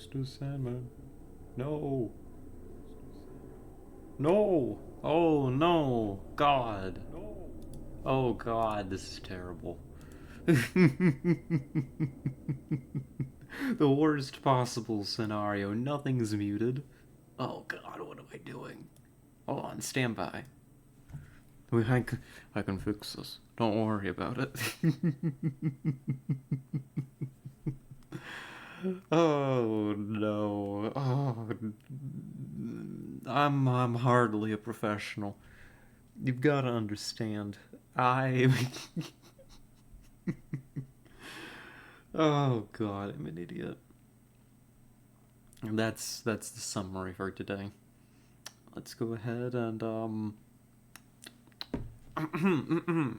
Mr. Sandman. No. No. Oh no. God. Oh God, this is terrible. The worst possible scenario. Nothing's muted. Oh God, what am I doing? Hold on, stand by. I can fix this. Don't worry about it. Oh no. Oh, I'm hardly a professional. You've got to understand. I Oh god, I'm an idiot. And that's the summary for today. Let's go ahead and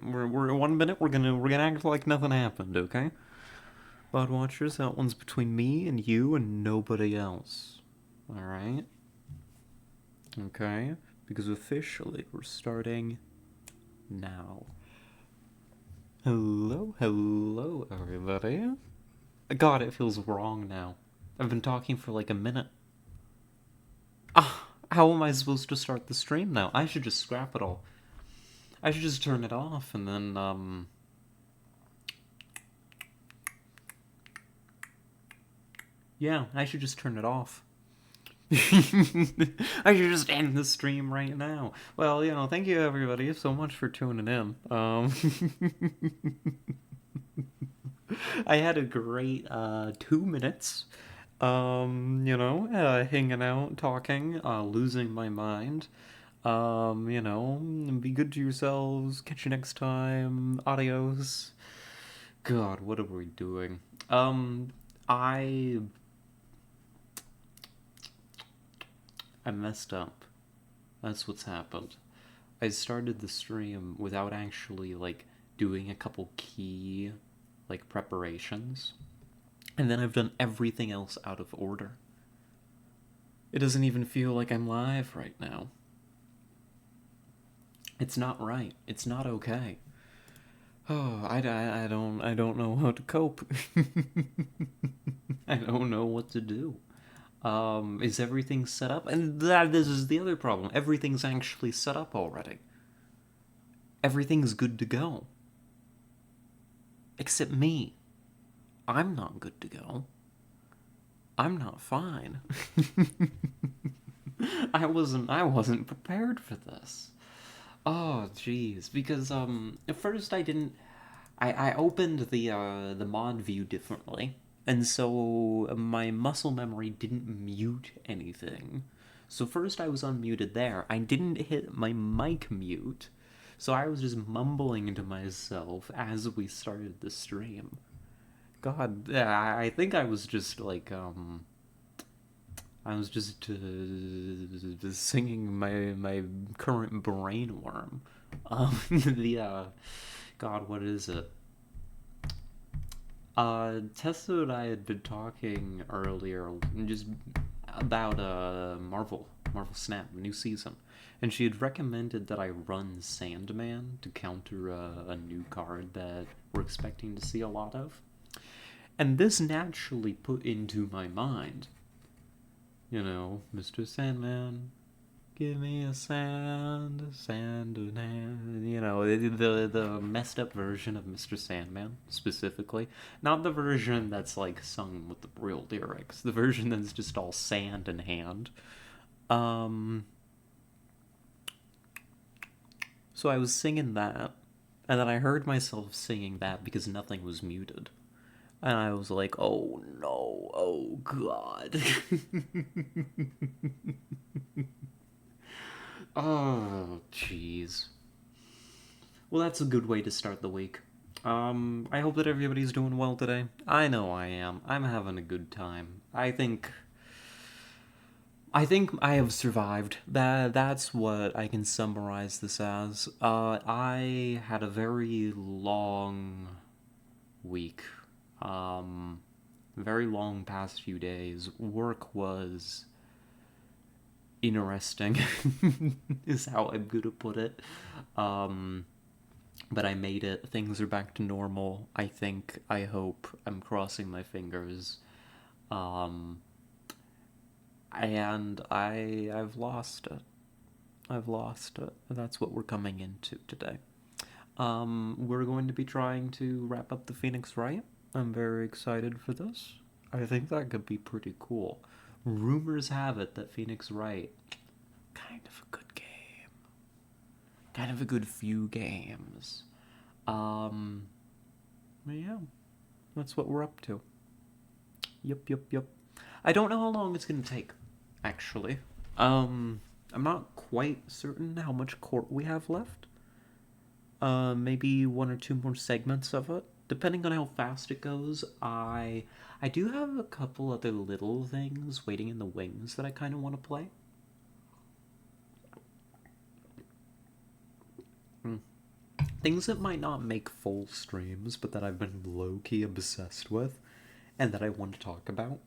we're 1 minute. We're gonna act like nothing happened, okay? Bud Watchers, that one's between me and you and nobody else. All right. Okay. Because officially we're starting now. Hello, hello, everybody. God, it feels wrong now. I've been talking for like a minute. Ah, how am I supposed to start the stream now? I should just scrap it all. I should just turn it off and then, yeah, I should just turn it off. I should just end the stream right now. Well, thank you everybody so much for tuning in. I had a great 2 minutes. Hanging out, talking, losing my mind. Be good to yourselves. Catch you next time. Adios. God, what are we doing? I I messed up. That's what's happened. I started the stream without actually like doing a couple key like preparations. And then I've done everything else out of order. It doesn't even feel like I'm live right now. It's not right. It's not okay. Oh, I don't know how to cope. I don't know what to do. Is everything set up? And this is the other problem. Everything's actually set up already. Everything's good to go. Except me. I'm not good to go. I'm not fine. I wasn't prepared for this. Oh jeez, because at first I opened the mod view differently, and so my muscle memory didn't mute anything. So first I was unmuted there. I didn't hit my mic mute, so I was just mumbling to myself as we started the stream. God, yeah, I think I was just like I was just singing my current brainworm. The God, what is it? Tessa and I had been talking earlier just about Marvel Snap new season, and she had recommended that I run Sandman to counter a new card that we're expecting to see a lot of, and this naturally put into my mind, Mr. Sandman, give me a sand in hand. The messed up version of Mr. Sandman, specifically. Not the version that's, like, sung with the real lyrics. The version that's just all sand in hand. Um, so I was singing that, and then I heard myself singing that because nothing was muted. And I was like, oh no, oh god. Oh, jeez. Well, that's a good way to start the week. I hope that everybody's doing well today. I know I am. I'm having a good time. I think I have survived. That's what I can summarize this as. I had a very long week. Very long past few days. Work was interesting, is how I'm gonna put it. But I made it. Things are back to normal. I think. I hope. I'm crossing my fingers. Um, and I've lost it. I've lost it. That's what we're coming into today. We're going to be trying to wrap up the Phoenix Wright. I'm very excited for this. I think that could be pretty cool. Rumors have it that Phoenix Wright, kind of a good game. Kind of a good few games. Um, yeah, that's what we're up to. Yep. I don't know how long it's gonna take, actually. I'm not quite certain how much court we have left. Maybe one or two more segments of it, depending on how fast it goes. I do have a couple other little things waiting in the wings that I kind of want to play. Things that might not make full streams, but that I've been low key obsessed with, and that I want to talk about.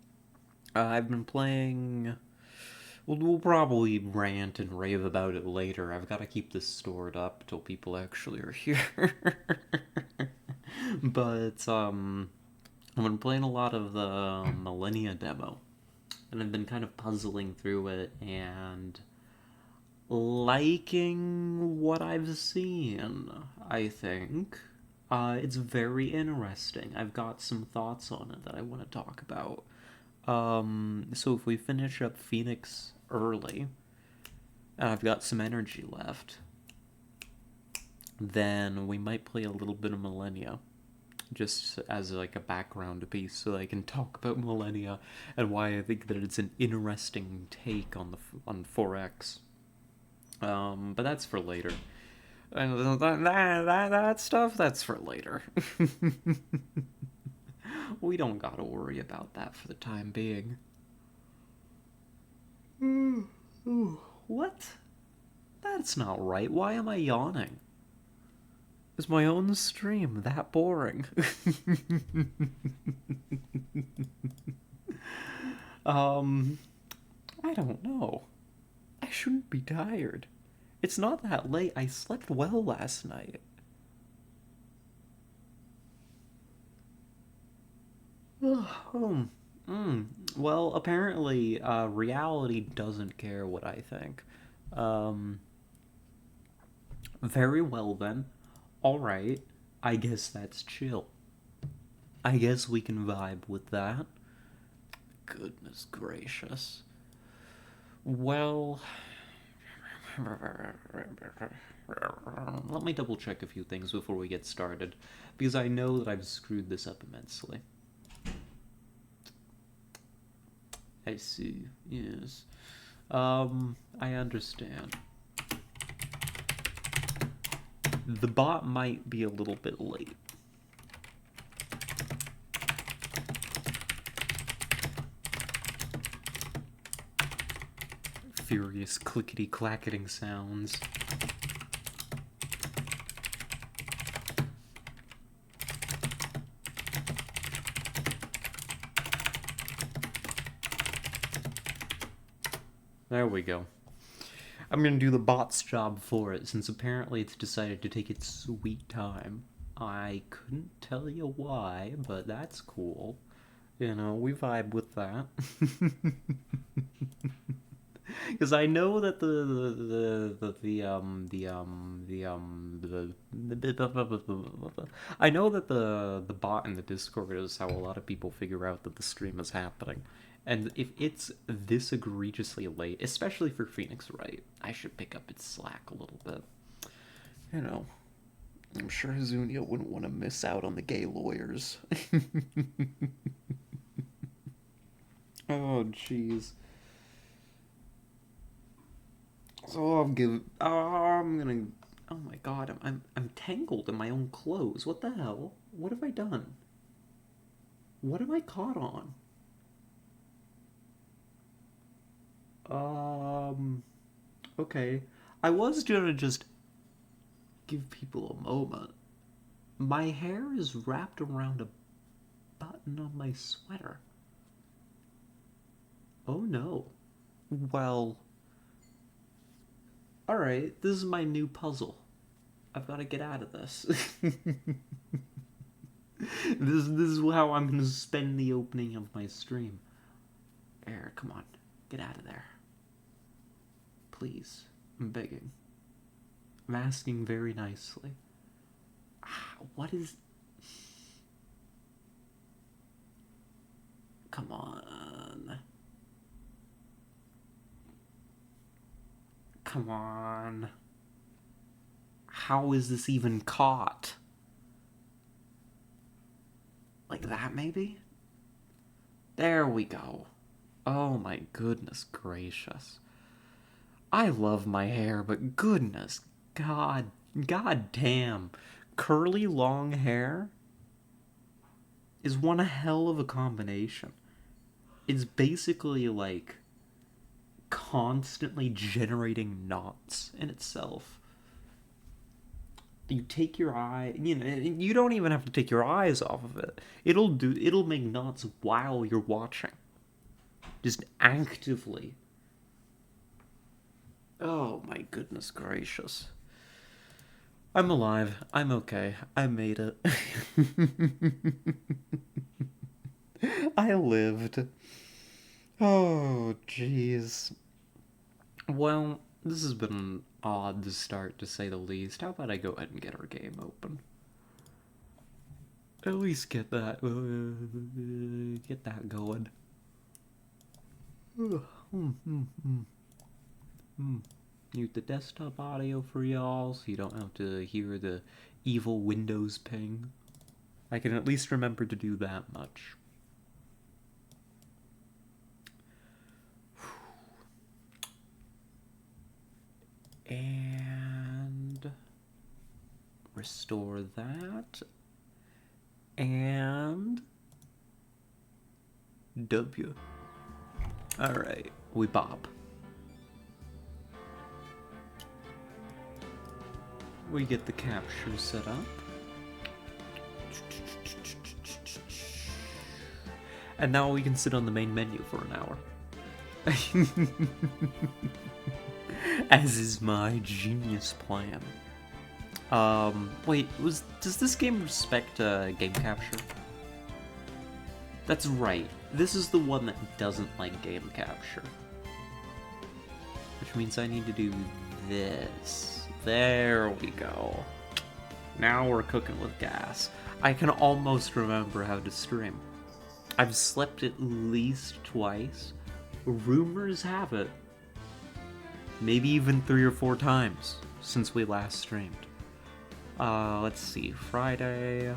I've been playing. Well, we'll probably rant and rave about it later. I've got to keep this stored up till people actually are here. But I've been playing a lot of the Millennia demo, and I've been kind of puzzling through it and liking what I've seen. I think it's very interesting. I've got some thoughts on it that I want to talk about. So if we finish up Phoenix early, and I've got some energy left, then we might play a little bit of Millennia, just as like a background piece, so I can talk about Millennia and why I think that it's an interesting take on on 4X. But that's for later. That stuff, that's for later. We don't gotta worry about that for the time being. What? That's not right. Why am I yawning? Is my own stream that boring? um, I don't know. I shouldn't be tired. It's not that late. I slept well last night. Oh, well, apparently, reality doesn't care what I think. Um, very well then. Alright. I guess that's chill. I guess we can vibe with that. Goodness gracious. Well, let me double check a few things before we get started, because I know that I've screwed this up immensely. I see, yes. I understand. The bot might be a little bit late. Furious clickety-clacketing sounds. There we go. I'm gonna do the bot's job for it, since apparently it's decided to take its sweet time. I couldn't tell you why, but that's cool. You know, we vibe with that. Because I know that I know that the bot in the Discord is how a lot of people figure out that the stream is happening. And if it's this egregiously late, especially for Phoenix Wright, I should pick up its slack a little bit. You know, I'm sure Hazunia wouldn't want to miss out on the gay lawyers. Oh, jeez. So I'm gonna. Oh my god, I'm tangled in my own clothes. What the hell? What have I done? What am I caught on? Um. Okay. I was gonna just give people a moment. My hair is wrapped around a button on my sweater. Oh no. Well. Alright, this is my new puzzle. I've got to get out of this. This is how I'm going to spend the opening of my stream. There, come on. Get out of there. Please. I'm begging. I'm asking very nicely. What is... Come on. Come on. How is this even caught? Like that, maybe? There we go. Oh my goodness gracious. I love my hair, but goodness, god damn. Curly long hair is one hell of a combination. It's basically like constantly generating knots in itself. You take your eye, you don't even have to take your eyes off of it. It'll make knots while you're watching. Just actively. Oh my goodness gracious. I'm alive. I'm okay. I made it. I lived. Oh, jeez. Well, this has been an odd start, to say the least. How about I go ahead and get our game open? At least get that going. Mute the desktop audio for y'all, so you don't have to hear the evil Windows ping. I can at least remember to do that much. And restore that. And W. Alright, we bop. We get the capture set up. And now we can sit on the main menu for an hour. As is my genius plan. Wait, does this game respect game capture? That's right. This is the one that doesn't like game capture. Which means I need to do this. There we go. Now we're cooking with gas. I can almost remember how to stream. I've slept at least twice. Rumors have it, maybe even 3 or 4 times since we last streamed. Let's see. Friday.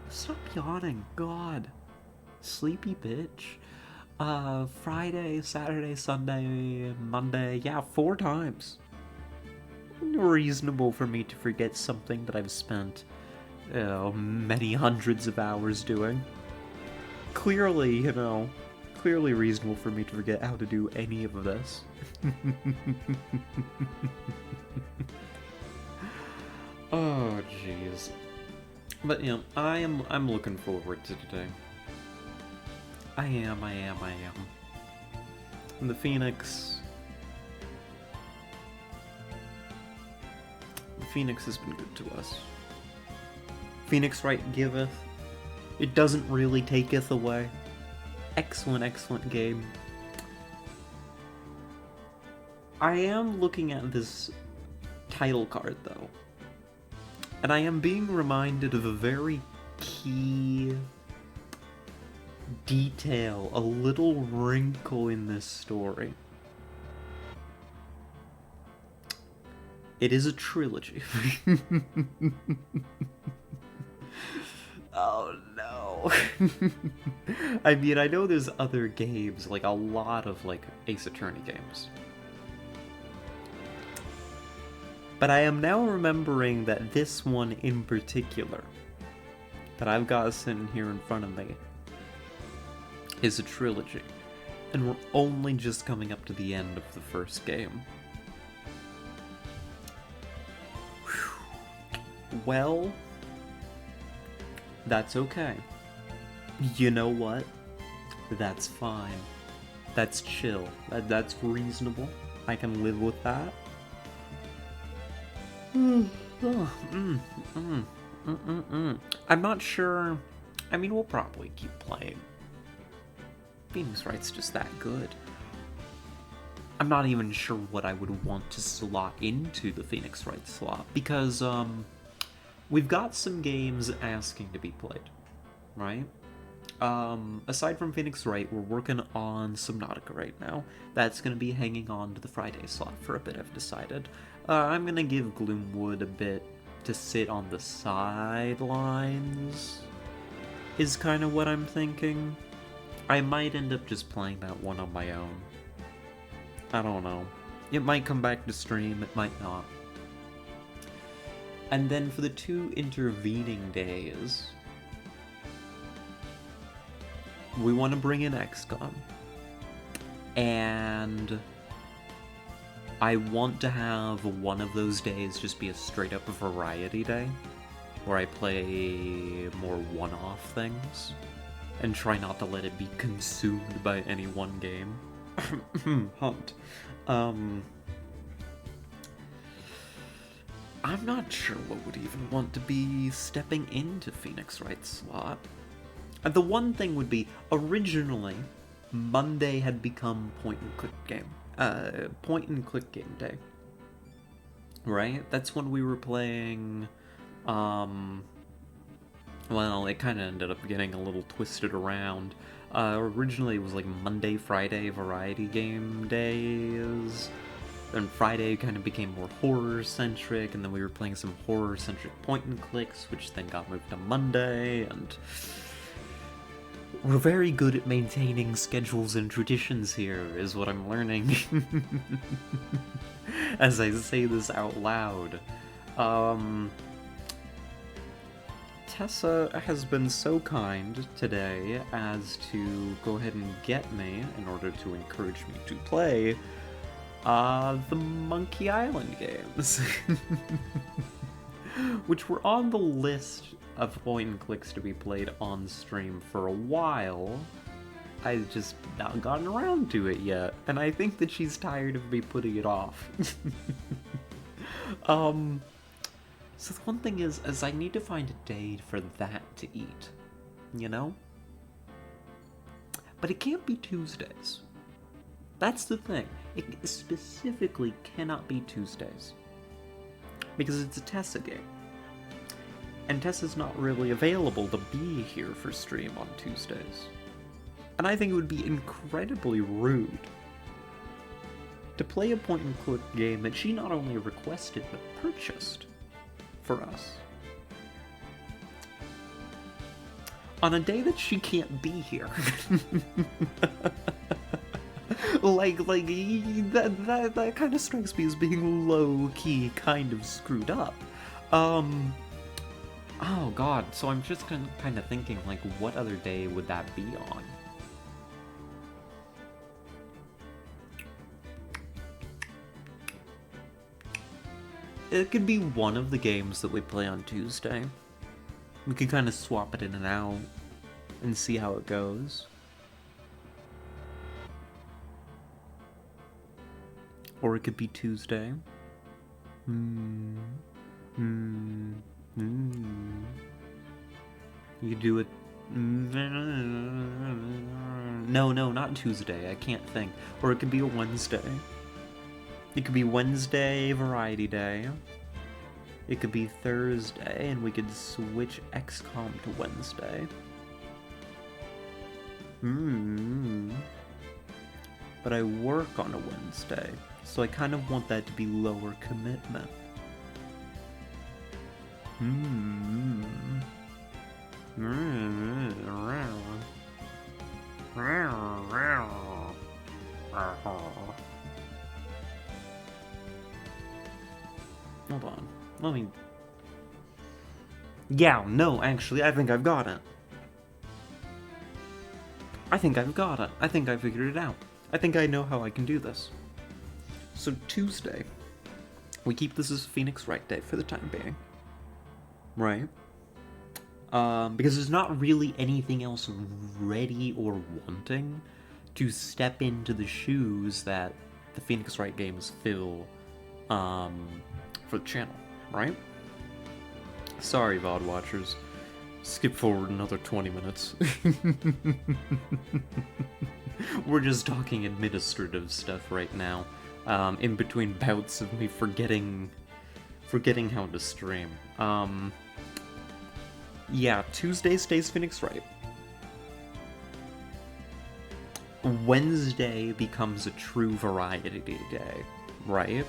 Stop yawning. God. Sleepy bitch. Friday, Saturday, Sunday, Monday. Yeah, 4 times. Reasonable for me to forget something that I've spent many hundreds of hours doing. Clearly, clearly reasonable for me to forget how to do any of this. Oh, jeez. But, I'm looking forward to today. I am. And the Phoenix has been good to us. Phoenix Wright giveth. It doesn't really taketh away. Excellent, excellent game. I am looking at this title card, though. And I am being reminded of a very key detail, a little wrinkle in this story. It is a trilogy. Oh no. I mean, I know there's other games, like a lot of Ace Attorney games. But I am now remembering that this one in particular, that I've got sitting here in front of me, is a trilogy. And we're only just coming up to the end of the first game. Whew. Well, that's okay. You know what? That's fine. That's chill. That's reasonable. I can live with that. I'm not sure. I mean, we'll probably keep playing. Phoenix Wright's just that good. I'm not even sure what I would want to slot into the Phoenix Wright slot, because, we've got some games asking to be played, right? Aside from Phoenix Wright, we're working on Subnautica right now. That's going to be hanging on to the Friday slot for a bit, I've decided. I'm going to give Gloomwood a bit to sit on the sidelines, is kind of what I'm thinking. I might end up just playing that one on my own. I don't know. It might come back to stream, it might not. And then for the 2 intervening days, we want to bring in XCOM. And I want to have one of those days just be a straight up variety day, where I play more one-off things, and try not to let it be consumed by any one game. Hunt. I'm not sure what would even want to be stepping into Phoenix Wright's slot. The one thing would be, originally, Monday had become point-and-click game day. Right? That's when we were playing, well, it kind of ended up getting a little twisted around. Originally it was like Monday, Friday variety game days. Then Friday kind of became more horror-centric, and then we were playing some horror-centric point-and-clicks, which then got moved to Monday, and we're very good at maintaining schedules and traditions here, is what I'm learning. As I say this out loud. Tessa has been so kind today as to go ahead and get me, in order to encourage me to play, the Monkey Island games. Which were on the list of point-and-clicks to be played on stream for a while. I've just not gotten around to it yet, and I think that she's tired of me putting it off. So the one thing is I need to find a day for that to eat, you know? But it can't be Tuesdays. That's the thing. It specifically cannot be Tuesdays. Because it's a Tessa game. And Tessa's not really available to be here for stream on Tuesdays. And I think it would be incredibly rude to play a point-and-click game that she not only requested, but purchased for us on a day that she can't be here. that kind of strikes me as being low-key kind of screwed up. Oh god, so I'm just kind of thinking, like, what other day would that be on? It could be one of the games that we play on Tuesday. We could kind of swap it in and out and see how it goes. Or it could be Tuesday. You could do it. No, not Tuesday. I can't think. Or it could be a Wednesday. It could be Wednesday, variety day. It could be Thursday, and we could switch XCOM to Wednesday. But I work on a Wednesday, so I kind of want that to be lower commitment. Hold on. Let me... Yeah, no, actually, I think I've got it. I think I figured it out. I think I know how I can do this. So Tuesday, we keep this as Phoenix Wright Day for the time being. Right? Because there's not really anything else ready or wanting to step into the shoes that the Phoenix Wright games fill, for the channel, right? Sorry, VOD watchers. Skip forward another 20 minutes. We're just talking administrative stuff right now. In between bouts of me forgetting how to stream. Yeah, Tuesday stays Phoenix Wright. Wednesday becomes a true variety day, right?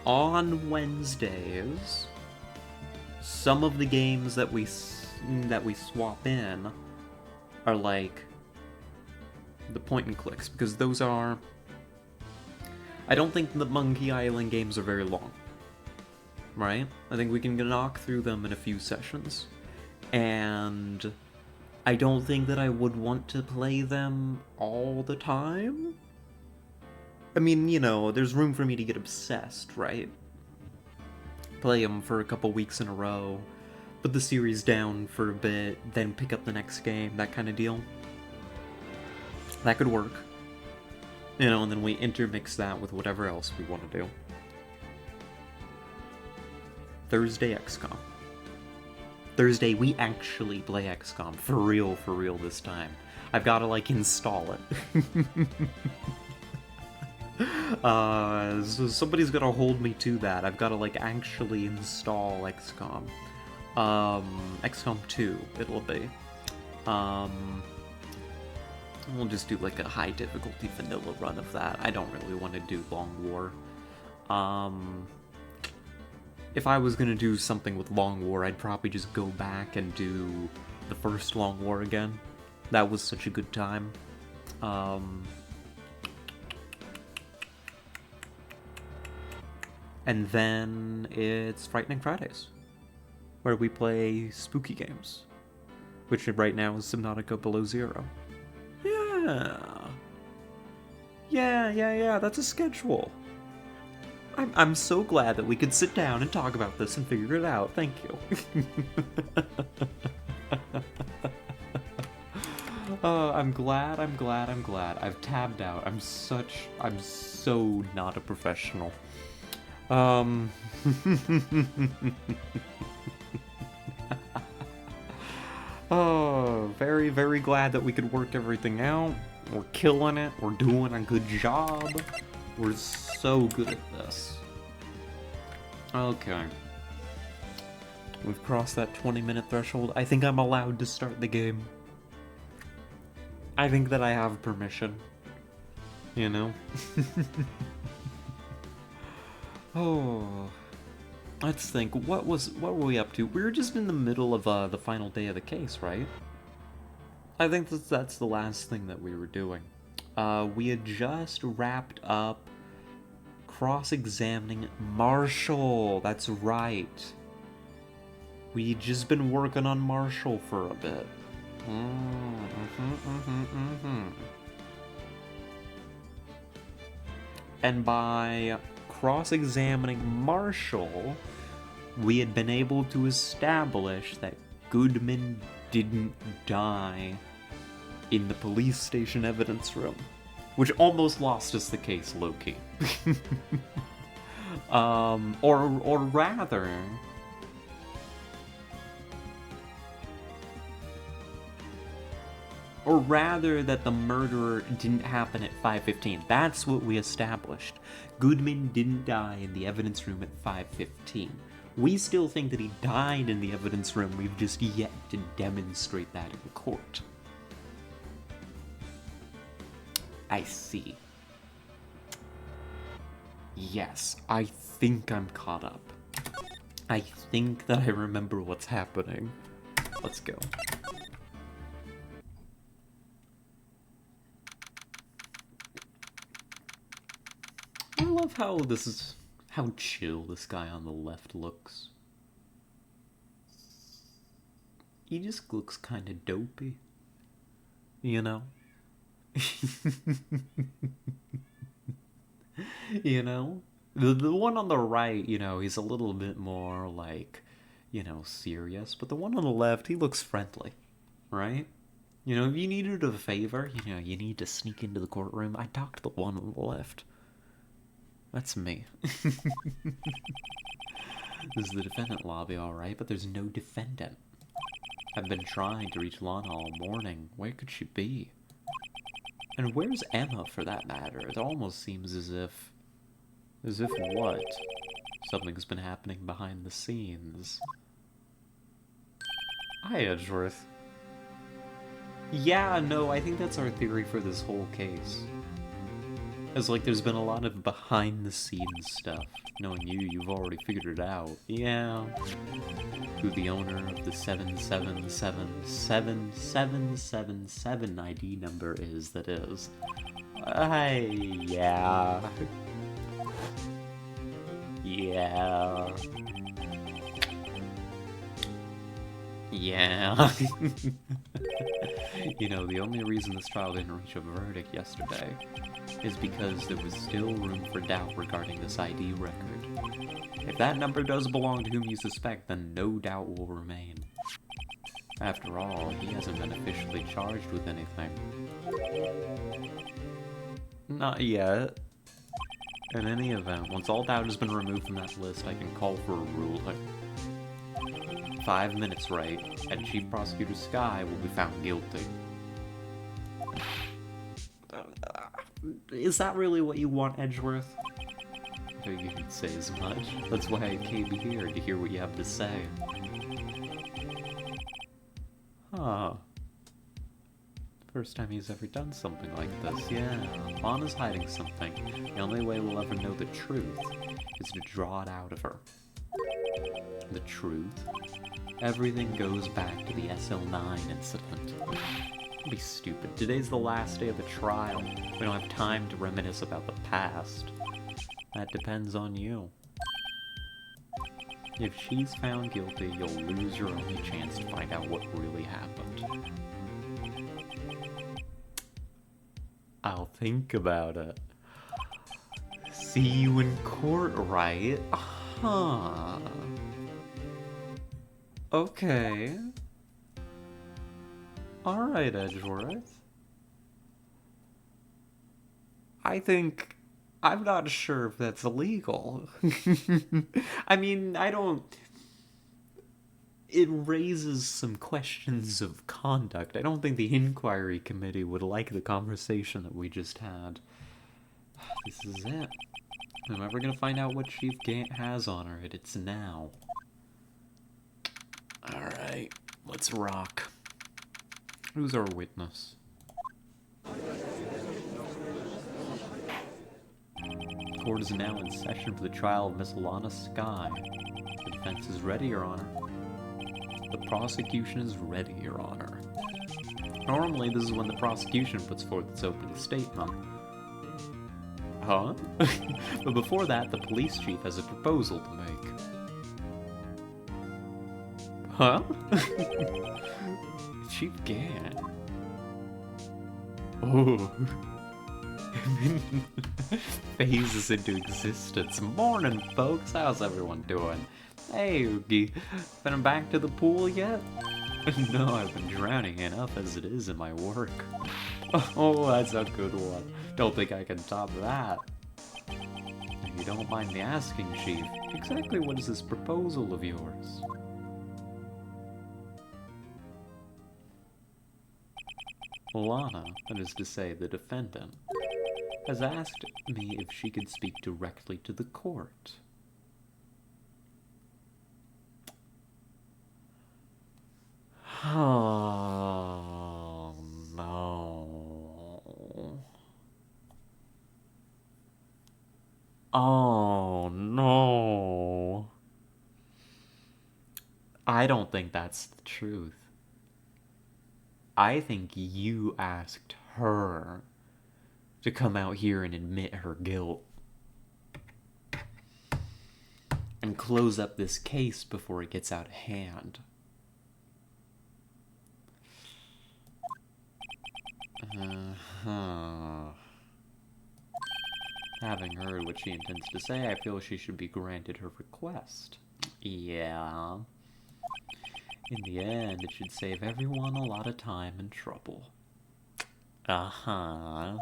On Wednesdays, some of the games that we swap in are like the point and clicks, because those are... I don't think the Monkey Island games are very long, right? I think we can knock through them in a few sessions, and I don't think that I would want to play them all the time. I mean, you know, there's room for me to get obsessed, right? Play them for a couple weeks in a row, put the series down for a bit, then pick up the next game, that kind of deal. That could work. You know, and then we intermix that with whatever else we want to do. Thursday, XCOM. Thursday, we actually play XCOM. For real this time. I've got to, like, install it. So somebody's gotta hold me to that. I've gotta, like, actually install XCOM. XCOM 2, it'll be. We'll just do, like, a high difficulty vanilla run of that. I don't really want to do Long War. If I was gonna do something with Long War, I'd probably just go back and do the first Long War again. That was such a good time. And then it's Frightening Fridays, where we play spooky games, which right now is Subnautica Below Zero. Yeah, that's a schedule. I'm so glad that we could sit down and talk about this and figure it out. Thank you. I'm glad. I've tabbed out. I'm so not a professional. Oh, very, very glad that we could work everything out. We're killing it. We're doing a good job. We're so good at this. Okay. We've crossed that 20-minute threshold. I think I'm allowed to start the game. I think that I have permission. You know? Oh, let's think. What were we up to? We were just in the middle of the final day of the case, right? I think that's the last thing that we were doing. We had just wrapped up cross-examining Marshall. That's right. We'd just been working on Marshall for a bit. And by cross-examining Marshall, we had been able to establish that Goodman didn't die in the police station evidence room, which almost lost us the case, low-key. Or rather, that the murder didn't happen at 5:15. That's what we established. Goodman didn't die in the evidence room at 5:15. We still think that he died in the evidence room. We've just yet to demonstrate that in court. I see. Yes, I think I'm caught up. I think that I remember what's happening. Let's go. I love how chill this guy on the left looks. He just looks kind of dopey. You know? You know? The one on the right, you know, he's a little bit more, like, you know, serious. But the one on the left, he looks friendly. Right? You know, if you needed a favor, you know, you need to sneak into the courtroom, I'd talk to the one on the left. That's me. This is the defendant lobby, alright, but there's no defendant. I've been trying to reach Lana all morning. Where could she be? And where's Emma, for that matter? It almost seems as if... As if what? Something's been happening behind the scenes. Hi, Edgeworth. Yeah, no, I think that's our theory for this whole case. It's like there's been a lot of behind-the-scenes stuff. Knowing you, you've already figured it out. Yeah. Who the owner of the 7777777 ID number is, that is. Yeah. Yeah. Yeah. You know, the only reason this trial didn't reach a verdict yesterday is because there was still room for doubt regarding this ID record. If that number does belong to whom you suspect, then no doubt will remain. After all, he hasn't been officially charged with anything. Not yet. In any event, once all doubt has been removed from that list, I can call for a ruling. 5 minutes, Wright, and Chief Prosecutor Skye will be found guilty. Is that really what you want, Edgeworth? I figured you'd say as much. That's why I came here, to hear what you have to say. Huh. First time he's ever done something like this, yeah. Lana's hiding something. The only way we'll ever know the truth is to draw it out of her. The truth? Everything goes back to the SL9 incident. Don't be stupid. Today's the last day of the trial. We don't have time to reminisce about the past. That depends on you. If she's found guilty, you'll lose your only chance to find out what really happened. I'll think about it. See you in court, right? Huh. Okay. Alright, Edgeworth. I'm not sure if that's illegal. I mean, it raises some questions of conduct. I don't think the inquiry committee would like the conversation that we just had. This is it. If I'm ever gonna find out what Chief Gant has on her, it's now. Alright, let's rock. Who's our witness? Court is now in session for the trial of Miss Lana Skye. The defense is ready, Your Honor. The prosecution is ready, Your Honor. Normally, this is when the prosecution puts forth its opening statement. Huh? But before that, the police chief has a proposal to make. Huh? Chief Gant. Oh. Phases into existence. Morning, folks. How's everyone doing? Hey, Oogie. Been back to the pool yet? No, I've been drowning enough as it is in my work. Oh, that's a good one. Don't think I can top that. If you don't mind me asking, Chief, exactly what is this proposal of yours? Lana, that is to say, the defendant, has asked me if she could speak directly to the court. Oh, no. Oh, no. I don't think that's the truth. I think you asked her to come out here and admit her guilt. And close up this case before it gets out of hand. Having heard what she intends to say, I feel she should be granted her request. Yeah. In the end, it should save everyone a lot of time and trouble. Uh-huh.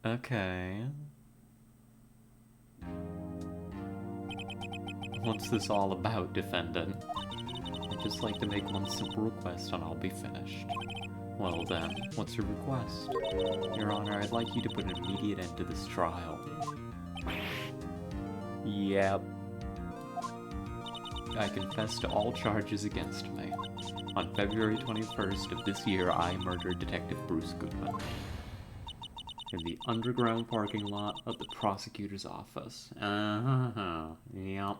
Okay. What's this all about, defendant? I'd just like to make one simple request and I'll be finished. Well then, what's your request? Your Honor, I'd like you to put an immediate end to this trial. Yep. I confess to all charges against me. On February 21st of this year, I murdered Detective Bruce Goodman in the underground parking lot of the prosecutor's office. Yep.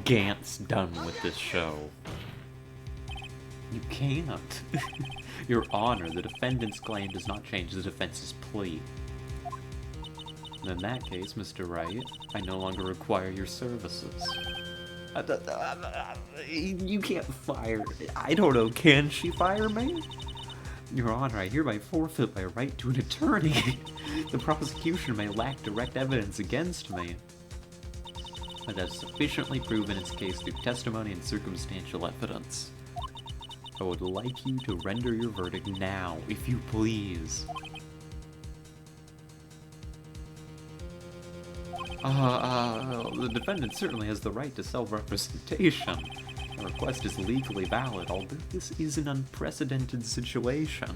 Gant's done with this show. You can't. Your Honor, the defendant's claim does not change the defense's plea. In that case, Mr. Wright, I no longer require your services. You can't fire... I don't know, can she fire me? Your Honor, I hereby forfeit my right to an attorney. The prosecution may lack direct evidence against me, but has sufficiently proven its case through testimony and circumstantial evidence. I would like you to render your verdict now, if you please. The defendant certainly has the right to self-representation. The request is legally valid, although this is an unprecedented situation.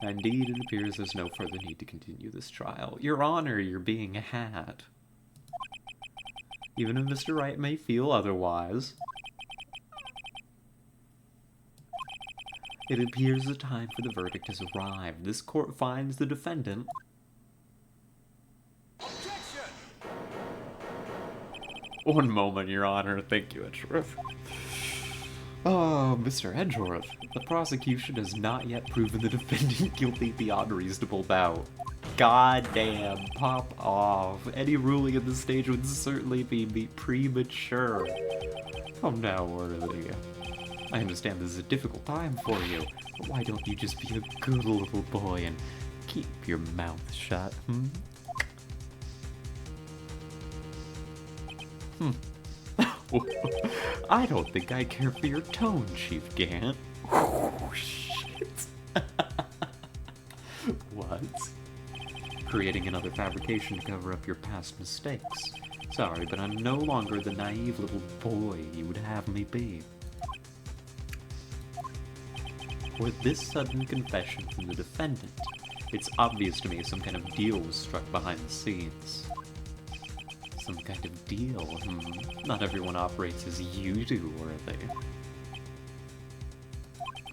Indeed, it appears there's no further need to continue this trial. Your Honor, you're being had. Even if Mr. Wright may feel otherwise, it appears the time for the verdict has arrived. This court finds the defendant... One moment, Your Honor. Thank you, Edgeworth. Oh, Mr. Edgeworth, the prosecution has not yet proven the defendant guilty beyond reasonable doubt. Goddamn, pop off. Any ruling at this stage would certainly be premature. Come now, Worthy. I understand this is a difficult time for you, but why don't you just be a good little boy and keep your mouth shut, I don't think I care for your tone, Chief Gant. Oh, shit. What? Creating another fabrication to cover up your past mistakes. Sorry, but I'm no longer the naive little boy you would have me be. With this sudden confession from the defendant, it's obvious to me some kind of deal was struck behind the scenes. Some kind of deal, Not everyone operates as you do, Worthy.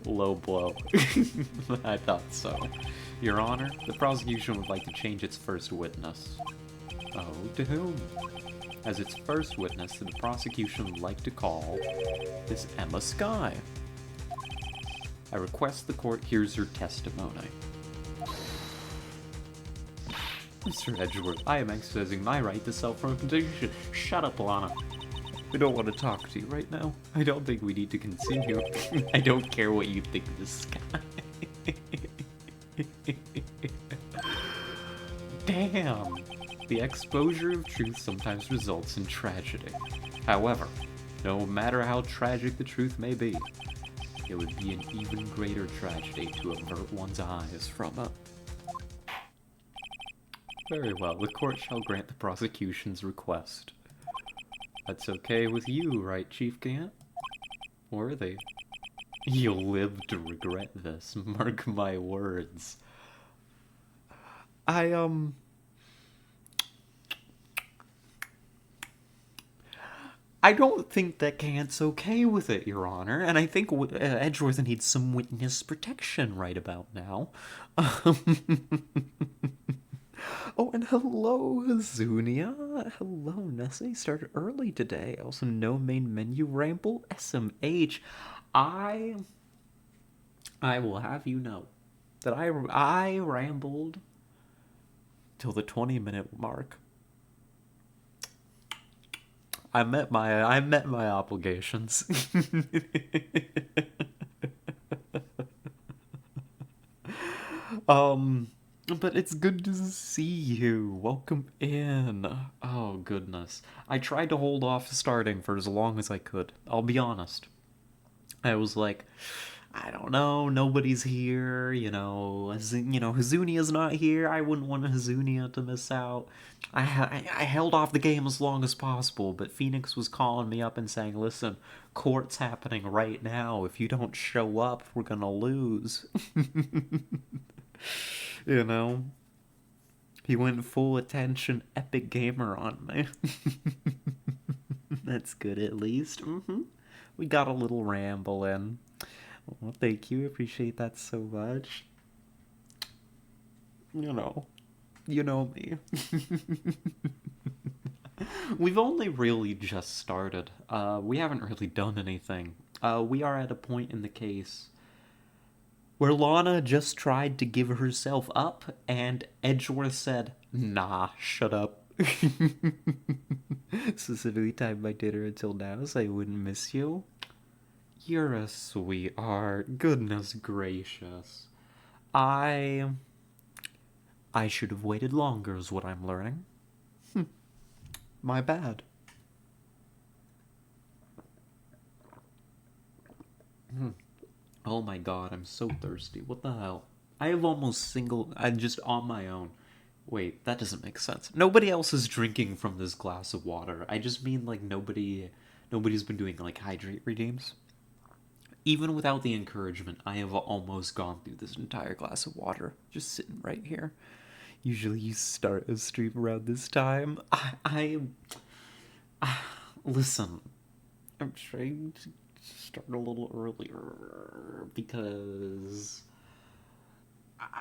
Low blow. I thought so. Your Honor, the prosecution would like to change its first witness. Oh, to whom? As its first witness, the prosecution would like to call Miss Emma Skye. I request the court hears her testimony. Mr. Edgeworth, I am exercising my right to self-representation. Shut up, Lana. I don't want to talk to you right now. I don't think we need to continue. I don't care what you think of this guy. Damn. The exposure of truth sometimes results in tragedy. However, no matter how tragic the truth may be, it would be an even greater tragedy to avert one's eyes from it. Very well, the court shall grant the prosecution's request. That's okay with you, right, Chief Gant? Worthy. You'll live to regret this, mark my words. I don't think that Gant's okay with it, Your Honor, and I think Edgeworth needs some witness protection right about now. Oh, and hello, Hazunia. Hello, Nessie. Started early today. Also, no main menu ramble. SMH. I will have you know that I rambled till the 20-minute mark. I met my obligations. But it's good to see you. Welcome in. Oh, goodness. I tried to hold off starting for as long as I could. I'll be honest. I was like, I don't know, nobody's here, Hazunia's not here. I wouldn't want Hazunia to miss out. I held off the game as long as possible, but Phoenix was calling me up and saying, listen, court's happening right now. If you don't show up, we're gonna lose. you know? He went full attention epic gamer on me. That's good at least. We got a little ramble in. Well, thank you. Appreciate that so much. You know. You know me. We've only really just started. We haven't really done anything. We are at a point in the case where Lana just tried to give herself up, and Edgeworth said, nah, shut up. Specifically timed my dinner until now so I wouldn't miss you. You're a sweetheart. Goodness gracious. I should have waited longer is what I'm learning. My bad. Oh my god, I'm so thirsty. What the hell? I have I'm just on my own. Wait, that doesn't make sense. Nobody else is drinking from this glass of water. I just mean like nobody's been doing like hydrate redeems. Even without the encouragement, I have almost gone through this entire glass of water just sitting right here. Usually you start a stream around this time. Listen, I'm trying to start a little earlier because I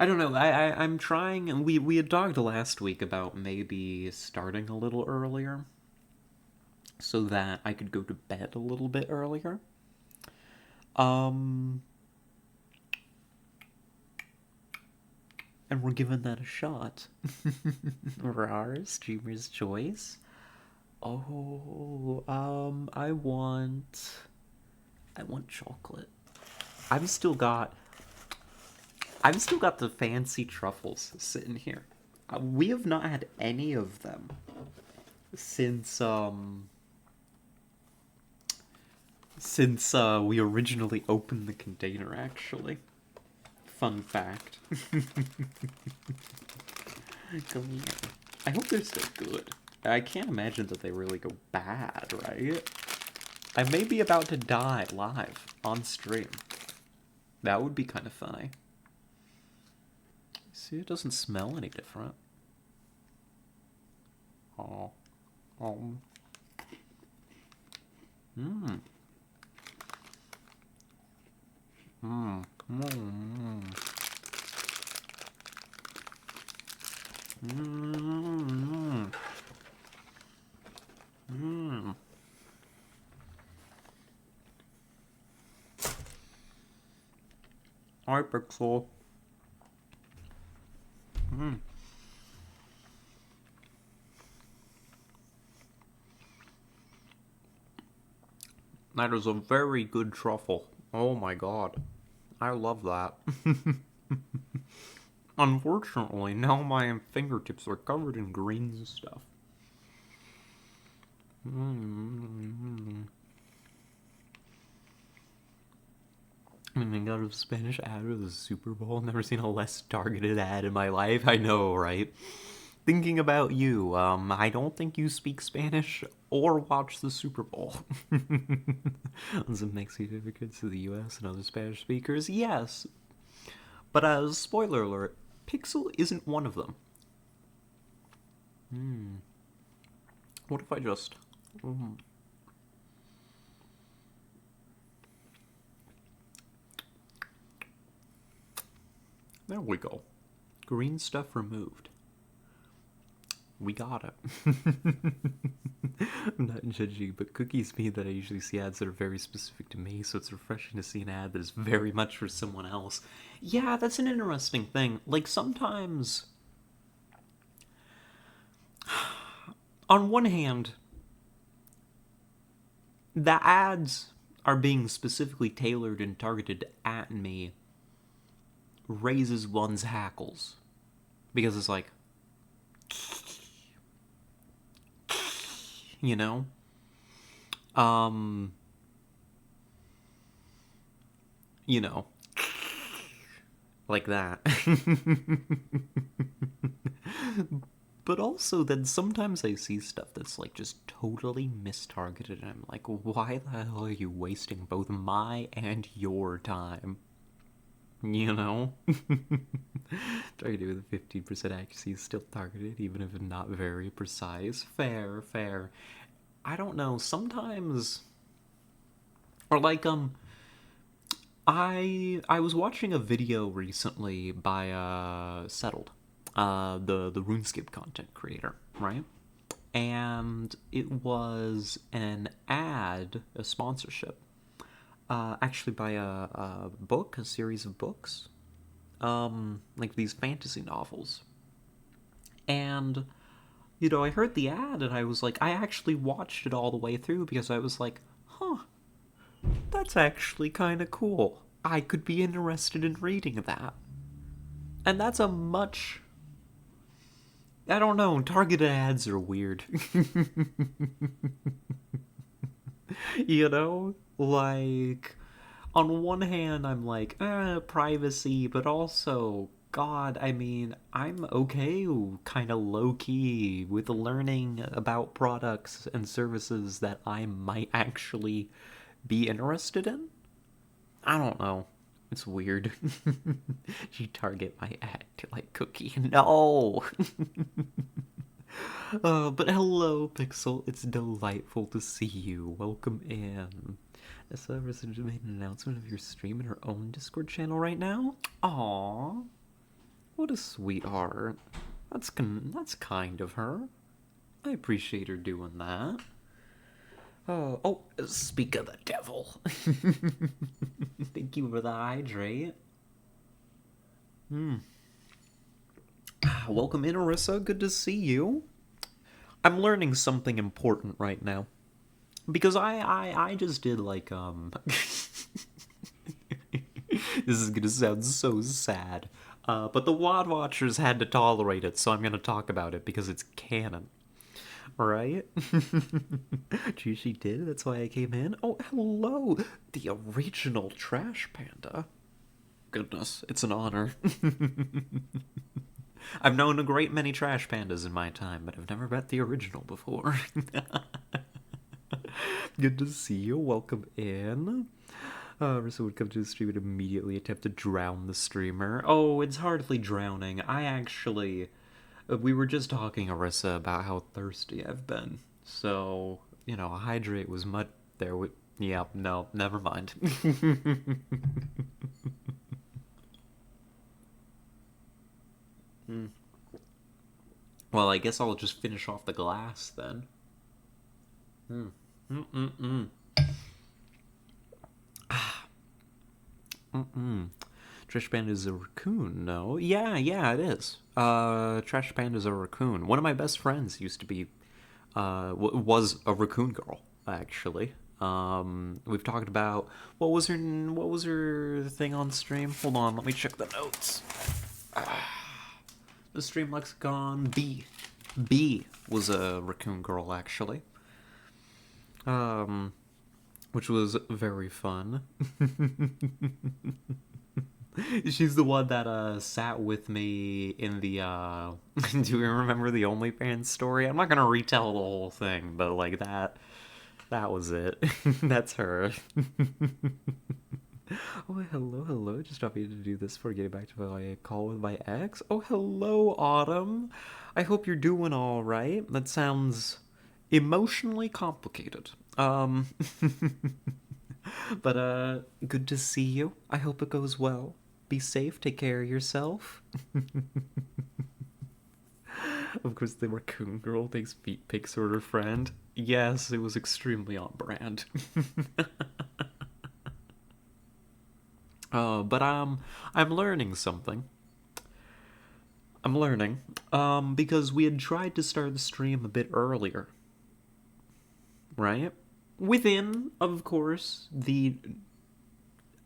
don't know. I'm trying, and we had talked last week about maybe starting a little earlier, so that I could go to bed a little bit earlier. And we're giving that a shot. Rar, streamer's choice. Oh, I want chocolate. I've still got the fancy truffles sitting here. We have not had any of them since we originally opened the container, actually. Fun fact. Come here. I hope they're still good. I can't imagine that they really go bad, right? I may be about to die live on stream. That would be kind of funny. See, it doesn't smell any different. Oh. Mmm. Mmm. Mmm. Mmm. Mmm. Mmm. Hi, Pixel. Mmm. That is a very good truffle. Oh my god. I love that. Unfortunately, now my fingertips are covered in greens and stuff. I mean, out of Spanish ad of the Super Bowl. Never seen a less targeted ad in my life. I know, right? Thinking about you, I don't think you speak Spanish or watch the Super Bowl. On some Mexican immigrants to the US and other Spanish speakers, yes. But as spoiler alert, Pixel isn't one of them. What if I just... There we go. Green stuff removed. We got it. I'm not judging, but cookies mean that I usually see ads that are very specific to me, so it's refreshing to see an ad that is very much for someone else. Yeah, that's an interesting thing. Like, sometimes... On one hand, the ads are being specifically tailored and targeted at me raises one's hackles. because it's like, you know, um, you know, like that. But also, then sometimes I see stuff that's like just totally mistargeted, and I'm like, why the hell are you wasting both my and your time? You know? Targeted with 50% accuracy is still targeted, even if not very precise. Fair, fair. I don't know, sometimes. Or like, I was watching a video recently by Settled, the RuneScape content creator, right? And it was an ad, a sponsorship, actually by a book, a series of books, like these fantasy novels. And I heard the ad and I was like, I actually watched it all the way through because I was like, huh, that's actually kind of cool. I could be interested in reading that. And that's a much. I don't know, targeted ads are weird. You know? Like, on one hand, I'm like, privacy, but also, God, I mean, I'm okay, kind of low key, with learning about products and services that I might actually be interested in. I don't know. It's weird. You target my ad to like cookie. No! But hello, Pixel. It's delightful to see you. Welcome in. So, recently made an announcement of your stream in her own Discord channel right now. Aww, what a sweetheart. That's kind of her. I appreciate her doing that. Oh, speak of the devil. Thank you for the hydrate. Welcome in, Arissa. Good to see you. I'm learning something important right now. Because I just did like this is gonna sound so sad. But the WOD Watchers had to tolerate it, so I'm gonna talk about it because it's canon. Right? Gee, she did. That's why I came in. Oh, hello! The original Trash Panda. Goodness, it's an honor. I've known a great many Trash Pandas in my time, but I've never met the original before. Good to see you. Welcome in. Rissa would come to the stream and immediately attempt to drown the streamer. Oh, it's hardly drowning. I actually. We were just talking, Arissa, about how thirsty I've been. So, a hydrate was much. There we. Yeah, no, never mind. Well, I guess I'll just finish off the glass then. Mm-mm-mm. Trash Panda is a raccoon, no? Yeah, it is. Trash Panda is a raccoon. One of my best friends used to be, was a raccoon girl, actually. We've talked about what was her thing on stream? Hold on, let me check the notes. The stream lexicon B was a raccoon girl, actually. Which was very fun. She's the one that sat with me in the do you remember the OnlyFans story? I'm not gonna retell the whole thing, but like that was it. That's her. Oh, hello. Just dropping in to do this before getting back to my call with my ex. Oh, hello, Autumn. I hope you're doing all right. That sounds emotionally complicated. But good to see you. I hope it goes well. Be safe, take care of yourself. Of course, the raccoon girl thinks feet pics are her friend. Yes, it was extremely on brand. But I'm learning something. I'm learning. Because we had tried to start the stream a bit earlier. Right? Within, of course, the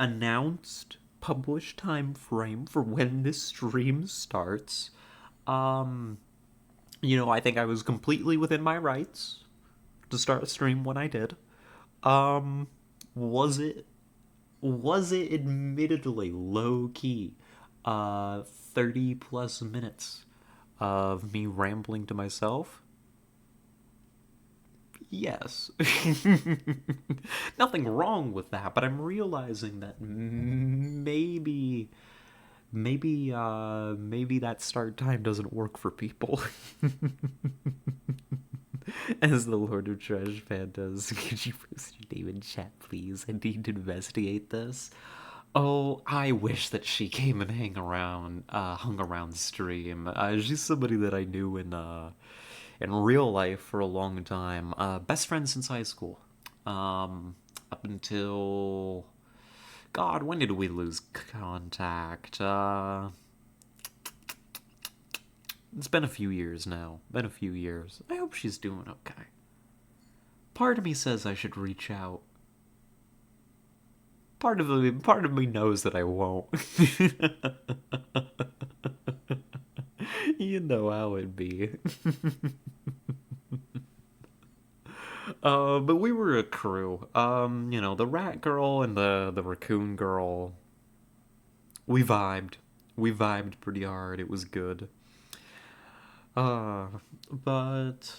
announced published time frame for when this stream starts. Um, you know, I think I was completely within my rights to start a stream when I did. Um, was it admittedly low key 30 plus minutes of me rambling to myself? Yes. Nothing wrong with that, but I'm realizing that maybe that start time doesn't work for people. As the Lord of Trash fan does, could you post your name in chat, please? I need to investigate this. Oh, I wish that she came and hung around stream. She's somebody that I knew in real life for a long time. Best friend since high school. Up until God, when did we lose contact? It's been a few years now. Been a few years. I hope she's doing okay. Part of me says I should reach out. Part of me knows that I won't. You know how it'd be. But we were a crew. You know, the rat girl and the raccoon girl. We vibed. We vibed pretty hard. It was good. Uh, but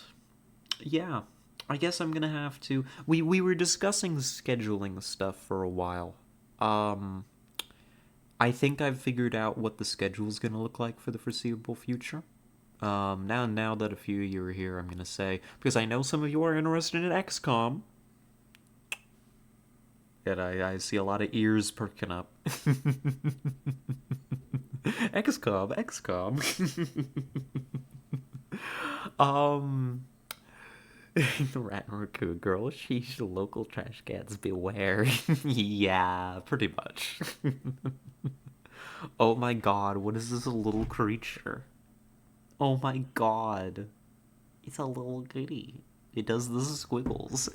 yeah, I guess I'm gonna have to. We were discussing scheduling stuff for a while. Um, I think I've figured out what the schedule's gonna look like for the foreseeable future. Now that a few of you are here, I'm gonna say because I know some of you are interested in XCOM, and I see a lot of ears perking up. XCOM, XCOM. um, the rat and raccoon girl. Sheesh, local trash cats beware. Yeah, pretty much. Oh my god, what is this little creature? Oh my god. It's a little goody. It does the squiggles.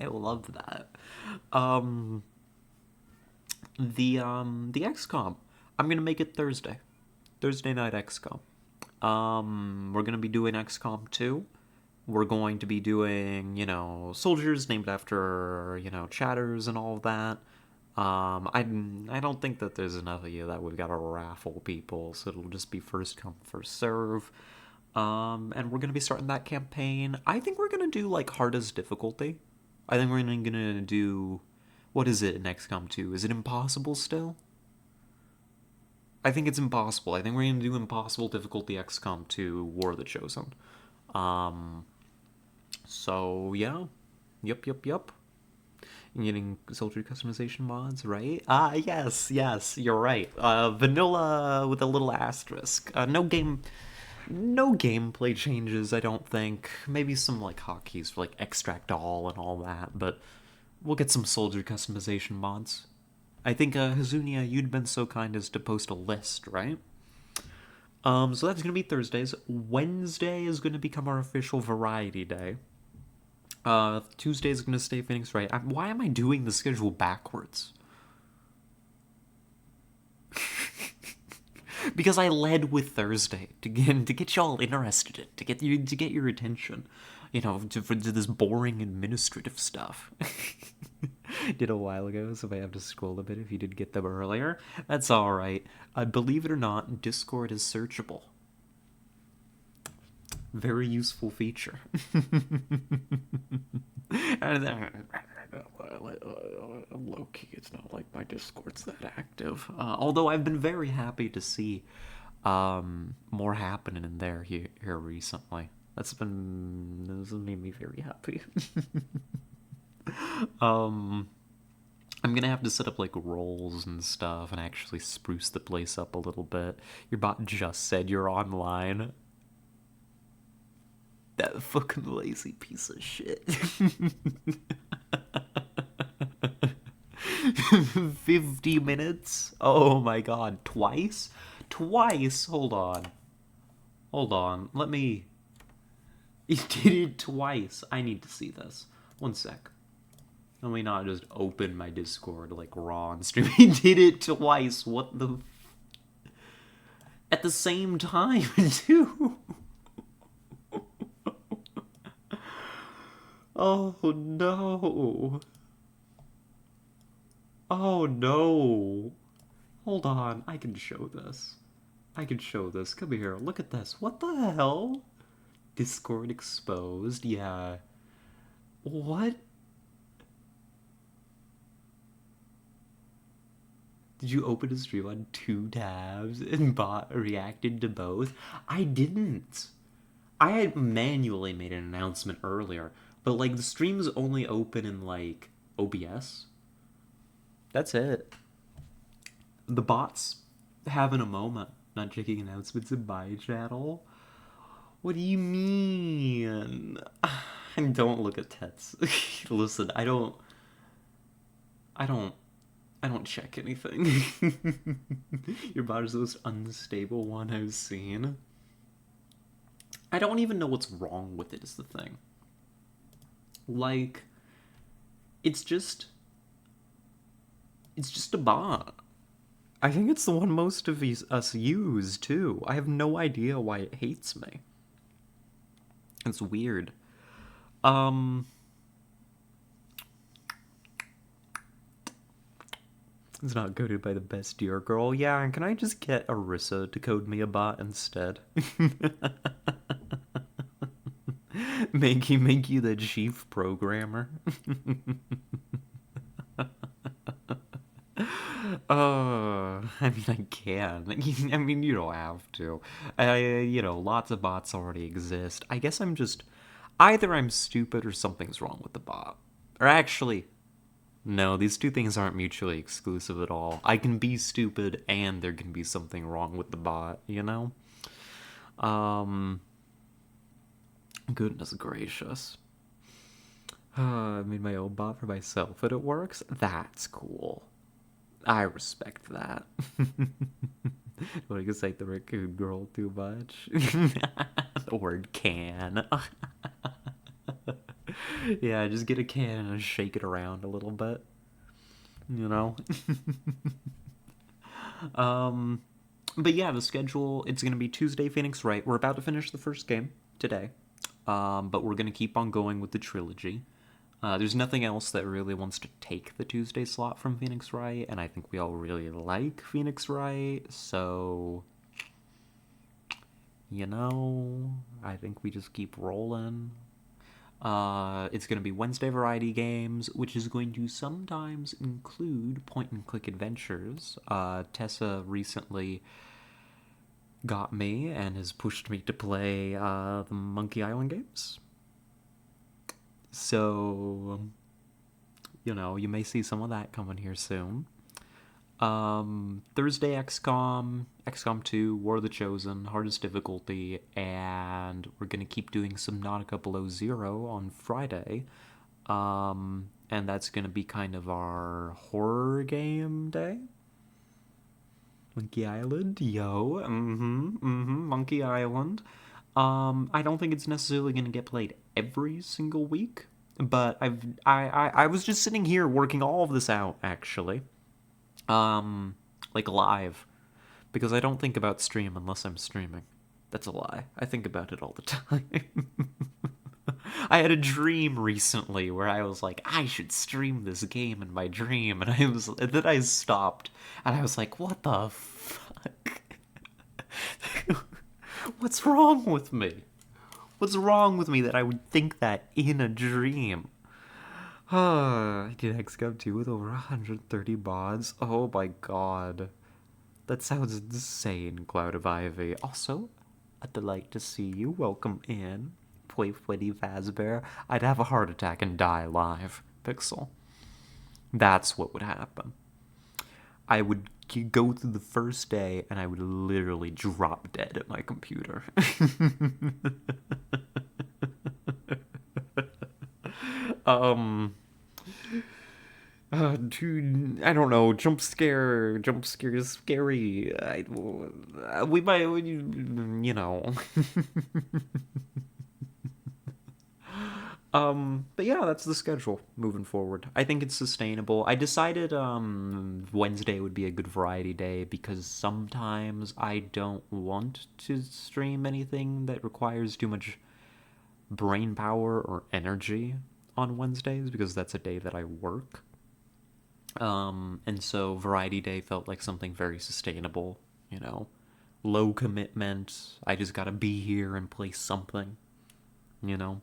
I love that. Um the XCOM. I'm gonna make it Thursday. Thursday night XCOM. We're gonna be doing XCOM 2. We're going to be doing, you know, soldiers named after, you know, chatters and all of that. I don't think that there's enough of you that we've got to raffle people, so it'll just be first come, first serve. And we're gonna be starting that campaign. I think we're gonna do like hardest difficulty. I think we're gonna do what is it in XCOM 2? Is it impossible still? I think it's impossible. I think we're gonna do impossible difficulty XCOM 2 War of the Chosen. Um, so yeah, yep. Getting soldier customization mods, right? Yes, you're right. Vanilla with a little asterisk. No gameplay changes, I don't think. Maybe some like hotkeys for like extract all and all that, but we'll get some soldier customization mods. I think Hazunia, you'd been so kind as to post a list, right? So that's gonna be Thursdays. Wednesday is gonna become our official variety day. Tuesday is gonna stay Phoenix Wright. Why am I doing the schedule backwards? Because I led with Thursday to get y'all interested, to get your attention, you know, for this boring administrative stuff. Did a while ago, so if I have to scroll a bit if you did get them earlier, that's all right. Believe it or not, Discord is searchable. Very useful feature. Low key, it's not like my Discord's that active. Although I've been very happy to see more happening in there here recently. This has made me very happy. I'm gonna have to set up like roles and stuff and actually spruce the place up a little bit. Your bot just said you're online. That fucking lazy piece of shit. 50 minutes? Oh my god, twice? Twice? Hold on. Let me. He did it twice. I need to see this. One sec. Let me not just open my Discord like raw and stream. He did it twice. What the. at the same time, too. Oh no. Oh no. Hold on, I can show this. I can show this. Come here, look at this. What the hell? Discord exposed, yeah. What? Did you open a stream on two tabs and bot reacted to both? I didn't. I had manually made an announcement earlier, but like the stream's only open in like OBS. That's it. The bots having a moment, not checking announcements in my channel. What do you mean? Don't look at tets. Listen, I don't, I don't check anything. Your bot is the most unstable one I've seen. I don't even know what's wrong with it, is the thing. Like, it's just a bot. I think it's the one most of us use, too. I have no idea why it hates me. It's weird. It's not coded by the best dear girl. Yeah, and can I just get Arissa to code me a bot instead? make you the chief programmer. I mean, I can. I mean, you don't have to. Lots of bots already exist. I guess either I'm stupid or something's wrong with the bot. Or actually, no, these two things aren't mutually exclusive at all. I can be stupid and there can be something wrong with the bot, you know? Goodness gracious. I made my own bot for myself and it works? That's cool. I respect that. Don't excite the raccoon girl too much. The word can. Yeah, just get a can and shake it around a little bit. You know? But yeah, the schedule, it's going to be Tuesday, Phoenix Wright. We're about to finish the first game today. But we're going to keep on going with the trilogy. There's nothing else that really wants to take the Tuesday slot from Phoenix Wright, and I think we all really like Phoenix Wright, so I think we just keep rolling. It's going to be Wednesday variety games, which is going to sometimes include point-and-click adventures. Tessa recently got me and has pushed me to play the Monkey Island games. So, you may see some of that coming here soon. Thursday, XCOM 2, War of the Chosen, hardest difficulty, and we're going to keep doing Subnautica Below Zero on Friday. And that's going to be kind of our horror game day. Monkey Island, yo, Monkey Island. I don't think it's necessarily going to get played every single week, but I was just sitting here working all of this out, actually. Like live, because I don't think about stream unless I'm streaming. That's a lie. I think about it all the time. I had a dream recently where I was like, I should stream this game in my dream, and then I stopped, and I was like, what the fuck? What's wrong with me? What's wrong with me that I would think that in a dream? I did XCOM 2 with over 130 mods. Oh my god. That sounds insane, Cloud of Ivy. Also, a delight to see you. Welcome in. Poi Freddy Fazbear. I'd have a heart attack and die live. Pixel. That's what would happen. I would go through the first day and I would literally drop dead at my computer. Dude, I don't know. Jump scare is scary. We might. But yeah, that's the schedule moving forward. I think it's sustainable. I decided Wednesday would be a good variety day because sometimes I don't want to stream anything that requires too much brain power or energy on Wednesdays because that's a day that I work. And so variety day felt like something very sustainable, you know. Low commitment. I just gotta be here and play something, you know.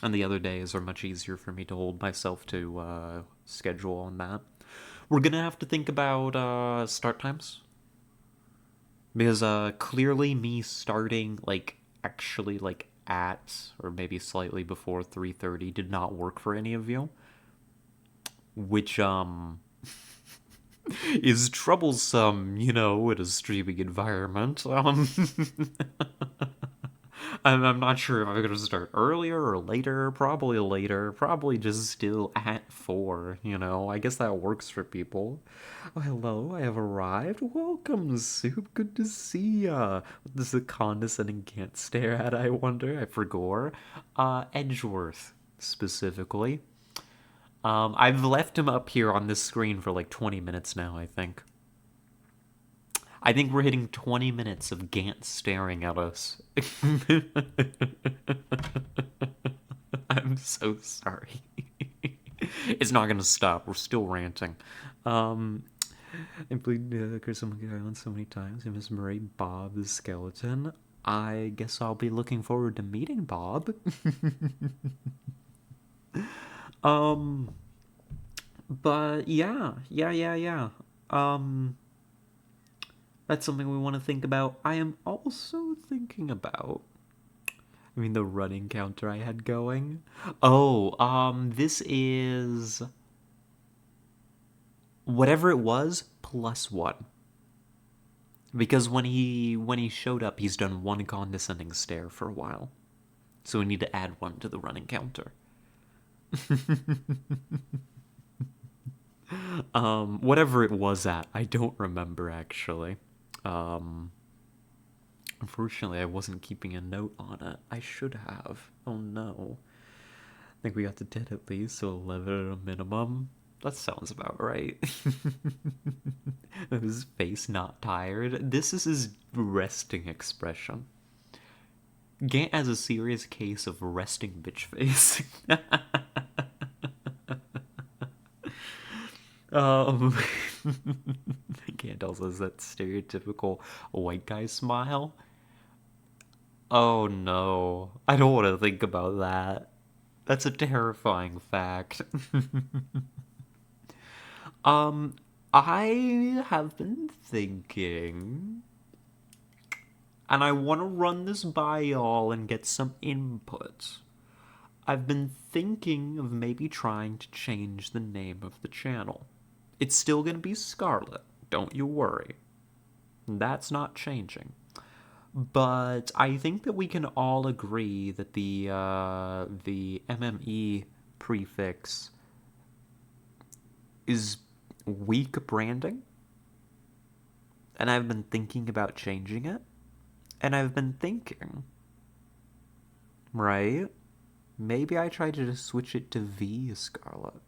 And the other days are much easier for me to hold myself to schedule on that. We're gonna have to think about start times because clearly me starting like actually like at or maybe slightly before 3:30 did not work for any of you, which is troublesome, you know, in a streaming environment. I'm not sure if I'm going to start earlier or later. Probably later. Probably just still at 4, you know. I guess that works for people. Oh, hello, I have arrived. Welcome, Soup. Good to see ya. This is a condescending Gant stare at, I wonder. I forgot. Edgeworth, specifically. I've left him up here on this screen for like 20 minutes now, I think. I think we're hitting 20 minutes of Gant staring at us. I'm so sorry. It's not gonna stop. We're still ranting. Um, I played Chris on Monkey Island so many times. I miss Murray, Bob the skeleton. I guess I'll be looking forward to meeting Bob. um, but yeah. Um, that's something we want to think about. I am also thinking about. I mean, the running counter I had going. Oh, this is whatever it was plus one. Because when he showed up, he's done one condescending stare for a while. So we need to add one to the running counter. Whatever it was at, I don't remember actually. Um, Unfortunately, I wasn't keeping a note on it. I should have. Oh no. I think we got to 10 at least, so 11 at a minimum. That sounds about right. His face not tired. This is his resting expression. Gant has a serious case of resting bitch face. um, Gant also has that stereotypical white guy smile. Oh no, I don't want to think about that. That's a terrifying fact. um, I have been thinking, and I want to run this by y'all and get some input. I've been thinking of maybe trying to change the name of the channel. It's still going to be Scarlet, don't you worry. That's not changing. But I think that we can all agree that the MME prefix is weak branding, and I've been thinking about changing it, and I've been thinking, right? Maybe I try to just switch it to V Scarlet,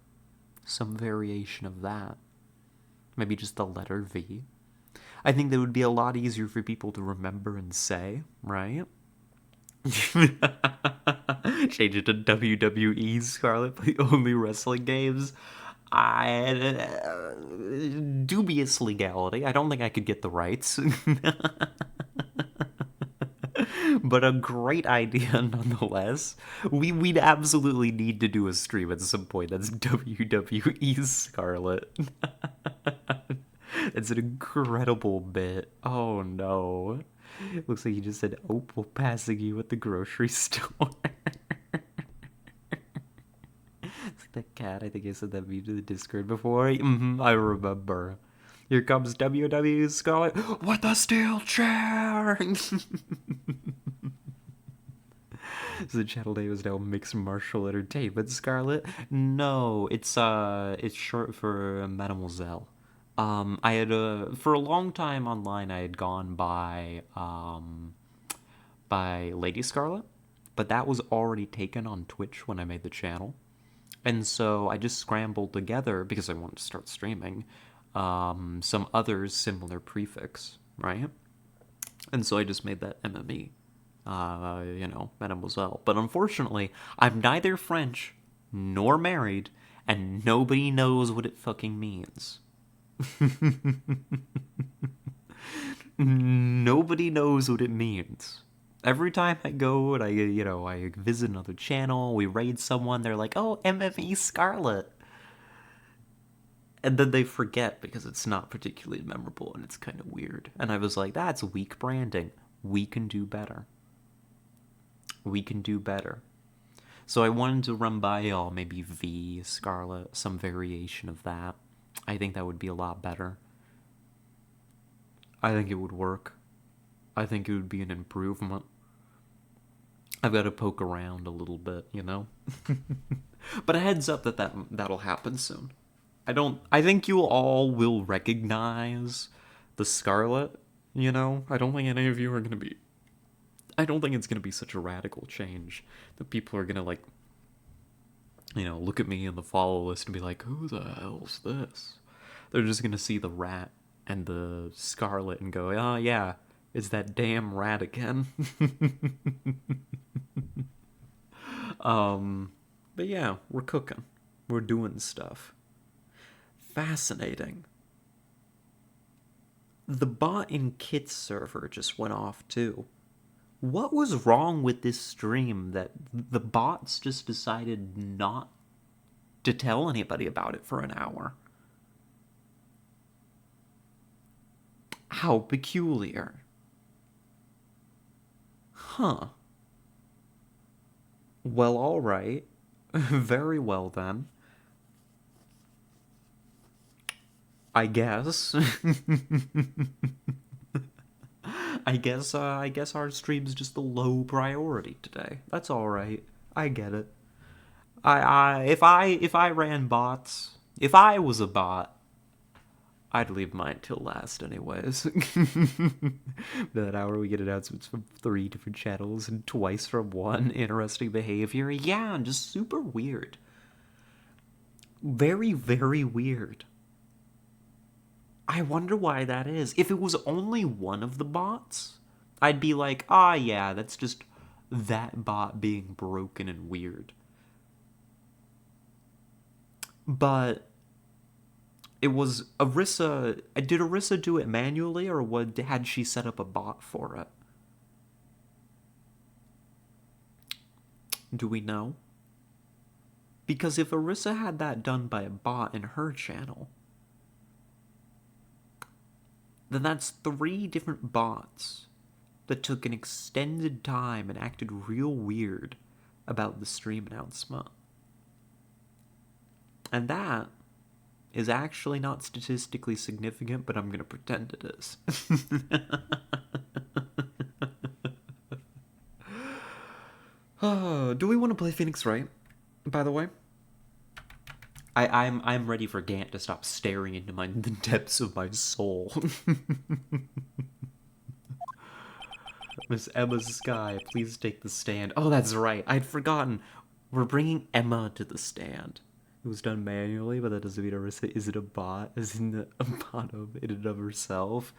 some variation of that. Maybe just the letter V. I think that would be a lot easier for people to remember and say, right? Change it to WWE Scarlet, play only wrestling games. Dubious legality. I don't think I could get the rights. But a great idea nonetheless. We'd absolutely need to do a stream at some point that's WWE Scarlet. It's an incredible bit. Oh no. Looks like you just said Opal passing you at the grocery store. It's like that cat. I think I said that meme to the Discord before. I remember. Here comes WWE Scarlet with a steel chair. So the channel name is now Mixed Martial Entertainment Scarlet. No, it's short for Mademoiselle. I had for a long time online I had gone by Lady Scarlet, but that was already taken on Twitch when I made the channel. And so I just scrambled together, because I wanted to start streaming, some other similar prefix, right? And so I just made that MME, Mademoiselle. But unfortunately, I'm neither French nor married, and nobody knows what it fucking means. Nobody knows what it means. Every time I go and I visit another channel, we raid someone, they're like, oh, MME Scarlet. And then they forget because it's not particularly memorable and it's kind of weird. And I was like, that's weak branding. We can do better. We can do better. So I wanted to run by y'all maybe V Scarlet, some variation of that. I think that would be a lot better. I think it would work. I think it would be an improvement. I've got to poke around a little bit, you know? But a heads up that'll happen soon. I think you all will recognize the Scarlet, you know? I don't think any of you are going to be... I don't think it's going to be such a radical change that people are going to, like, look at me in the follow list and be like, who the hell's this? They're just going to see the rat and the Scarlet and go, oh, yeah, it's that damn rat again. But yeah, we're cooking. We're doing stuff. Fascinating. The bot in Kit's server just went off too. What was wrong with this stream that the bots just decided not to tell anybody about it for an hour? How peculiar. Huh. Well, alright. Very well then. I guess. I guess our stream's just a low priority today. That's all right. I get it. If I ran bots, if I was a bot, I'd leave mine till last anyways. That hour we get announcements from 3 different channels and twice from one. Interesting behavior. Yeah, just super weird. Very, very weird. I wonder why that is. If it was only one of the bots, I'd be like, ah, yeah, that's just that bot being broken and weird. But it was Arissa. Did Arissa do it manually, or had she set up a bot for it? Do we know? Because if Arissa had that done by a bot in her channel, then that's 3 different bots that took an extended time and acted real weird about the stream announcement. And that is actually not statistically significant, but I'm going to pretend it is. Do we want to play Phoenix Wright, by the way? I'm ready for Gant to stop staring into the depths of my soul. Miss Emma Sky, please take the stand. Oh, that's right. I'd forgotten. We're bringing Emma to the stand. It was done manually, but that doesn't mean Arissa isn't a bot. Isn't a bot in and of herself.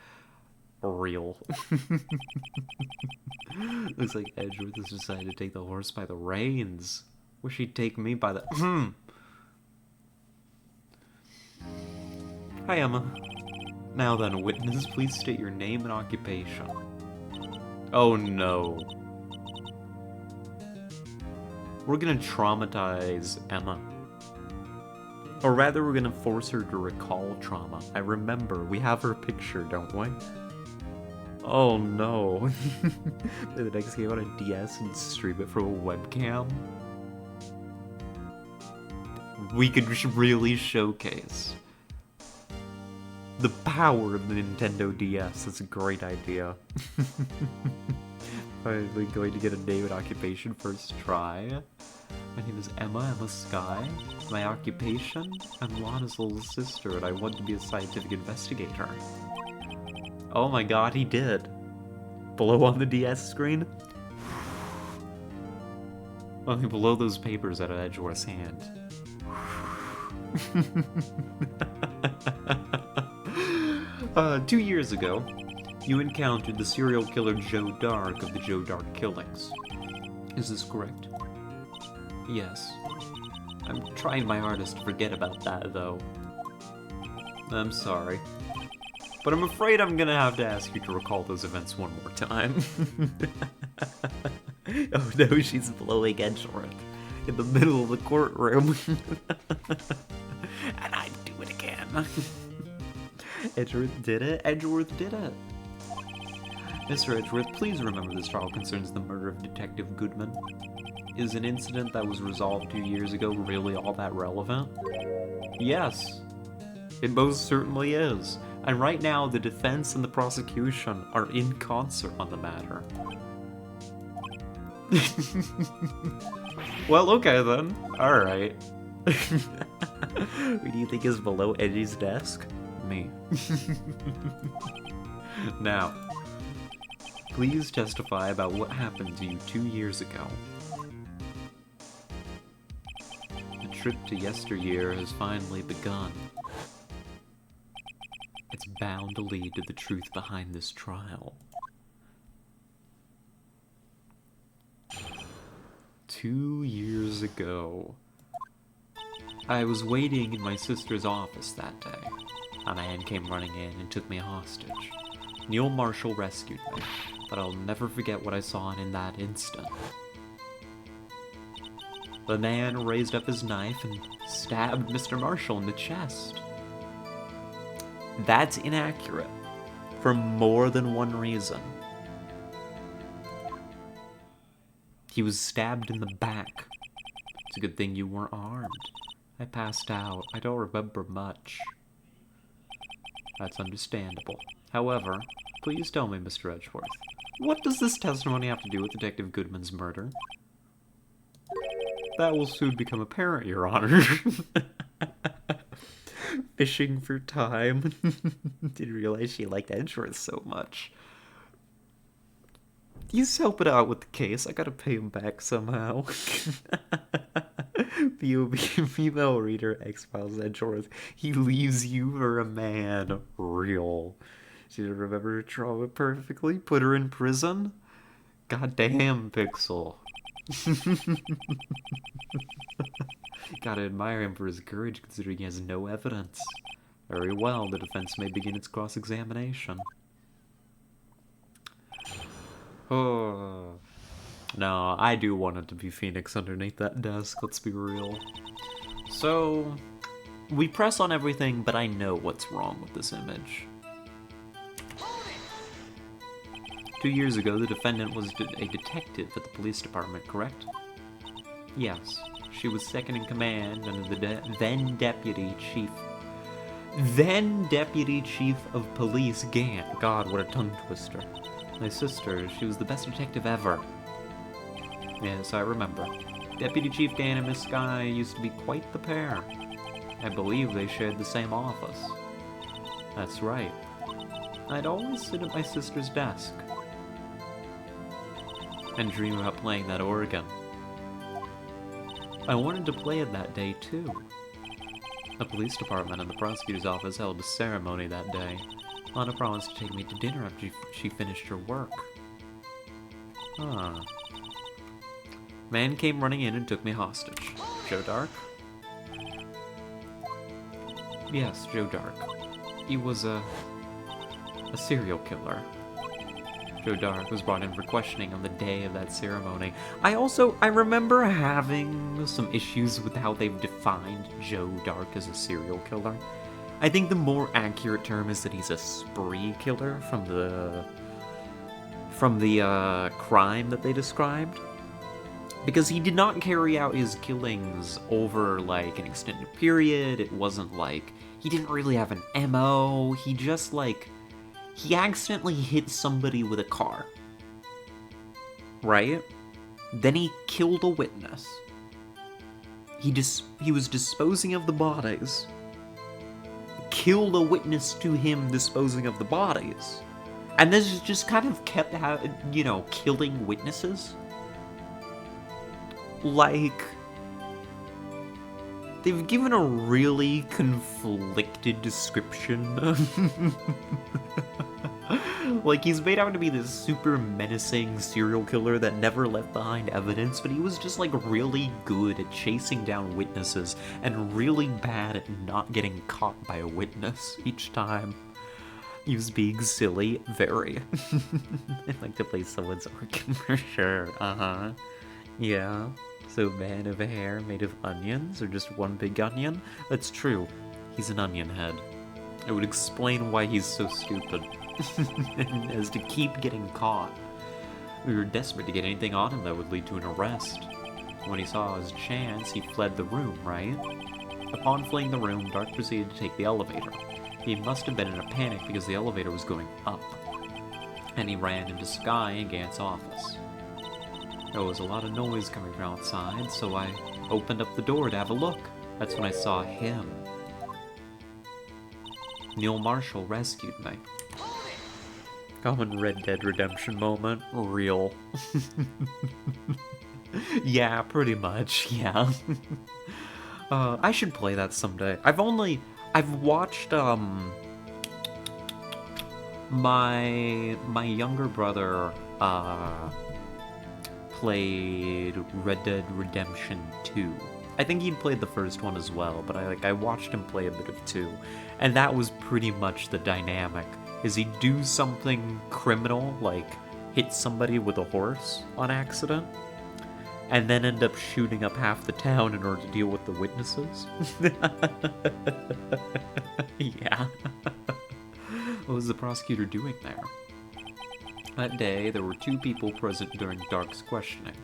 Real. Looks like Edgeworth has decided to take the horse by the reins. Wish he'd take me by the... Hi, Emma. Now then, witness, please state your name and occupation. Oh no. We're gonna traumatize Emma. Or rather, we're gonna force her to recall trauma. I remember, we have her picture, don't we? Oh no. Play the next game on a DS and stream it from a webcam? We could really showcase the power of the Nintendo DS. That's a great idea. Finally going to get a name and occupation first try. My name is Emma Sky. My occupation? I'm Lana's little sister and I want to be a scientific investigator. Oh my god, he did. Below on the DS screen? Only below those papers out of Edgeworth's hand. 2 years ago, you encountered the serial killer Joe Dark of the Joe Dark killings. Is this correct? Yes. I'm trying my hardest to forget about that, though. I'm sorry. But I'm afraid I'm gonna have to ask you to recall those events one more time. Oh no, she's blowing Edgeworth in the middle of the courtroom. And I'd do it again. Edgeworth did it. Edgeworth did it. Mr. Edgeworth, please remember this trial concerns the murder of Detective Goodman. Is an incident that was resolved 2 years ago really all that relevant? Yes. It most certainly is. And right now, the defense and the prosecution are in concert on the matter. Well, okay then. Alright. Who do you think is below Edgy's desk? Me. Now, please testify about what happened to you 2 years ago. The trip to yesteryear has finally begun. It's bound to lead to the truth behind this trial. 2 years ago, I was waiting in my sister's office that day. A man came running in and took me hostage. Neil Marshall rescued me, but I'll never forget what I saw in that instant. The man raised up his knife and stabbed Mr. Marshall in the chest. That's inaccurate, for more than one reason. He was stabbed in the back. It's a good thing you weren't armed. I passed out. I don't remember much. That's understandable. However, please tell me, Mr. Edgeworth, what does this testimony have to do with Detective Goodman's murder? That will soon become apparent, Your Honor. Fishing for time. Didn't realize she liked Edgeworth so much. He's helping out with the case. I gotta pay him back somehow. Female reader X-Files Edgeworth. He leaves you for a man. Real. She didn't remember her trauma perfectly. Put her in prison. Goddamn, Pixel. Gotta admire him for his courage, considering he has no evidence. Very well, the defense may begin its cross-examination. Oh. No, I do want it to be Phoenix underneath that desk, let's be real. So, we press on everything, but I know what's wrong with this image. 2 years ago, the defendant was a detective at the police department, correct? Yes. She was second in command under the then Deputy Chief of Police Gant. God, what a tongue twister. My sister, she was the best detective ever. Yes, I remember. Deputy Chief Gant and Miss Skye used to be quite the pair. I believe they shared the same office. That's right. I'd always sit at my sister's desk and dream about playing that organ. I wanted to play it that day, too. The police department and the prosecutor's office held a ceremony that day. Lana promised to take me to dinner after she finished her work. Huh. Man came running in and took me hostage. Joe Dark? Yes, Joe Dark. He was a serial killer. Joe Dark was brought in for questioning on the day of that ceremony. I remember having some issues with how they've defined Joe Dark as a serial killer. I think the more accurate term is that he's a spree killer from the crime that they described. Because he did not carry out his killings over, like, an extended period. It wasn't like, he didn't really have an MO. He just, like, he accidentally hit somebody with a car. Right? Then he killed a witness. He was disposing of the bodies. Killed a witness to him disposing of the bodies. And this is just kind of kept, killing witnesses. like, they've given a really conflicted description. Like, he's made out to be this super menacing serial killer that never left behind evidence, but he was just, like, really good at chasing down witnesses and really bad at not getting caught by a witness each time. He was being silly, very. I'd like to play someone's organ for sure, Yeah. So man of hair made of onions, or just one big onion? That's true. He's an onion head. It would explain why he's so stupid. As to keep getting caught. We were desperate to get anything on him that would lead to an arrest. When he saw his chance, he fled the room, right? Upon fleeing the room, Dark proceeded to take the elevator. He must have been in a panic because the elevator was going up. And he ran into Sky in Gant's office. There was a lot of noise coming from outside, so I opened up the door to have a look. That's when I saw him. Neil Marshall rescued me. Common Red Dead Redemption moment. Real. Yeah, pretty much, yeah. I should play that someday. I've watched, my younger brother, played Red Dead Redemption 2. I think he'd played the first one as well, but I watched him play a bit of 2. And that was pretty much the dynamic. Is he'd do something criminal, like hit somebody with a horse on accident, and then end up shooting up half the town in order to deal with the witnesses? Yeah. What was the prosecutor doing there? That day, there were 2 people present during Dark's questioning.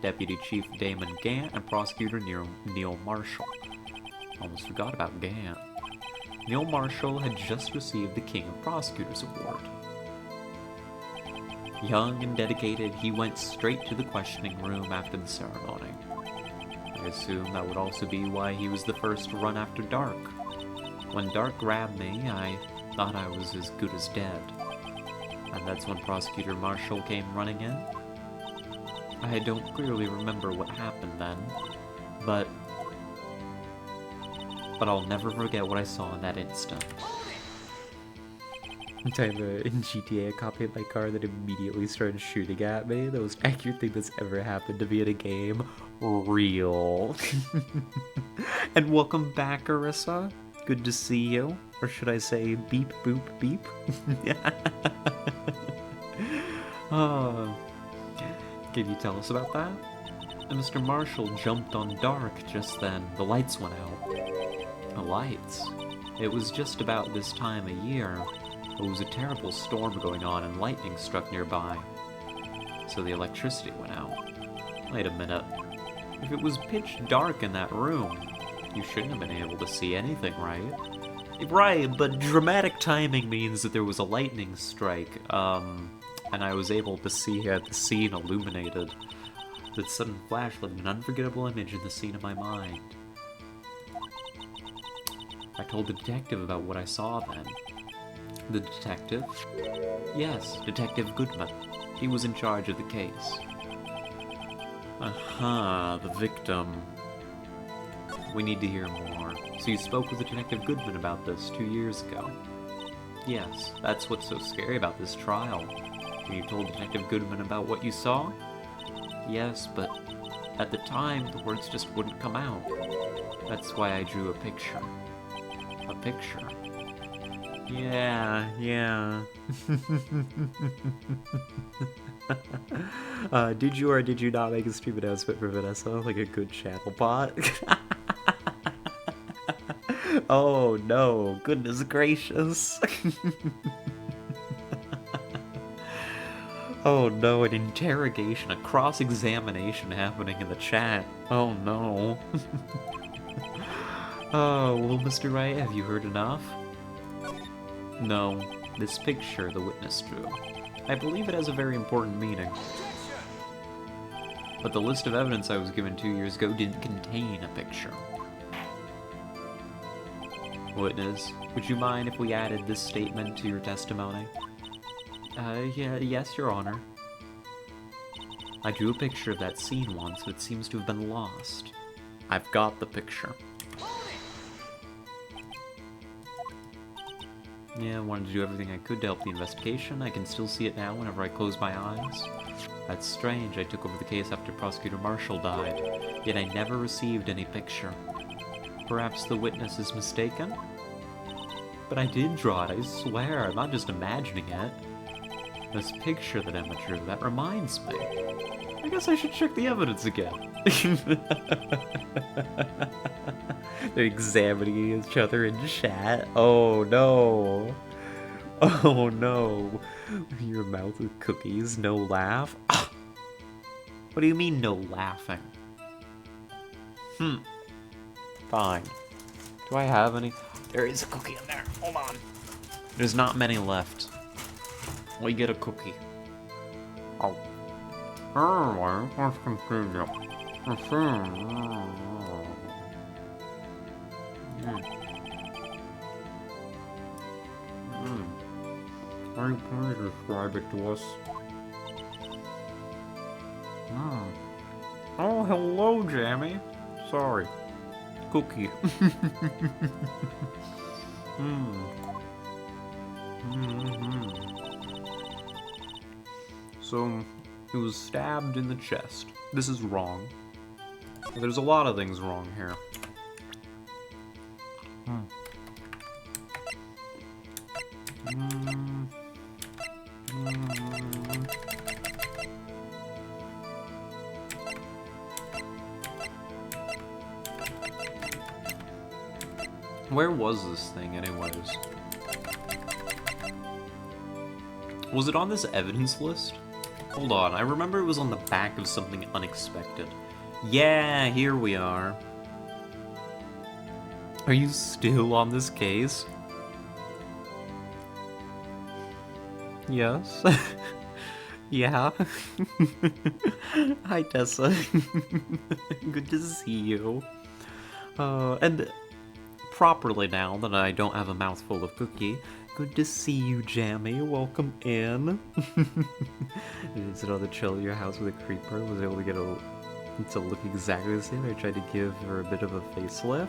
Deputy Chief Damon Gant and Prosecutor Neil Marshall. Almost forgot about Gant. Neil Marshall had just received the King of Prosecutors Award. Young and dedicated, he went straight to the questioning room after the ceremony. I assume that would also be why he was the first to run after Dark. When Dark grabbed me, I thought I was as good as dead. And that's when Prosecutor Marshall came running in. I don't clearly remember what happened then, but I'll never forget what I saw in that instant. In GTA, a copy of my car that immediately started shooting at me. The most accurate thing that's ever happened to me in a game. Real. And welcome back, Arissa. Good to see you. Or should I say beep, boop, beep? Oh. Can you tell us about that? Mr. Marshall jumped on Dark just then. The lights went out. The lights? It was just about this time of year. There was a terrible storm going on and lightning struck nearby. So the electricity went out. Wait a minute. If it was pitch dark in that room, you shouldn't have been able to see anything, right? Right, but dramatic timing means that there was a lightning strike, and I was able to see the scene illuminated. That sudden flash left an unforgettable image in the scene of my mind. I told the detective about what I saw then. The detective? Yes, Detective Goodman. He was in charge of the case. The victim. We need to hear more. So you spoke with Detective Goodman about this 2 years ago? Yes, that's what's so scary about this trial. And you told Detective Goodman about what you saw? Yes, but at the time, the words just wouldn't come out. That's why I drew a picture. A picture? Yeah. Did you or did you not make a stream announcement for Vanessa? Like a good channel bot? Oh no, goodness gracious. Oh no, an interrogation, a cross-examination happening in the chat. Oh no. Oh, well, Mr. Wright, have you heard enough? No, this picture the witness drew. I believe it has a very important meaning. But the list of evidence I was given 2 years ago didn't contain a picture. Witness, would you mind if we added this statement to your testimony? Yes, Your Honor. I drew a picture of that scene once, but it seems to have been lost. I've got the picture. Yeah, I wanted to do everything I could to help the investigation. I can still see it now whenever I close my eyes. That's strange. I took over the case after Prosecutor Marshall died, yet I never received any picture. Perhaps the witness is mistaken? But I did draw it, I swear. I'm not just imagining it. This picture that Emma drew, that reminds me. I guess I should check the evidence again. They're examining each other in chat. Oh no. Oh no. Your mouth with cookies, no laugh. What do you mean no laughing? Fine. Do I have any? There is a cookie in there. Hold on. There's not many left. We get a cookie. Oh. Let's continue. Can you describe it to us? Oh, hello, Jammy. Sorry. Cookie. So, he was stabbed in the chest. This is wrong. There's a lot of things wrong here. Where was this thing, anyways? Was it on this evidence list? Hold on, I remember it was on the back of something unexpected. Yeah, here we are. Are you still on this case? Yes. Yeah. Hi, Tessa. Good to see you. And properly now that I don't have a mouthful of cookie, good to see you, Jammy. Welcome in. Is it on the chill at your house with a creeper? Was able to get to look exactly the same. I tried to give her a bit of a facelift.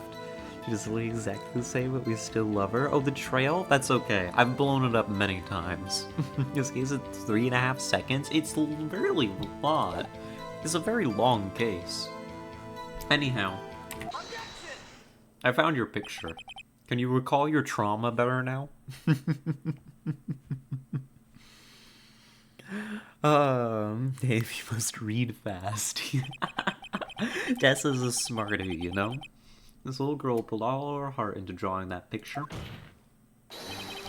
She doesn't look exactly the same, but we still love her. Oh, the trail? That's okay. I've blown it up many times. This case is 3.5 seconds. It's really a lot. It's a very long case. Anyhow, I found your picture. Can you recall your trauma better now? Dave, you must read fast. Tessa's a smarty, you know? This little girl put all her heart into drawing that picture.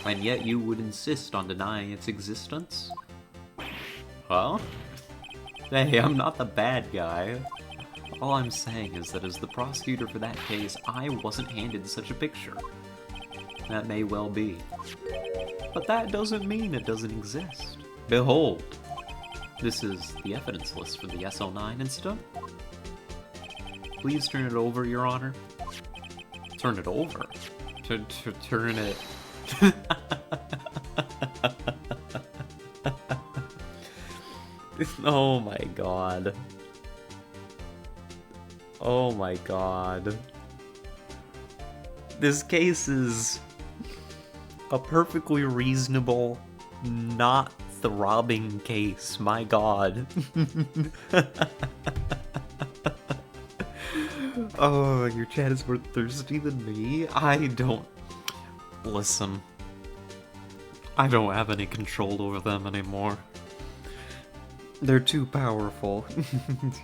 And yet you would insist on denying its existence? Huh? Hey, I'm not the bad guy. All I'm saying is that as the prosecutor for that case, I wasn't handed such a picture. That may well be. But that doesn't mean it doesn't exist. Behold, this is the evidence list for the SL9 incident. Please turn it over, Your Honor. Turn it over? Turn it... Oh my god. Oh my god. This case is a perfectly reasonable, not throbbing case. My god. Oh, your chat is more thirsty than me? I don't... Listen. I don't have any control over them anymore. They're too powerful.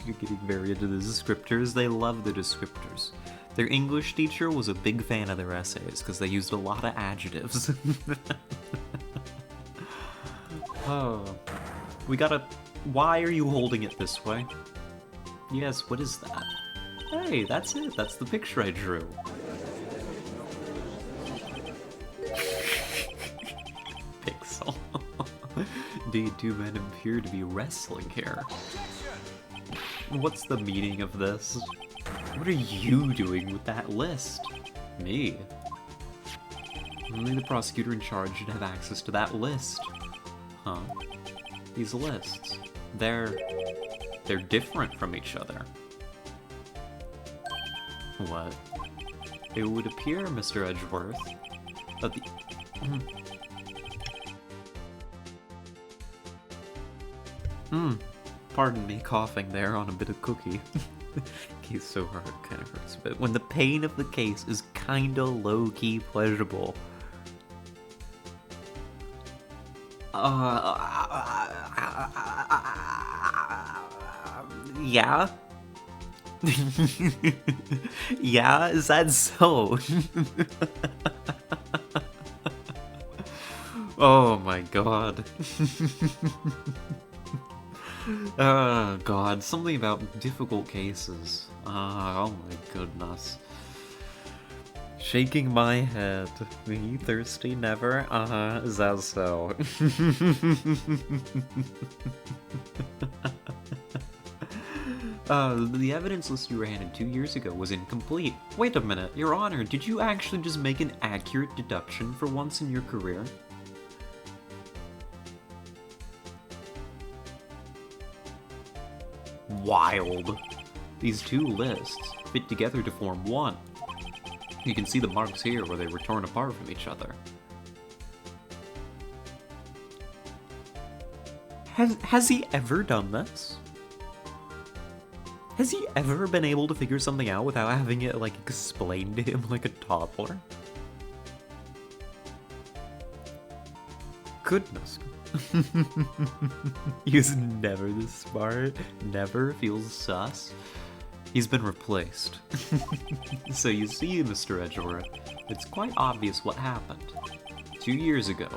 You're getting very into the descriptors. They love the descriptors. Their English teacher was a big fan of their essays because they used a lot of adjectives. Oh. We gotta... Why are you holding it this way? Yes, what is that? Hey, that's it. That's the picture I drew. Pixel. Indeed, two men appear to be wrestling here. What's the meaning of this? What are you doing with that list? Me? Only the prosecutor in charge should have access to that list. Huh? These lists. They're they're different from each other. What? It would appear, Mr. Edgeworth, that the... Pardon me coughing there on a bit of cookie. Case so hard, it kind of hurts. But when the pain of the case is kinda low-key pleasurable... yeah? Yeah, is that so? Oh my god. Oh god, something about difficult cases. Oh my goodness. Shaking my head. Are you thirsty? Never? Is that so? The evidence list you were handed 2 years ago was incomplete. Wait a minute, Your Honor, did you actually just make an accurate deduction for once in your career? Wild. These two lists fit together to form one. You can see the marks here where they were torn apart from each other. Has he ever done this? Has he ever been able to figure something out without having it, like, explained to him like a toddler? Goodness. He's never this smart, never feels sus. He's been replaced. So you see, Mr. Edgeworth, it's quite obvious what happened. 2 years ago,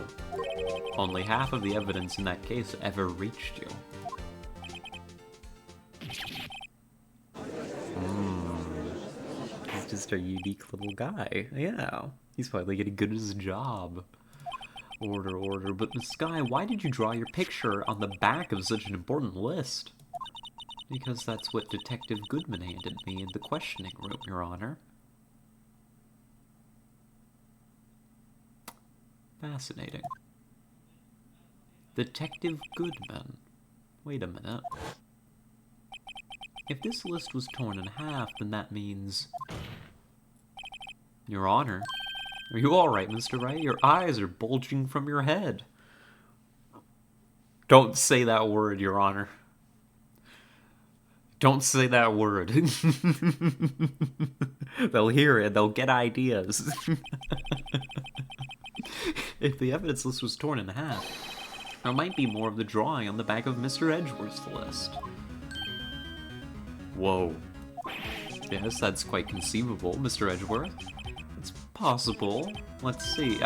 only half of the evidence in that case ever reached you. He's just a unique little guy. Yeah, he's finally getting good at his job. Order, order. But Miss Sky, why did you draw your picture on the back of such an important list? Because that's what Detective Goodman handed me in the questioning room, Your Honor. Fascinating. Detective Goodman. Wait a minute. If this list was torn in half, then that means... Your Honor, are you alright, Mr. Wright? Your eyes are bulging from your head. Don't say that word, Your Honor. Don't say that word. They'll hear it, they'll get ideas. If the evidence list was torn in half, there might be more of the drawing on the back of Mr. Edgeworth's list. Whoa. Yes, that's quite conceivable, Mr. Edgeworth. It's possible. Let's see.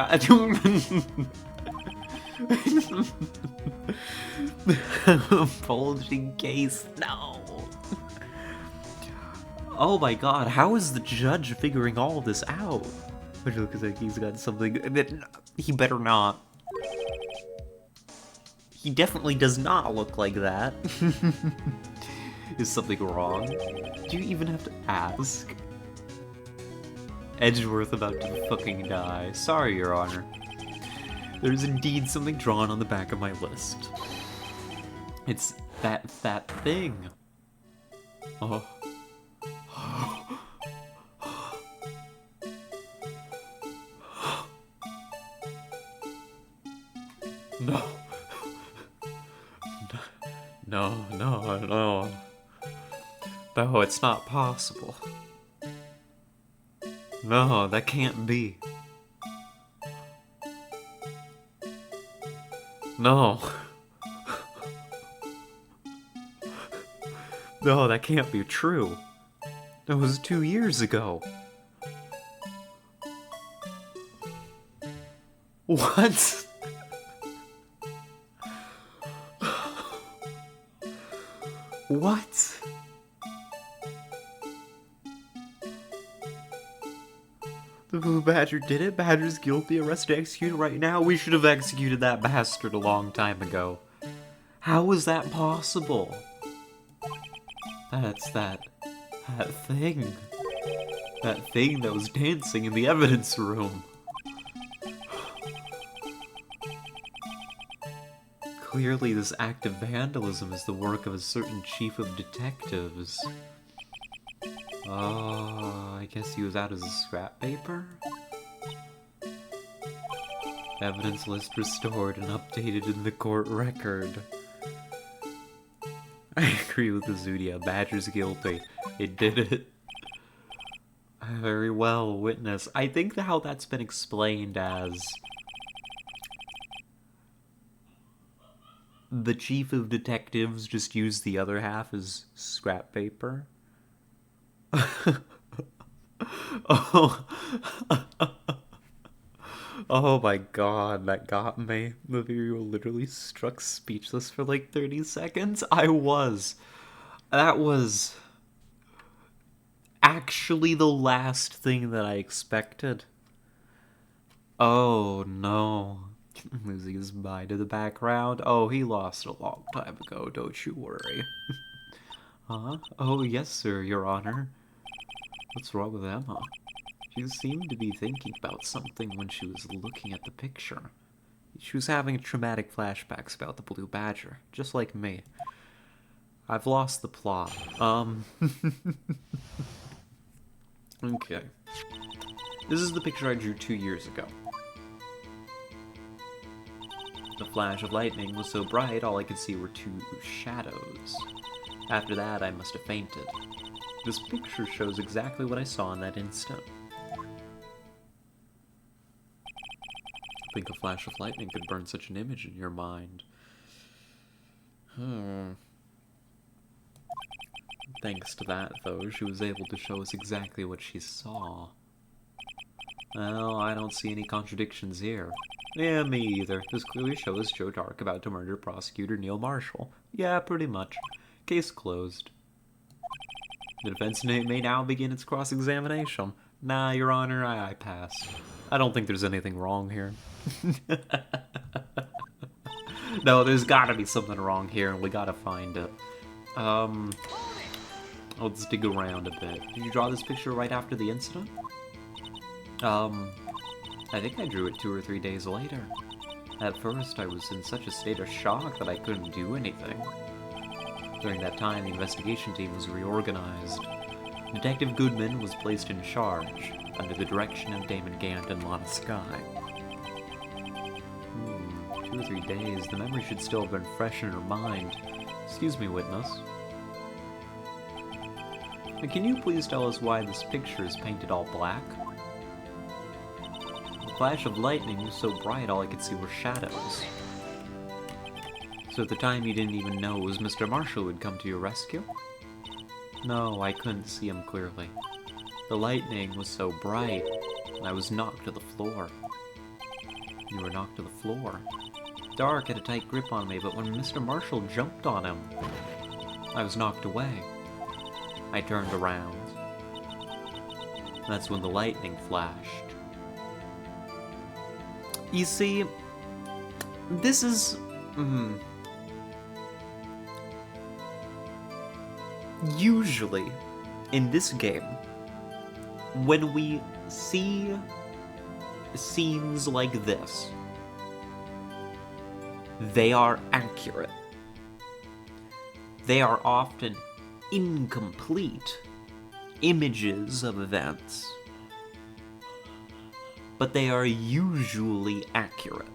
Bulging case, no. Oh my god, how is the judge figuring all this out? Which looks like he's got something... He better not. He definitely does not look like that. Is something wrong? Do you even have to ask? Edgeworth about to fucking die. Sorry, Your Honor. There's indeed something drawn on the back of my list. It's that thing. Oh. No. No. No, it's not possible. No, that can't be. No. No, that can't be true. That was 2 years ago. What? What? The Blue Badger did it? Badger's guilty, arrested, executed right now? We should have executed that bastard a long time ago. How was that possible? That's that thing. That thing that was dancing in the evidence room. Clearly, this act of vandalism is the work of a certain chief of detectives. Oh, I guess he was out as a scrap paper? Evidence list restored and updated in the court record. I agree with Azudia. Badger's guilty. It did it. Very well, witness. I think how that's been explained as the chief of detectives just used the other half as scrap paper. Oh. Oh my god, that got me. The video literally struck speechless for like 30 seconds. I was. That was actually the last thing that I expected. Oh no. Losing his mind in the background. Oh, he lost a long time ago, don't you worry. Huh? Oh, yes, sir, Your Honor. What's wrong with Emma? She seemed to be thinking about something when she was looking at the picture. She was having traumatic flashbacks about the Blue Badger, just like me. I've lost the plot. Okay. This is the picture I drew 2 years ago. The flash of lightning was so bright, all I could see were 2 shadows. After that, I must have fainted. This picture shows exactly what I saw in that instant. I think a flash of lightning could burn such an image in your mind. Thanks to that, though, she was able to show us exactly what she saw. Well, I don't see any contradictions here. Yeah, me either. This clearly shows Joe Dark about to murder prosecutor Neil Marshall. Yeah, pretty much. Case closed. The defense may now begin its cross-examination. Nah, Your Honor, I pass. I don't think there's anything wrong here. No, there's gotta be something wrong here, and we gotta find it. Let's dig around a bit. Did you draw this picture right after the incident? I think I drew it 2 or 3 days later. At first, I was in such a state of shock that I couldn't do anything. During that time, the investigation team was reorganized. Detective Goodman was placed in charge, under the direction of Damon Gant and Lana Skye. 2 or 3 days, the memory should still have been fresh in her mind. Excuse me, witness. Can you please tell us why this picture is painted all black? The flash of lightning was so bright all I could see were shadows. So at the time you didn't even know it was Mr. Marshall who had come to your rescue? No, I couldn't see him clearly. The lightning was so bright, I was knocked to the floor. You were knocked to the floor. Dark had a tight grip on me, but when Mr. Marshall jumped on him, I was knocked away. I turned around. That's when the lightning flashed. You see, this is... Usually, in this game, when we see scenes like this, they are accurate. They are often incomplete images of events, but they are usually accurate.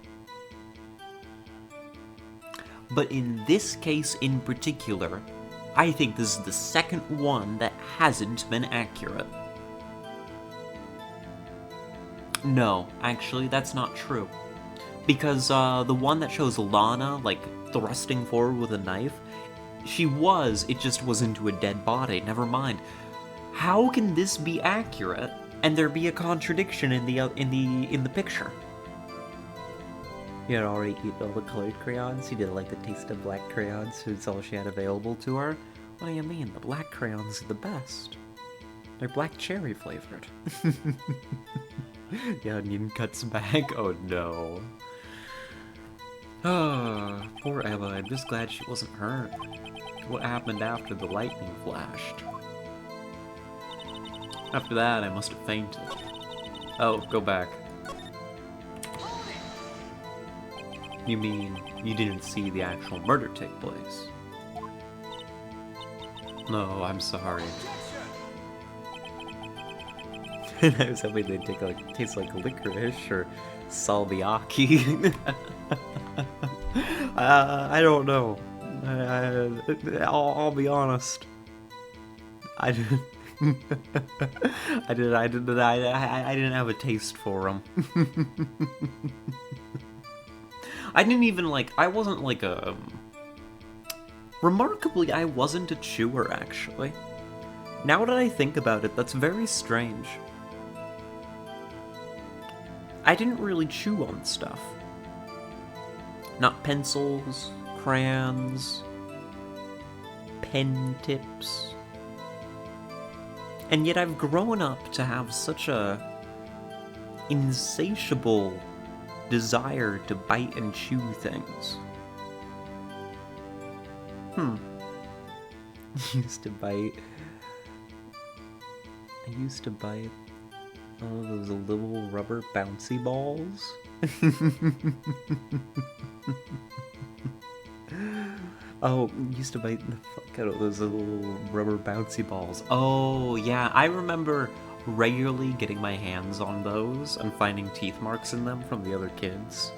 But in this case in particular, I think this is the second one that hasn't been accurate. No, actually, that's not true. Because the one that shows Lana, like, thrusting forward with a knife, it just was into a dead body, never mind. How can this be accurate and there be a contradiction in the picture? You had already eaten all the colored crayons? You didn't like the taste of black crayons, so it's all she had available to her? What do you mean? The black crayons are the best. They're black cherry flavored. The onion cuts back. Oh no. Ah, poor Emma. I'm just glad she wasn't hurt. What happened after the lightning flashed? After that, I must have fainted. Oh, go back. You mean you didn't see the actual murder take place? No, I'm sorry. I was hoping they'd taste like licorice or salmiakki. I don't know. I'll be honest. I didn't. I didn't have a taste for them. I didn't even I wasn't like a. Remarkably, I wasn't a chewer actually. Now that I think about it, that's very strange. I didn't really chew on stuff. Not pencils, crayons, pen tips. And yet I've grown up to have such a insatiable desire to bite and chew things. I used to bite all those little rubber bouncy balls. Oh, used to bite the fuck out of those little rubber bouncy balls. Oh, yeah, I remember regularly getting my hands on those and finding teeth marks in them from the other kids.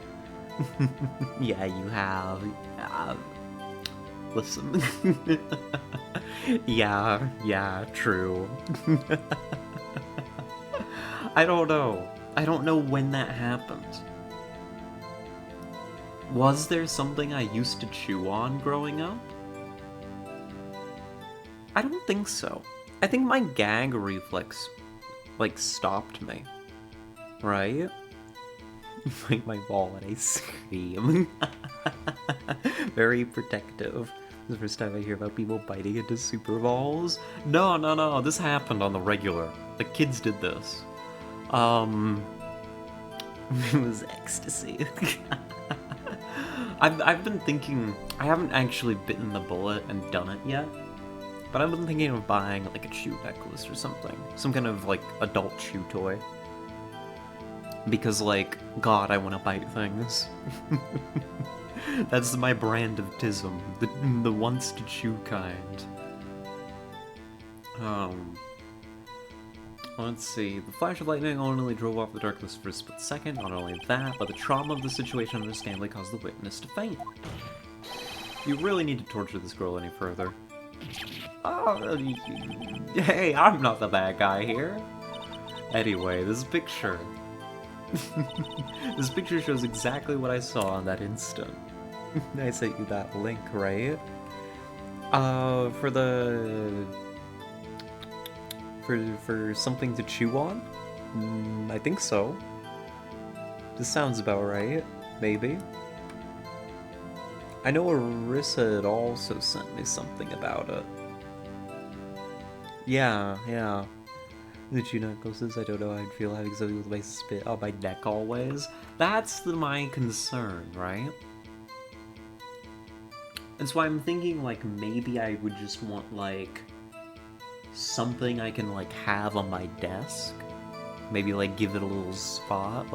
Yeah, you have. Listen. Yeah, true. I don't know. I don't know when that happened. Was there something I used to chew on growing up? I don't think so. I think my gag reflex, stopped me. Right? Bite my ball and I scream. Very protective. This is the first time I hear about people biting into super balls. No, this happened on the regular. The kids did this. It was ecstasy. I've been thinking, I haven't actually bitten the bullet and done it yet, but I've been thinking of buying a chew necklace or something. Some kind of adult chew toy. Because God, I want to bite things. That's my brand of tism, the wants to chew kind. Let's see. The flash of lightning only drove off the darkness for a split second. Not only that, but the trauma of the situation understandably caused the witness to faint. You really need to torture this girl any further. Oh, hey, I'm not the bad guy here. Anyway, this picture. This picture shows exactly what I saw in that instant. I sent you that link, right? For something to chew on? I think so. This sounds about right. Maybe. I know Arissa had also sent me something about it. Yeah. The chew necklaces, I don't know how I'd feel having something with my spit on my neck always. That's my concern, right? And so I'm thinking, maybe I would just want, something I can, have on my desk. Maybe, give it a little spot,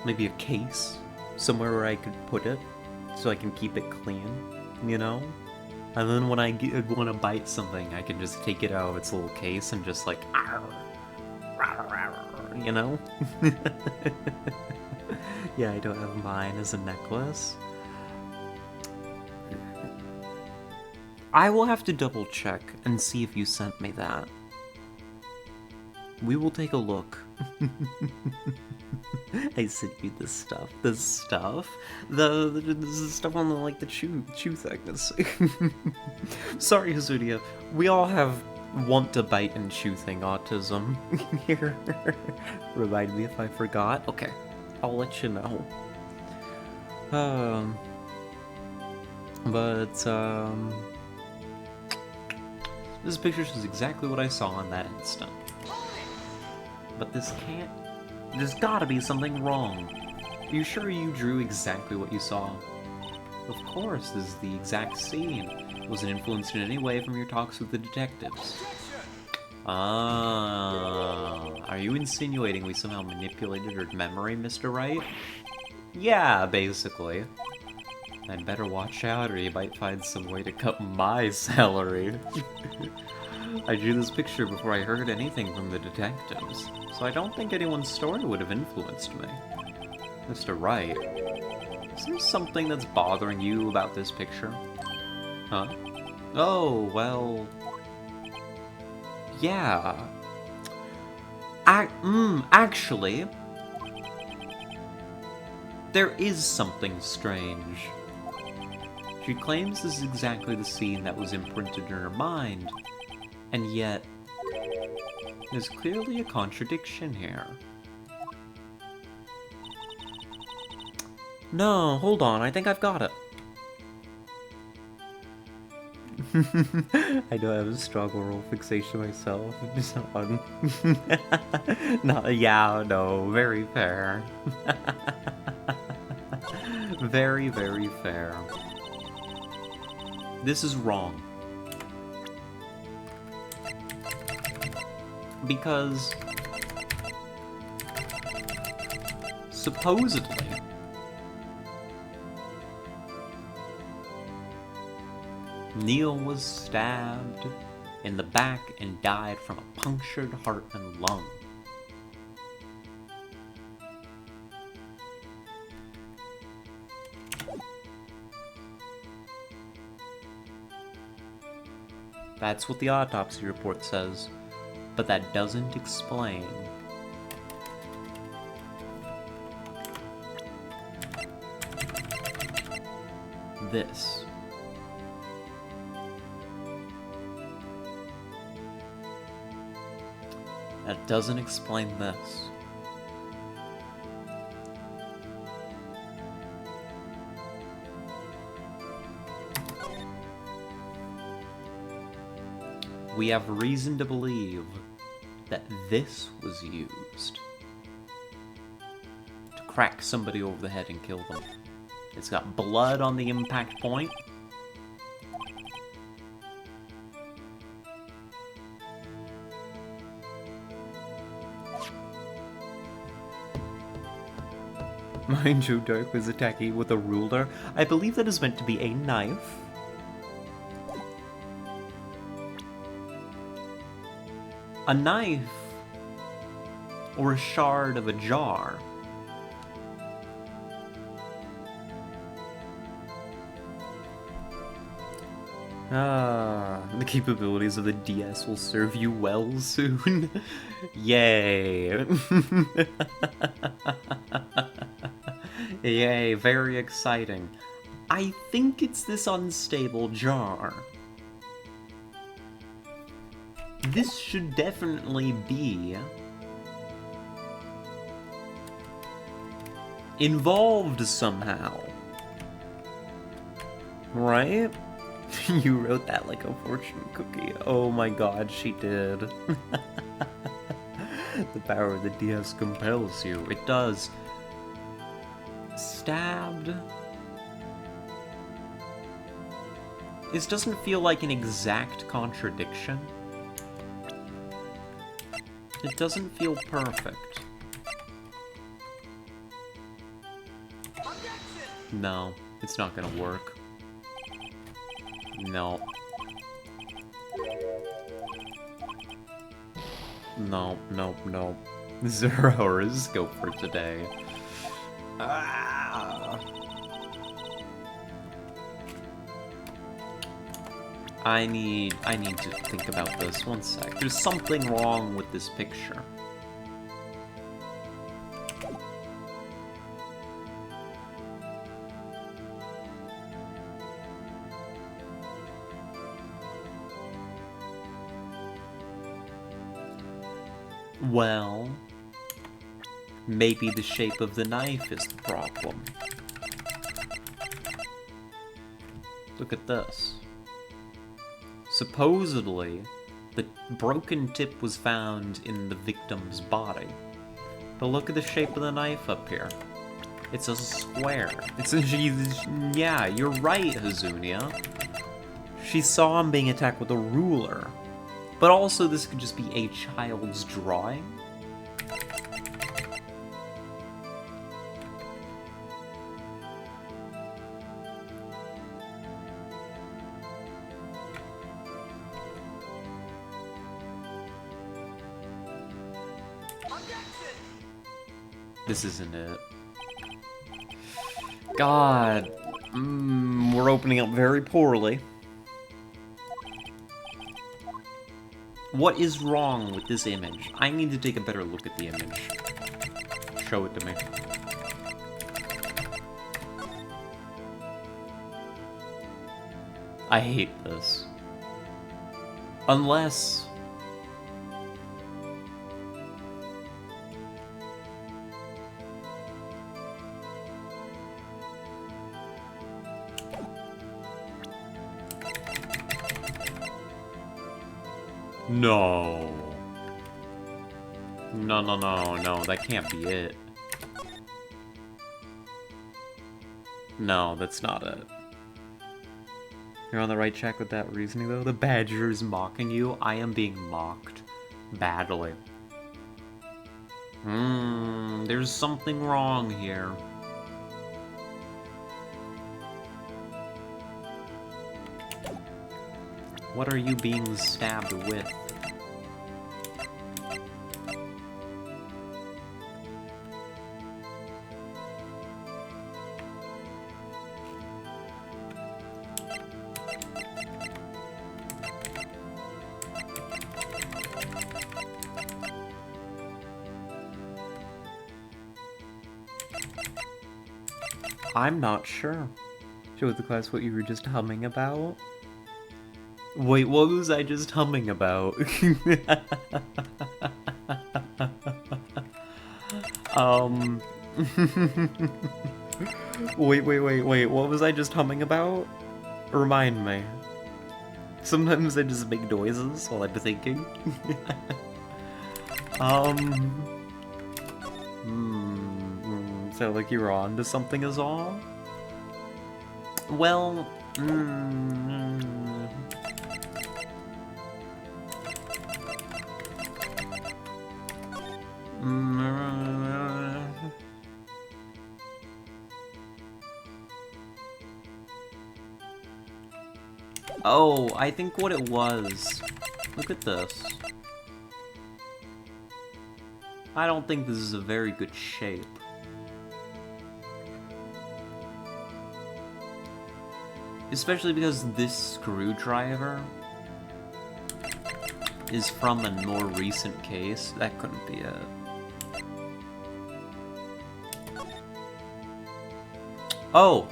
maybe a case somewhere where I could put it so I can keep it clean, you know? And then when I want to bite something, I can just take it out of its little case and just you know? Yeah, I don't have mine as a necklace. I will have to double check and see if you sent me that. We will take a look. I sent you this stuff. The stuff on the chew thickness. Sorry, Hazudia. We all have want to bite and chew thing autism here. Remind me if I forgot. Okay, I'll let you know. This picture shows exactly what I saw in that instant. But there's gotta be something wrong. Are you sure you drew exactly what you saw? Of course, this is the exact scene. Was it influenced in any way from your talks with the detectives? Ah, are you insinuating we somehow manipulated her memory, Mr. Wright? Yeah, basically. I'd better watch out or you might find some way to cut my salary. I drew this picture before I heard anything from the detectives, so I don't think anyone's story would have influenced me. Mr. Wright, is there something that's bothering you about this picture? Huh? Oh, well... yeah. Actually... there is something strange. She claims this is exactly the scene that was imprinted in her mind, and yet, there's clearly a contradiction here. No, hold on, I think I've got it. I do have a strong oral fixation myself. It's on. No, yeah, no, very fair. Very, very fair. This is wrong. Because... supposedly... Neil was stabbed in the back and died from a punctured heart and lung. That's what the autopsy report says, but that doesn't explain this. That doesn't explain this. We have reason to believe that this was used to crack somebody over the head and kill them. It's got blood on the impact point. Mind you, Dirk was attacking with a ruler. I believe that is meant to be a knife. A knife or a shard of a jar. The capabilities of the DS will serve you well soon. Yay. Yay, very exciting. I think it's this unstable jar. This should definitely be involved somehow. Right? You wrote that like a fortune cookie. Oh my god, she did. The power of the DS compels you. It does. Stabbed. This doesn't feel like an exact contradiction. It doesn't feel perfect. No, it's not gonna work. No. No, no, no. This is our horoscope for today. Ah. I need to think about this. One sec. There's something wrong with this picture. Well, maybe the shape of the knife is the problem. Look at this. Supposedly, the broken tip was found in the victim's body. But look at the shape of the knife up here. It's a square. Yeah, you're right, Hazunia. She saw him being attacked with a ruler. But also, this could just be a child's drawing. This isn't it. God. We're opening up very poorly. What is wrong with this image? I need to take a better look at the image. Show it to me. I hate this. Unless... No. No, that can't be it. No, that's not it. You're on the right track with that reasoning, though? The badger is mocking you? I am being mocked. Badly. There's something wrong here. What are you being stabbed with? I'm not sure. Show the class what you were just humming about. Wait, what was I just humming about? Wait, what was I just humming about? Remind me. Sometimes I just make noises while I'm thinking. So like you were on to something is all? Well, oh, I think what it was... Look at this. I don't think this is a very good shape. Especially because this screwdriver is from a more recent case. That couldn't be it. Oh,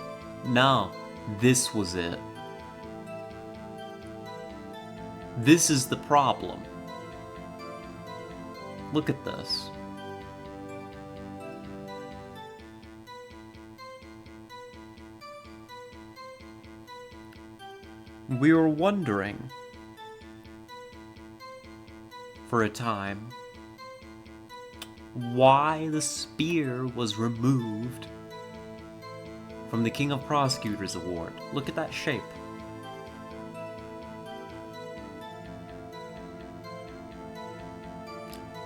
no. This was it. This is the problem. Look at this. We were wondering, for a time, why the spear was removed from the King of Prosecutors Award. Look at that shape.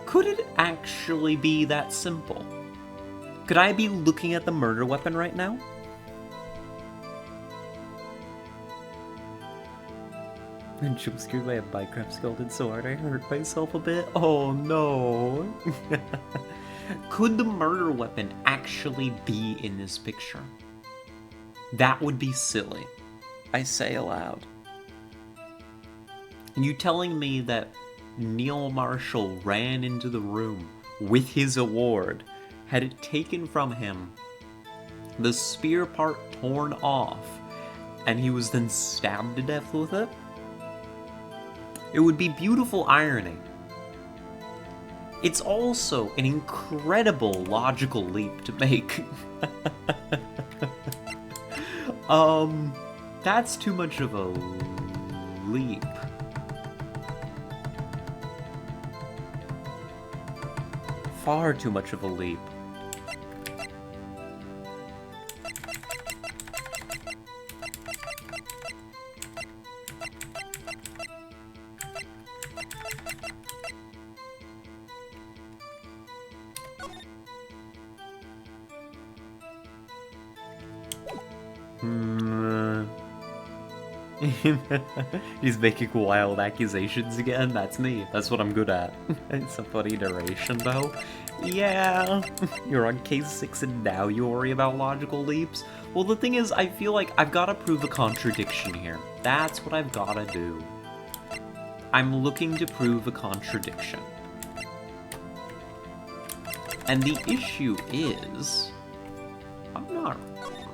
Could it actually be that simple? Could I be looking at the murder weapon right now? And she was scared by a Minecraft skeleton sword. I hurt myself a bit. Oh no. Could the murder weapon actually be in this picture? That would be silly. I say aloud. You telling me that Neil Marshall ran into the room with his award, had it taken from him, the spear part torn off, and he was then stabbed to death with it? It would be beautiful irony. It's also an incredible logical leap to make. That's too much of a leap. Far too much of a leap. He's making wild accusations again. That's me. That's what I'm good at. It's a funny narration, though. Yeah, you're on case 6 and now you worry about logical leaps? Well, the thing is, I feel like I've got to prove a contradiction here. That's what I've got to do. I'm looking to prove a contradiction. And the issue is, I'm not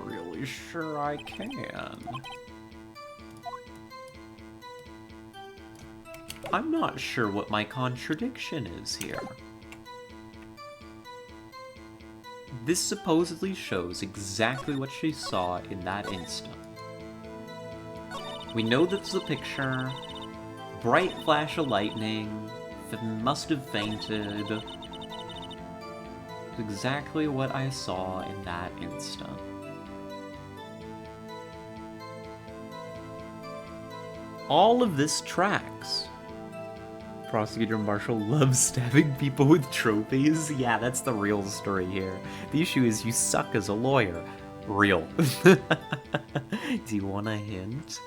really sure I can. I'm not sure what my contradiction is here. This supposedly shows exactly what she saw in that instant. We know that's the picture. Bright flash of lightning. Must have fainted. Exactly what I saw in that instant. All of this tracks. Prosecutor Marshall loves stabbing people with trophies. Yeah, that's the real story here. The issue is you suck as a lawyer. Real. Do you want a hint?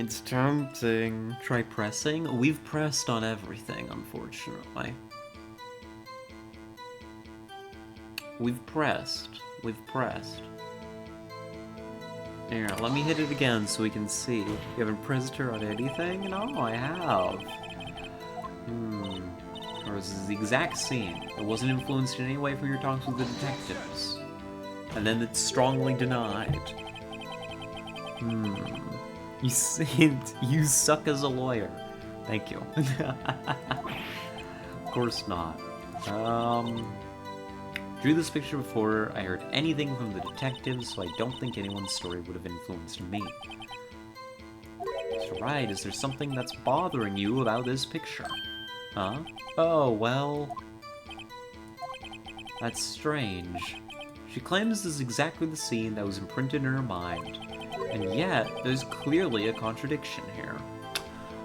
It's tempting. Try pressing? We've pressed on everything, unfortunately. We've pressed. Here, let me hit it again so we can see. You haven't pressed her on anything? No, I have. Or this is the exact scene. It wasn't influenced in any way from your talks with the detectives. And then it's strongly denied. You said you suck as a lawyer. Thank you. Of course not. Drew this picture before I heard anything from the detectives, so I don't think anyone's story would have influenced me. Mr. Wright, is there something that's bothering you about this picture? Huh? Oh, well... That's strange. She claims this is exactly the scene that was imprinted in her mind, and yet there's clearly a contradiction here.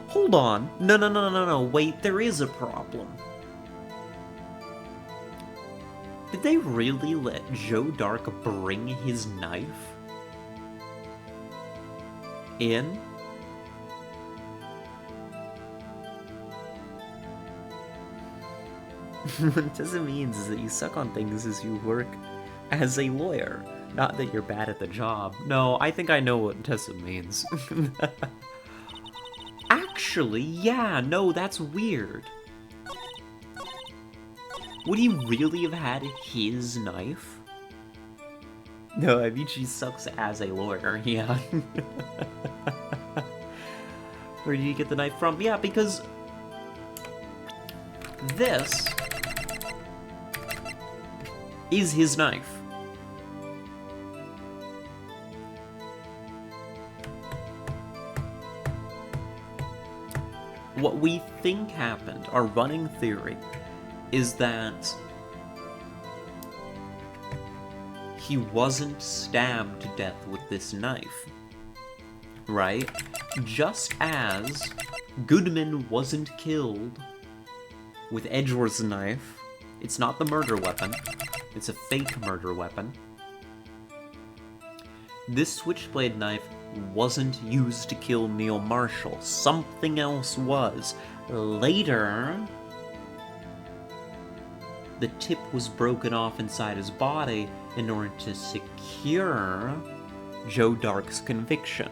Hold on. No, wait, there is a problem. Did they really let Joe Dark bring his knife in? What Tessa means is that you suck on things as you work as a lawyer, not that you're bad at the job. No, I think I know what Tessa means. Actually, yeah, no, that's weird. Would he really have had his knife? No, I mean she sucks as a lawyer, yeah. Where did you get the knife from? Yeah, because this is his knife. What we think happened, our running theory, is that he wasn't stabbed to death with this knife, right? Just as Goodman wasn't killed with Edgeworth's knife. It's not the murder weapon. It's a fake murder weapon. This switchblade knife wasn't used to kill Neil Marshall. Something else was. Later, the tip was broken off inside his body in order to secure Joe Dark's conviction.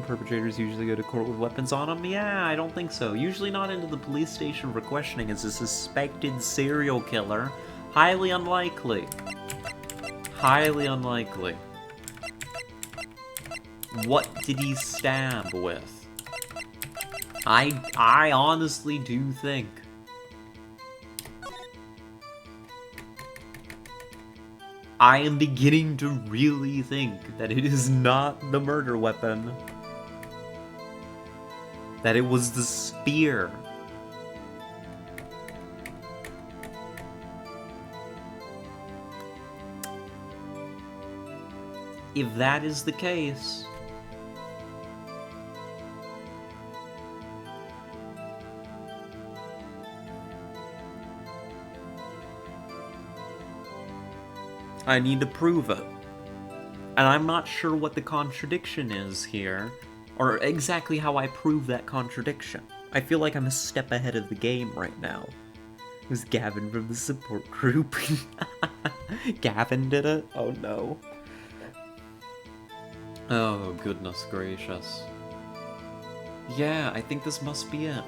Perpetrators usually go to court with weapons on them? Yeah, I don't think so. Usually not into the police station for questioning as a suspected serial killer. Highly unlikely. Highly unlikely. What did he stab with? I honestly do think I am beginning to really think that it is not the murder weapon. That it was the spear. If that is the case, I need to prove it. And I'm not sure what the contradiction is here, or exactly how I prove that contradiction. I feel like I'm a step ahead of the game right now. It was Gavin from the support group. Gavin did it? Oh no. Oh, goodness gracious. Yeah, I think this must be it.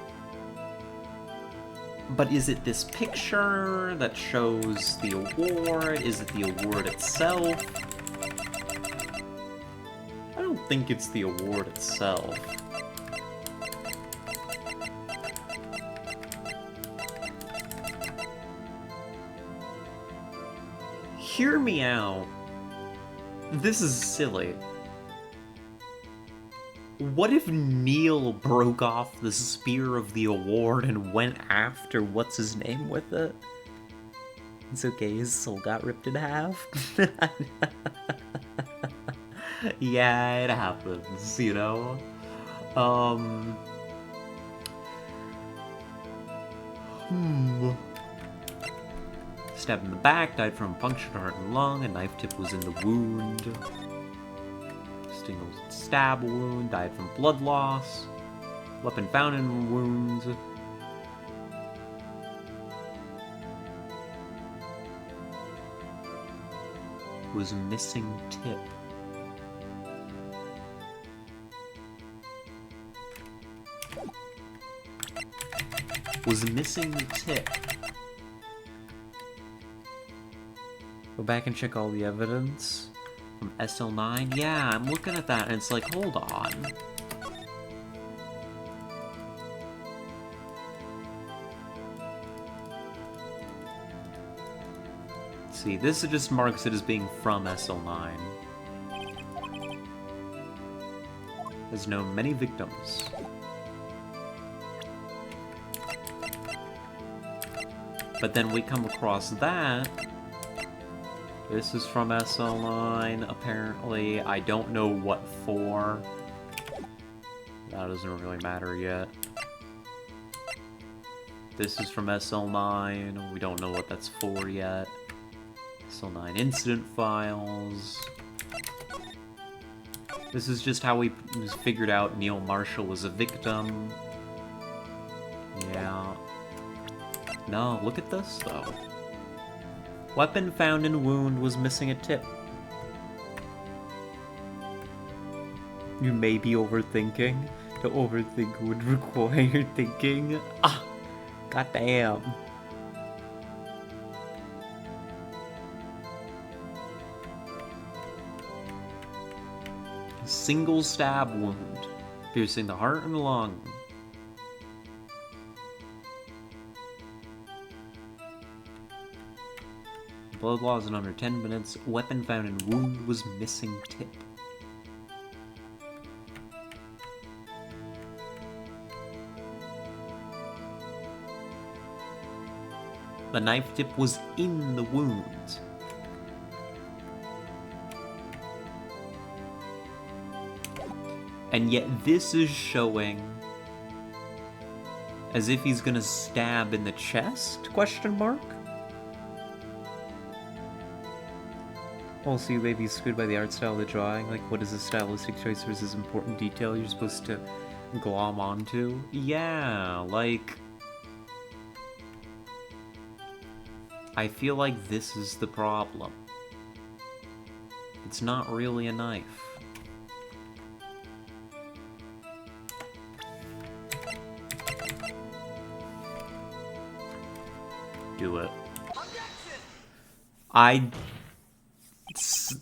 But is it this picture that shows the award? Is it the award itself? I don't think it's the award itself. Hear me out. This is silly. What if Neil broke off the spear of the award and went after what's-his-name with it? It's okay, his soul got ripped in half. Yeah, it happens, you know? Stabbed in the back, died from a punctured heart and lung, a knife tip was in the wound. Single stab wound, died from blood loss. Weapon found in wounds. Was missing tip. Was missing the tip. Go back and check all the evidence. From SL9? Yeah, I'm looking at that and it's like, hold on. See, this just marks it as being from SL9. Has known many victims. But then we come across that. This is from SL9, apparently. I don't know what for. That doesn't really matter yet. This is from SL9. We don't know what that's for yet. SL9 incident files. This is just how we figured out Neil Marshall was a victim. Yeah. No, look at this, though. Weapon found in wound was missing a tip. You may be overthinking. To overthink would require thinking. Ah! Goddamn. A single stab wound, piercing the heart and lung. Blood loss in under 10 minutes. Weapon found in wound was missing tip. The knife tip was in the wound. And yet this is showing as if he's gonna stab in the chest? Question mark? Also, you may be screwed by the art style of the drawing. Like, what is a stylistic choice versus important detail you're supposed to glom onto? Yeah, like... I feel like this is the problem. It's not really a knife. Do it.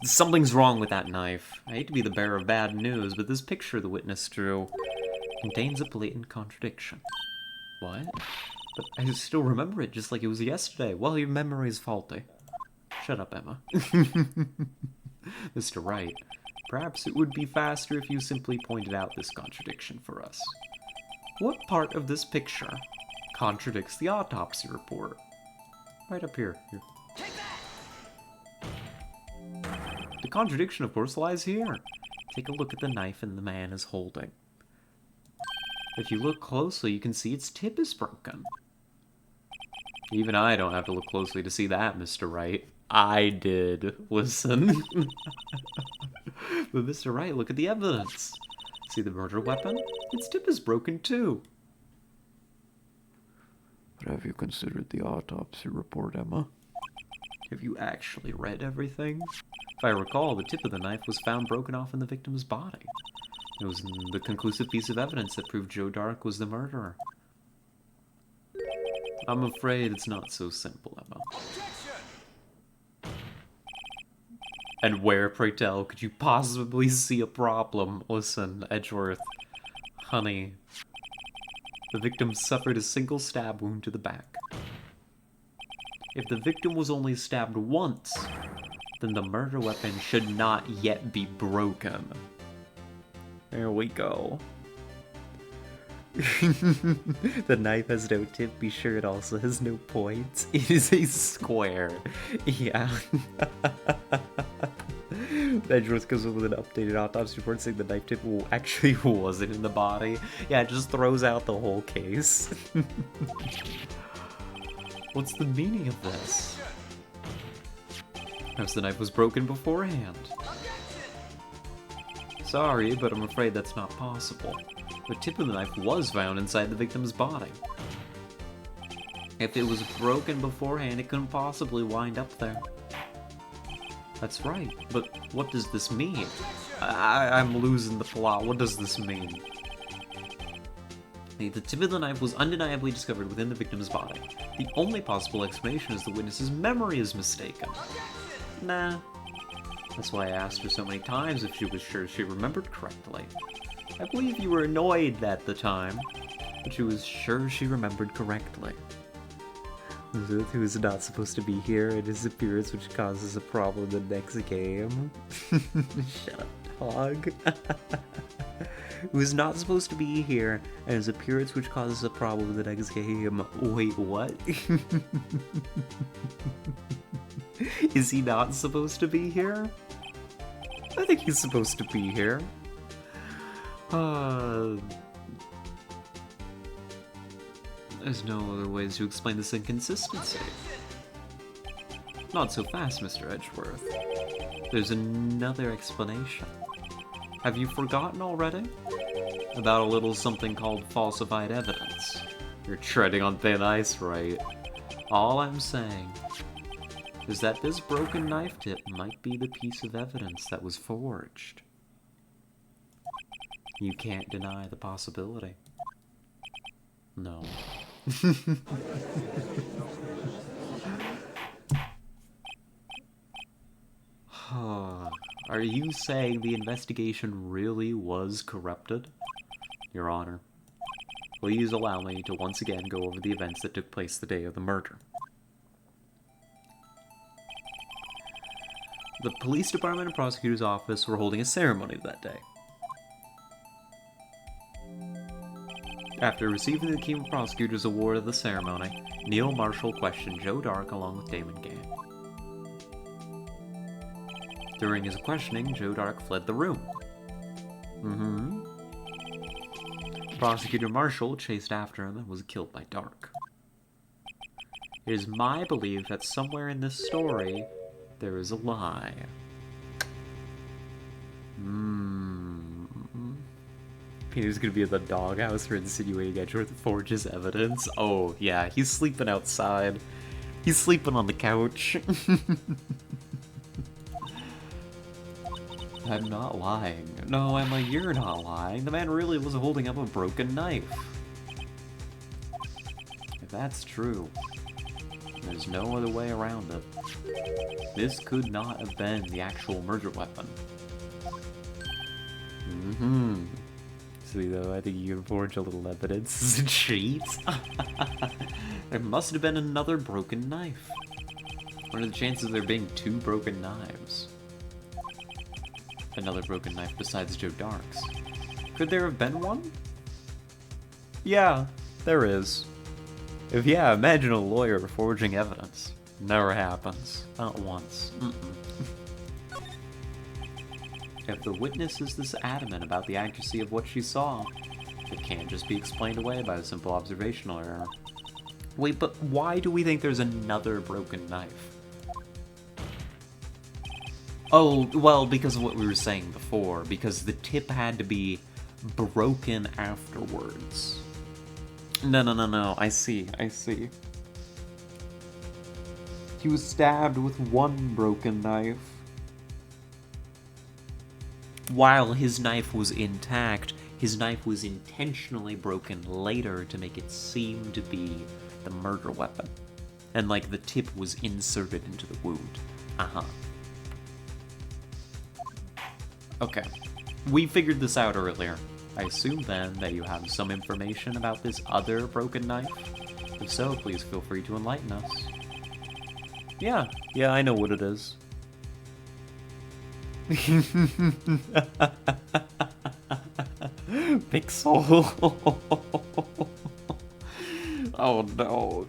Something's wrong with that knife. I hate to be the bearer of bad news, but this picture the witness drew contains a blatant contradiction. What? But I still remember it just like it was yesterday. Well, your memory is faulty. Shut up, Emma. Mr. Wright, perhaps it would be faster if you simply pointed out this contradiction for us. What part of this picture contradicts the autopsy report? Right up here. The contradiction, of course, lies here. Take a look at the knife the man is holding. If you look closely, you can see its tip is broken. Even I don't have to look closely to see that, Mr. Wright. I did. Listen. But Mr. Wright, look at the evidence. See the murder weapon? Its tip is broken too. But have you considered the autopsy report, Emma? Have you actually read everything? If I recall, the tip of the knife was found broken off in the victim's body. It was the conclusive piece of evidence that proved Joe Dark was the murderer. I'm afraid it's not so simple, Emma. And where, pray tell, could you possibly see a problem? Listen, Edgeworth. Honey. The victim suffered a single stab wound to the back. If the victim was only stabbed once, then the murder weapon should not yet be broken. There we go. The knife has no tip. Be sure it also has no points. It is a square. Yeah. Edgeworth goes with an updated autopsy report saying the knife tip actually wasn't in the body. Yeah, it just throws out the whole case. What's the meaning of this? Perhaps the knife was broken beforehand. Sorry, but I'm afraid that's not possible. The tip of the knife was found inside the victim's body. If it was broken beforehand, it couldn't possibly wind up there. That's right, but what does this mean? I'm losing the plot. What does this mean? The tip of the knife was undeniably discovered within the victim's body. The only possible explanation is the witness's memory is mistaken. Nah. That's why I asked her so many times if she was sure she remembered correctly. I believe you were annoyed at the time, but she was sure she remembered correctly. Who's not supposed to be here and his appearance which causes a problem the next game? Shut up, dog. Who's not supposed to be here and his appearance which causes a problem in the next game. Wait, what? Is he not supposed to be here? I think he's supposed to be here. There's no other ways to explain this inconsistency. Not so fast, Mr. Edgeworth. There's another explanation. Have you forgotten already? About a little something called falsified evidence. You're treading on thin ice, right? All I'm saying is that this broken knife tip might be the piece of evidence that was forged. You can't deny the possibility. No. Are you saying the investigation really was corrupted? Your Honor, please allow me to once again go over the events that took place the day of the murder. The police department and prosecutor's office were holding a ceremony that day. After receiving the King Prosecutor's Award of the ceremony, Neil Marshall questioned Joe Dark along with Damon Gant. During his questioning, Joe Dark fled the room. Prosecutor Marshall chased after him and was killed by Dark. It is my belief that somewhere in this story, there is a lie. Peter's gonna be in the doghouse for insinuating Edgeworth forges evidence. Oh, yeah, he's sleeping outside. He's sleeping on the couch. I'm not lying. No, Emma, you're not lying. The man really was holding up a broken knife. If that's true, there's no other way around it. This could not have been the actual murder weapon. See, though, I think you can forge a little evidence. Is it cheat? There must have been another broken knife. What are the chances of there being two broken knives? Another broken knife besides Joe Dark's. Could there have been one? Yeah, there is. Imagine a lawyer forging evidence. Never happens. Not once. If the witness is this adamant about the accuracy of what she saw, it can't just be explained away by a simple observational error. Wait, but why do we think there's another broken knife? Oh, well, because of what we were saying before, because the tip had to be broken afterwards. No, I see. He was stabbed with one broken knife. While his knife was intact, his knife was intentionally broken later to make it seem to be the murder weapon. And, like, the tip was inserted into the wound. Uh-huh. Okay. We figured this out earlier. I assume, then, that you have some information about this other broken knife? If so, please feel free to enlighten us. Yeah, I know what it is. Pixel. Oh no.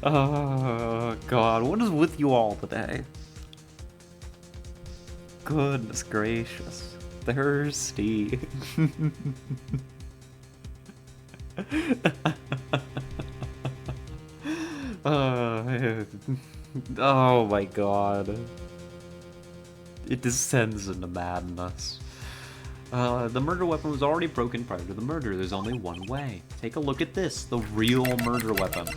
Oh god, what is with you all today? Goodness gracious. Thirsty. Oh my god. It descends into madness. The murder weapon was already broken prior to the murder. There's only one way. Take a look at this, the real murder weapon.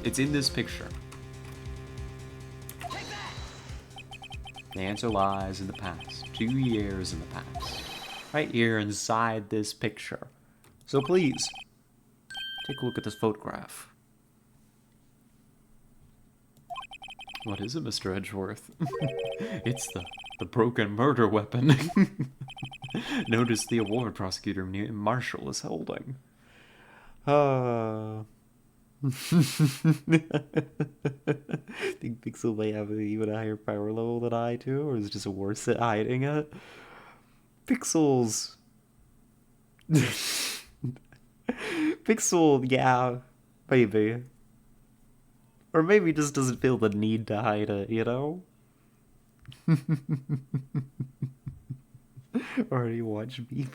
It's in this picture. The answer lies in the past. 2 years in the past. Right here inside this picture. So please, take a look at this photograph. What is it, Mr. Edgeworth? It's the broken murder weapon. Notice the award prosecutor Marshall is holding. Think Pixel may have even a higher power level than I do, or is it just worse at hiding it? Pixels. Pixel, yeah, maybe. Or maybe just doesn't feel the need to hide it, you know? Already watched me.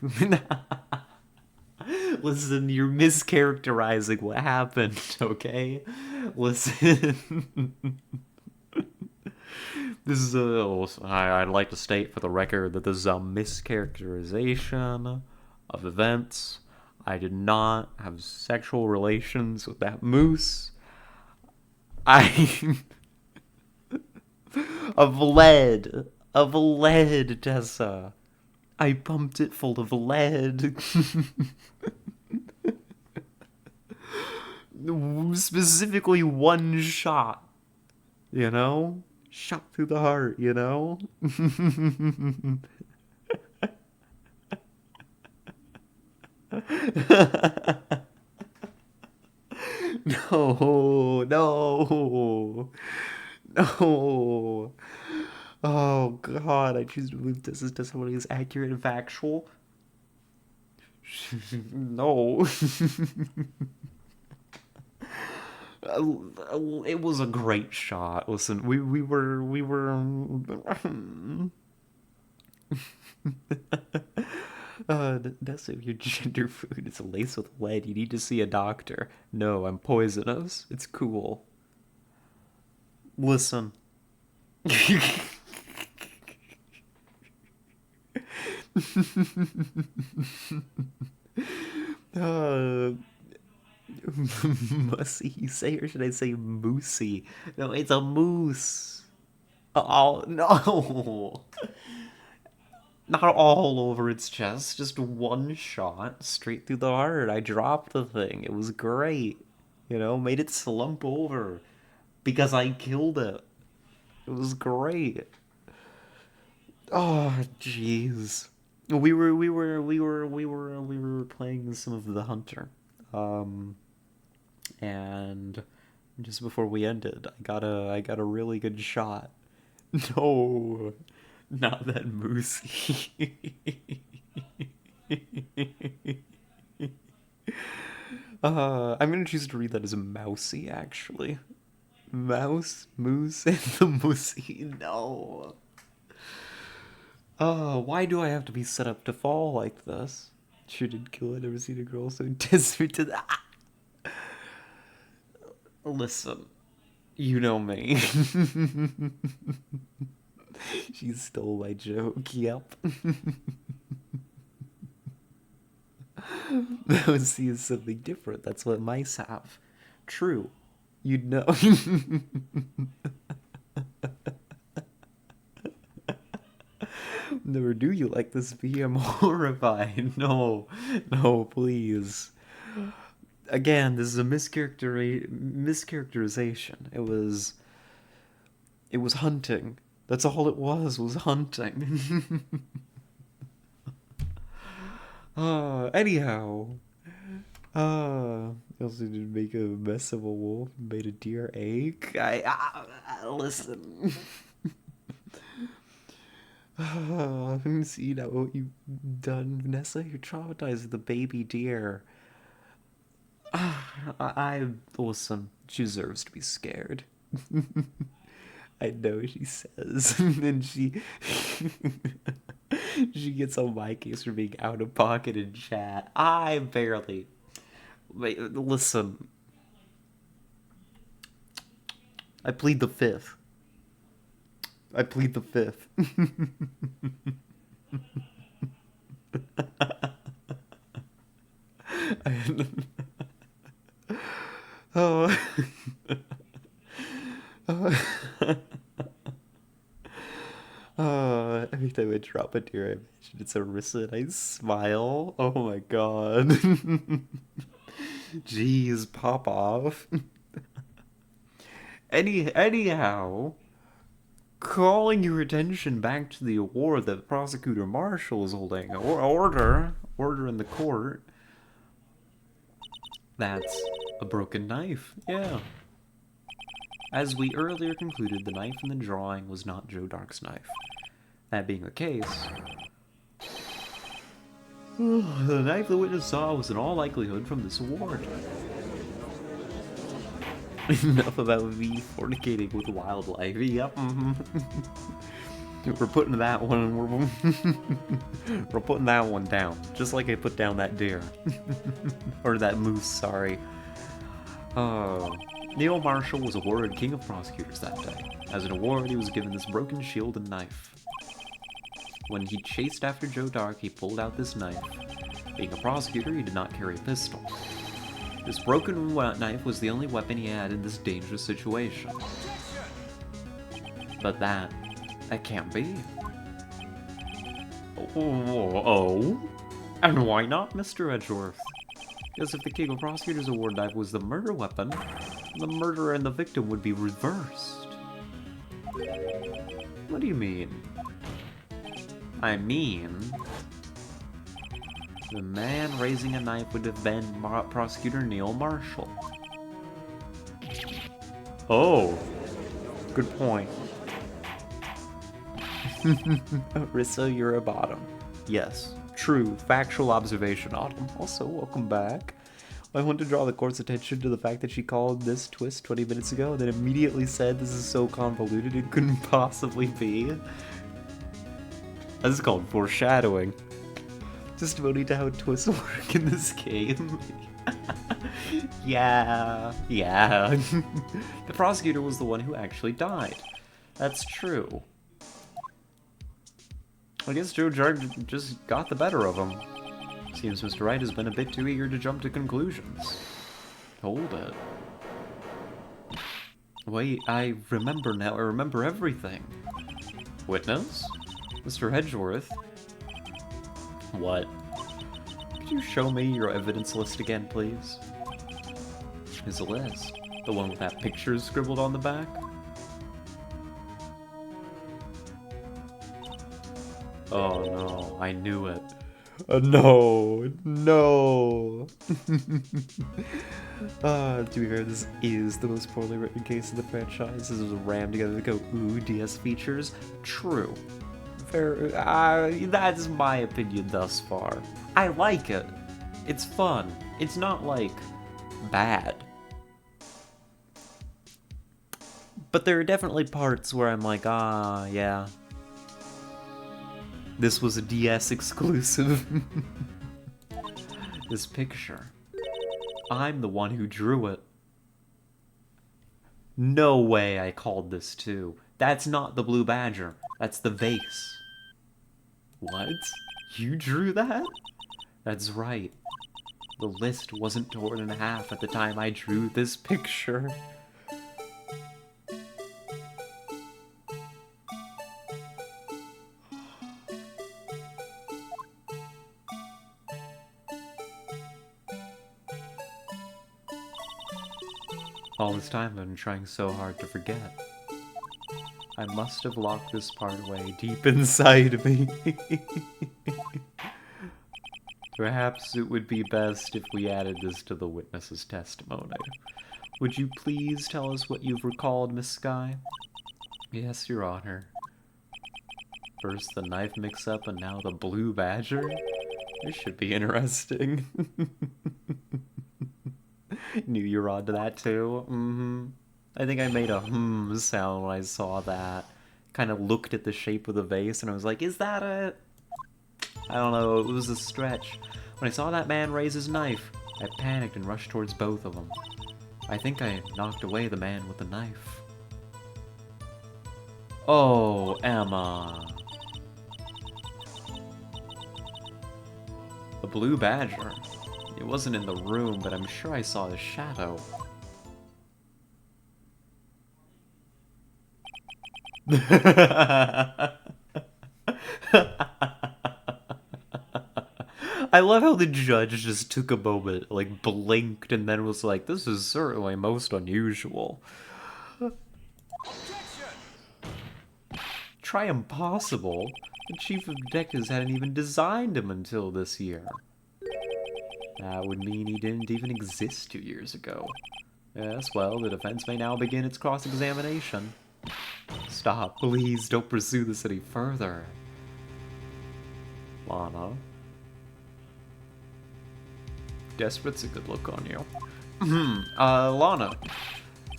Listen, you're mischaracterizing what happened, okay? Listen. This is I'd like to state for the record that this is a mischaracterization of events. I did not have sexual relations with that moose. Of lead, Tessa. I pumped it full of lead. Specifically one shot, you know? Shot through the heart, you know? No. Oh god, I choose to believe this is testimony is accurate and factual. No. It was a great shot. Listen, we were that's your gender food. It's laced with lead. You need to see a doctor. No, I'm poisonous. It's cool. Listen. uh, Mussy, you say, or should I say moosey? No, it's a moose. Oh, no. Not all over its chest, just one shot straight through the heart. I dropped the thing. It was great. You know, made it slump over because I killed it. It was great. Oh, jeez. We were playing some of the Hunter. And just before we ended, I got a really good shot. No, not that moosey. I'm gonna choose to read that as a mousy, actually. Mouse, moose, and the moosey. No. Why do I have to be set up to fall like this? Shouldn't kill. I've never seen a girl so desperate to that. Listen, you know me. She stole my joke, yep. No, see, is something different. That's what mice have. True. You'd know. Never do you like this bee? I'm horrified. No, no, please. Again, this is a mischaracterization. It was hunting. That's all it was hunting. Anyhow. Also did make a mess of a wolf, made a deer ache. Listen. See now what you've done, Vanessa? You're traumatizing the baby deer. Listen, she deserves to be scared. I know she says. And she she gets on my case for being out of pocket in chat. I barely. Wait, listen. I plead the fifth. I plead the fifth. Oh. Every time I drop a tear, I imagine it's Arissa and I smile. Oh my god. Jeez, pop off. Anyhow, calling your attention back to the award that Prosecutor Marshall is holding. Order in the court. That's a broken knife, yeah. As we earlier concluded, the knife in the drawing was not Joe Dark's knife. That being the case, the knife the witness saw was in all likelihood from this award. Enough about me fornicating with wildlife. Yep. We're putting that one. We're putting that one down, just like I put down that deer, or that moose. Sorry. Neil Marshall was awarded King of Prosecutors that day. As an award, he was given this broken shield and knife. When he chased after Joe Dark, he pulled out this knife. Being a prosecutor, he did not carry a pistol. This broken knife was the only weapon he had in this dangerous situation. But that can't be. Oh? And why not, Mr. Edgeworth? Because if the King of Prosecutors Award knife was the murder weapon, the murderer and the victim would be reversed. What do you mean? I mean, the man raising a knife would have been Prosecutor Neil Marshall. Oh, good point. Rissa, you're a bottom. Yes, true, factual observation, Autumn. Also, welcome back. I want to draw the court's attention to the fact that she called this twist 20 minutes ago and then immediately said this is so convoluted it couldn't possibly be. This is called foreshadowing. Testimony to how twists work in this game. Yeah. The prosecutor was the one who actually died. That's true. I guess Joe Dark just got the better of him. Seems Mr. Wright has been a bit too eager to jump to conclusions. Hold it. Wait, I remember now. I remember everything. Witness? Mr. Edgeworth? What? Could you show me your evidence list again, please? His list? The one with that picture scribbled on the back? Oh no, I knew it. No. To be fair, this is the most poorly written case of the franchise. This was rammed together to go, ooh, DS features. True. Fair. That's my opinion thus far. I like it. It's fun. It's not, like, bad. But there are definitely parts where I'm like, yeah. This was a DS exclusive. This picture. I'm the one who drew it. No way I called this too. That's not the blue badger. That's the vase. What? You drew that? That's right. The list wasn't torn in half at the time I drew this picture. All this time I've been trying so hard to forget. I must have locked this part away deep inside me. Perhaps it would be best if we added this to the witness's testimony. Would you please tell us what you've recalled, Miss Skye? Yes, Your Honor. First the knife mix-up and now the blue badger? This should be interesting. Knew you were onto that too. I think I made a sound when I saw that. Kind of looked at the shape of the vase and I was like, is that it? I don't know, it was a stretch. When I saw that man raise his knife, I panicked and rushed towards both of them. I think I knocked away the man with the knife. Oh, Emma. The blue badger. It wasn't in the room, but I'm sure I saw his shadow. I love how the judge just took a moment, like blinked, and then was like, this is certainly most unusual. Try impossible. The chief of detectives hadn't even designed him until this year. That would mean he didn't even exist 2 years ago. Yes, well, the defense may now begin its cross-examination. Stop, please, don't pursue this any further. Lana. Desperate's a good look on you. Lana.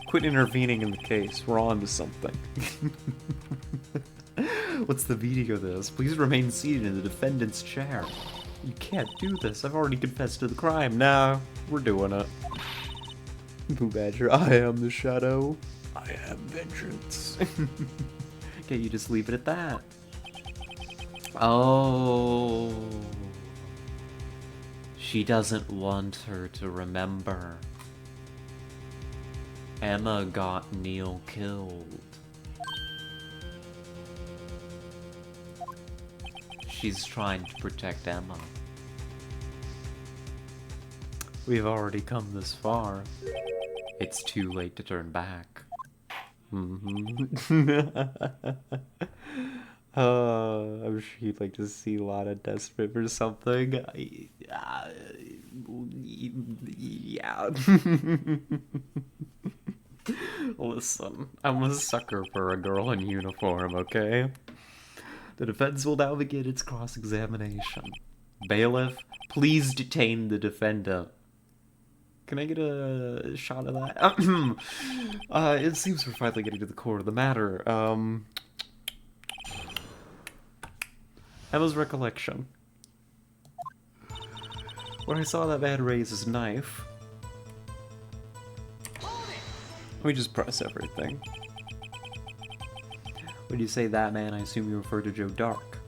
Quit intervening in the case. We're on to something. What's the meaning of this? Please remain seated in the defendant's chair. You can't do this. I've already confessed to the crime. Nah, we're doing it. Blue Badger, I am the shadow. I am vengeance. Can't you just leave it at that? Oh. She doesn't want her to remember. Emma got Neil killed. She's trying to protect Emma. We've already come this far. It's too late to turn back. I'm sure you'd like to see Lana desperate for something. Yeah. Listen, I'm a sucker for a girl in uniform, okay? The defense will now begin its cross-examination. Bailiff, please detain the defendant. Can I get a shot of that? It seems we're finally getting to the core of the matter. Emma's recollection. When I saw that man raise his knife... Let me just press everything. When you say that man, I assume you refer to Joe Dark.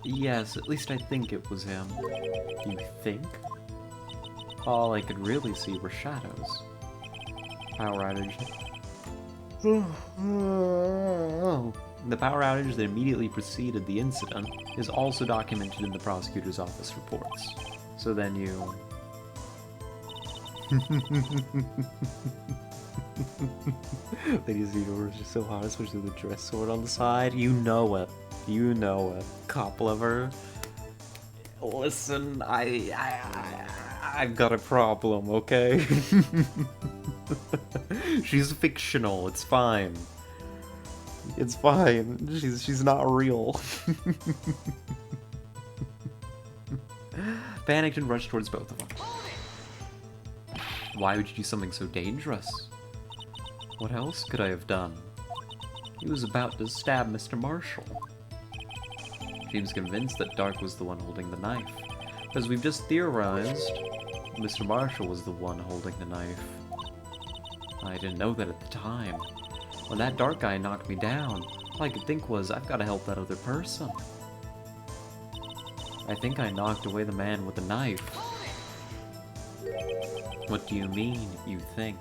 Yes, at least I think it was him. You think? All I could really see were shadows. Power outage. The power outage that immediately preceded the incident is also documented in the prosecutor's office reports. So then you... Ladies and gentlemen, you're so hot, especially with the dress sword on the side. You know it. You know it. Cop lover. Listen, I've got a problem, okay? She's fictional. It's fine. It's fine. She's not real. Panicked and rushed towards both of them. Why would you do something so dangerous? What else could I have done? He was about to stab Mr. Marshall. Seems convinced that Dark was the one holding the knife. Because we've just theorized Mr. Marshall was the one holding the knife. I didn't know that at the time. When that dark guy knocked me down, all I could think was, I've got to help that other person. I think I knocked away the man with the knife. What do you mean, you think?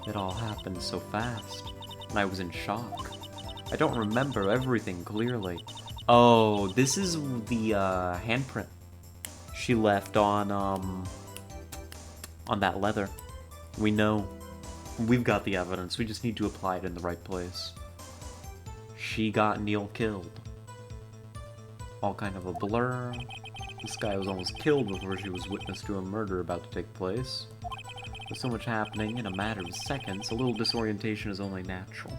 It all happened so fast, and I was in shock. I don't remember everything clearly. Oh, this is the handprint she left on that leather. We know. We've got the evidence. We just need to apply it in the right place. She got Neil killed. All kind of a blur. This guy was almost killed before she was witness to a murder about to take place. With so much happening in a matter of seconds, a little disorientation is only natural.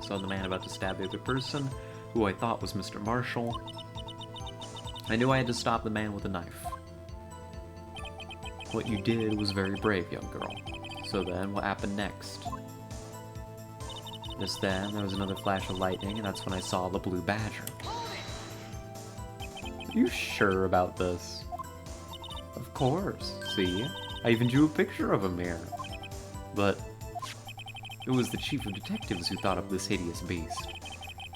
Saw the man about to stab the other person, who I thought was Mr. Marshall. I knew I had to stop the man with a knife. What you did was very brave, young girl. So then, what happened next? Just then, there was another flash of lightning, and that's when I saw the blue badger. Are you sure about this? Of course, see? I even drew a picture of him here. But it was the chief of detectives who thought up this hideous beast.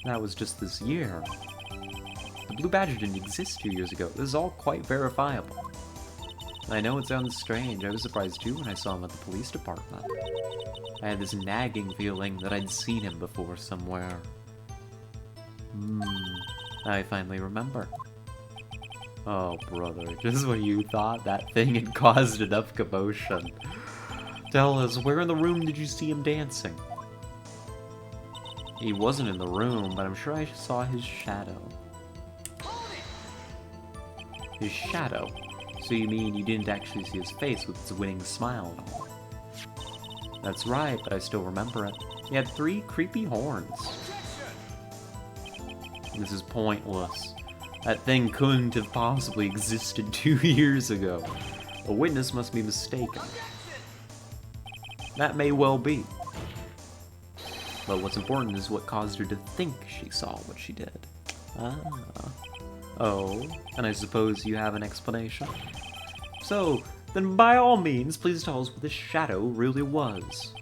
That was just this year. The blue badger didn't exist 2 years ago. This is all quite verifiable. I know it sounds strange. I was surprised too when I saw him at the police department. I had this nagging feeling that I'd seen him before somewhere. I finally remember. Oh, brother, just when you thought that thing had caused enough commotion. Tell us, where in the room did you see him dancing? He wasn't in the room, but I'm sure I saw his shadow. His shadow? So you mean you didn't actually see his face with its winning smile and all? That's right, but I still remember it. He had 3 creepy horns. This is pointless. That thing couldn't have possibly existed 2 years ago. A witness must be mistaken. That may well be. But what's important is what caused her to think she saw what she did. Ah. Oh, and I suppose you have an explanation? So, then by all means, please tell us what this shadow really was.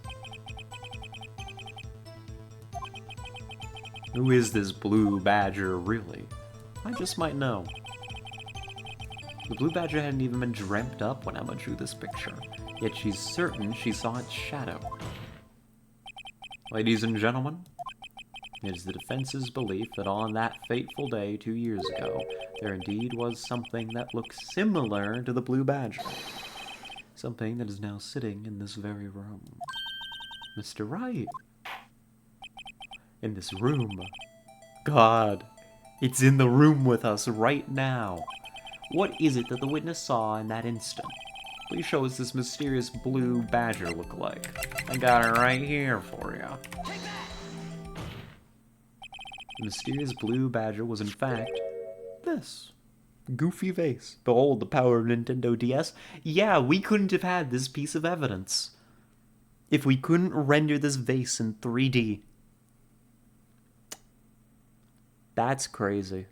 Who is this blue badger, really? I just might know. The blue badger hadn't even been dreamt up when Emma drew this picture, yet she's certain she saw its shadow. Ladies and gentlemen, it is the defense's belief that on that fateful day 2 years ago, there indeed was something that looked similar to the blue badger. Something that is now sitting in this very room. Mr. Wright. In this room. God, it's in the room with us right now. What is it that the witness saw in that instant? Please show us this mysterious blue badger look like. I got it right here for you. The mysterious blue badger was in fact this. Goofy vase. Behold the power of Nintendo DS. Yeah, we couldn't have had this piece of evidence if we couldn't render this vase in 3D. That's crazy.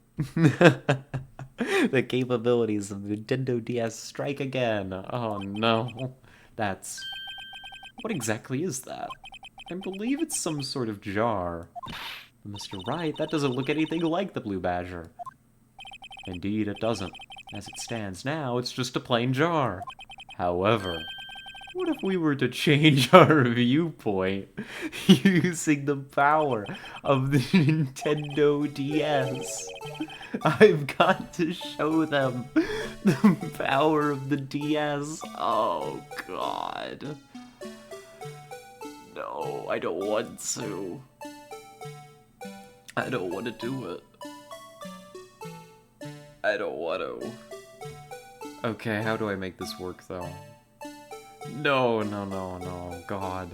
The capabilities of the Nintendo DS strike again. Oh no. That's... What exactly is that? I believe it's some sort of jar. Mr. Wright, that doesn't look anything like the blue badger. Indeed, it doesn't. As it stands now, it's just a plain jar. However, what if we were to change our viewpoint using the power of the Nintendo DS? I've got to show them the power of the DS. Oh, God. No, I don't want to. I don't want to do it. I don't want to. Okay, how do I make this work, though? No, no, no, no. God.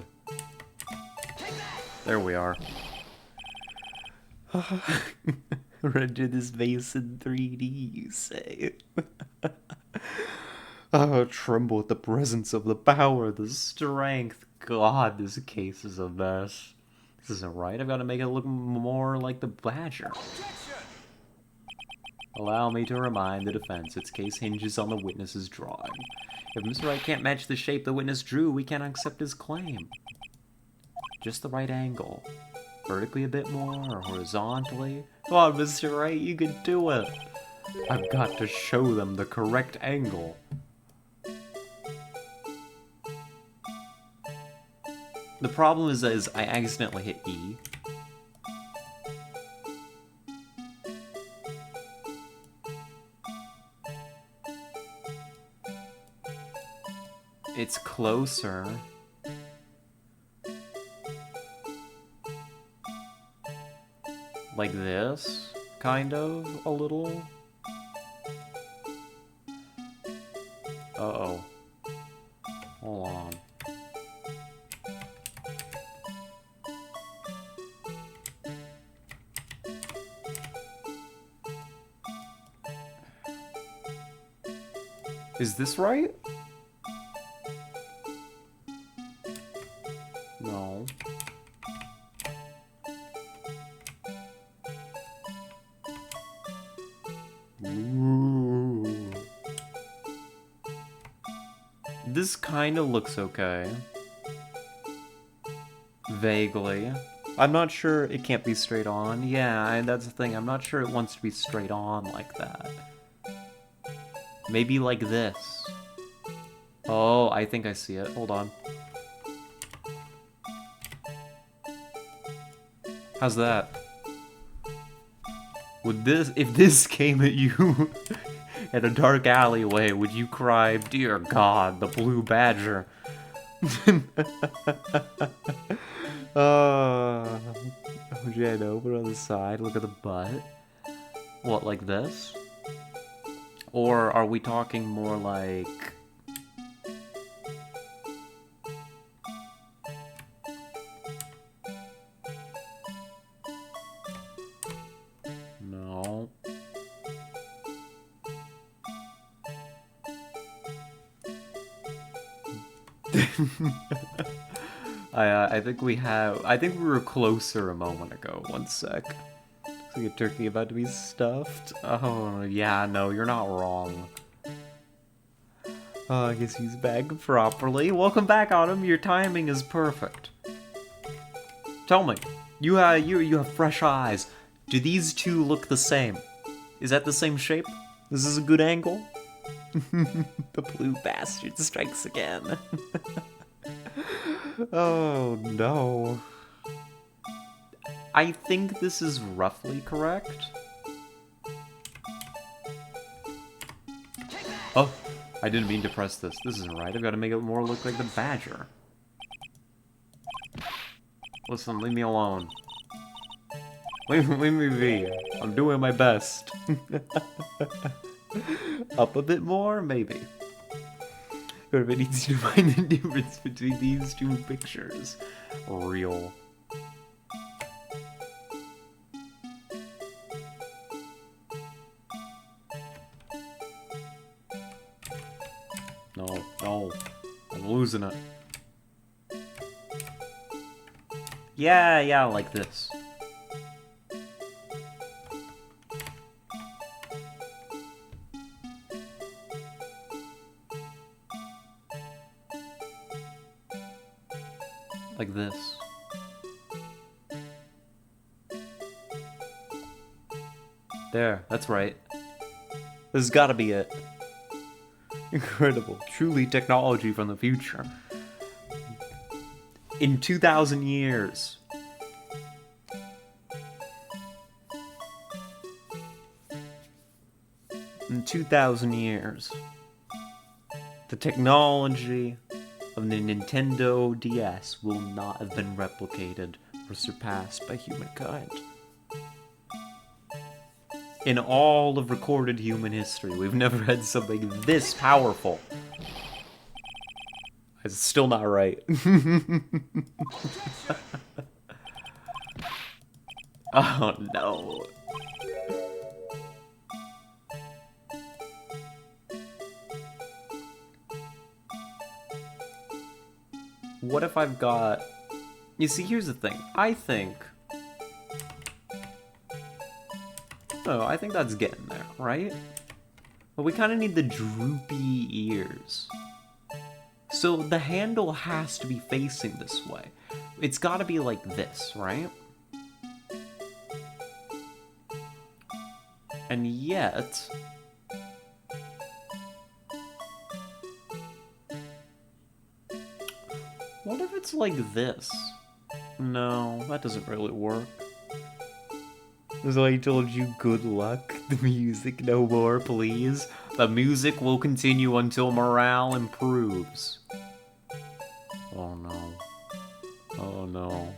There we are. Render this vase in 3D, you say? Oh, tremble at the presence of the power, the strength. God, this case is a mess. This isn't right. I've got to make it look more like the badger. Allow me to remind the defense its case hinges on the witness's drawing. If Mr. Wright can't match the shape the witness drew, we can't accept his claim. Just the right angle. Vertically a bit more, or horizontally. Come on, Mr. Wright, you can do it. I've got to show them the correct angle. The problem is I accidentally hit E. It's closer. Like this, kind of, a little. Uh-oh. Hold on. Is this right? No. Ooh. This kind of looks okay. Vaguely. I'm not sure it can't be straight on. Yeah, that's the thing. I'm not sure it wants to be straight on like that. Maybe like this. Oh, I think I see it. Hold on. How's that? Would this, if this came at you in a dark alleyway, would you cry, "Dear God, the blue badger"? Would you open on the side, look at the butt? What, like this? Or are we talking more like... No. I think we have... I think we were closer a moment ago. One sec. Looks like a turkey about to be stuffed. Oh, yeah, no, you're not wrong. Oh, I guess he's bagged properly. Welcome back, Autumn. Your timing is perfect. Tell me, you have fresh eyes. Do these two look the same? Is that the same shape? This is a good angle? The blue bastard strikes again. Oh, no. I think this is roughly correct. Oh, I didn't mean to press this. This isn't right. I've got to make it more look like the badger. Listen, leave me alone. Leave me be. I'm doing my best. Up a bit more, maybe. Everybody needs to find the difference between these two pictures. Real. No, no. I'm losing it. Yeah, like this. Like this. There, that's right. This has got to be it. Incredible. Truly technology from the future. In 2,000 years. In 2,000 years. The technology of the Nintendo DS will not have been replicated or surpassed by humankind. In all of recorded human history, we've never had something this powerful. It's still not right. Oh no. What if I've got... You see, here's the thing. I think... Oh, I think that's getting there, right? But we kind of need the droopy ears. So the handle has to be facing this way. It's got to be like this, right? And yet... what if it's like this? No, that doesn't really work. So I told you good luck. The music no more, please. The music will continue until morale improves. Oh no. Oh no.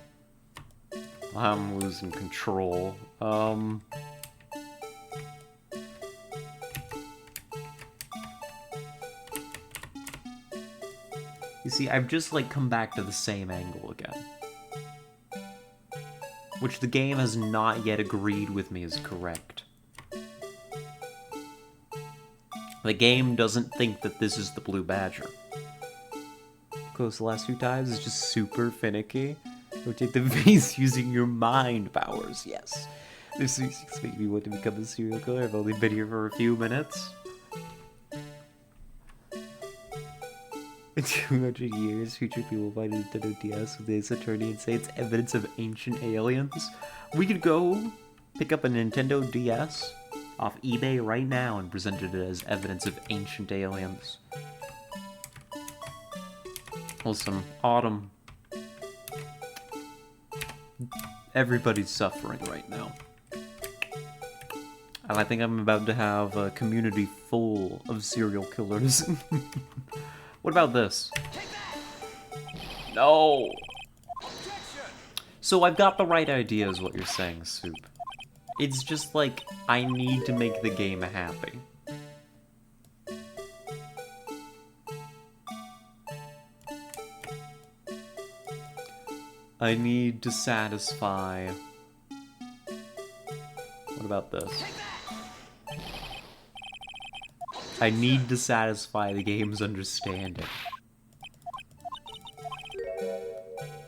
I'm losing control. You see, I've just like come back to the same angle again. Which the game has not yet agreed with me is correct. The game doesn't think that this is the Blue Badger. Close the last few times is just super finicky. Rotate the face using your mind powers, yes. This makes me want to become a serial killer. I've only been here for a few minutes. 200 years, future people find a Nintendo DS with this attorney and say it's evidence of ancient aliens. We could go pick up a Nintendo DS off eBay right now and present it as evidence of ancient aliens. Listen, Autumn. Everybody's suffering right now. And I think I'm about to have a community full of serial killers. What about this? No! So I've got the right idea is what you're saying, Soup. It's just like, I need to make the game happy. I need to satisfy... What about this? I need to satisfy the game's understanding.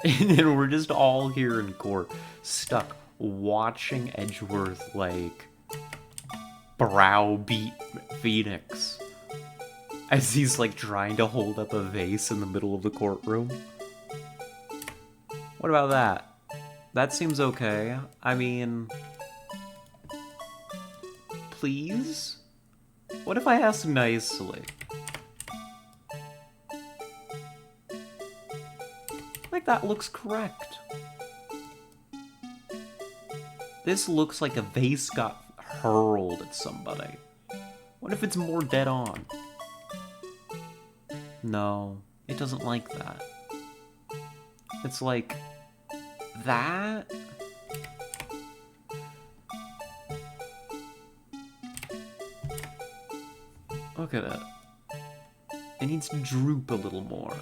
And then we're just all here in court, stuck, watching Edgeworth, like, browbeat Phoenix. As he's, like, trying to hold up a vase in the middle of the courtroom. What about that? That seems okay. I mean... please? What if I ask nicely? Like, that looks correct. This looks like a vase got hurled at somebody. What if it's more dead on? No, it doesn't like that. It's like... that? Look at it. It needs to droop a little more.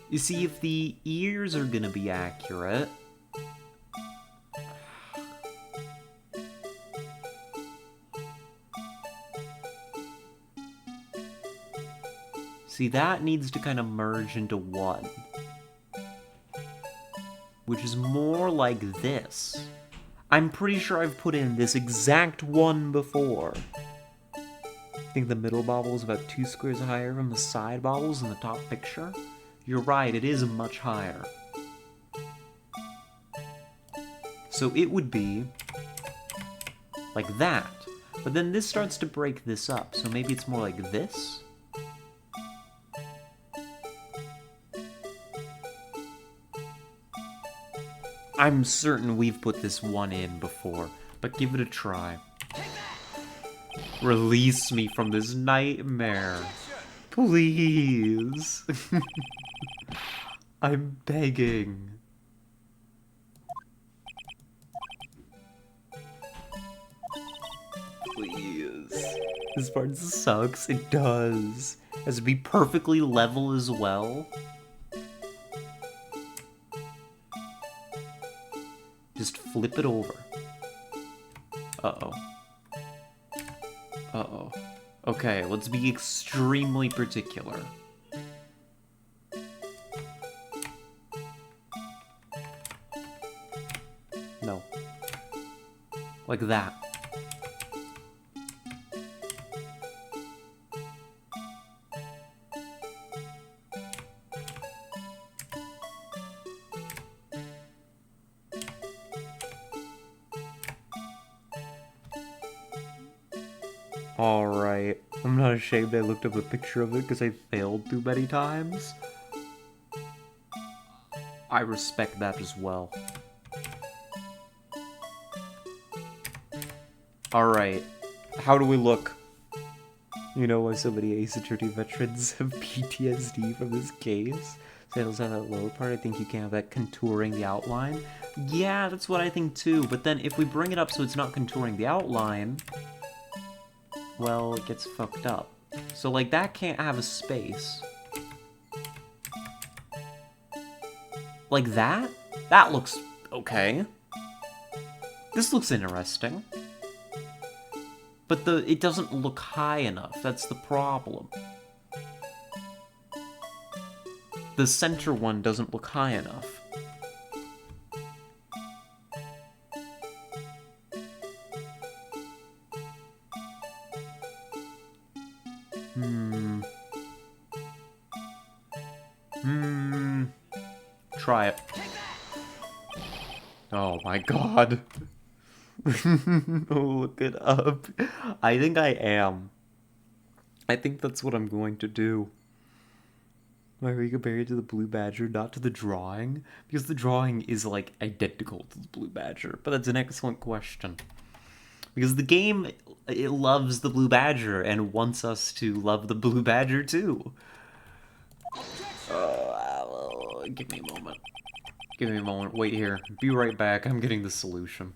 You see, if the ears are gonna be accurate... see, that needs to kind of merge into one. Which is more like this. I'm pretty sure I've put in this exact one before. I think the middle bobble is about 2 squares higher from the side bobbles in the top picture. You're right, it is much higher. So it would be like that. But then this starts to break this up, so maybe it's more like this? I'm certain we've put this one in before, but give it a try. Release me from this nightmare. Please. I'm begging. Please. This part sucks. It does. Has to be perfectly level as well. Just flip it over. Uh-oh. Uh-oh. Okay, let's be extremely particular. No. Like that. Alright. I'm not ashamed I looked up a picture of it because I failed too many times. I respect that as well. Alright. How do we look? You know why so many Ace Attorney veterans have PTSD from this case? Sandals have that lower part, I think you can have that contouring the outline. Yeah, that's what I think too, but then if we bring it up so it's not contouring the outline, well, it gets fucked up. So, like, that can't have a space. Like that? That looks okay. This looks interesting. But it doesn't look high enough. That's the problem. The center one doesn't look high enough. Try it. Oh my god. Look it up. I think I am. I think that's what I'm going to do. Why we compare it to the Blue Badger, not to the drawing? Because the drawing is, like, identical to the Blue Badger. But that's an excellent question. Because the game, it loves the Blue Badger and wants us to love the Blue Badger too. Give me a moment. Give me a moment. Wait here. Be right back. I'm getting the solution.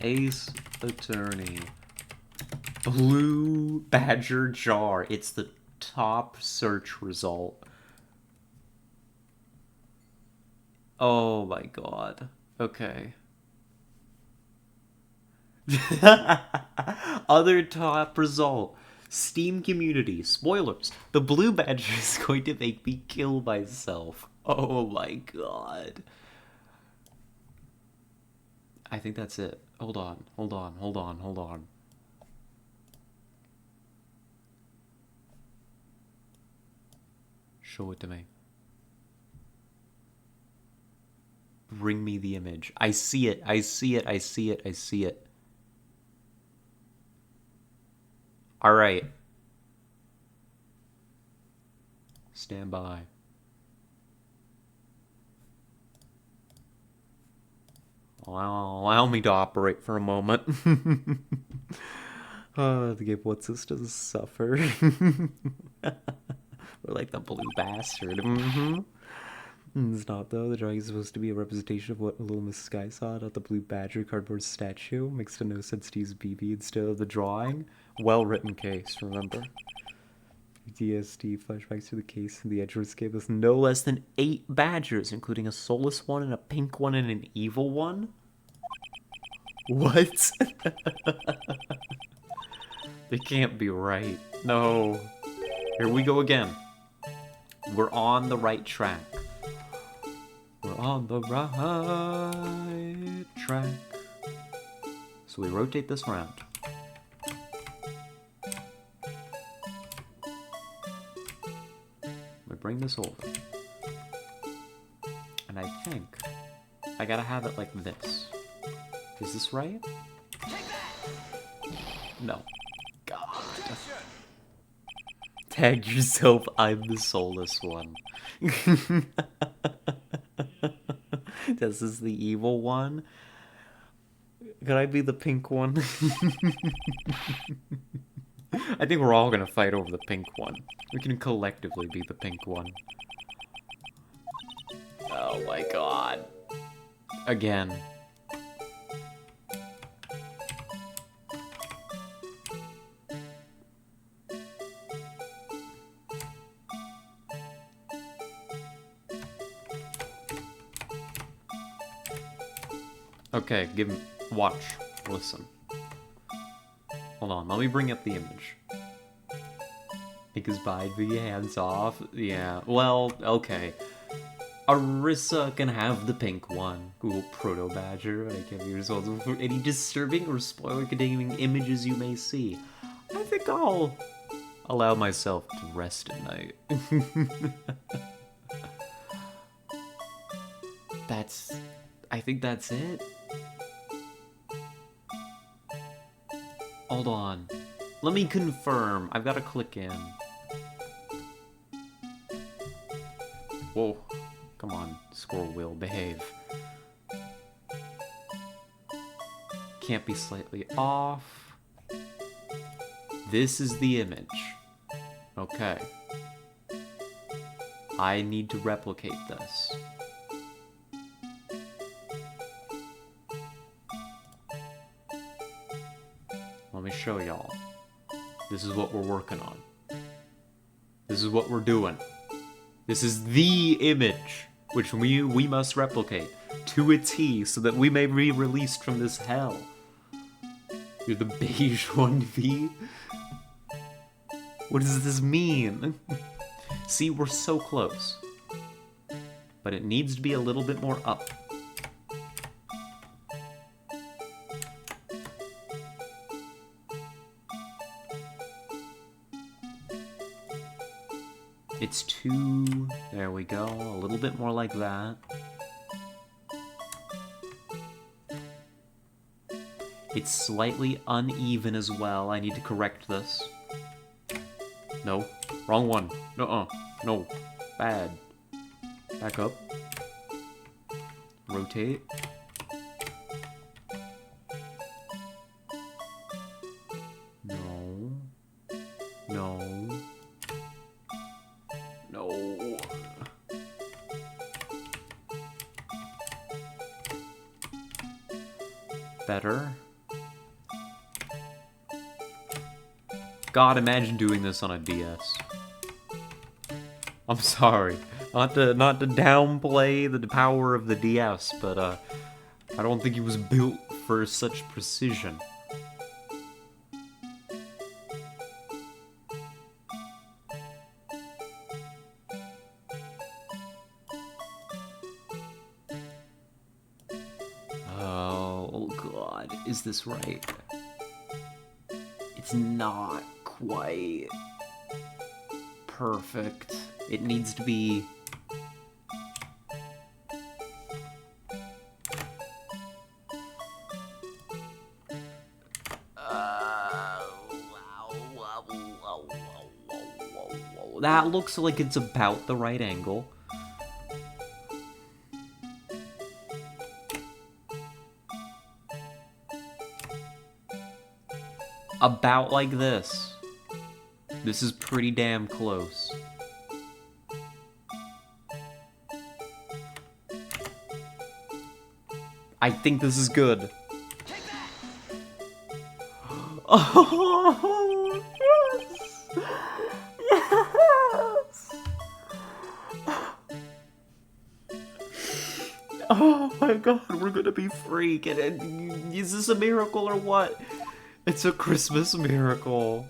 Ace Attorney. Blue Badger jar. It's the top search result. Oh my god. Okay. Other top result. Steam community. Spoilers. The Blue Badger is going to make me kill myself. Oh my god. I think that's it. Hold on. Show it to me. Bring me the image. I see it. Alright. Stand by. Allow me to operate for a moment. The game wants us to suffer. We're like the blue bastard. It's not, though. The drawing is supposed to be a representation of what Little Miss Sky saw, not the Blue Badger cardboard statue. Makes no sense to use BB instead of the drawing. Well-written case, remember. DSD flashbacks to the case, and the Edgeworths gave us no less than 8 badgers, including a soulless one, and a pink one, and an evil one? What? They can't be right. No. Here we go again. We're on the right track. We're on the right track. So we rotate this round. We bring this over. And I think I gotta have it like this. Is this right? No. God. Tag yourself, I'm the soulless one. This is the evil one. Could I be the pink one? I think we're all gonna fight over the pink one. We can collectively be the pink one. Oh my god. Again. Okay, watch, listen. Hold on, let me bring up the image. Because by the hands off, yeah, well, okay. Arissa can have the pink one. Google Proto Badger. I can't be responsible for any disturbing or spoiler-containing images you may see. I think I'll allow myself to rest at night. I think that's it. Hold on. Let me confirm. I've got to click in. Whoa. Come on, scroll wheel, behave. Can't be slightly off. This is the image. Okay. I need to replicate this. Let me show y'all. This is what we're working on. This is what we're doing. This is the image which we must replicate to a T so that we may be released from this hell. You're the beige 1V? What does this mean? See, we're so close. But it needs to be a little bit more up. It's too... There we go. A little bit more like that. It's slightly uneven as well. I need to correct this. No. Wrong one. Nuh-uh. No. Bad. Back up. Rotate. No. No. No. Better. God, imagine doing this on a DS. I'm sorry. Not to downplay the power of the DS, but I don't think it was built for such precision. Oh God, is this right? It's not quite perfect. It needs to be... That looks like it's about the right angle. About like this. This is pretty damn close. I think this is good. Oh, yes! Yes! Oh my God, we're gonna be free. Is this a miracle or what? It's a Christmas miracle.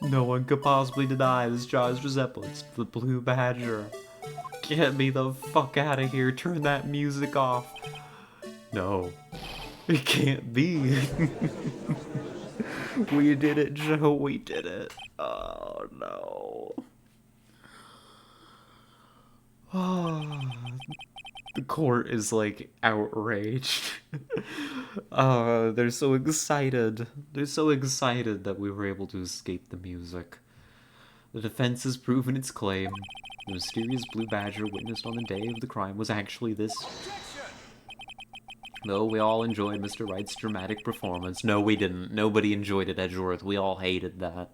No one could possibly deny this Jaws resemblance to the Blue Badger. Get me the fuck out of here. Turn that music off. No. It can't be. We did it, Joe. We did it. Oh, no. Oh, the court is, like, outraged. They're so excited. They're so excited that we were able to escape the music. The defense has proven its claim. The mysterious Blue Badger witnessed on the day of the crime was actually this. Though we all enjoyed Mr. Wright's dramatic performance. No, we didn't. Nobody enjoyed it, Edgeworth. We all hated that.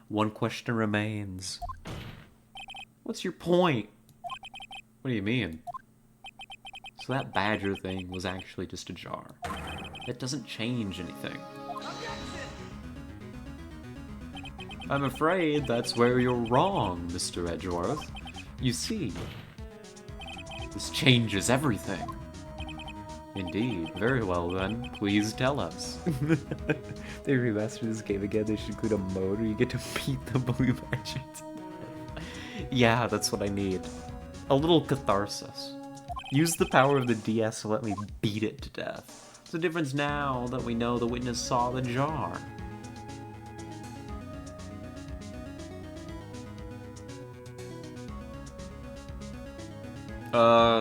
One question remains. What's your point? What do you mean? So that badger thing was actually just a jar. That doesn't change anything. I'm afraid that's where you're wrong, Mr. Edgeworth. You see, this changes everything. Indeed. Very well then. Please tell us. They remastered this game again. They should include a mode where you get to beat the blue badger. Yeah, that's what I need. A little catharsis. Use the power of the DS to let me beat it to death. What's the difference now that we know the witness saw the jar?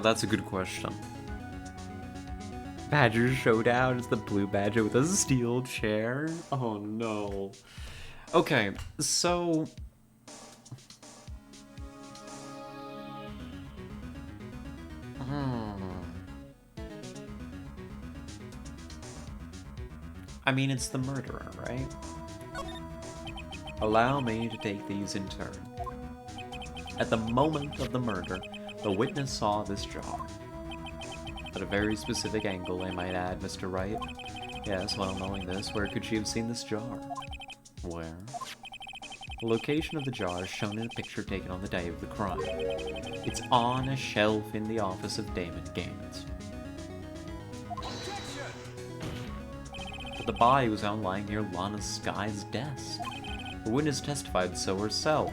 That's a good question. Badger Showdown is the blue badger with a steel chair? Oh no. Okay, so... I mean, it's the murderer, right? Allow me to take these in turn. At the moment of the murder, the witness saw this jar. At a very specific angle, I might add, Mr. Wright. Yes, well, knowing this, where could she have seen this jar? Where? The location of the jar is shown in a picture taken on the day of the crime. It's on a shelf in the office of Damon Gant. But the body was found lying near Lana Sky's desk. The witness testified so herself.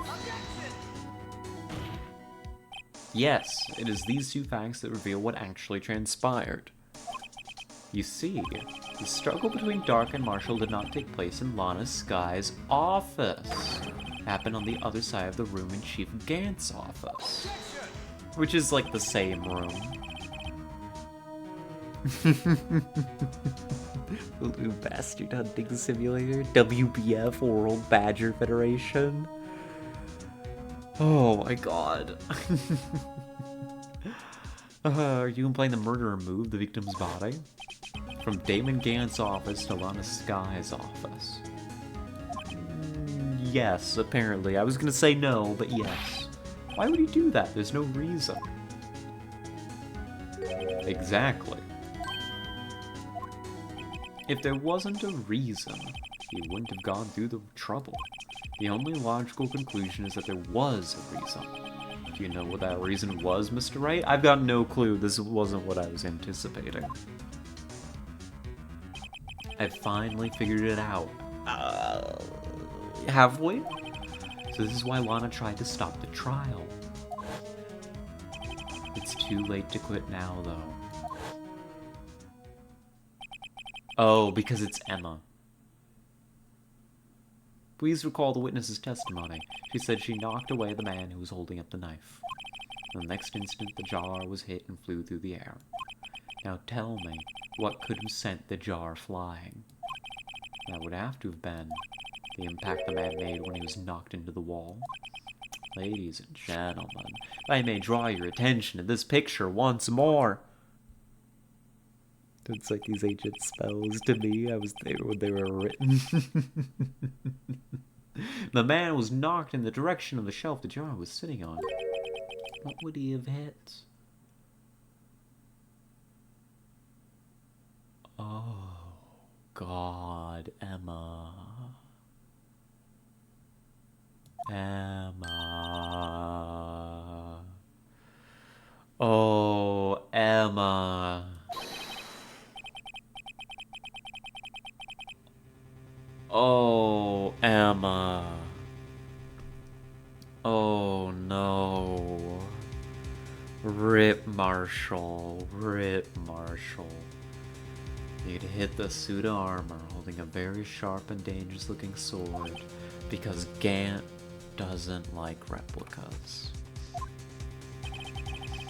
Yes, it is these two facts that reveal what actually transpired. You see, the struggle between Dark and Marshall did not take place in Lana Sky's office. It happened on the other side of the room in Chief Gant's office. Which is like the same room. Blue Bastard Hunting Simulator, WBF, World Badger Federation. Oh my god. Are you implying the murderer moved the victim's body? From Damon Gant's office to Lana Sky's office. Yes, apparently. I was gonna say no, but yes. Why would he do that? There's no reason. Exactly. If there wasn't a reason, he wouldn't have gone through the trouble. The only logical conclusion is that there was a reason. Do you know what that reason was, Mr. Wright? I've got no clue. This wasn't what I was anticipating. I finally figured it out. Have we? So this is why Lana tried to stop the trial. It's too late to quit now, though. Oh, because it's Emma. Please recall the witness's testimony. She said she knocked away the man who was holding up the knife. In the next instant, the jar was hit and flew through the air. Now tell me, what could have sent the jar flying? That would have to have been the impact the man made when he was knocked into the wall. Ladies and gentlemen, if I may draw your attention to this picture once more. It's like these ancient spells to me. I was there when they were written. The man was knocked in the direction of the shelf the jar was sitting on. What would he have hit? Oh, God, Emma. Emma. Oh, Emma. Oh, Emma. Oh, no. Rip Marshall. Rip Marshall. He'd hit the suit of armor holding a very sharp and dangerous looking sword because Gant doesn't like replicas.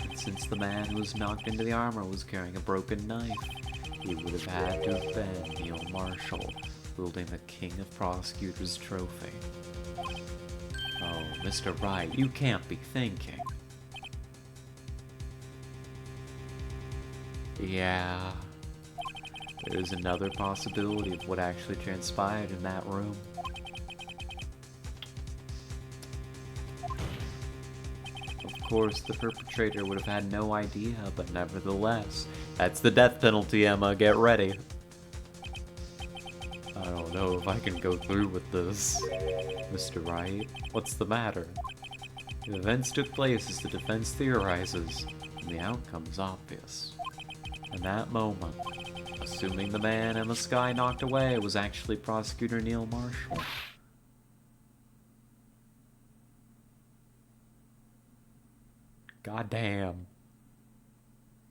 And since the man who was knocked into the armor was carrying a broken knife, he would have had to have been Neil Marshall, wielding the King of Prosecutors trophy. Oh, Mr. Wright, you can't be thinking. Yeah, there's another possibility of what actually transpired in that room. Of course, the perpetrator would have had no idea, but nevertheless, that's the death penalty, Emma. Get ready. I don't know if I can go through with this, Mr. Wright. What's the matter? The events took place as the defense theorizes, and the outcome is obvious. In that moment, assuming the man Emma Skye knocked away was actually Prosecutor Neil Marshall. Goddamn.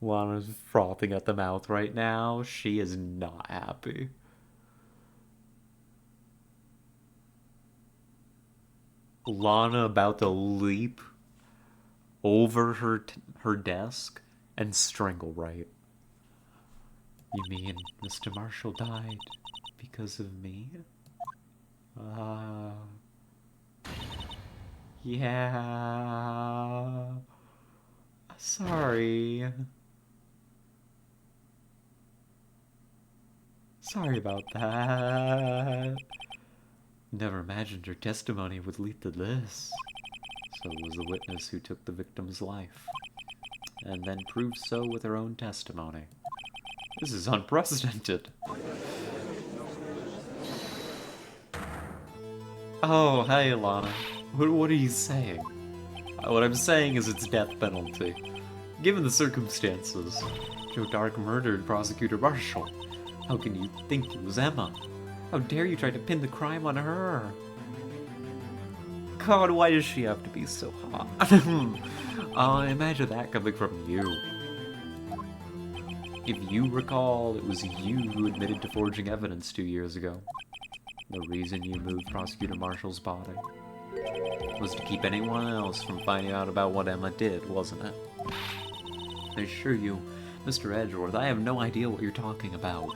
Lana's frothing at the mouth right now. She is not happy. Lana about to leap over her desk and strangle Wright. You mean Mr. Marshall died because of me? Yeah. Sorry. Sorry about that. Never imagined your testimony would lead to this. So it was the witness who took the victim's life, and then proved so with her own testimony. This is unprecedented. Oh, hey, Lana. What are you saying? What I'm saying is it's death penalty. Given the circumstances, Joe Dark murdered Prosecutor Marshall. How can you think it was Emma? How dare you try to pin the crime on her? God, why does she have to be so hot? Imagine that coming from you. If you recall, it was you who admitted to forging evidence 2 years ago. The reason you moved Prosecutor Marshall's body was to keep anyone else from finding out about what Emma did, wasn't it? I assure you, Mr. Edgeworth, I have no idea what you're talking about.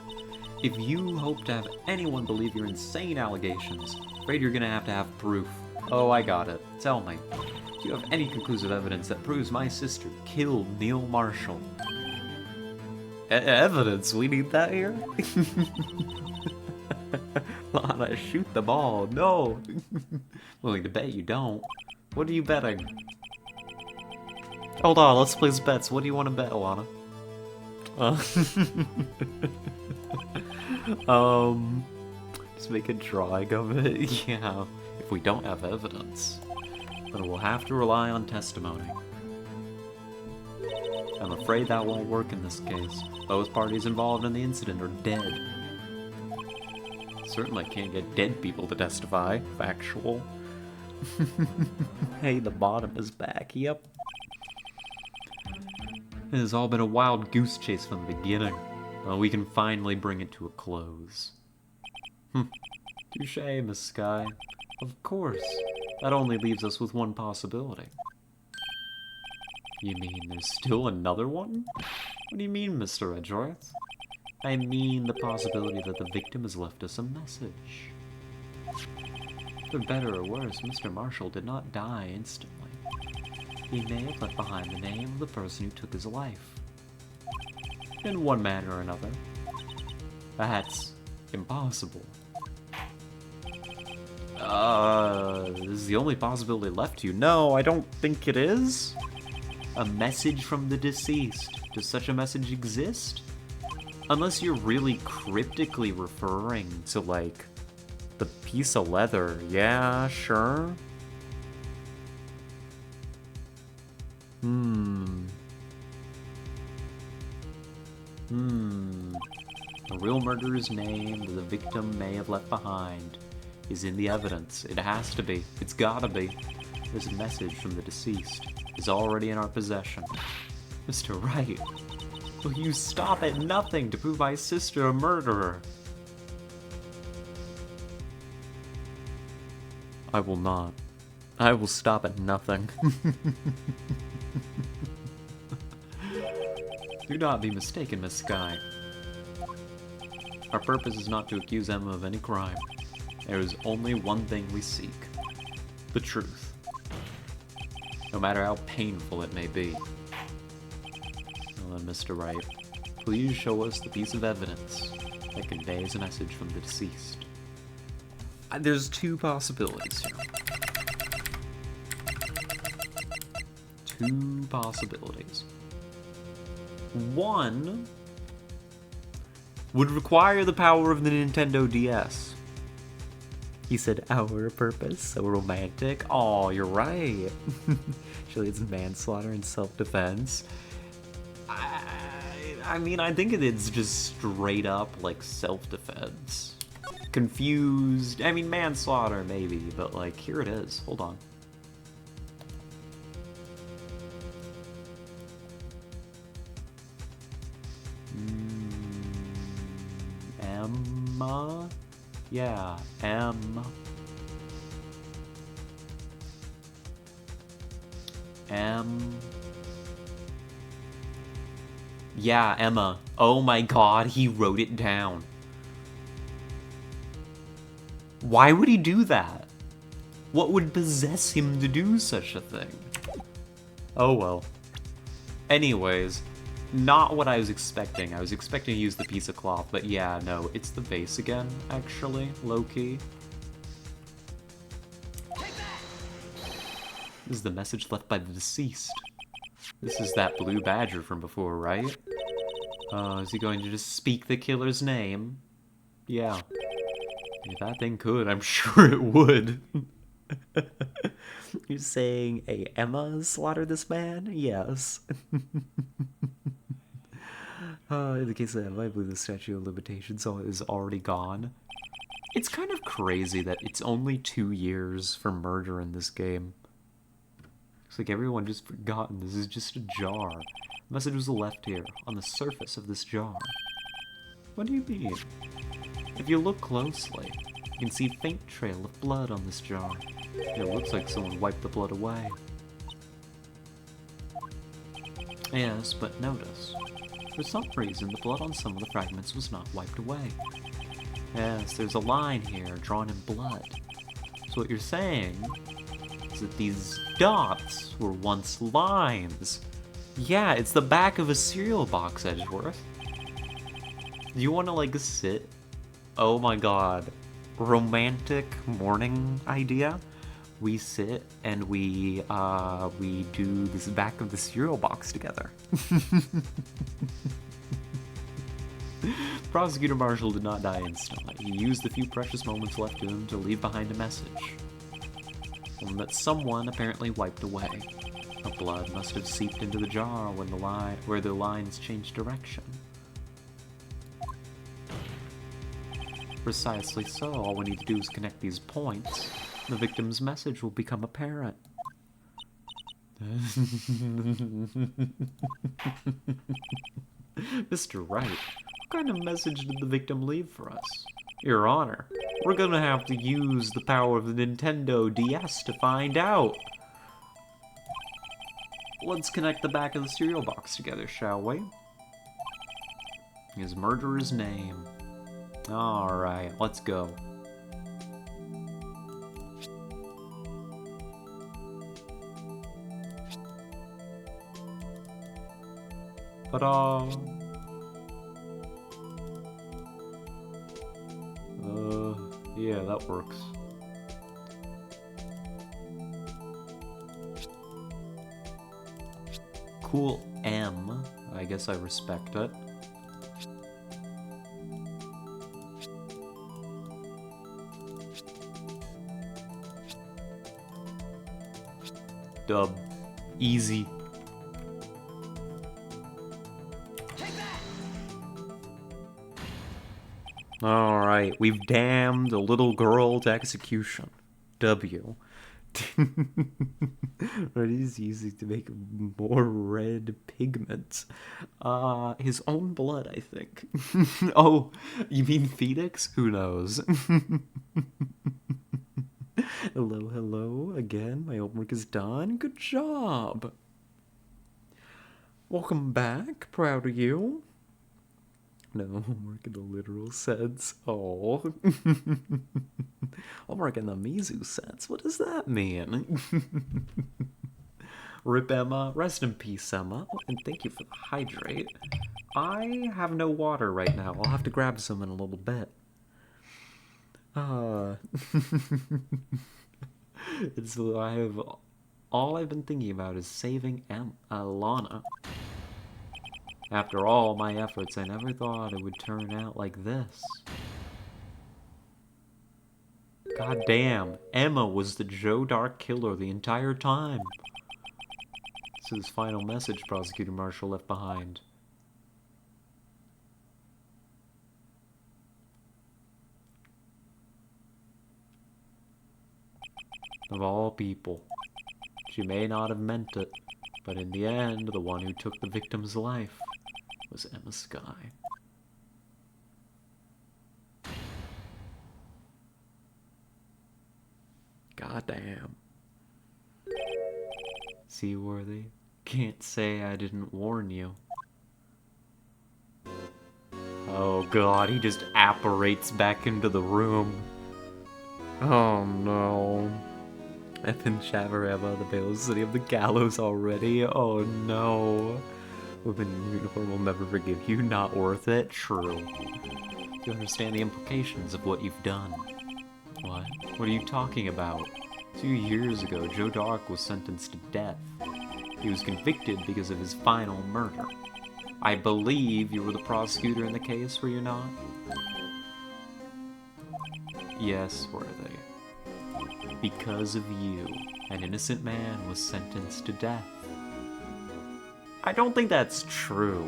If you hope to have anyone believe your insane allegations, I'm afraid you're gonna have proof. Oh, I got it. Tell me, do you have any conclusive evidence that proves my sister killed Neil Marshall? Evidence? We need that here? Lana, shoot the ball. No. Willing to bet you don't. What are you betting? Hold on, let's place bets. What do you want to bet, Lana? Just make a drawing of it. Yeah. If we don't have evidence, then we'll have to rely on testimony. I'm afraid that won't work in this case. Both parties involved in the incident are dead. Certainly can't get dead people to testify. Factual. Hey, the bottom is back. Yep. It has all been a wild goose chase from the beginning. Well, we can finally bring it to a close. Touche, Miss Skye. Of course. That only leaves us with one possibility. You mean there's still another one? What do you mean, Mr. Edgeworth? I mean the possibility that the victim has left us a message. For better or worse, Mr. Marshall did not die instantly. He may have left behind the name of the person who took his life. In one manner or another. That's impossible. This is the only possibility left to you. No, I don't think it is. A message from the deceased. Does such a message exist? Unless you're really cryptically referring to, like, the piece of leather. Yeah, sure. The real murderer's name that the victim may have left behind is in the evidence. It has to be. It's gotta be. There's a message from the deceased. It's already in our possession. Mr. Wright, will you stop at nothing to prove my sister a murderer? I will not. I will stop at nothing. Do not be mistaken, Miss Skye. Our purpose is not to accuse Emma of any crime. There is only one thing we seek. The truth. No matter how painful it may be. Well then, Mr. Wright, please show us the piece of evidence that conveys a message from the deceased. There's two possibilities here. Two possibilities. One would require the power of the Nintendo DS. He said, our purpose, so romantic. Oh, you're right. Actually, it's manslaughter and self-defense. I mean, I think it's just straight up, like, self-defense. Confused. I mean, manslaughter, maybe, but, like, here it is. Hold on. Emma? Yeah, M. Yeah, Emma. Oh my god, he wrote it down. Why would he do that? What would possess him to do such a thing? Oh well. Anyways, not what I was expecting. I was expecting to use the piece of cloth, but yeah, no, it's the vase again, actually, low-key. This is the message left by the deceased. This is that blue badger from before, right? Is he going to just speak the killer's name? Yeah. If that thing could, I'm sure it would. You're saying a Emma slaughtered this man? Yes. In the case of Emma, I believe the statute of limitations is already gone. It's kind of crazy that it's only 2 years for murder in this game. Looks like everyone just forgotten this is just a jar. The message was left here, on the surface of this jar. What do you mean? If you look closely, you can see a faint trail of blood on this jar. It looks like someone wiped the blood away. Yes, but notice. For some reason, the blood on some of the fragments was not wiped away. Yes, there's a line here, drawn in blood. So what you're saying is that these dots were once lines. Yeah, it's the back of a cereal box, Edgeworth. Do you want to, like, sit? Oh my god. Romantic morning idea? We sit and we do this back of the cereal box together. Prosecutor Marshall did not die instantly. He used the few precious moments left to him to leave behind a message. One that someone apparently wiped away. The blood must have seeped into the jar when where the lines changed direction. Precisely so. All we need to do is connect these points. The victim's message will become apparent. Mr. Wright, what kind of message did the victim leave for us? Your Honor, we're gonna have to use the power of the Nintendo DS to find out. Let's connect the back of the cereal box together, shall we? His murderer's name. Alright, let's go. Ta-da! Yeah, that works. Cool M. I guess I respect it. Dub. Easy. Alright, we've damned a little girl to execution. W. Red is used to make more red pigment. His own blood, I think. Oh, you mean Phoenix? Who knows? Hello, hello. Again, my homework is done. Good job. Welcome back. Proud of you. No, homework in the literal sense. Oh. Homework in the Mizu sense. What does that mean? Rip Emma. Rest in peace, Emma. Oh, and thank you for the hydrate. I have no water right now. I'll have to grab some in a little bit. All I've been thinking about is saving Lana. After all my efforts, I never thought it would turn out like this. God damn, Emma was the Joe Dark killer the entire time. This is his final message Prosecutor Marshall left behind. Of all people. She may not have meant it, but in the end, the one who took the victim's life was Emma Skye. Goddamn. Seaworthy, can't say I didn't warn you. Oh god, he just apparates back into the room. Oh no. Ethan Shavareva, the Veiled City of the Gallows already? Oh no. Women in uniform will never forgive you, not worth it? True. Do you understand the implications of what you've done? What? What are you talking about? 2 years ago, Joe Dark was sentenced to death. He was convicted because of his final murder. I believe you were the prosecutor in the case, were you not? Yes, were they? Because of you, an innocent man was sentenced to death. I don't think that's true.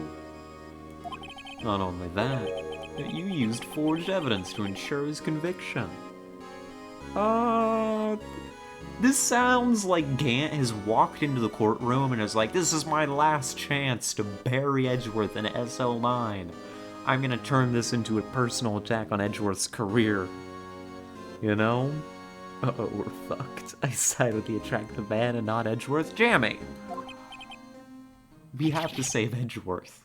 Not only that, but you used forged evidence to ensure his conviction. This sounds like Gant has walked into the courtroom and is like, this is my last chance to bury Edgeworth in SL9. I'm gonna turn this into a personal attack on Edgeworth's career. You know? Uh-oh, we're fucked. I side with the attractive man and not Edgeworth. Jammy! We have to save Edgeworth.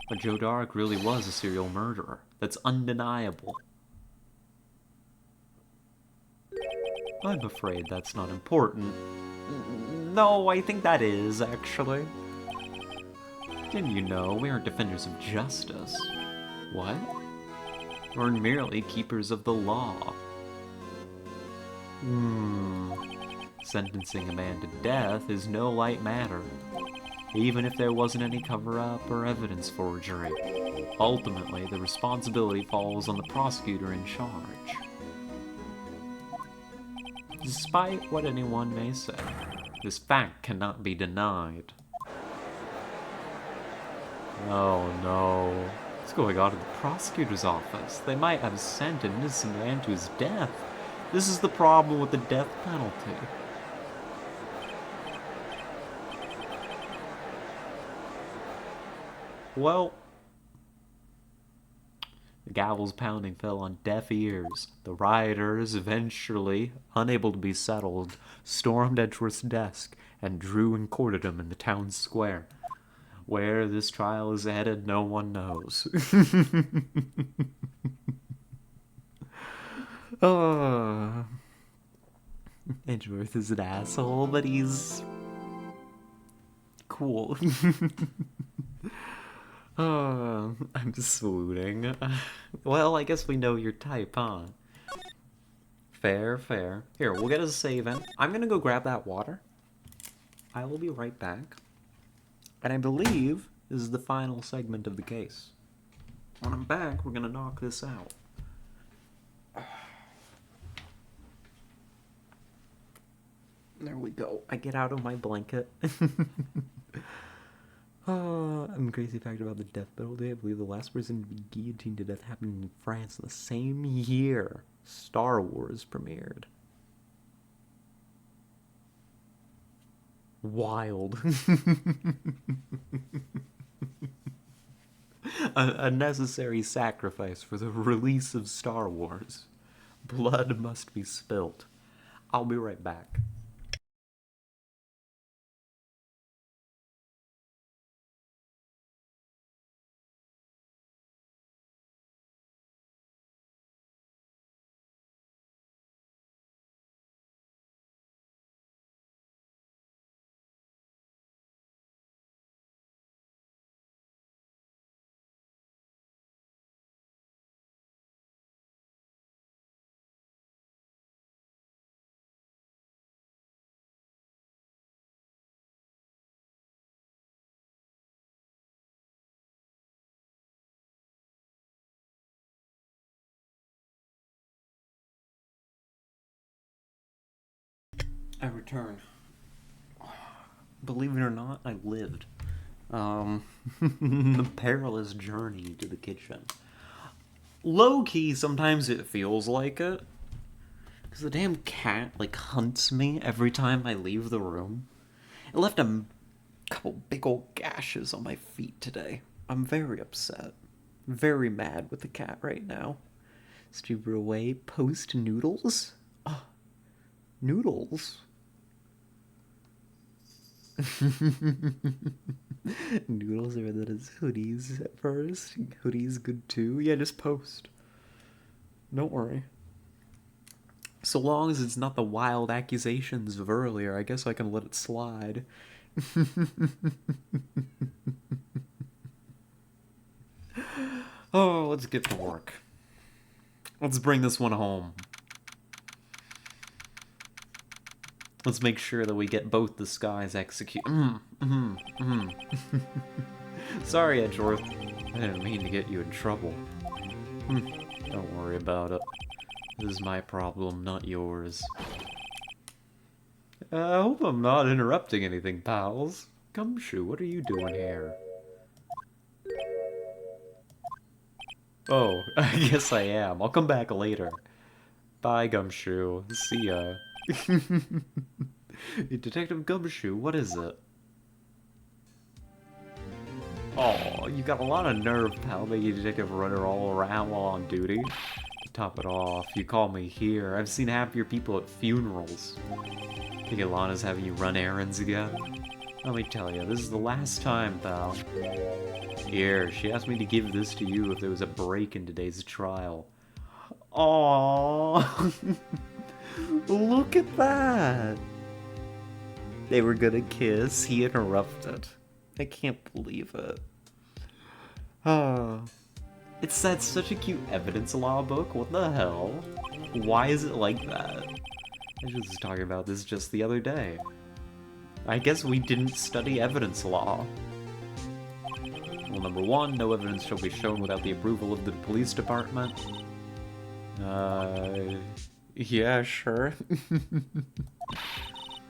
But Joe Dark really was a serial murderer. That's undeniable. I'm afraid that's not important. No, I think that is, actually. Didn't you know we aren't defenders of justice? What? We're merely keepers of the law. Sentencing a man to death is no light matter, even if there wasn't any cover-up or evidence forgery. Ultimately, the responsibility falls on the prosecutor in charge. Despite what anyone may say, this fact cannot be denied. Oh no. What's going on in the prosecutor's office? They might have sent an innocent man to his death. This is the problem with the death penalty. Well, the gavel's pounding fell on deaf ears. The rioters, eventually, unable to be settled, stormed Edgeworth's desk and drew and quartered him in the town square. Where this trial is headed, no one knows. Edgeworth is an asshole, but he's cool. I'm swooning. Well, I guess we know your type, huh? Fair, fair. Here, we'll get a save in. I'm gonna go grab that water. I will be right back. And I believe this is the final segment of the case. When I'm back, we're gonna knock this out. There we go. I get out of my blanket. I'm crazy fact about the death penalty. I believe the last person to be guillotined to death happened in France in the same year Star Wars premiered. Wild. A necessary sacrifice for the release of Star Wars. Blood must be spilt. I'll be right back. I return. Believe it or not, I lived. The perilous journey to the kitchen. Low-key, sometimes it feels like it. Because the damn cat, like, hunts me every time I leave the room. It left a couple big old gashes on my feet today. I'm very upset. Very mad with the cat right now. Stupid away post noodles? Oh, noodles? Noodles are better than hoodies at first. Hoodies good too. Yeah, just post. Don't worry. So long as it's not the wild accusations of earlier, I guess I can let it slide. Oh, let's get to work. Let's bring this one home. Let's make sure that we get both the skies executed. Sorry, Edgeworth. I didn't mean to get you in trouble. Don't worry about it. This is my problem, not yours. I hope I'm not interrupting anything, pals. Gumshoe, what are you doing here? Oh, I guess I am. I'll come back later. Bye, Gumshoe. See ya. Detective Gumshoe, what is it? Oh, you got a lot of nerve, pal, making Detective Runner all around while on duty. To top it off, you call me here. I've seen happier people at funerals. Think Ilana's having you run errands again? Let me tell you, this is the last time, pal. Here, she asked me to give this to you if there was a break in today's trial. Aww. Look at that. They were gonna kiss. He interrupted. I can't believe it. It's that's such a cute evidence law book. What the hell? Why is it like that? I was talking about this just the other day. I guess we didn't study evidence law. Rule number 1, no evidence shall be shown without the approval of the police department. Yeah, sure.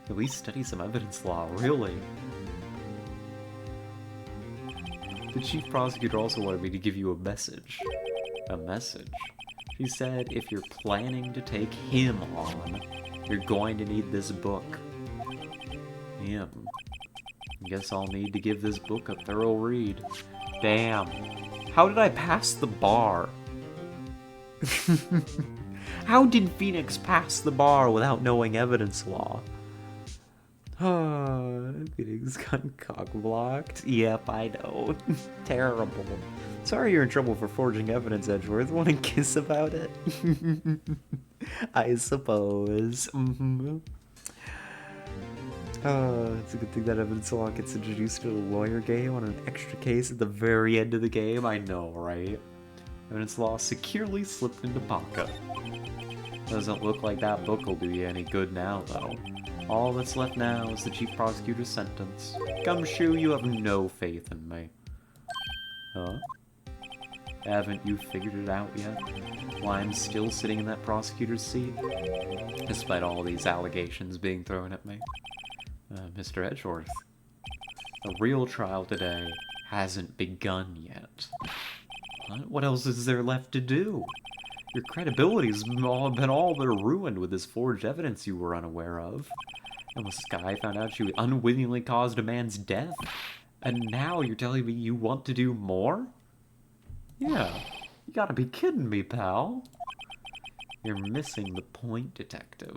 At least study some evidence law, really. The chief prosecutor also wanted me to give you a message. A message? She said if you're planning to take him on, you're going to need this book. Him. Guess I'll need to give this book a thorough read. Damn. How did I pass the bar? How did Phoenix pass the bar without knowing evidence law? Phoenix got cock-blocked. Yep, I know. Terrible. Sorry you're in trouble for forging evidence, Edgeworth. Want to kiss about it? I suppose. It's a good thing that evidence law gets introduced to the lawyer game on an extra case at the very end of the game. I know, right? Evidence law securely slipped into pocket. Doesn't look like that book will do you any good now, though. All that's left now is the chief prosecutor's sentence. Gumshoe, you have no faith in me. Huh? Haven't you figured it out yet? Why I'm still sitting in that prosecutor's seat? Despite all these allegations being thrown at me. Mr. Edgeworth, the real trial today hasn't begun yet. What else is there left to do? Your credibility's been all but ruined with this forged evidence you were unaware of. And when Sky found out she unwittingly caused a man's death, and now you're telling me you want to do more? Yeah, you gotta be kidding me, pal. You're missing the point, Detective.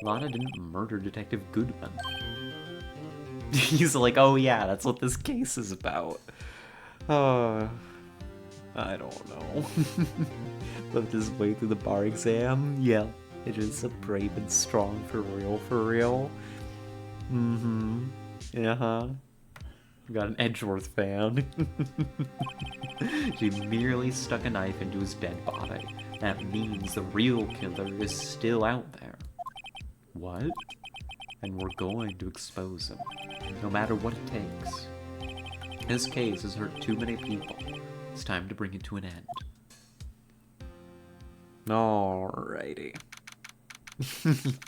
Lana didn't murder Detective Goodman. He's like, oh yeah, that's what this case is about. I don't know. Lived his way through the bar exam? Yeah, it is a brave and strong for real, for real. Uh-huh. Got an Edgeworth fan. She merely stuck a knife into his dead body. That means the real killer is still out there. What? And we're going to expose him, no matter what it takes. This case has hurt too many people. It's time to bring it to an end. Alrighty.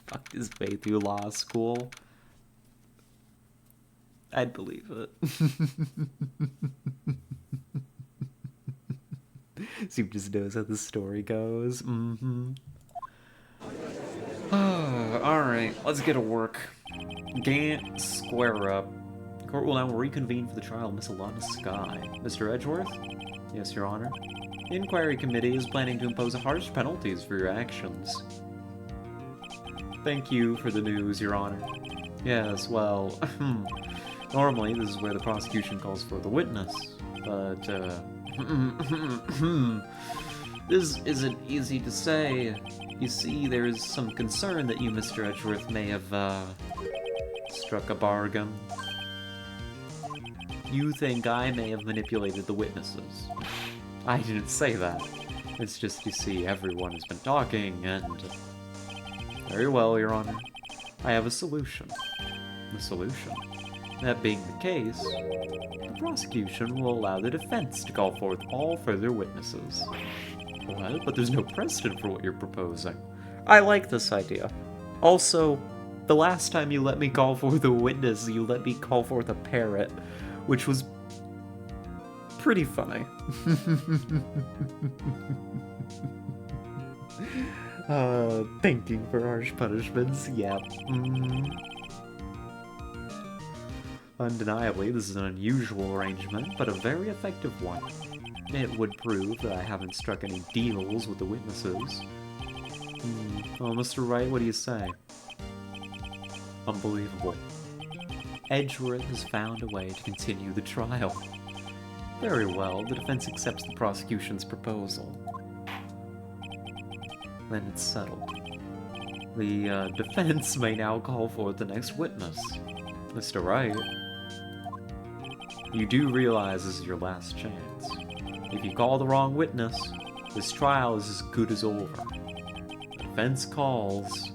Fucked his way through law school. I'd believe it. Soup just knows how the story goes. Alright, let's get to work. Gant, square up. Court will now reconvene for the trial of Miss Alana Skye. Mr. Edgeworth? Yes, Your Honor. The Inquiry Committee is planning to impose harsh penalties for your actions. Thank you for the news, Your Honor. Yes, well, normally this is where the prosecution calls for the witness, but, this isn't easy to say. You see, there is some concern that you, Mr. Edgeworth, may have, struck a bargain. You think I may have manipulated the witnesses. I didn't say that. It's just, you see, everyone has been talking, and... Very well, Your Honor. I have a solution. The solution? That being the case, the prosecution will allow the defense to call forth all further witnesses. What? But there's no precedent for what you're proposing. I like this idea. Also, the last time you let me call forth a witness, you let me call forth a parrot, which was pretty funny. Thinking for harsh punishments, yep. Undeniably, this is an unusual arrangement, but a very effective one. It would prove that I haven't struck any deals with the witnesses. Well, Mr. Wright, what do you say? Unbelievable. Edgeworth has found a way to continue the trial. Very well, the defense accepts the prosecution's proposal. Then it's settled. The defense may now call forth the next witness. Mr. Wright, you do realize this is your last chance. If you call the wrong witness, this trial is as good as over. The defense calls.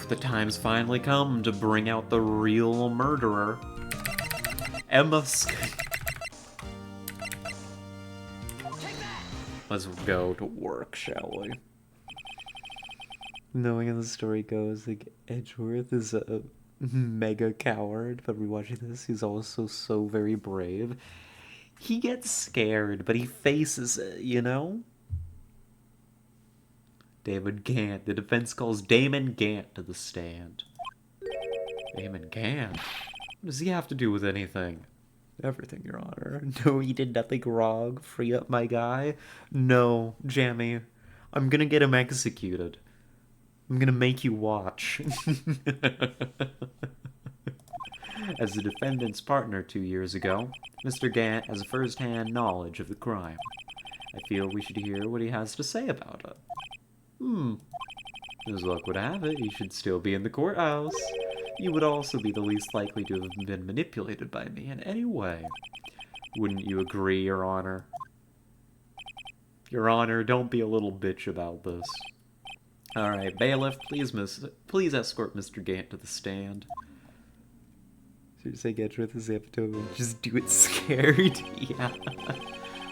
The time's finally come to bring out the real murderer. Emma Let's go to work, shall we? Knowing how the story goes, like, Edgeworth is a mega coward, but rewatching this, he's also so very brave. He gets scared, but he faces it, you know? David Gant. The defense calls Damon Gant to the stand. Damon Gant? What does he have to do with anything? Everything, Your Honor. No, he did nothing wrong. Free up my guy. No, Jammy. I'm gonna get him executed. I'm gonna make you watch. As the defendant's partner 2 years ago, Mr. Gant has a first-hand knowledge of the crime. I feel we should hear what he has to say about it. As luck would have it, he should still be in the courthouse. You would also be the least likely to have been manipulated by me in any way. Wouldn't you agree, Your Honor? Your Honor, don't be a little bitch about this. Alright, bailiff, please escort Mr. Gant to the stand. Should you say get with this episode and just do it scared? Yeah.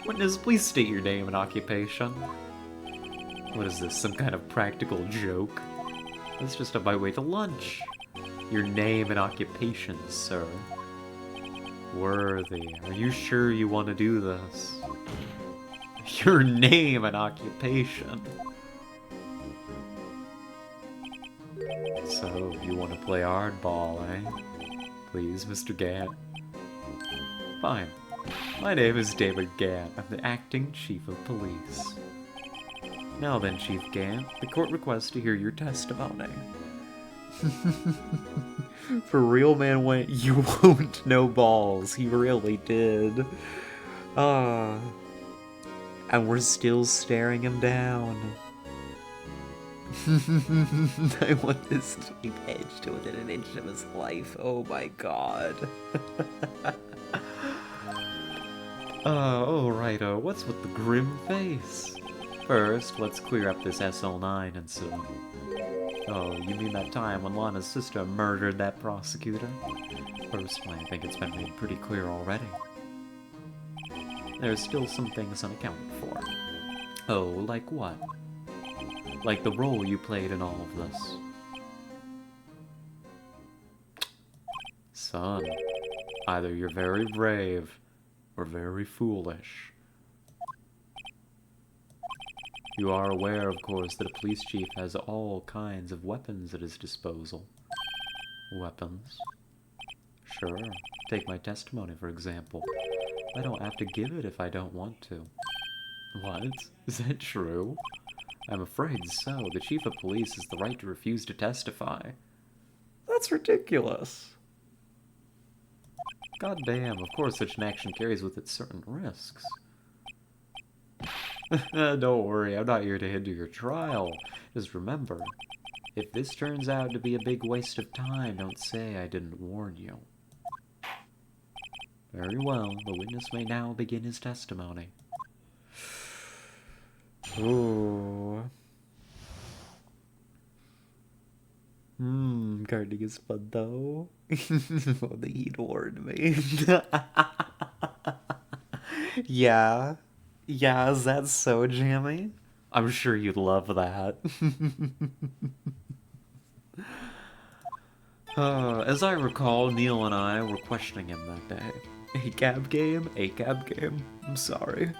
Witness, please state your name and occupation. What is this, some kind of practical joke? That's just on my way to lunch. Your name and occupation, sir. Worthy, are you sure you want to do this? Your name and occupation. So, you want to play hardball, eh? Please, Mr. Gant. Fine. My name is David Gant. I'm the acting chief of police. Now then, Chief Gant, the court requests to hear your testimony. For real, man went, you won't know balls. He really did. And we're still staring him down. I want this to be edged to within an inch of his life. Oh my god. Oh, righto. What's with the grim face? First, let's clear up this SL9 incident. Oh, you mean that time when Lana's sister murdered that prosecutor? Personally, I think it's been made pretty clear already. There's still some things unaccounted for. Oh, like what? Like the role you played in all of this. Son, either you're very brave or very foolish. You are aware, of course, that a police chief has all kinds of weapons at his disposal. Weapons? Sure. Take my testimony, for example. I don't have to give it if I don't want to. What? Is that true? I'm afraid so. The chief of police has the right to refuse to testify. That's ridiculous. God damn, of course such an action carries with it certain risks. Don't worry, I'm not here to hinder your trial. Just remember, if this turns out to be a big waste of time, don't say I didn't warn you. Very well, the witness may now begin his testimony. Ooh. Gardening is fun though. Only he'd warned me. Yeah. Yeah, is that so jammy? I'm sure you'd love that. As I recall, Neil and I were questioning him that day. A cab game? A cab game? I'm sorry.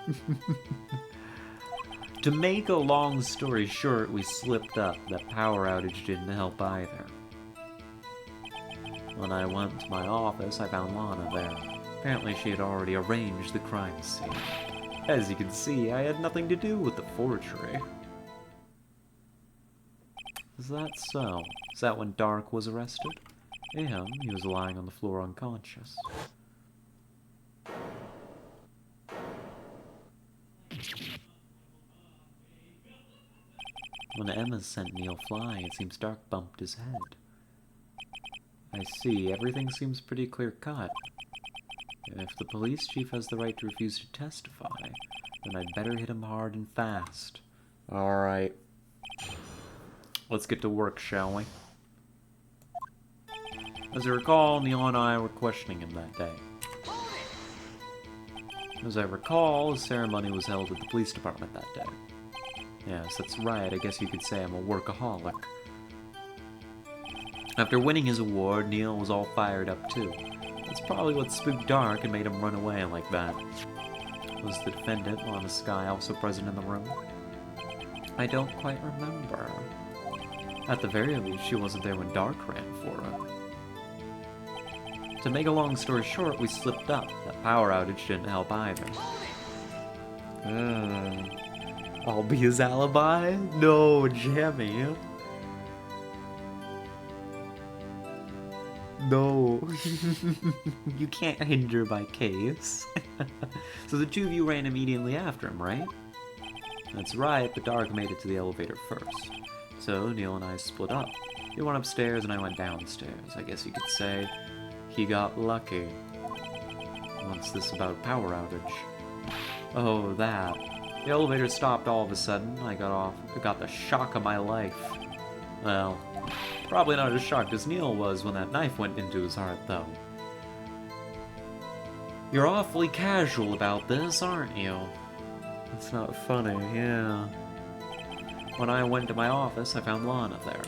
To make a long story short, we slipped up. That power outage didn't help either. When I went to my office, I found Lana there. Apparently she had already arranged the crime scene. As you can see, I had nothing to do with the forgery. Is that so? Is that when Dark was arrested? Yeah, he was lying on the floor unconscious. When Emma sent Neil flying, it seems Dark bumped his head. I see, everything seems pretty clear-cut. If the police chief has the right to refuse to testify, then I'd better hit him hard and fast. Alright. Let's get to work, shall we? As I recall, Neil and I were questioning him that day. As I recall, a ceremony was held at the police department that day. Yes, that's right, I guess you could say I'm a workaholic. After winning his award, Neil was all fired up too. That's probably what spooked Dark and made him run away like that. Was the defendant, Lana Skye, also present in the room? I don't quite remember. At the very least, she wasn't there when Dark ran for her. To make a long story short, we slipped up. That power outage didn't help either. I'll be his alibi? No, Jammy. No. You can't hinder my case. So the two of you ran immediately after him, right? That's right, but Dark made it to the elevator first. So Neil and I split up. He went upstairs and I went downstairs. I guess you could say he got lucky. What's this about power outage? Oh, that. The elevator stopped all of a sudden. I got the shock of my life. Well, probably not as shocked as Neil was when that knife went into his heart, though. You're awfully casual about this, aren't you? It's not funny, yeah. When I went to my office, I found Lana there.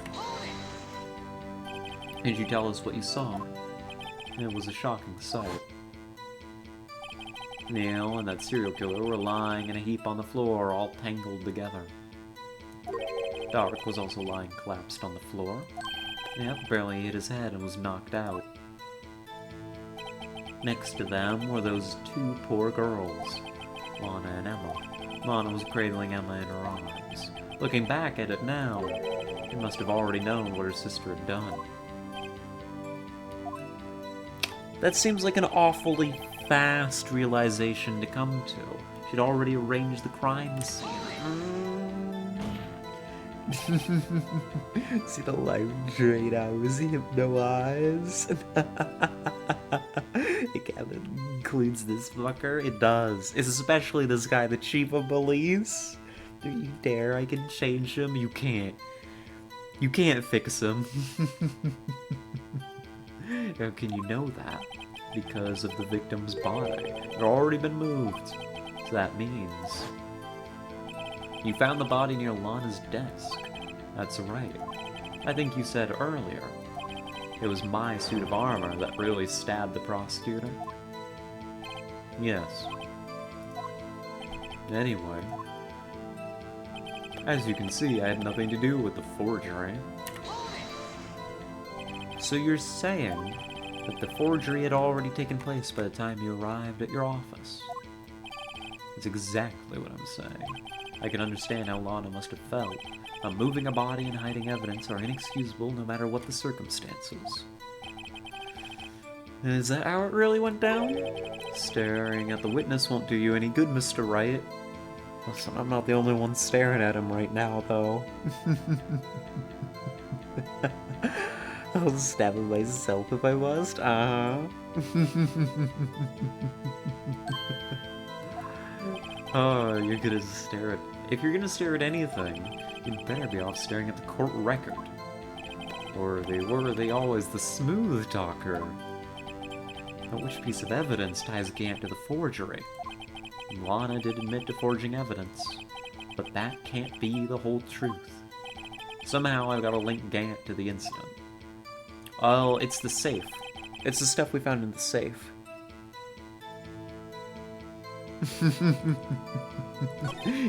Did you tell us what you saw? It was a shocking sight. Neil and that serial killer were lying in a heap on the floor, all tangled together. Dark was also lying collapsed on the floor. Yep, barely hit his head and was knocked out. Next to them were those two poor girls, Lana and Emma. Lana was cradling Emma in her arms. Looking back at it now, she must have already known what her sister had done. That seems like an awfully fast realization to come to. She'd already arranged the crime scene. See the light drain out, was hypnotized? It kind of includes this fucker. It does. It's especially this guy, the chief of police. Do you dare? I can change him? You can't. You can't fix him. How can you know that? Because of the victim's body. It had already been moved. So that means... You found the body near Lana's desk. That's right. I think you said earlier. It was my suit of armor that really stabbed the prosecutor. Yes. Anyway. As you can see, I had nothing to do with the forgery. So you're saying that the forgery had already taken place by the time you arrived at your office? That's exactly what I'm saying. I can understand how Lana must have felt. Moving a body and hiding evidence are inexcusable no matter what the circumstances. Is that how it really went down? Staring at the witness won't do you any good, Mr. Wright. Listen, I'm not the only one staring at him right now, though. I'll stab him myself if I must. Oh, you're gonna stare at... If you're gonna stare at anything, you'd better be off staring at the court record. Or were they always the smooth talker? But which piece of evidence ties Gant to the forgery? Lana did admit to forging evidence, but that can't be the whole truth. Somehow I've got to link Gant to the incident. Oh, it's the safe. It's the stuff we found in the safe.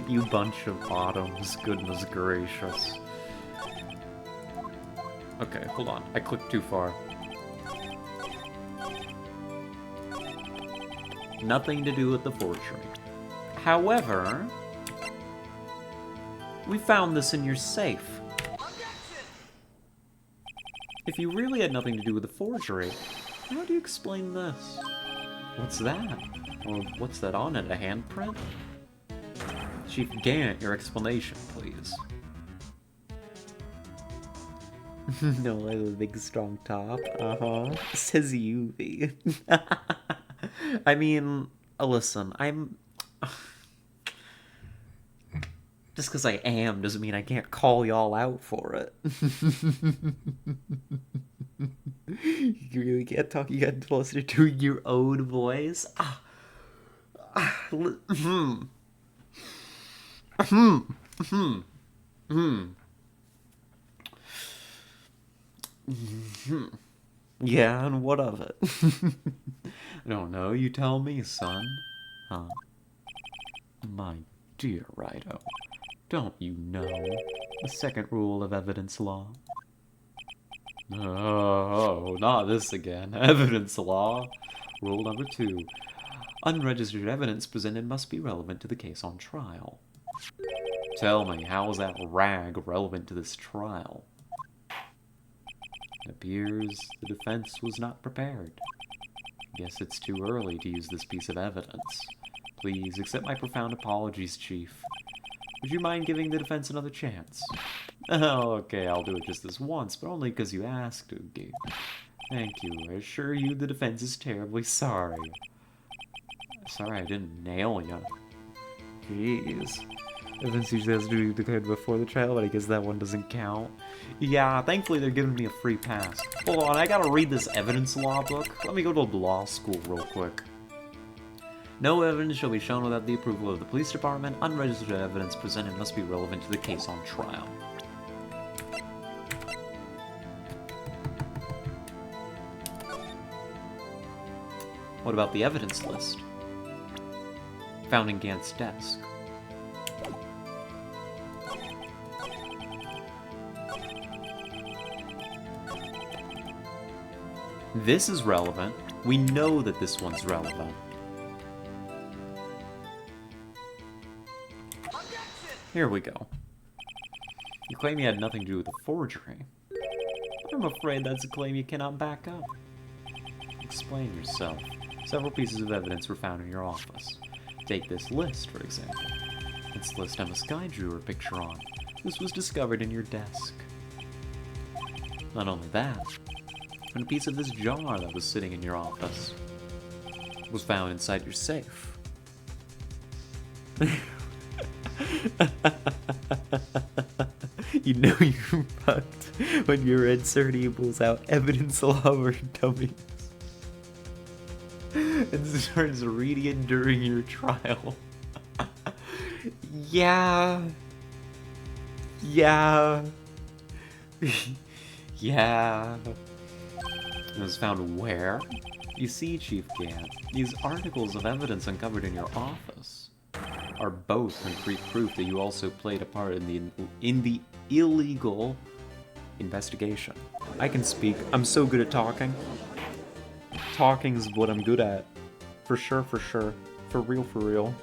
You bunch of bottoms, goodness gracious. Okay, hold on. I clicked too far. Nothing to do with the forgery. However, we found this in your safe. If you really had nothing to do with the forgery, how do you explain this? What's that? Or what's that on it, a handprint? Chief Gant, your explanation, please. No, I have a big strong top. Says Yuvi. I mean, listen, I'm... Just because I am doesn't mean I can't call y'all out for it. You really can't talk, you gotta tell us you're doing your own voice. Yeah, and what of it? I don't know, you tell me, son. My dear Righto, don't you know the second rule of evidence law? Oh, not this again. Evidence law. Rule number 2. Unregistered evidence presented must be relevant to the case on trial. Tell me, how is that rag relevant to this trial? It appears the defense was not prepared. Guess it's too early to use this piece of evidence. Please accept my profound apologies, Chief. Would you mind giving the defense another chance? Oh, okay, I'll do it just this once, but only because you asked, Oogie. Thank you. I assure you the defense is terribly sorry. Sorry I didn't nail ya. Jeez. Evidence usually has to be declared before the trial, but I guess that one doesn't count. Yeah, thankfully they're giving me a free pass. Hold on, I gotta read this evidence law book. Let me go to law school real quick. No evidence shall be shown without the approval of the police department. Unregistered evidence presented must be relevant to the case on trial. What about the evidence list? Found in Gant's desk. This is relevant. We know that this one's relevant. Here we go. You claim you had nothing to do with the forgery. I'm afraid that's a claim you cannot back up. Explain yourself. Several pieces of evidence were found in your office. Take this list, for example. It's the list Emma Skye drew her picture on. This was discovered in your desk. Not only that, but a piece of this jar that was sitting in your office was found inside your safe. You know you're fucked when your Red 30 pulls out evidence law over dummies and starts reading it during your trial. Yeah. Yeah. Yeah. It was found where? You see, Chief Gant, these articles of evidence uncovered in your office. are both concrete proof that you also played a part in the illegal investigation. I can speak. I'm so good at talking. Talking's what I'm good at. For sure, for sure. For real, for real.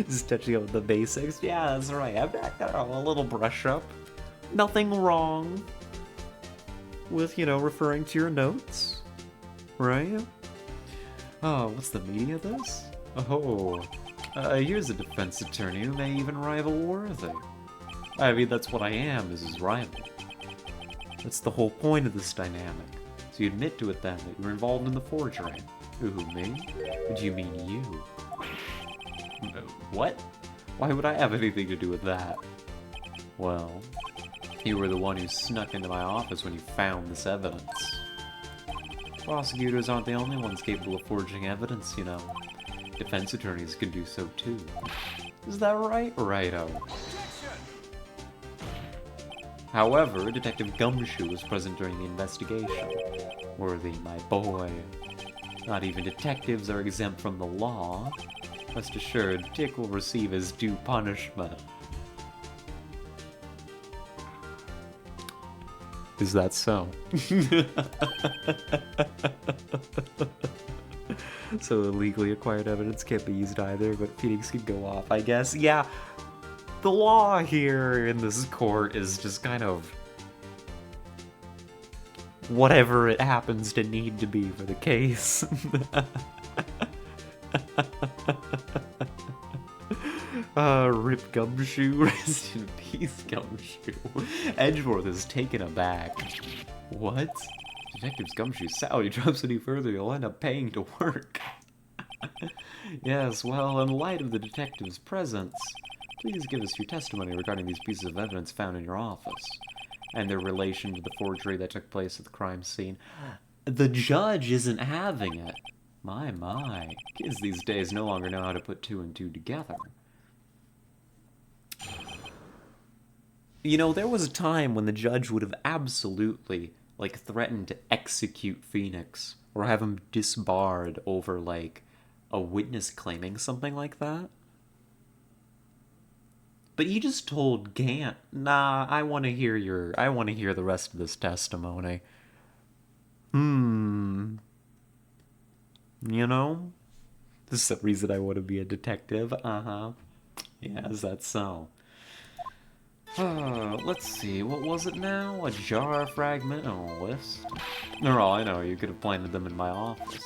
Just touching up the basics. Yeah, that's right. I've got a little brush up. Nothing wrong with, referring to your notes. Right? Oh, what's the meaning of this? Oh, here's a defense attorney who may even rival Worthy. I mean, that's what I am, is his rival. That's the whole point of this dynamic. So you admit to it then that you're involved in the forgery. Ooh, me? Or do you mean you? What? Why would I have anything to do with that? Well, you were the one who snuck into my office when you found this evidence. Prosecutors aren't the only ones capable of forging evidence, Defense attorneys can do so too. Is that right? Righto. However, Detective Gumshoe was present during the investigation. Worthy, my boy. Not even detectives are exempt from the law. Rest assured, Dick will receive his due punishment. Is that so? So illegally acquired evidence can't be used either, but Phoenix can go off, I guess. Yeah, the law here in this court is just kind of whatever it happens to need to be for the case. Rip Gumshoe, rest in peace, Gumshoe. Edgeworth is taken aback. What? Detective's Gumshoe's salary drops any further, you'll end up paying to work. Yes, well, in light of the detective's presence, please give us your testimony regarding these pieces of evidence found in your office, and their relation to the forgery that took place at the crime scene. The judge isn't having it. My. Kids these days no longer know how to put two and two together. There was a time when the judge would have absolutely, threatened to execute Phoenix, or have him disbarred over, a witness claiming something like that. But you just told Gant, nah, I want to hear the rest of this testimony. This is the reason I want to be a detective. Yeah, is that so? Let's see, what was it now? A jar fragment and a list? For all I know, you could have planted them in my office.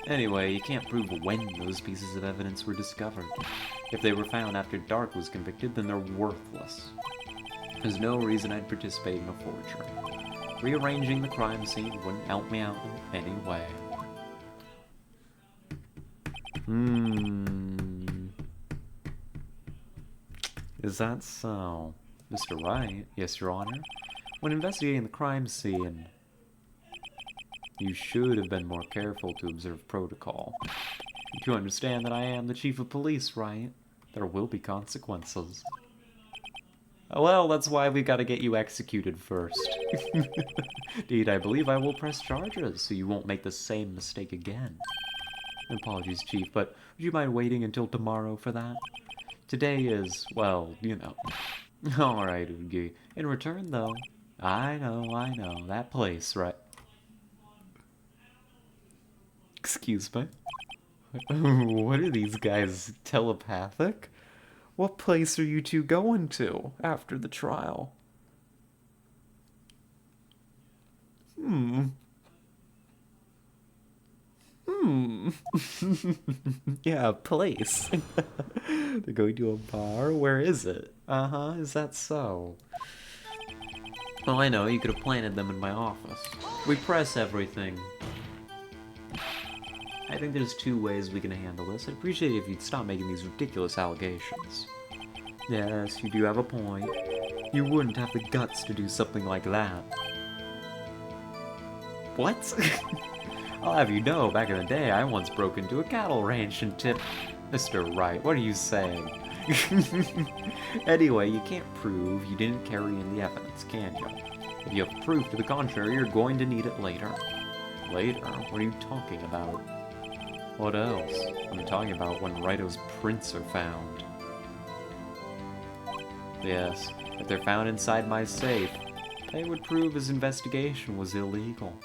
Anyway, you can't prove when those pieces of evidence were discovered. If they were found after Dark was convicted, then they're worthless. There's no reason I'd participate in a forgery. Rearranging the crime scene wouldn't help me out in any way. Is that so? Mr. Wright? Yes, Your Honor? When investigating the crime scene, you should have been more careful to observe protocol. You understand that I am the chief of police, right? There will be consequences. Well, that's why we gotta get you executed first. Indeed, I believe I will press charges, so you won't make the same mistake again. Apologies, Chief, but would you mind waiting until tomorrow for that? Today is, well, Alright, Oogie. In return, though, I know, that place, right? Excuse me? What are these guys, telepathic? What place are you two going to after the trial? Yeah, a place. They're going to a bar? Where is it? Is that so? Well, I know, you could have planted them in my office. We press everything. I think there's two ways we can handle this. I'd appreciate it if you'd stop making these ridiculous allegations. Yes, you do have a point. You wouldn't have the guts to do something like that. What? I'll have you know, back in the day, I once broke into a cattle ranch and tipped... Mr. Wright, what are you saying? Anyway, you can't prove you didn't carry in the evidence, can you? If you have proof to the contrary, you're going to need it later. Later? What are you talking about? What else? I'm talking about when Rito's prints are found. Yes, if they're found inside my safe, they would prove his investigation was illegal.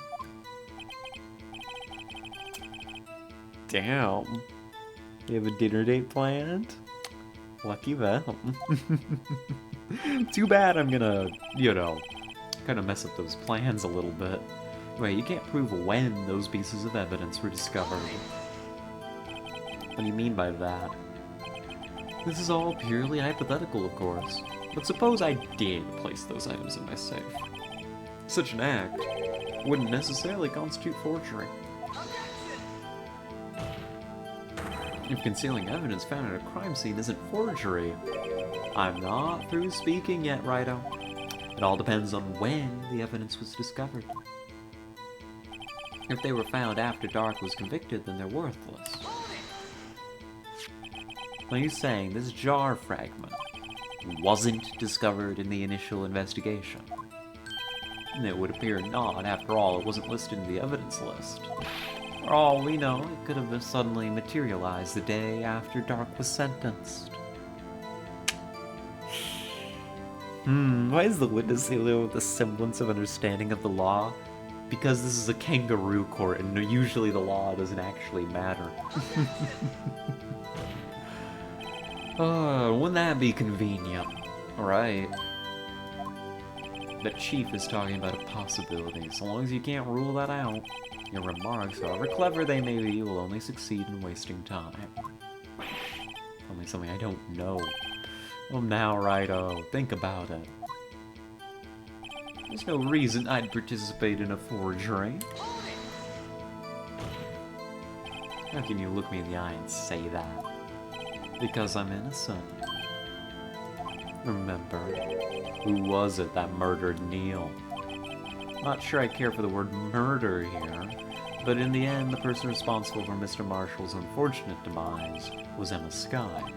Damn. You have a dinner date planned? Lucky them. Too bad I'm gonna, kind of mess up those plans a little bit. Wait, you can't prove when those pieces of evidence were discovered. What do you mean by that? This is all purely hypothetical, of course. But suppose I did place those items in my safe. Such an act wouldn't necessarily constitute forgery. If concealing evidence found at a crime scene isn't forgery, I'm not through speaking yet, Righto. It all depends on when the evidence was discovered. If they were found after Dark was convicted, then they're worthless. Are you saying this jar fragment wasn't discovered in the initial investigation? It would appear not. After all, it wasn't listed in the evidence list. For all we know, it could have suddenly materialized the day after Dark was sentenced. Why is the witness able with a semblance of understanding of the law? Because this is a kangaroo court, and usually the law doesn't actually matter. Wouldn't that be convenient? Right. But Chief is talking about a possibility. So long as you can't rule that out, your remarks, however clever they may be, will only succeed in wasting time. Tell me something I don't know. Well, now, Righto, think about it. There's no reason I'd participate in a forgery. How can you look me in the eye and say that? Because I'm innocent. Remember, who was it that murdered Neil? Not sure I care for the word murder here, but in the end, the person responsible for Mr. Marshall's unfortunate demise was Emma Skye.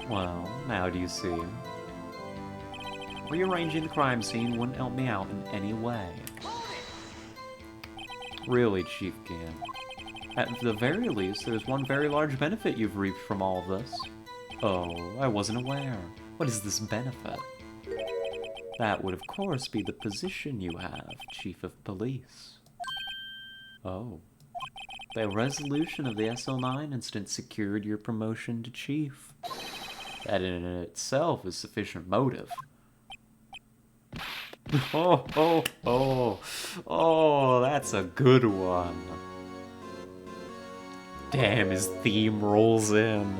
Well, now do you see? Rearranging the crime scene wouldn't help me out in any way. Really, Chief Gant. At the very least, there's one very large benefit you've reaped from all of this. Oh, I wasn't aware. What is this benefit? That would, of course, be the position you have, Chief of Police. Oh. The resolution of the SL9 incident secured your promotion to Chief. That in itself is sufficient motive. Oh, that's a good one. Damn, his theme rolls in.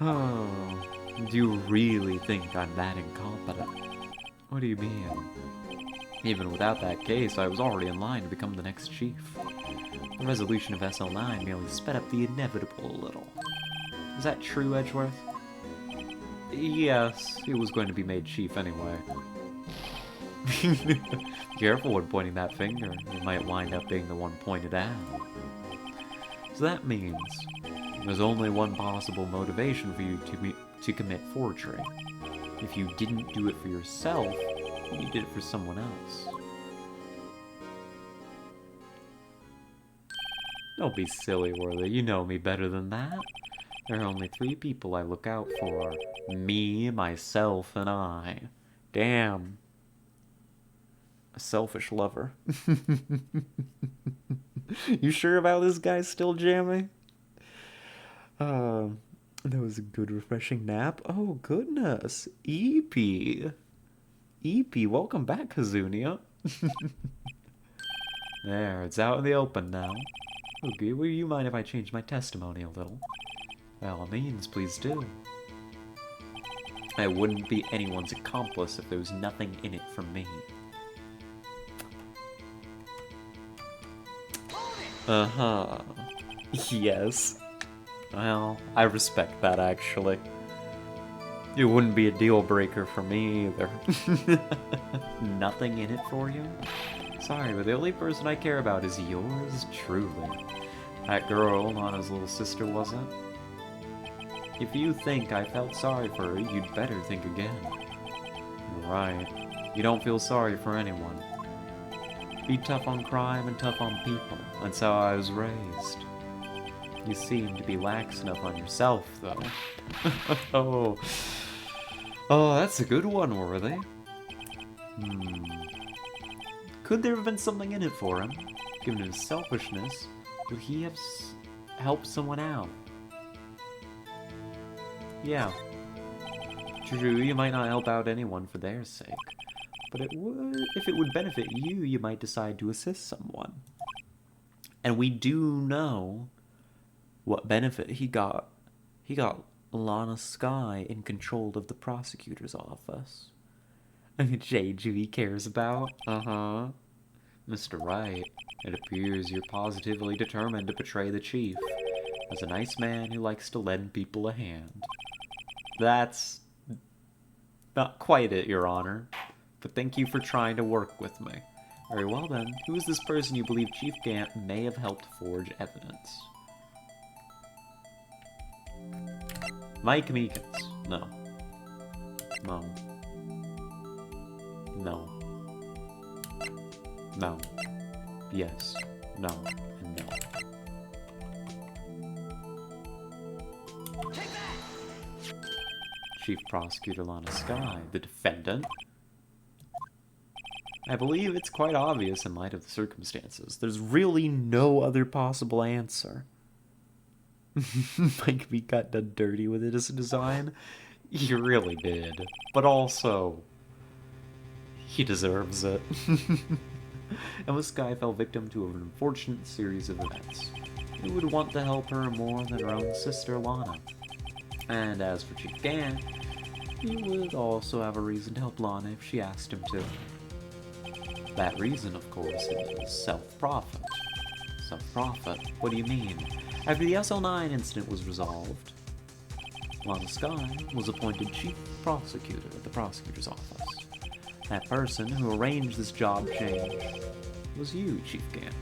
Oh, do you really think I'm that incompetent? What do you mean? Even without that case, I was already in line to become the next chief. The resolution of SL9 merely sped up the inevitable a little. Is that true, Edgeworth? Yes, he was going to be made chief anyway. Careful when pointing that finger. You might wind up being the one pointed at. So that means there's only one possible motivation for you to commit forgery. If you didn't do it for yourself, you did it for someone else. Don't be silly, Worthy. You know me better than that. There are only 3 people I look out for. Me, myself, and I. Damn. A selfish lover. You sure about this guy still jamming? That was a good refreshing nap. Oh, goodness. EP. EP, welcome back, Kazunia. There, it's out in the open now. Okay, will you mind if I change my testimony a little? By all means, please do. I wouldn't be anyone's accomplice if there was nothing in it for me. Uh-huh. Yes. Well, I respect that, actually. It wouldn't be a deal breaker for me, either. Nothing in it for you? Sorry, but the only person I care about is yours truly. That girl, not his little sister, was it? If you think I felt sorry for her, you'd better think again. You're right. You don't feel sorry for anyone. Be tough on crime and tough on people. That's how I was raised. You seem to be lax enough on yourself, though. Oh. Oh, that's a good one, Worthy. Could there have been something in it for him? Given his selfishness, would he have helped someone out? Yeah. True, you might not help out anyone for their sake. But if it would benefit you, you might decide to assist someone. And we do know what benefit he got. He got Lana Skye in control of the prosecutor's office. A change who he cares about? Uh-huh. Mr. Wright, it appears you're positively determined to betray the chief as a nice man who likes to lend people a hand. That's not quite it, Your Honor. But thank you for trying to work with me. Very well then, who is this person you believe Chief Gant may have helped forge evidence? Mike Meekins. No. No. No. No. Yes. No. And no. Chief Prosecutor Lana Skye, the defendant. I believe it's quite obvious in light of the circumstances. There's really no other possible answer. Mike V got done dirty with it as a design. He really did. But also, he deserves it. Emma Skye fell victim to an unfortunate series of events. Who would want to help her more than her own sister Lana? And as for Chief Gant, he would also have a reason to help Lana if she asked him to. That reason, of course, is self-profit. Self-profit? What do you mean? After the SL9 incident was resolved, Lana Skye was appointed Chief Prosecutor at the prosecutor's office. That person who arranged this job change was you, Chief Gant.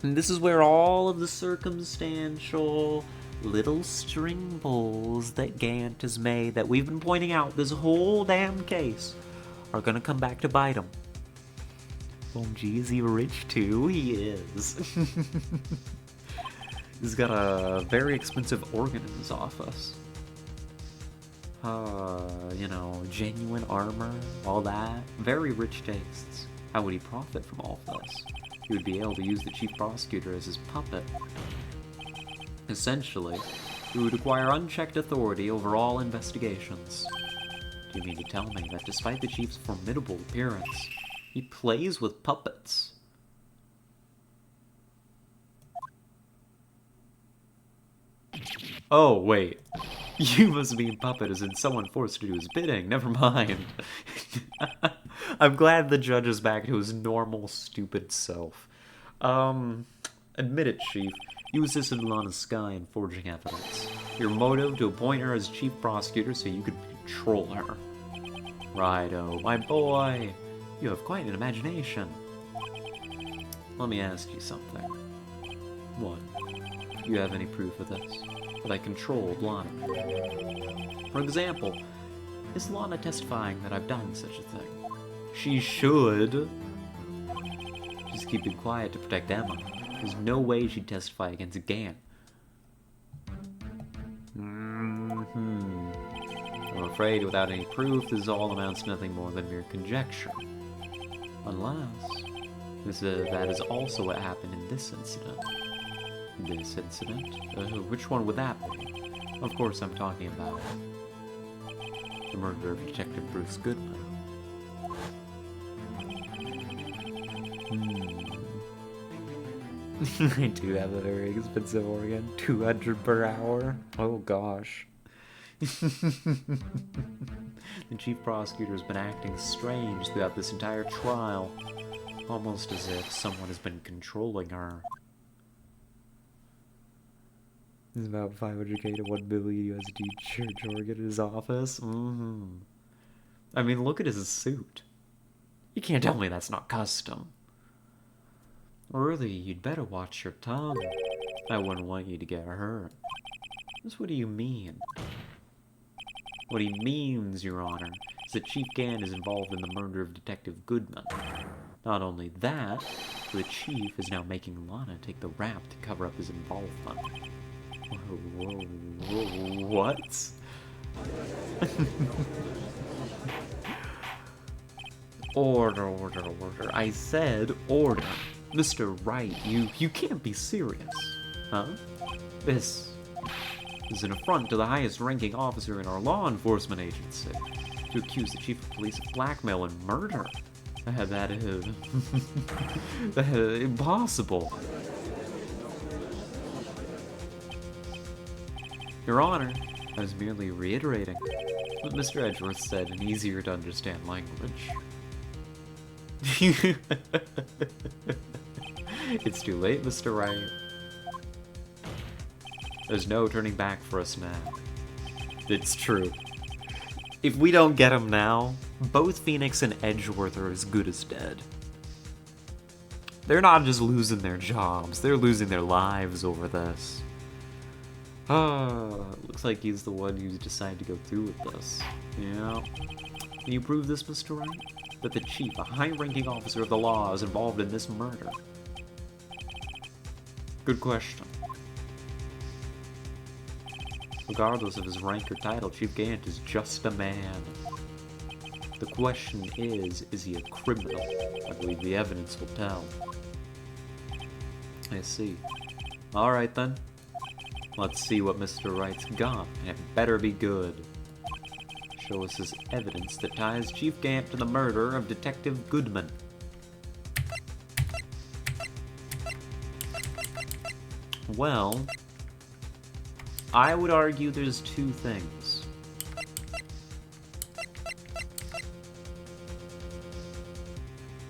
And this is where all of the circumstantial little string pulls that Gant has made, that we've been pointing out this whole damn case, are gonna come back to bite him. Oh, gee, is he rich too? He is. He's got a very expensive organ in his office. You know, genuine armor, all that. Very rich tastes. How would he profit from all of this? He would be able to use the chief prosecutor as his puppet. Essentially, he would acquire unchecked authority over all investigations. Do you mean to tell me that despite the chief's formidable appearance, he plays with puppets? Oh, wait. You must mean puppet as in someone forced to do his bidding. Never mind. I'm glad the judge is back to his normal, stupid self. Admit it, Chief. You assisted Lana Skye in forging evidence. Your motive to appoint her as chief prosecutor so you could control her. Righto, my boy. You have quite an imagination. Let me ask you something. What? Do you have any proof of this? That I controlled Lana? For example, is Lana testifying that I've done such a thing? She should. Just keep it quiet to protect Emma. There's no way she'd testify against Gant. I'm afraid without any proof, this all amounts to nothing more than mere conjecture. Unless that is also what happened in this incident. This incident? Which one would that be? Of course I'm talking about the murder of Detective Bruce Goodman. I do have a very expensive organ. 200 per hour. Oh gosh. The chief prosecutor has been acting strange throughout this entire trial. Almost as if someone has been controlling her. It's about 500k to 1 billion USD church organ in his office. I mean, look at his suit. You can't tell me that's not custom. Really, you'd better watch your tongue. I wouldn't want you to get hurt. Just what do you mean? What he means, Your Honor, is that Chief Gant is involved in the murder of Detective Goodman. Not only that, the chief is now making Lana take the rap to cover up his involvement. What? Order, order, order. I said order. Mr. Wright, you can't be serious. Huh? This is an affront to the highest ranking officer in our law enforcement agency. To accuse the chief of police of blackmail and murder. That is... impossible. Your Honor, I was merely reiterating what Mr. Edgeworth said in easier to understand language. It's too late, Mr. Wright. There's no turning back for us now. It's true. If we don't get him now, both Phoenix and Edgeworth are as good as dead. They're not just losing their jobs, they're losing their lives over this. Looks like he's the one who's decided to go through with this. Yeah. Can you prove this, Mr. Wright? That the chief, a high-ranking officer of the law, is involved in this murder? Good question. Regardless of his rank or title, Chief Gant is just a man. The question is he a criminal? I believe the evidence will tell. I see. Alright then. Let's see what Mr. Wright's got, and it better be good. Show us his evidence that ties Chief Gant to the murder of Detective Goodman. Well, I would argue there's two things.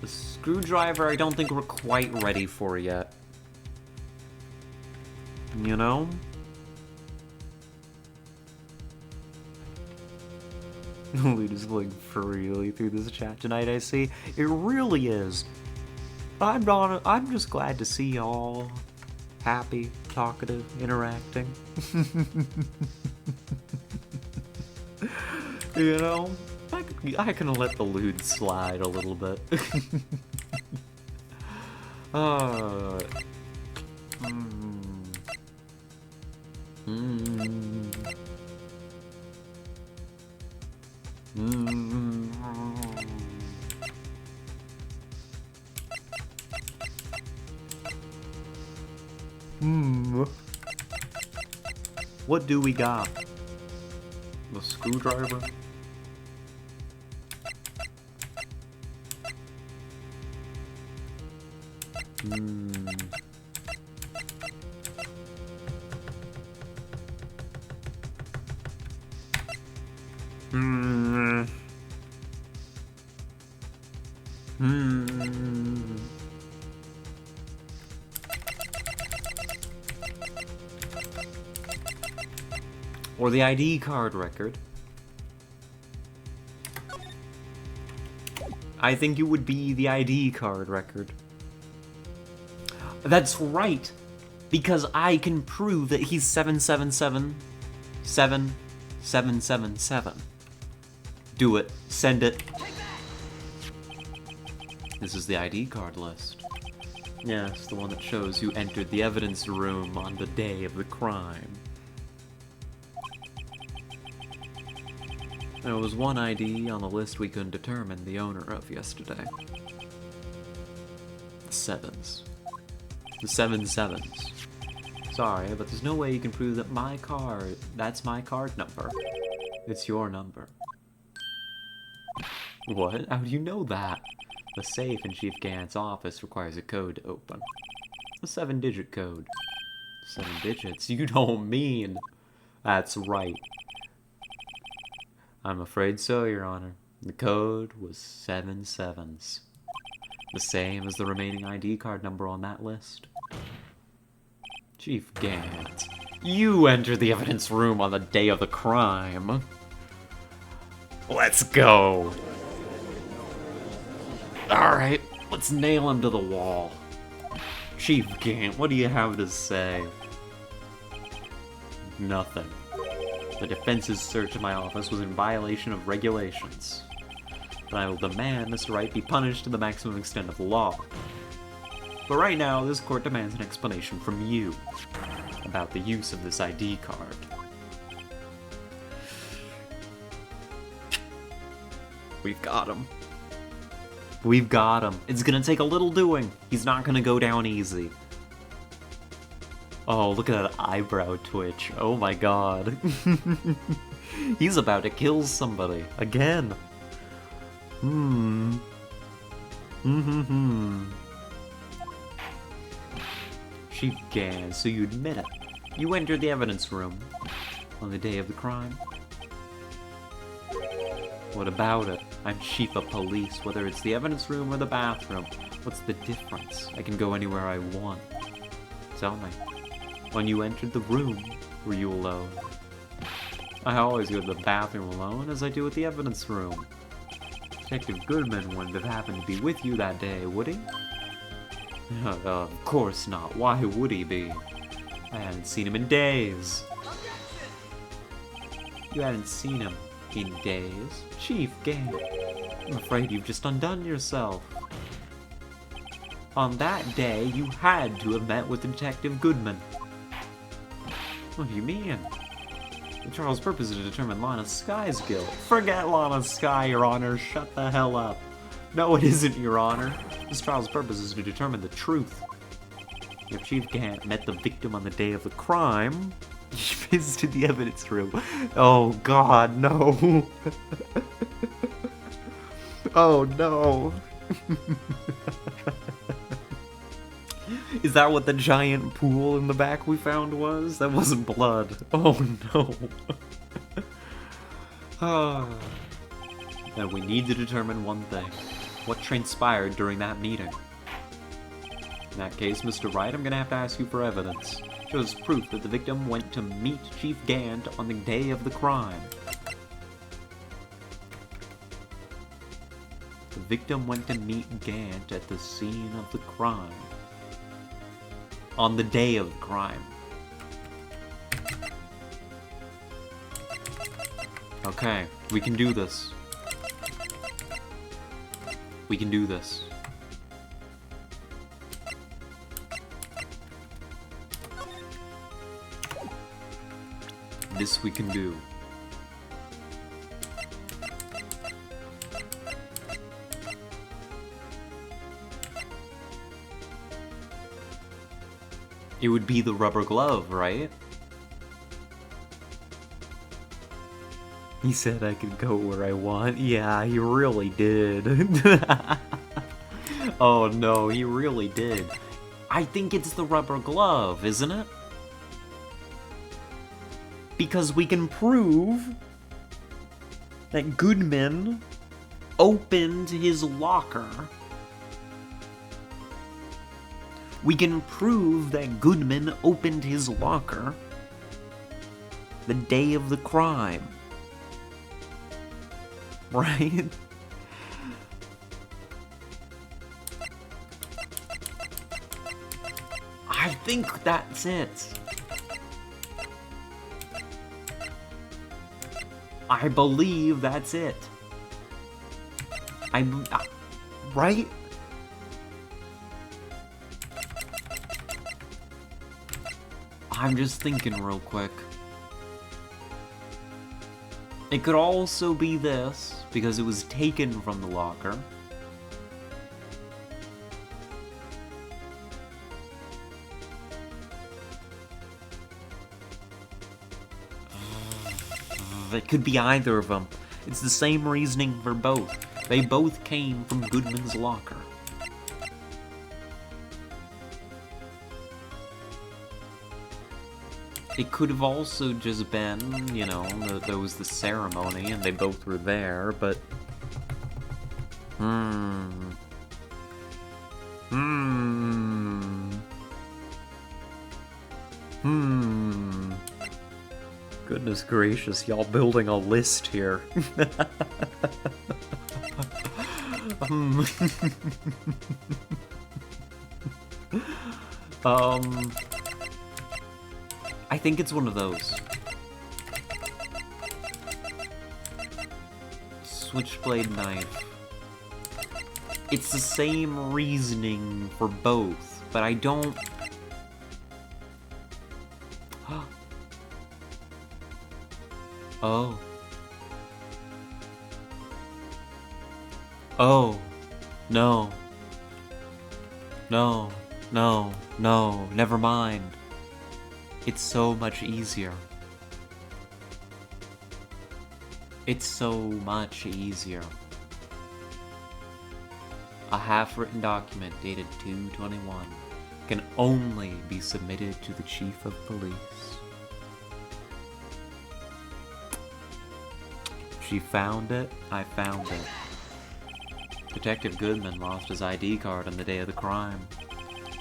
The screwdriver I don't think we're quite ready for yet. You know? Loot is flowing freely through this chat tonight, I see. It really is. I'm just glad to see y'all happy, talkative, interacting. You know, I can let the lewd slide a little bit. What do we got? The screwdriver? Or the ID card record. I think it would be the ID card record. That's right, because I can prove that he's 7777777. Do it. Send it. This is the ID card list. Yes, the one that shows who entered the evidence room on the day of the crime. There was one ID on the list we couldn't determine the owner of yesterday. The sevens. The 7 sevens. Sorry, but there's no way you can prove that that's my card number. It's your number. What? How do you know that? The safe in Chief Gant's office requires a code to open. A 7-digit code. 7 digits? You don't mean... That's right. I'm afraid so, Your Honor. The code was 7 sevens. The same as the remaining ID card number on that list. Chief Gant, you entered the evidence room on the day of the crime. Let's go. Alright, let's nail him to the wall. Chief Gant, what do you have to say? Nothing. The defense's search of my office was in violation of regulations. and I will demand Mr. Wright be punished to the maximum extent of the law. But right now, this court demands an explanation from you about the use of this ID card. We've got him. We've got him. It's gonna take a little doing. He's not gonna go down easy. Oh, look at that eyebrow twitch. Oh my god. He's about to kill somebody. Again. Chief Gant, so you admit it. You entered the evidence room on the day of the crime. What about it? I'm chief of police, whether it's the evidence room or the bathroom. What's the difference? I can go anywhere I want. Tell me. When you entered the room, were you alone? I always go to the bathroom alone, as I do at the evidence room. Detective Goodman wouldn't have happened to be with you that day, would he? Of course not. Why would he be? I hadn't seen him in days. You hadn't seen him in days? Chief Gant, I'm afraid you've just undone yourself. On that day, you had to have met with Detective Goodman. What do you mean? The trial's purpose is to determine Lana Sky's guilt. Forget Lana Sky, Your Honor. Shut the hell up. No, it isn't, Your Honor. This trial's purpose is to determine the truth. If Chief Gant met the victim on the day of the crime, he visited the evidence room. Oh god, no. Oh no. Is that what the giant pool in the back we found was? That wasn't blood. Oh no. Now we need to determine one thing. What transpired during that meeting? In that case, Mr. Wright, I'm gonna have to ask you for evidence. Shows proof that the victim went to meet Chief Gant on the day of the crime. The victim went to meet Gant at the scene of the crime. On the day of the crime. Okay, we can do this. We can do this. This we can do. It would be the rubber glove, right? He said I could go where I want. Yeah, he really did. Oh no, he really did. I think it's the rubber glove, isn't it? Because we can prove that Goodman opened his locker. We can prove that Goodman opened his locker the day of the crime. Right? I think that's it. I believe that's it. Right? I'm just thinking real quick. It could also be this, because it was taken from the locker. It could be either of them. It's the same reasoning for both. They both came from Goodman's locker. It could have also just been, you know, there was the ceremony and they both were there, but... Goodness gracious, y'all building a list here. I think it's one of those. Switchblade knife. It's the same reasoning for both, but I don't... Oh. Oh. No. No. No. No. Never mind. It's so much easier. It's so much easier. A half-written document dated 2/21 can only be submitted to the Chief of Police. She found it, I found it. Detective Goodman lost his ID card on the day of the crime.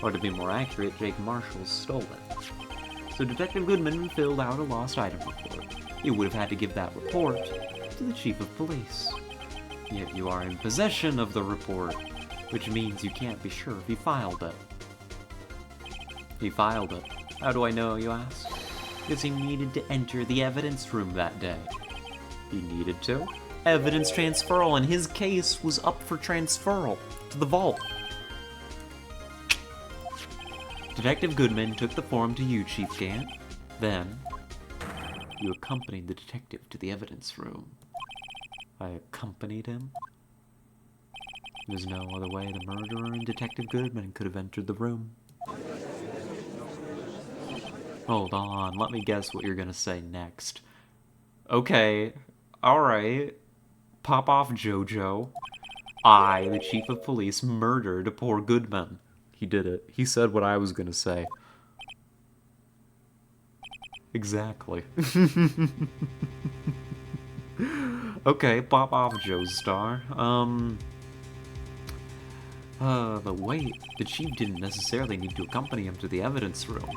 Or to be more accurate, Jake Marshall stole it. So Detective Goodman filled out a lost item report. He would have had to give that report to the Chief of Police. Yet you are in possession of the report, which means you can't be sure if he filed it. He filed it. How do I know, you ask? Because he needed to enter the evidence room that day. He needed to. Evidence transferal, and his case was up for transferal to the vault. Detective Goodman took the form to you, Chief Gant. Then, you accompanied the detective to the evidence room. I accompanied him? There's no other way the murderer and Detective Goodman could have entered the room. Hold on, let me guess what you're gonna say next. Okay, alright. Pop off, Jojo. I, the Chief of Police, murdered poor Goodman. He did it. He said what I was gonna say. Exactly. Okay, pop off, Joestar. But wait, the Chief didn't necessarily need to accompany him to the evidence room.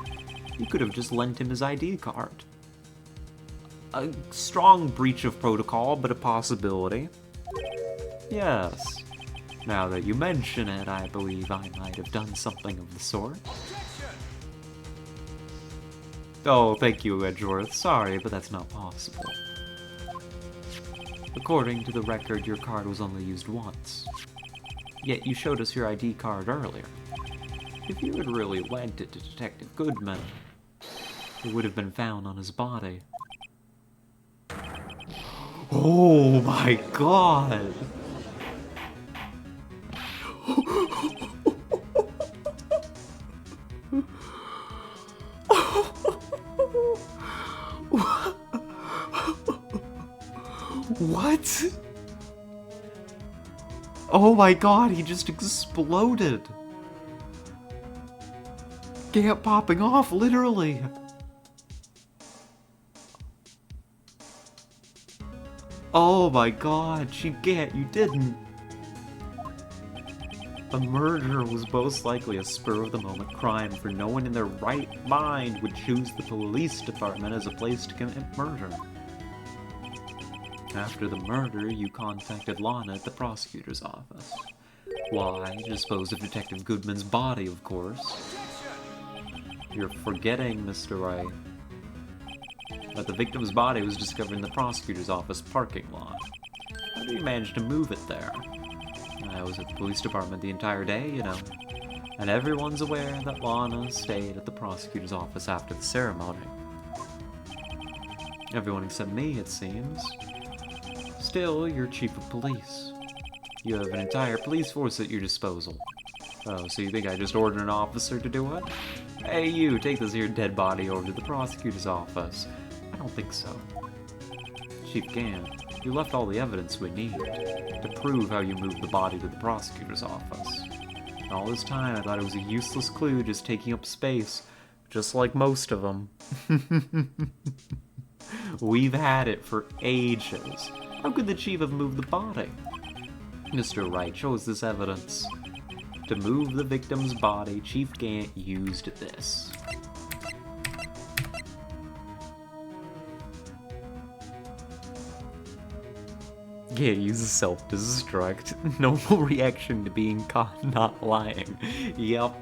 He could have just lent him his ID card. A strong breach of protocol, but a possibility. Yes. Now that you mention it, I believe I might have done something of the sort. Oh, thank you, Edgeworth. Sorry, but that's not possible. According to the record, your card was only used once. Yet you showed us your ID card earlier. If you had really lent it to Detective Goodman, it would have been found on his body. Oh my god! What? Oh my god, he just exploded! Gant popping off, literally! Oh my god, Gant, you didn't! A murder was most likely a spur-of-the-moment crime, for no one in their right mind would choose the police department as a place to commit murder. After the murder, you contacted Lana at the prosecutor's office. Why? Dispose of Detective Goodman's body, of course. You're forgetting, Mr. Wright, that the victim's body was discovered in the prosecutor's office parking lot. How did you manage to move it there? I was at the police department the entire day, you know. And everyone's aware that Lana stayed at the prosecutor's office after the ceremony. Everyone except me, it seems. Still, you're chief of police. You have an entire police force at your disposal. Oh, so you think I just ordered an officer to do it? Hey, you, take this here dead body over to the prosecutor's office. I don't think so. Chief Gant, you left all the evidence we need to prove how you moved the body to the prosecutor's office. And all this time, I thought it was a useless clue just taking up space, just like most of them. We've had it for ages. How could the chief have moved the body? Mr. Wright, show us this evidence. To move the victim's body, Chief Gant used this. Gant uses self-destruct. Normal reaction to being caught not lying. Yep,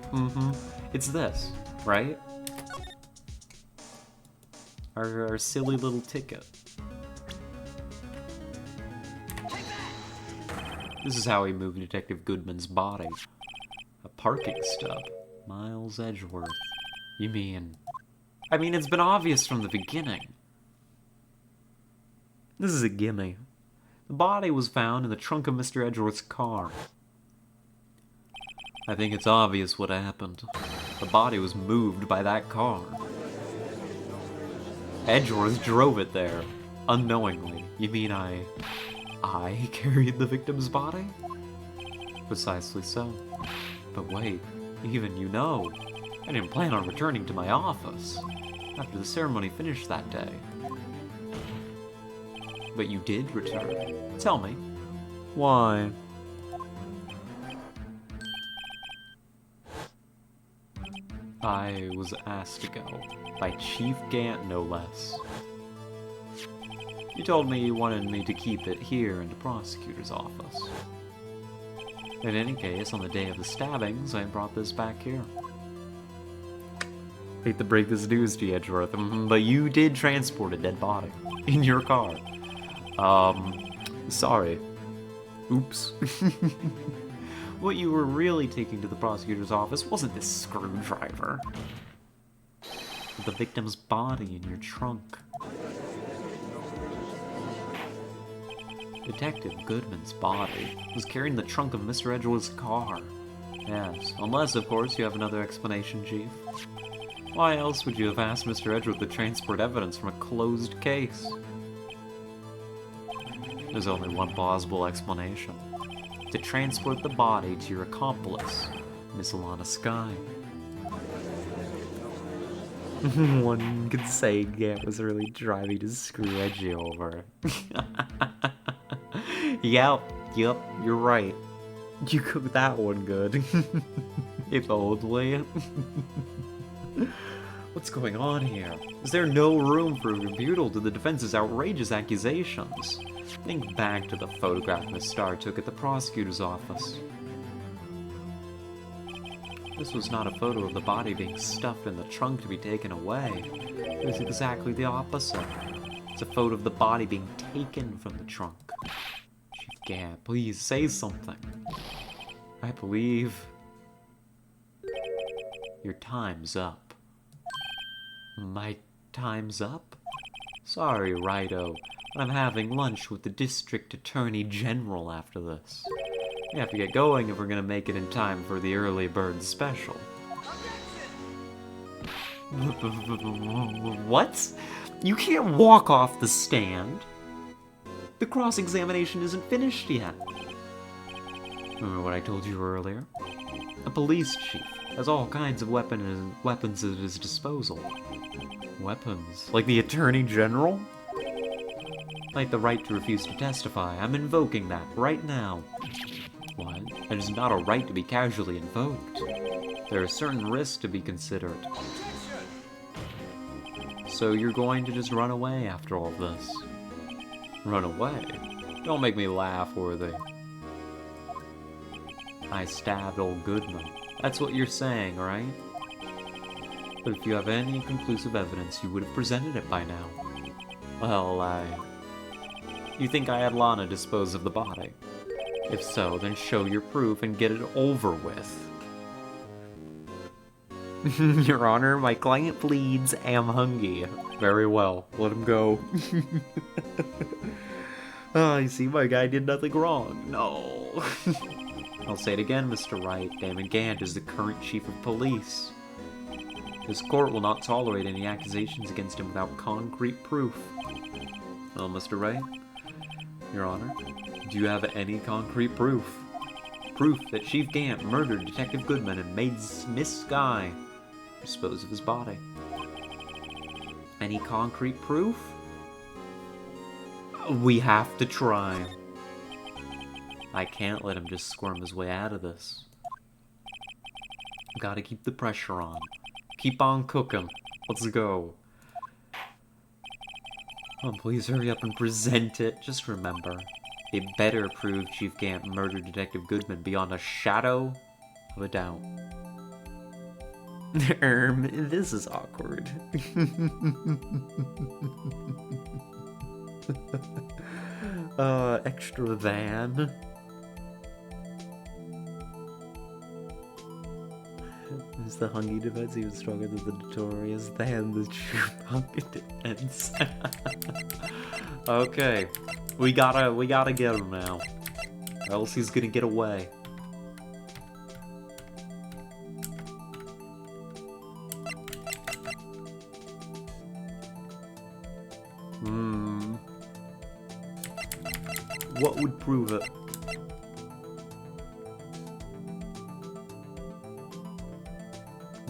It's this, right? Our silly little ticket. This is how he moved Detective Goodman's body. A parking stub. Miles Edgeworth. You mean... I mean, it's been obvious from the beginning. This is a gimme. The body was found in the trunk of Mr. Edgeworth's car. I think it's obvious what happened. The body was moved by that car. Edgeworth drove it there, unknowingly. You mean I carried the victim's body? Precisely so. But wait, even you know, I didn't plan on returning to my office after the ceremony finished that day. But you did return. Tell me, why? I was asked to go, by Chief Gant no less. You told me you wanted me to keep it here in the prosecutor's office. In any case, on the day of the stabbings, I brought this back here. Hate to break this news to you, Edgeworth, but you did transport a dead body in your car. Sorry. Oops. What you were really taking to the prosecutor's office wasn't this screwdriver, but the victim's body in your trunk. Detective Goodman's body was carried in the trunk of Mr. Edgeworth's car. Yes, unless, of course, you have another explanation, Chief. Why else would you have asked Mr. Edgeworth to transport evidence from a closed case? There's only one plausible explanation. To transport the body to your accomplice, Miss Alana Skye. One could say Gant was really driving to screw Edgy over. Yep, you're right. You cooked that one good. If only. What's going on here? Is there no room for rebuttal to the defense's outrageous accusations? Think back to the photograph Miss Starr took at the prosecutor's office. This was not a photo of the body being stuffed in the trunk to be taken away. It was exactly the opposite. It's a photo of the body being taken from the trunk. Chief Gant, please say something. I believe... Your time's up. My time's up? Sorry, Righto, but I'm having lunch with the District Attorney General after this. We have to get going if we're gonna make it in time for the early bird special. What? You can't walk off the stand. The cross-examination isn't finished yet. Remember what I told you earlier? A police chief has all kinds of weapons at his disposal. Weapons? Like the Attorney General? Like the right to refuse to testify. I'm invoking that right now. What? It is not a right to be casually invoked. There are certain risks to be considered. So you're going to just run away after all this? Run away? Don't make me laugh, Worthy. I stabbed old Goodman. That's what you're saying, right? But if you have any conclusive evidence, you would have presented it by now. Well, You think I had Lana dispose of the body? If so, then show your proof and get it over with. Your Honor, my client pleads, am hungry. Very well, let him go. Oh, you see, my guy did nothing wrong. No. I'll say it again, Mr. Wright. Damon Gant is the current chief of police. This court will not tolerate any accusations against him without concrete proof. Well, Mr. Wright, Your Honor, do you have any concrete proof? Proof that Chief Gant murdered Detective Goodman and made Miss Skye dispose of his body. Any concrete proof? We have to try. I can't let him just squirm his way out of this. Gotta keep the pressure on. Keep on cooking. Let's go. Oh, please hurry up and present it. Just remember, it better prove Chief Gant murdered Detective Goodman beyond a shadow of a doubt. This is awkward. Extra than. It's the hungy defense even stronger than the notorious than the true hungy defense. Okay. We gotta get him now. Or else he's gonna get away. What would prove it?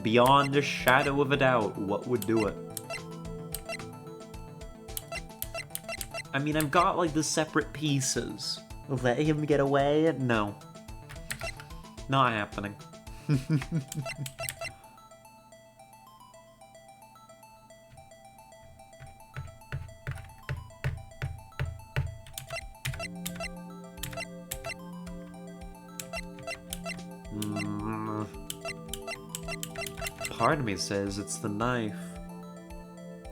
Beyond a shadow of a doubt, what would do it? I mean, I've got like the separate pieces. Let him get away? No. Not happening. Part of me says it's the knife.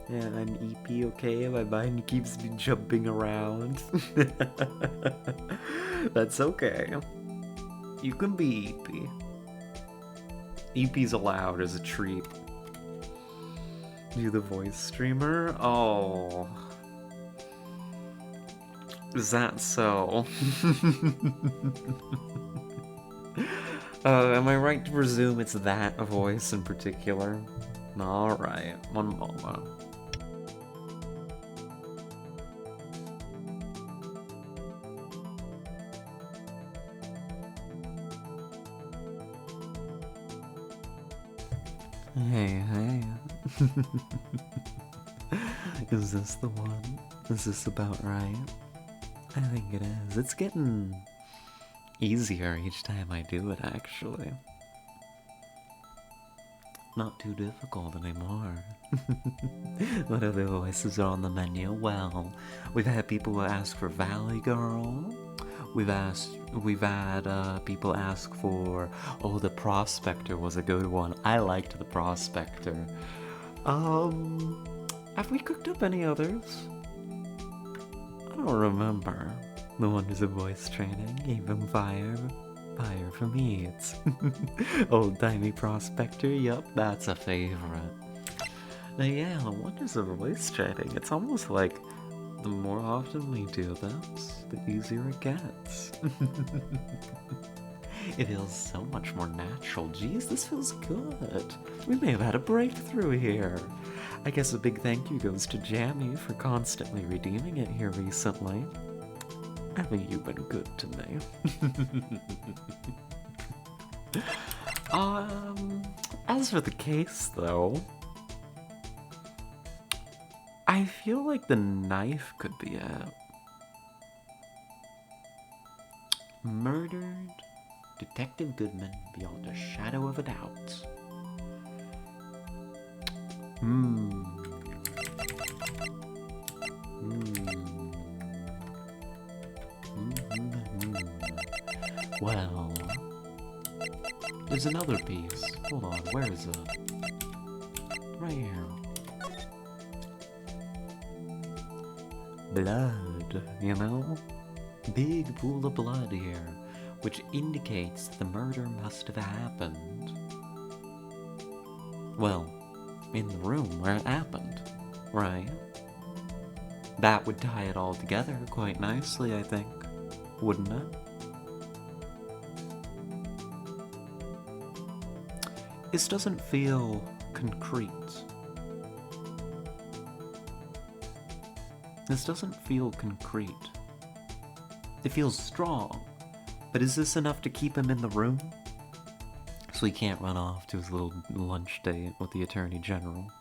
Yeah, I'm EP, okay? My mind keeps me jumping around. That's okay. You can be EP. EP's allowed as a treat. You the voice streamer? Oh. Is that so? Am I right to presume it's that voice in particular? Alright, one moment. Hey. Is this the one? Is this about right? I think it is. It's getting easier each time I do it, actually. Not too difficult anymore. What other voices are on the menu? Well, we've had people who ask for Valley Girl. We've had people ask for, oh, the Prospector was a good one. I liked the Prospector. Have we cooked up any others? I don't remember. The wonders of voice training, even fire for me. It's old-timey Prospector. Yup, that's a favorite. Yeah, the wonders of voice training. It's almost like the more often we do this, the easier it gets. It feels so much more natural. Geez, this feels good. We may have had a breakthrough here. I guess a big thank you goes to Jammy for constantly redeeming it here recently. Haven't you been good to me? As for the case, though, I feel like the knife could be it. Murdered Detective Goodman beyond a shadow of a doubt. Well, there's another piece. Hold on, where is it? Right here. Blood, you know? Big pool of blood here, which indicates the murder must have happened. Well, in the room where it happened, right? That would tie it all together quite nicely, I think, wouldn't it? This doesn't feel concrete. This doesn't feel concrete. It feels strong, but is this enough to keep him in the room? So he can't run off to his little lunch date with the Attorney General.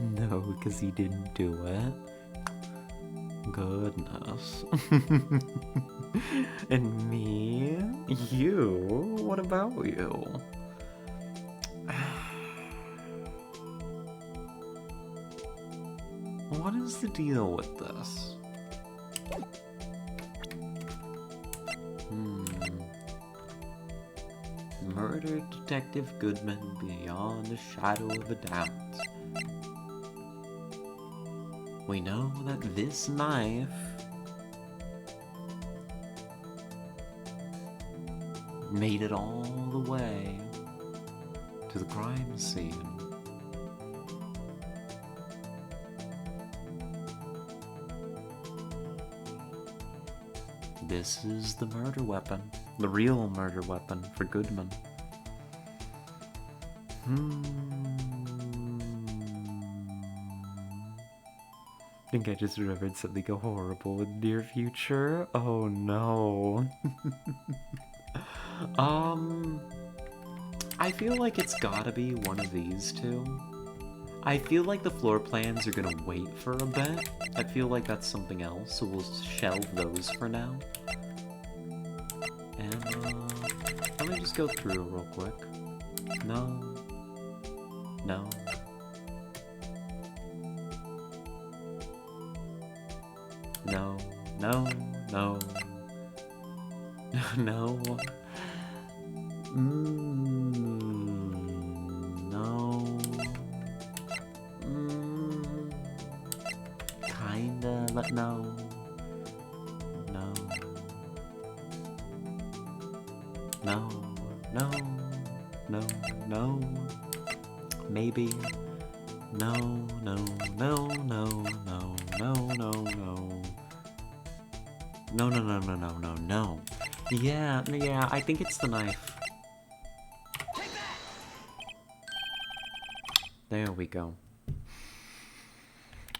No, because he didn't do it. Goodness. And me? You? What about you? What is the deal with this? Murdered Detective Goodman beyond a shadow of a doubt. We know that this knife made it all the way to the crime scene. This is the murder weapon. The real murder weapon for Goodman. I think I just remembered something horrible in the near future. Oh no. I feel like it's gotta be one of these two. I feel like the floor plans are gonna wait for a bit. I feel like that's something else, so we'll shelve those for now. And, let me just go through real quick. No. No. No. No. No. No. No. Kinda, but no. No. No. No. No. No. Maybe. No. No. No. No. No. No. No. No. No. No. No. No. No. No. No. Yeah. Yeah. I think it's the knife. There we go.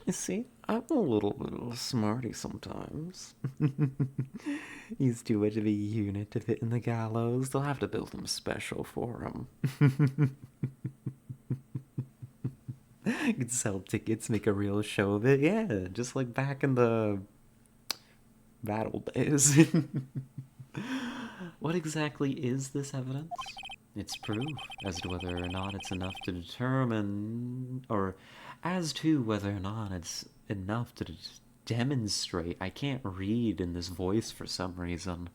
You see, I'm a little smarty sometimes. He's too much of a unit to fit in the gallows. They'll have to build him special for him. You could sell tickets, make a real show of it. Yeah, just like back in the battle days. What exactly is this evidence? It's proof as to whether or not it's enough to determine, or as to whether or not it's enough to demonstrate. I can't read in this voice for some reason.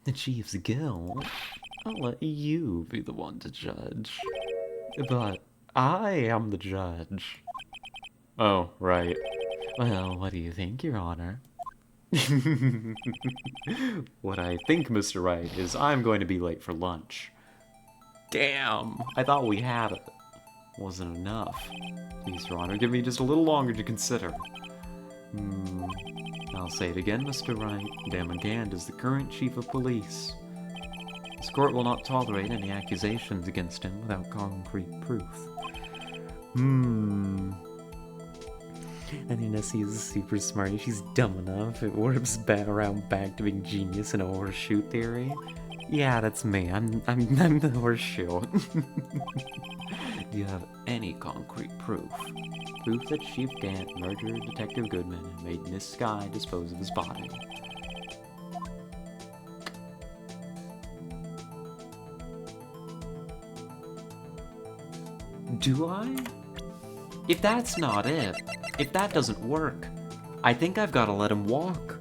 The Chief's guilt. I'll let you be the one to judge. But I am the judge. Oh, right. Well, what do you think, Your Honor? What I think, Mr. Wright, is I'm going to be late for lunch. Damn! I thought we had it. Wasn't enough. Please, Your Honor, give me just a little longer to consider. I'll say it again, Mr. Wright. Damon Gant is the current chief of police. This court will not tolerate any accusations against him without concrete proof. And Inessie is super smart. She's dumb enough. It warps around back to being genius in a horseshoe theory. Yeah, that's me. I'm the horseshoe. Do you have any concrete proof? Proof that Chief Gant murdered Detective Goodman and made Miss Skye dispose of his body. Do I? If that's not it, if that doesn't work, I think I've got to let him walk.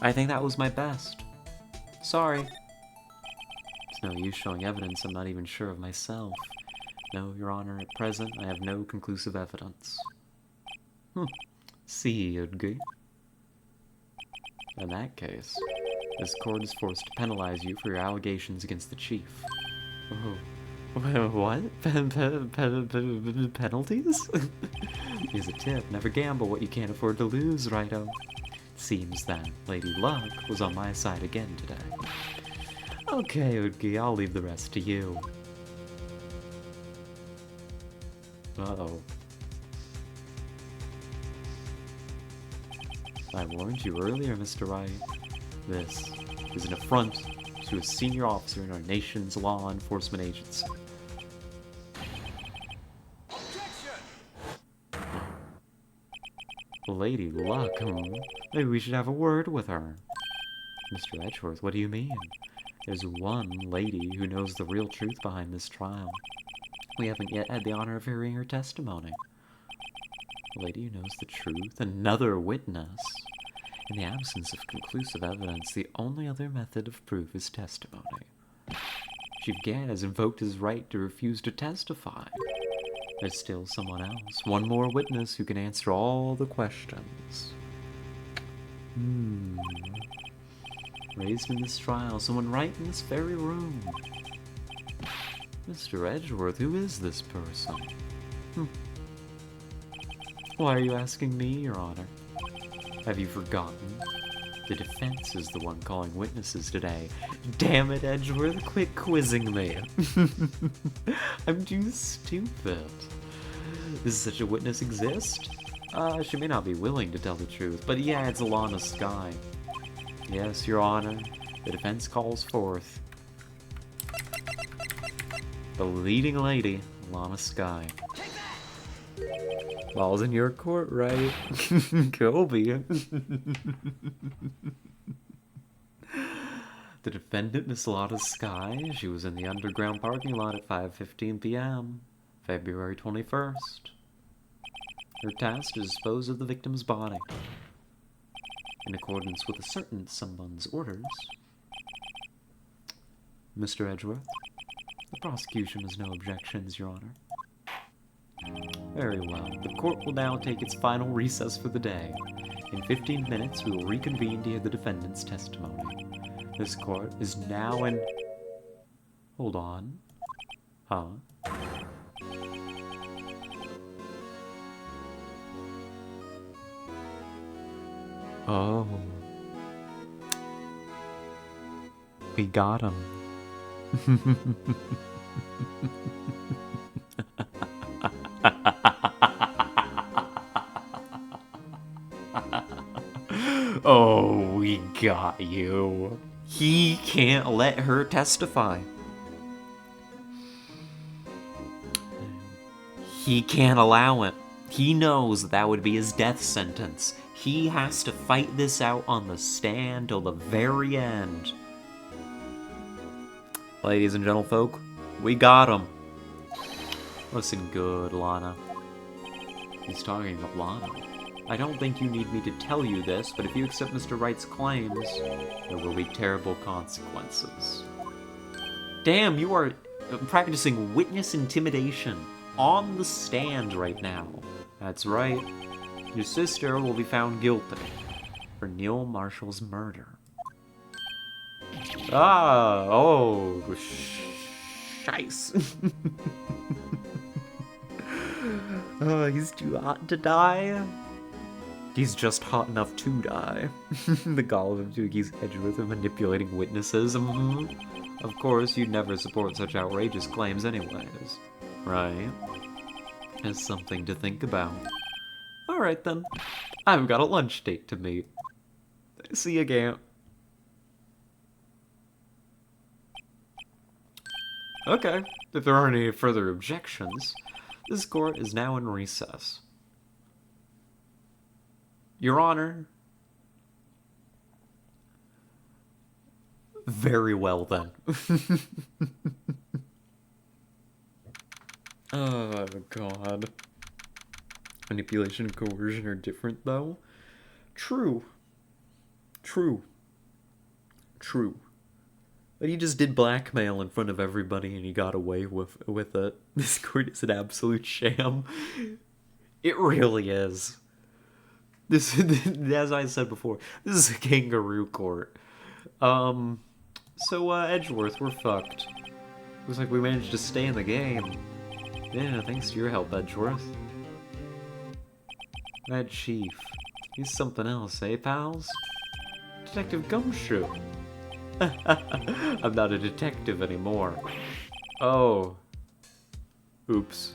I think that was my best. Sorry. It's no use showing evidence I'm not even sure of myself. No, Your Honor, at present I have no conclusive evidence. See, Udgi. In that case, this court is forced to penalize you for your allegations against the chief. Oh. What? Penalties? Here's a tip. Never gamble what you can't afford to lose, Righto. Seems that Lady Luck was on my side again today. Okay, Udgi, I'll leave the rest to you. Uh-oh. I warned you earlier, Mr. Wright. This is an affront to a senior officer in our nation's law enforcement agency. Lady Luck, Maybe we should have a word with her. Mr. Edgeworth, what do you mean? There's one lady who knows the real truth behind this trial. We haven't yet had the honor of hearing her testimony. A lady who knows the truth, another witness. In the absence of conclusive evidence, the only other method of proof is testimony. Chief Gant has invoked his right to refuse to testify. There's still someone else. One more witness who can answer all the questions. Raised in this trial, someone right in this very room. Mr. Edgeworth, who is this person? Why are you asking me, Your Honor? Have you forgotten? The defense is the one calling witnesses today. Damn it, Edgeworth, quit quizzing me. I'm too stupid. Does such a witness exist? She may not be willing to tell the truth, but yeah, it's Alana Skye. Yes, Your Honor, the defense calls forth the leading lady, Alana Skye. Ball's in your court, right? Kobe. The defendant, Miss Alana Skye, she was in the underground parking lot at 5:15 p.m., February 21st. Her task to dispose of the victim's body. In accordance with a certain someone's orders. Mr. Edgeworth, the prosecution has no objections, Your Honor. Very well. The court will now take its final recess for the day. In 15 minutes, we will reconvene to hear the defendant's testimony. This court is now in... Hold on. Huh? Oh. We got him. Oh, we got you. He can't let her testify. He can't allow it. He knows that would be his death sentence. He has to fight this out on the stand till the very end. Ladies and gentlefolk, we got him. Listen good, Lana. He's talking of Lana. I don't think you need me to tell you this, but if you accept Mr. Wright's claims, there will be terrible consequences. Damn, you are practicing witness intimidation on the stand right now. That's right. Your sister will be found guilty for Neil Marshall's murder. Ah, oh, shice. Oh, he's too hot to die. He's just hot enough to die. The gall of him doing his Edgeworth and manipulating witnesses. Of course, you'd never support such outrageous claims anyways. Right? It's something to think about. Alright then. I've got a lunch date to meet. See you, Gant. Okay, if there aren't any further objections, this court is now in recess. Your Honor. Very well then. Oh god. Manipulation and coercion are different though. True. But he just did blackmail in front of everybody and he got away with it. This court is an absolute sham. It really is. This, as I said before, this is a kangaroo court. So, Edgeworth, we're fucked. Looks like we managed to stay in the game. Yeah, thanks to your help, Edgeworth. That chief. He's something else, eh, pals? Detective Gumshoe. I'm not a detective anymore. Oh. Oops.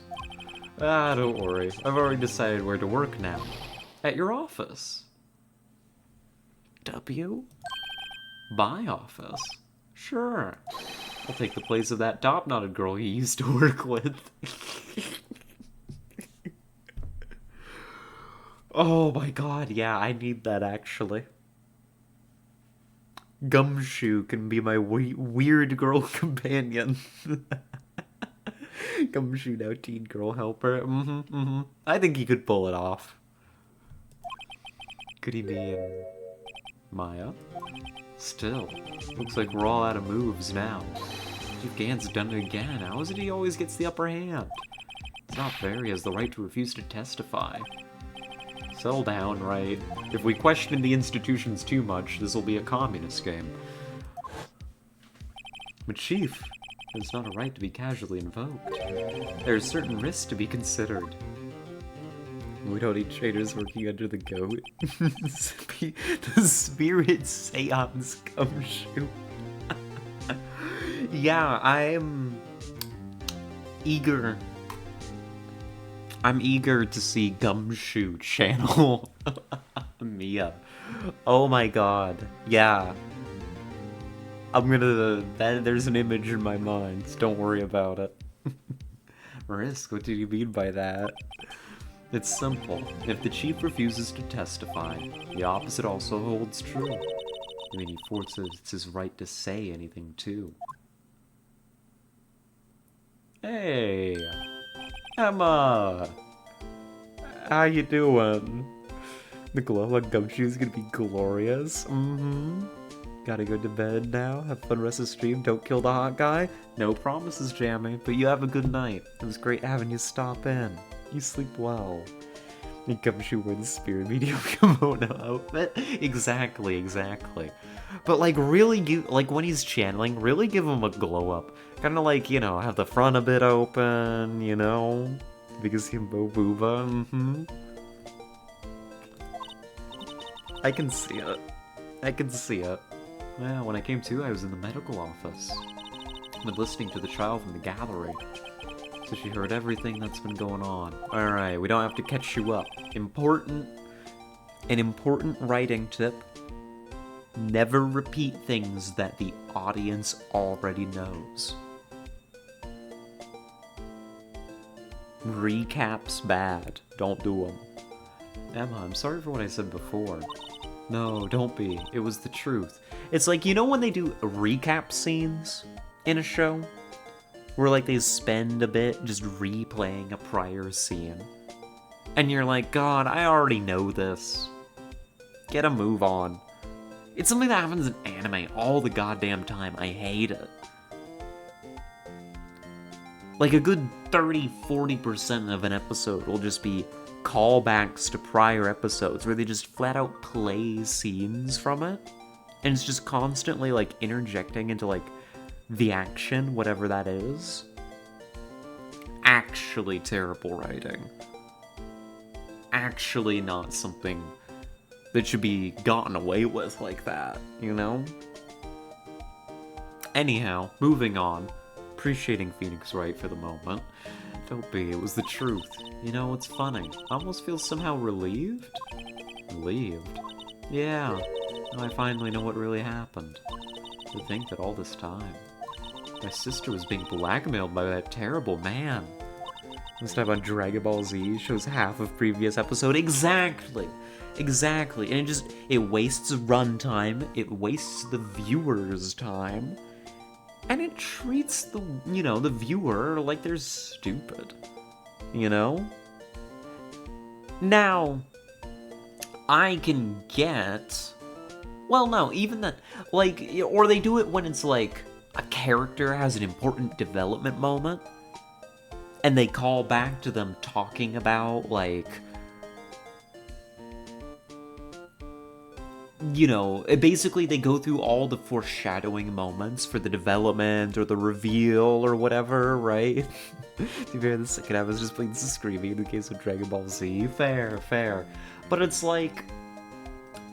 Ah, don't worry. I've already decided where to work now. At your office. W? My office? Sure. I'll take the place of that top-knotted girl you used to work with. Oh my god, yeah, I need that actually. Gumshoe can be my weird girl companion. Gumshoe now teen girl helper. I think he could pull it off. Could he be in Maya? Still, looks like we're all out of moves now. Chief Gant's done it again. How is it he always gets the upper hand? It's not fair. He has the right to refuse to testify. Settle down, Wright. If we question the institutions too much, this will be a communist game. But Chief, there's not a right to be casually invoked. There are certain risks to be considered. We don't need traitors working under the goat. The spirit seance gumshoe. Yeah, I'm eager. I'm eager to see Gumshoe channel Mia. Oh my god. Yeah. There's an image in my mind. So don't worry about it. Risk? What did you mean by that? It's simple. If the chief refuses to testify, the opposite also holds true. I mean, he forces his right to say anything, too. Hey! Emma! How you doing? The glow on Gumshoe's gonna be glorious. Gotta go to bed now. Have fun rest of the stream. Don't kill the hot guy. No promises, Jammy, but you have a good night. It was great having you stop in. You sleep well. And Gumshoe wear the spirit medium kimono outfit. Exactly. But like really like when he's channeling, really give him a glow up. Kinda like, you know, have the front a bit open, you know? Because himbo booba, I can see it. Well, when I came to, I was in the medical office. I've been listening to the child from the gallery. So she heard everything that's been going on. Alright, we don't have to catch you up. An important writing tip. Never repeat things that the audience already knows. Recaps bad. Don't do them. Emma, I'm sorry for what I said before. No, don't be. It was the truth. It's like, you know when they do recap scenes in a show? Where like they spend a bit just replaying a prior scene. And you're like, God, I already know this. Get a move on. It's something that happens in anime all the goddamn time. I hate it. Like a good 30-40% of an episode will just be callbacks to prior episodes where they just flat out play scenes from it. And it's just constantly like interjecting into like the action, whatever that is. Actually terrible writing. Actually not something that should be gotten away with like that, you know? Anyhow, moving on. Appreciating Phoenix Wright for the moment. Don't be, it was the truth. You know, it's funny. I almost feel somehow relieved? Relieved? Yeah. I finally know what really happened. To think that all this time, my sister was being blackmailed by that terrible man. This time on Dragon Ball Z shows half of previous episode. Exactly! And it wastes runtime, it wastes the viewer's time, and it treats the viewer like they're stupid. You know? Now, I can get... Well, no, even that, like, or they do it when it's like a character has an important development moment, and they call back to them talking about, like, you know, basically they go through all the foreshadowing moments for the development or the reveal or whatever, right? To be fair, the second half is just playing screaming in the case of Dragon Ball Z. Fair. But it's like,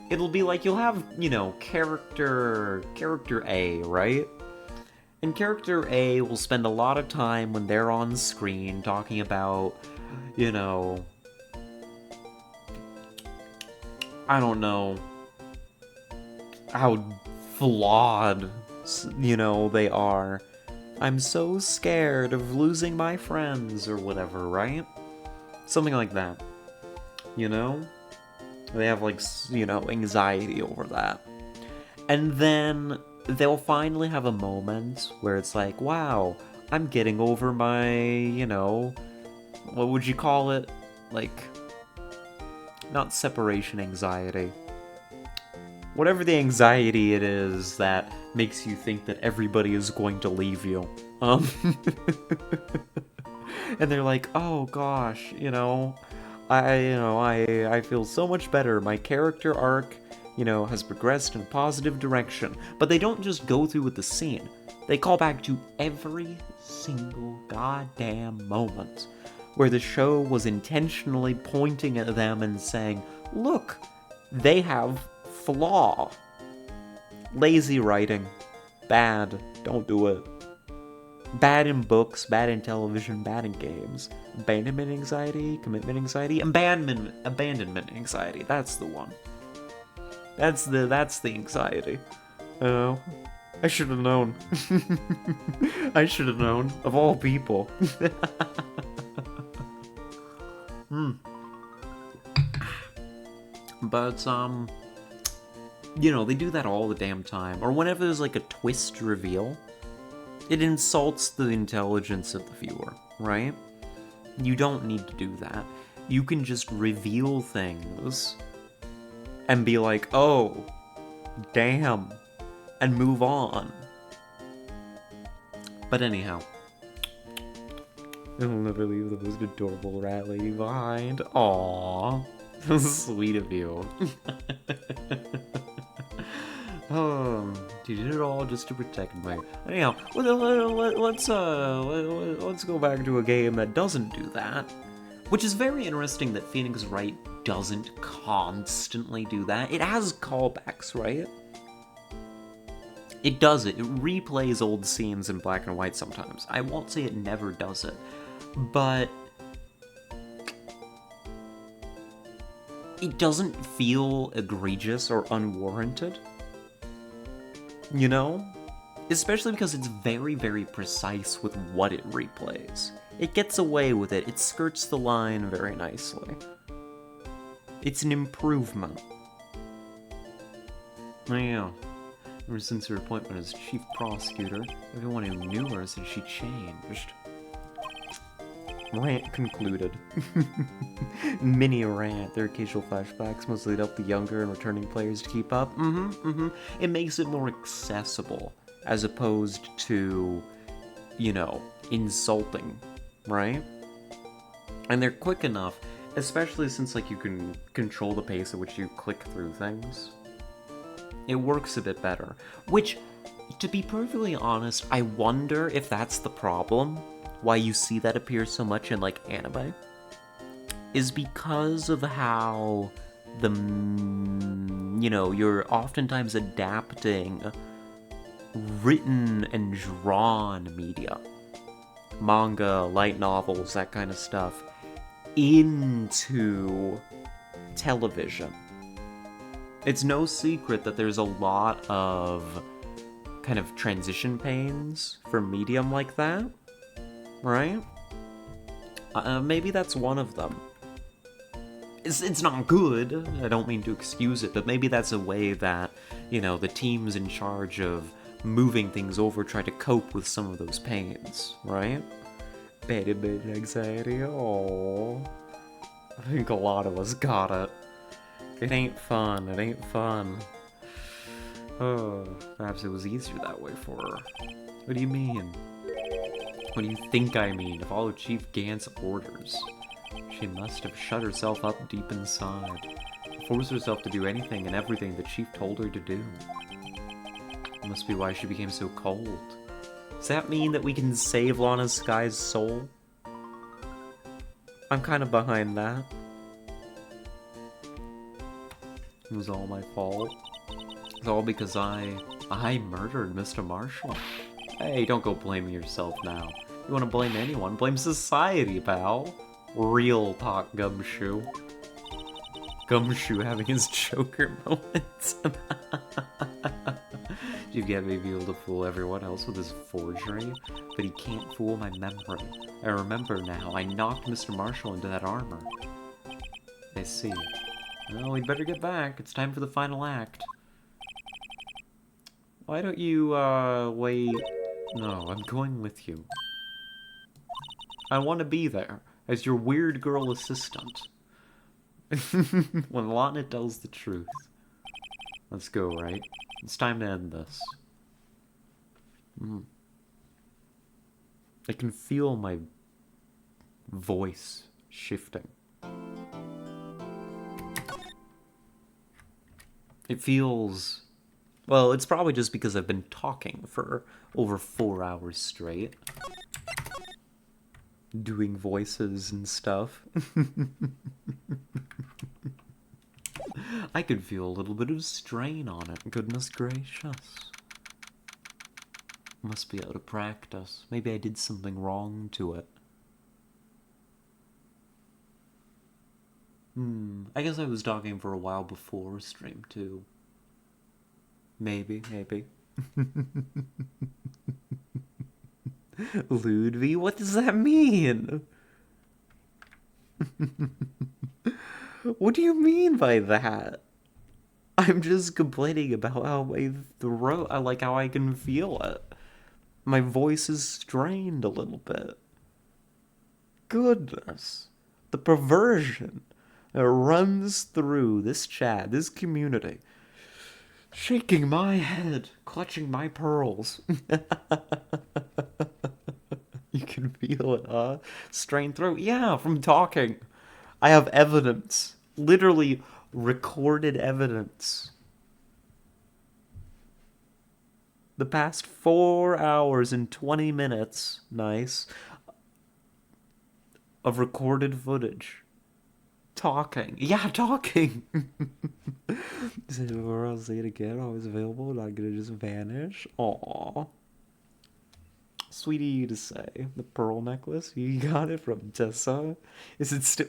it'll be like you'll have, you know, character A, right? And character A will spend a lot of time when they're on screen talking about, you know, I don't know, how flawed, you know, they are. I'm so scared of losing my friends or whatever, right? Something like that. You know? They have, like, you know, anxiety over that. And then they'll finally have a moment where it's like, wow, I'm getting over my, you know, what would you call it? Like, not separation anxiety. Whatever the anxiety it is that makes you think that everybody is going to leave you. And they're like, oh gosh, I feel so much better. My character arc, has progressed in a positive direction. But they don't just go through with the scene. They call back to every single goddamn moment where the show was intentionally pointing at them and saying, look, they have flaw. Lazy writing. Bad. Don't do it. Bad in books, bad in television, bad in games. Abandonment anxiety, commitment anxiety, abandonment anxiety. That's the one. That's the anxiety. Oh, I should have known. I should have known. Of all people. But, they do that all the damn time. Or whenever there's like a twist reveal, it insults the intelligence of the viewer, right? You don't need to do that. You can just reveal things and be like, oh, damn, and move on. But anyhow, I'll never leave the most adorable rat lady behind. Aww, sweet of you. Oh, you did it all just to protect me. Anyhow, let's go back to a game that doesn't do that. Which is very interesting that Phoenix Wright doesn't constantly do that. It has callbacks, right? It does it. It replays old scenes in black and white sometimes. I won't say it never does it, but it doesn't feel egregious or unwarranted. Especially because it's very, very precise with what it replays. It gets away with it. It skirts the line very nicely. It's an improvement. Yeah. Ever since her appointment as chief prosecutor, everyone who knew her said she changed. Rant concluded. Mini rant. Their occasional flashbacks mostly help the younger and returning players to keep up. It makes it more accessible, as opposed to, insulting, right? And they're quick enough, especially since, you can control the pace at which you click through things. It works a bit better. Which, to be perfectly honest, I wonder if that's the problem. Why you see that appear so much in, anime, is because of how you're oftentimes adapting written and drawn media, manga, light novels, that kind of stuff, into television. It's no secret that there's a lot of kind of transition pains for medium like that. Right? Maybe that's one of them. It's not good, I don't mean to excuse it, but maybe that's a way that, the teams in charge of moving things over try to cope with some of those pains, right? Beta anxiety, aww. I think a lot of us got it. It ain't fun, Oh, perhaps it was easier that way for her. What do you mean? What do you think I mean? Follow Chief Gant's orders. She must have shut herself up deep inside. Forced herself to do anything and everything the Chief told her to do. That must be why she became so cold. Does that mean that we can save Lana Sky's soul? I'm kind of behind that. It was all my fault. It's all because I murdered Mr. Marshall. Hey, don't go blaming yourself now. You want to blame anyone, blame society, pal. Real talk, Gumshoe. Gumshoe having his Joker moments. You get me be able to fool everyone else with his forgery, but he can't fool my memory. I remember now, I knocked Mr. Marshall into that armor. I see. Well, we'd better get back. It's time for the final act. Why don't you, wait... No, I'm going with you. I want to be there, as your weird girl assistant. When Lana tells the truth. Let's go, right? It's time to end this. I can feel my voice shifting. It feels... Well, it's probably just because I've been talking for over 4 hours straight. Doing voices and stuff. I could feel a little bit of strain on it, goodness gracious. Must be out of practice. Maybe I did something wrong to it. I guess I was talking for a while before stream too. Maybe. Ludwig, what does that mean? What do you mean by that? I'm just complaining about how my throat, like how I can feel it. My voice is strained a little bit. Goodness. The perversion that runs through this chat, this community. Shaking my head, clutching my pearls. You can feel it, huh? Strained throat. Yeah, from talking. I have evidence. Literally recorded evidence. The past 4 hours and 20 minutes, nice, of recorded footage. Talking. Yeah, talking. Is it where I'll say it again? Always available, not gonna just vanish. Aww. Sweet of you to say. The pearl necklace, you got it from Tessa. Is it still...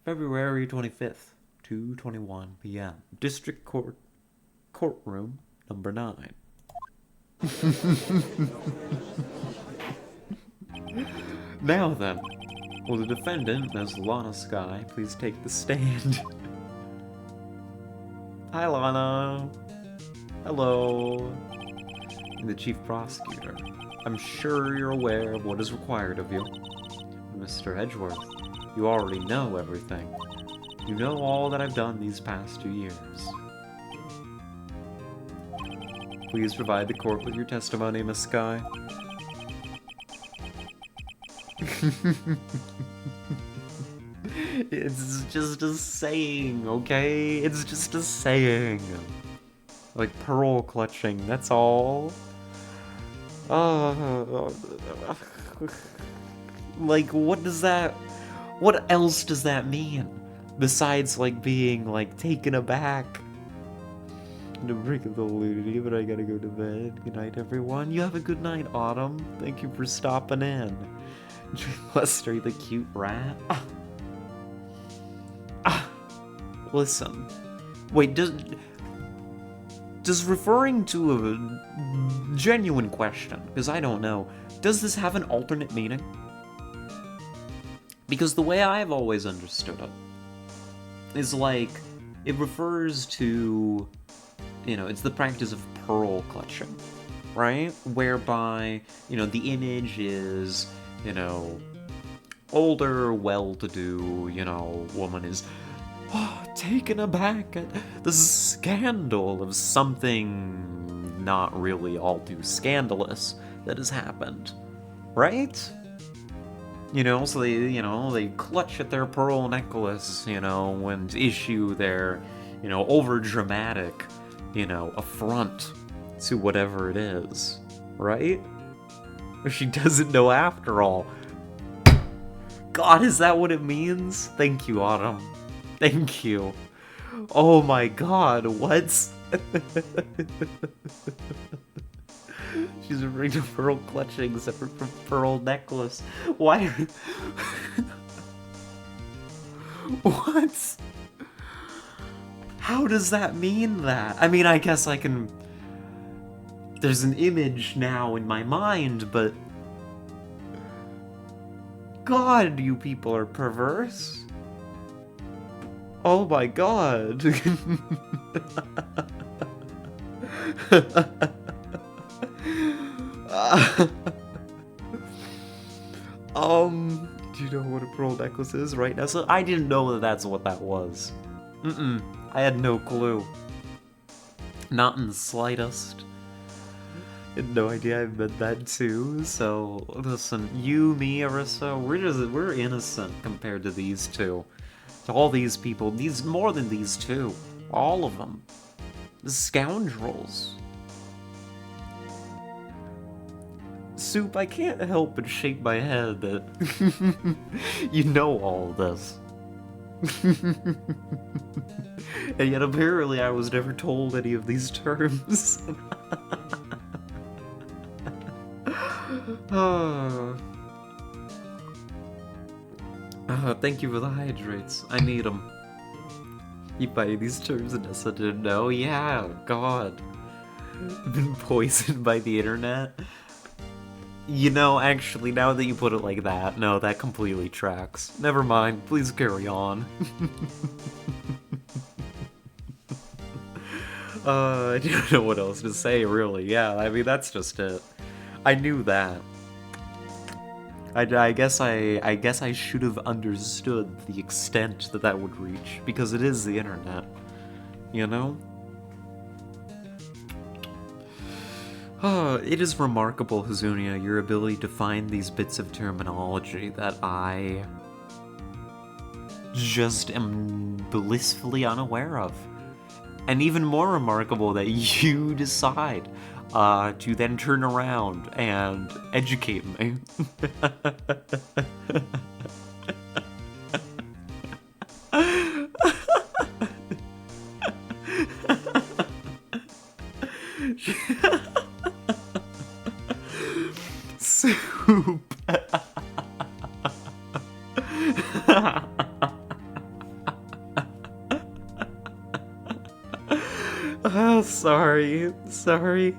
February 25th, 2:21 p.m. District Court, courtroom number 9. Now then, will the defendant, Ms. Lana Sky, please take the stand? Hi, Lana. Hello. The chief prosecutor. I'm sure you're aware of what is required of you. Mr. Edgeworth, you already know everything. You know all that I've done these past 2 years. Please provide the court with your testimony, Miss Sky. It's just a saying, okay? It's just a saying. Like pearl clutching, that's all. Like, what does that... What else does that mean? Besides, like, being, like, taken aback. To break the nudity, but I gotta go to bed. Good night, everyone. You have a good night, Autumn. Thank you for stopping in. Lester, the cute rat. Listen. Wait, does referring to a genuine question, because I don't know, does this have an alternate meaning? Because the way I've always understood it is like, it refers to, you know, it's the practice of pearl clutching, right? Whereby, you know, the image is, you know, older, well-to-do, you know, woman is taken aback at the scandal of something not really all too scandalous that has happened, right? You know, so they clutch at their pearl necklace, you know, and issue their, you know, over-dramatic, you know, affront to whatever it is, right? She doesn't know after all. God, is that what it means? Thank you, Autumn. Thank you. Oh my god, what? She's referring to pearl clutching separate from pearl necklace. Why? What? How does that mean that? I mean, I guess I can... There's an image now in my mind, but... God, you people are perverse. Oh my god. Do you know what a pearl necklace is right now? So I didn't know that that's what that was. I had no clue. Not in the slightest. No idea I meant that too. So listen, you, me, Arissa, we're innocent compared to these two. To all these people, these more than these two, all of them, the scoundrels. Soup, I can't help but shake my head that you know all this. And yet apparently I was never told any of these terms. Thank you for the hydrates. I need them. You buy these terms and Nessa didn't know? Yeah, God. Been poisoned by the internet? You know, actually, now that you put it like that, no, that completely tracks. Never mind, please carry on. I don't know what else to say, really. Yeah, I mean, that's just it. I knew that. I guess I should have understood the extent that that would reach, because it is the internet, you know? It is remarkable, Hazunia, your ability to find these bits of terminology that I just am blissfully unaware of. And even more remarkable that you decide to then turn around and educate me. Soup. Sorry.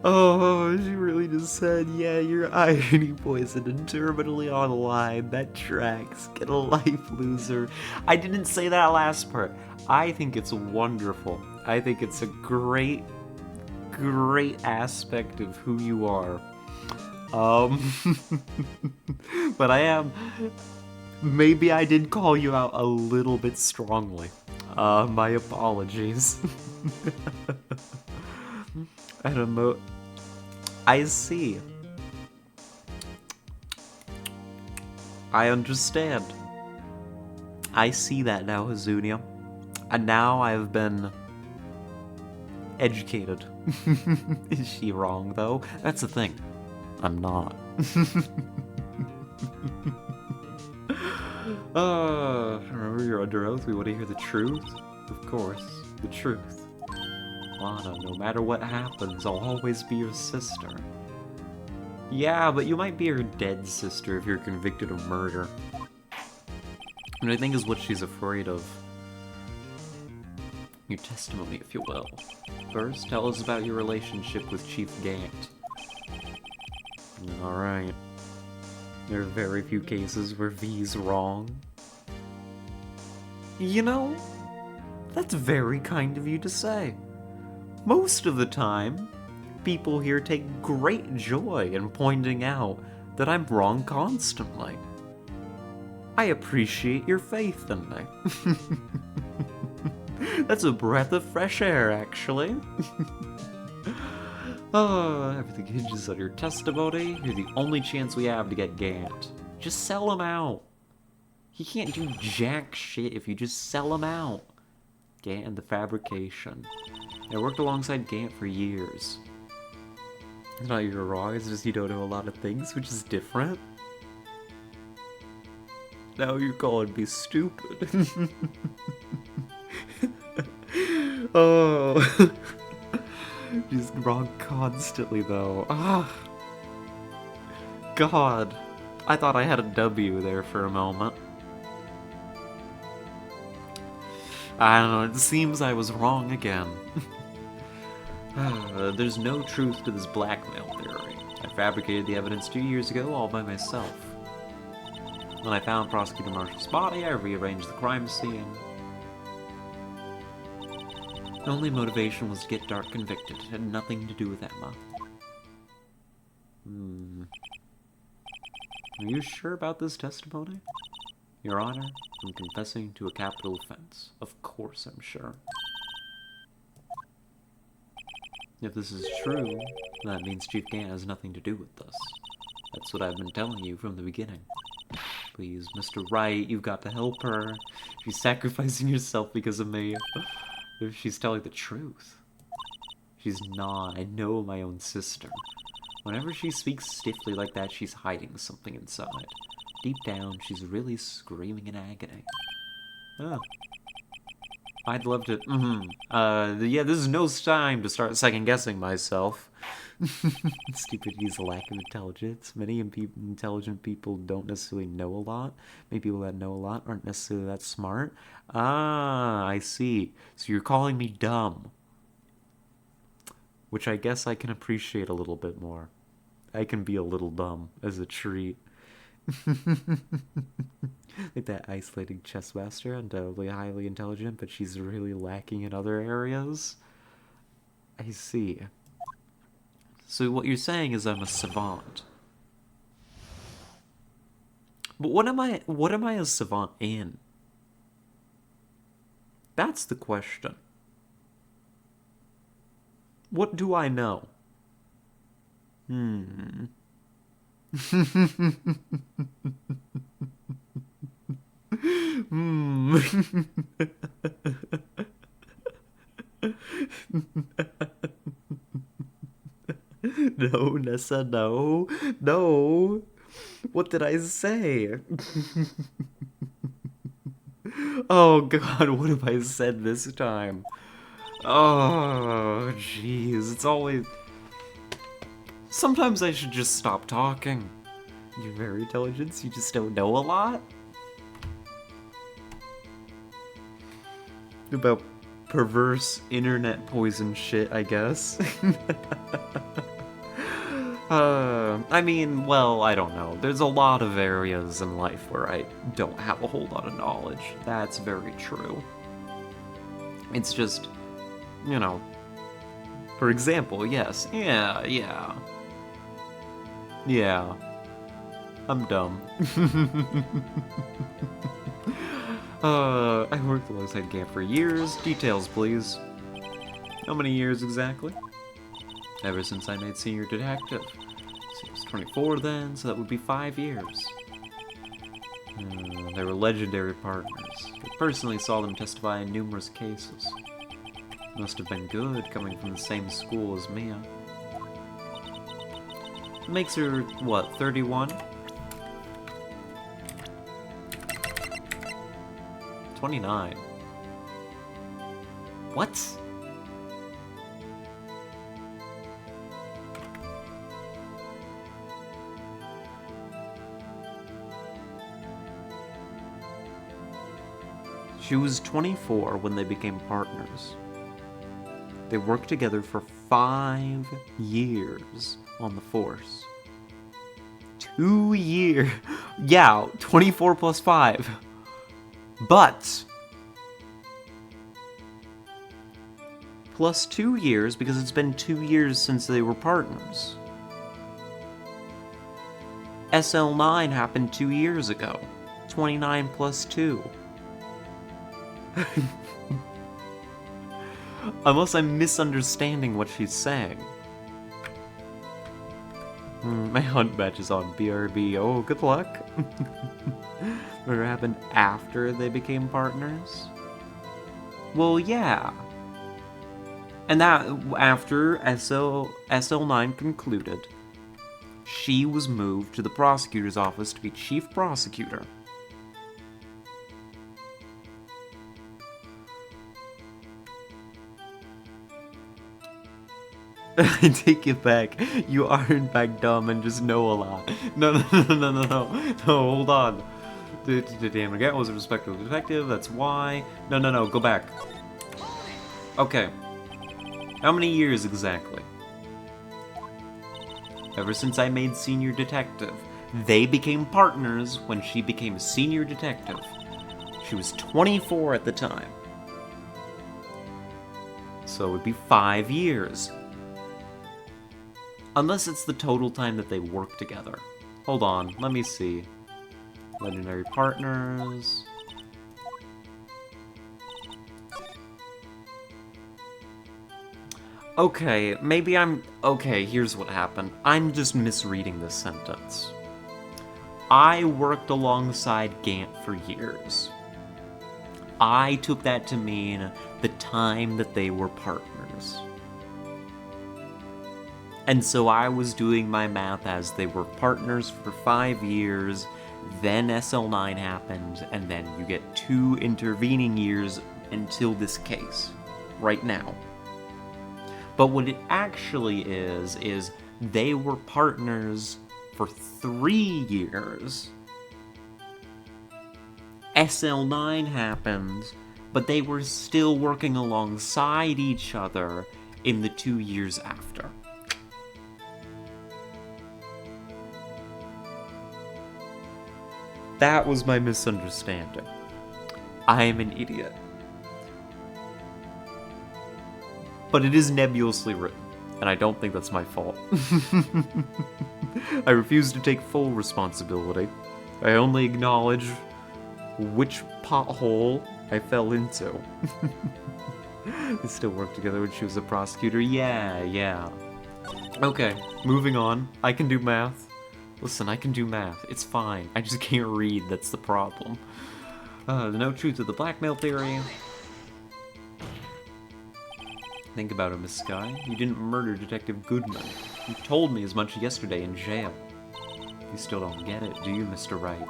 Oh, she really just said, yeah, you're irony poisoned and terminally online. That tracks. Get a life, loser. I didn't say that last part. I think it's wonderful. I think it's a great aspect of who you are. But maybe I did call you out a little bit strongly. My apologies. I see. I understand. I see that now, Hazunia. And now I've been educated. Is she wrong, though? That's the thing. I'm not. Remember you're under oath? We want to hear the truth? Of course, the truth. Lana, no matter what happens, I'll always be your sister. Yeah, but you might be her dead sister if you're convicted of murder. And I think is what she's afraid of. Your testimony, if you will. First, tell us about your relationship with Chief Gant. Alright. There are very few cases where V's wrong. You know, that's very kind of you to say. Most of the time, people here take great joy in pointing out that I'm wrong constantly. I appreciate your faith in me. That's a breath of fresh air, actually. Everything hinges on your testimony. You're the only chance we have to get Gant. Just sell him out. He can't do jack shit if you just sell him out. Gant and the fabrication. I worked alongside Gant for years. It's not you're wrong, it's just you don't know a lot of things, which is different. Now you're calling me stupid. Oh. Just wrong constantly, though. Ah. God. I thought I had a W there for a moment. I don't know, it seems I was wrong again. There's no truth to this blackmail theory. I fabricated the evidence 2 years ago all by myself. When I found Prosecutor Marshall's body, I rearranged the crime scene. The only motivation was to get Dark convicted. It had nothing to do with Emma. Are you sure about this testimony? Your Honor, I'm confessing to a capital offense. Of course I'm sure. If this is true, that means Chief Gant has nothing to do with this. That's what I've been telling you from the beginning. Please, Mr. Wright, you've got to help her. She's sacrificing herself because of me. She's telling the truth. She's not. I know my own sister. Whenever she speaks stiffly like that, she's hiding something inside. Deep down, she's really screaming in agony. Oh. I'd love to... yeah, this is no time to start second-guessing myself. Stupidity's a lack of intelligence. Many intelligent people don't necessarily know a lot. Many people that know a lot aren't necessarily that smart. Ah, I see. So you're calling me dumb. Which I guess I can appreciate a little bit more. I can be a little dumb as a treat. Like that isolated chess master, undoubtedly highly intelligent, but she's really lacking in other areas. I see. So what you're saying is I'm a savant. But what am I a savant in? That's the question. What do I know? No, Nessa, no. No. What did I say? Oh god, what have I said this time? Oh, jeez, it's always... Sometimes I should just stop talking. You're very intelligent, you just don't know a lot? About perverse internet poison shit, I guess. I mean, well, I don't know. There's a lot of areas in life where I don't have a whole lot of knowledge. That's very true. It's just, you know, for example, yes, yeah. I'm dumb. I worked alongside Gant for years. Details, please. How many years exactly? Ever since I made senior detective. So I was 24 then, so that would be 5 years. They were legendary partners. I personally saw them testify in numerous cases. Must have been good, coming from the same school as Mia. Makes her, what, 31? 29. What? She was 24 when they became partners. They worked together for 5 years on the force. 2 years. Yeah, 24 plus 5. But plus 2 years because it's been 2 years since they were partners. SL9 happened 2 years ago. 29 plus 2. Unless I'm misunderstanding what she's saying. My hunt badge is on BRB. Oh, good luck. What happened after they became partners? Well, yeah. And that, after SL9 concluded, she was moved to the prosecutor's office to be chief prosecutor. I take it back. You are in fact dumb and just know a lot. No, hold on. Damn, Gant was a respectable detective, that's why. No, go back. Okay. How many years exactly? Ever since I made senior detective. They became partners when she became senior detective. She was 24 at the time. So it would be 5 years. Unless it's the total time that they work together. Hold on, let me see. Legendary partners. Okay, maybe I'm... Okay, here's what happened. I'm just misreading this sentence. I worked alongside Gant for years. I took that to mean the time that they were partners. And so I was doing my math as they were partners for 5 years, then SL9 happened, and then you get 2 intervening years until this case, right now. But what it actually is they were partners for 3 years. SL9 happened, but they were still working alongside each other in the 2 years after. That was my misunderstanding. I am an idiot. But it is nebulously written, and I don't think that's my fault. I refuse to take full responsibility. I only acknowledge which pothole I fell into. They still worked together when she was a prosecutor. Yeah. Okay, moving on. I can do math. Listen, I can do math. It's fine. I just can't read. That's the problem. No truth to the blackmail theory. Think about it, Miss Sky. You didn't murder Detective Goodman. You told me as much yesterday in jail. You still don't get it, do you, Mr. Wright?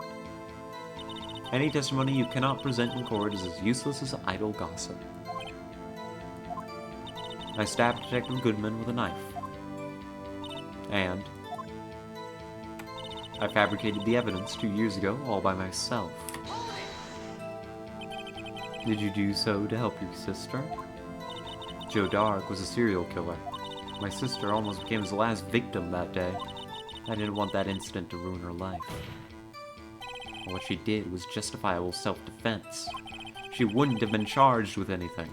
Any testimony you cannot present in court is as useless as idle gossip. I stabbed Detective Goodman with a knife. And I fabricated the evidence 2 years ago all by myself. Did you do so to help your sister? Joe Dark was a serial killer. My sister almost became his last victim that day. I didn't want that incident to ruin her life. What she did was justifiable self-defense. She wouldn't have been charged with anything.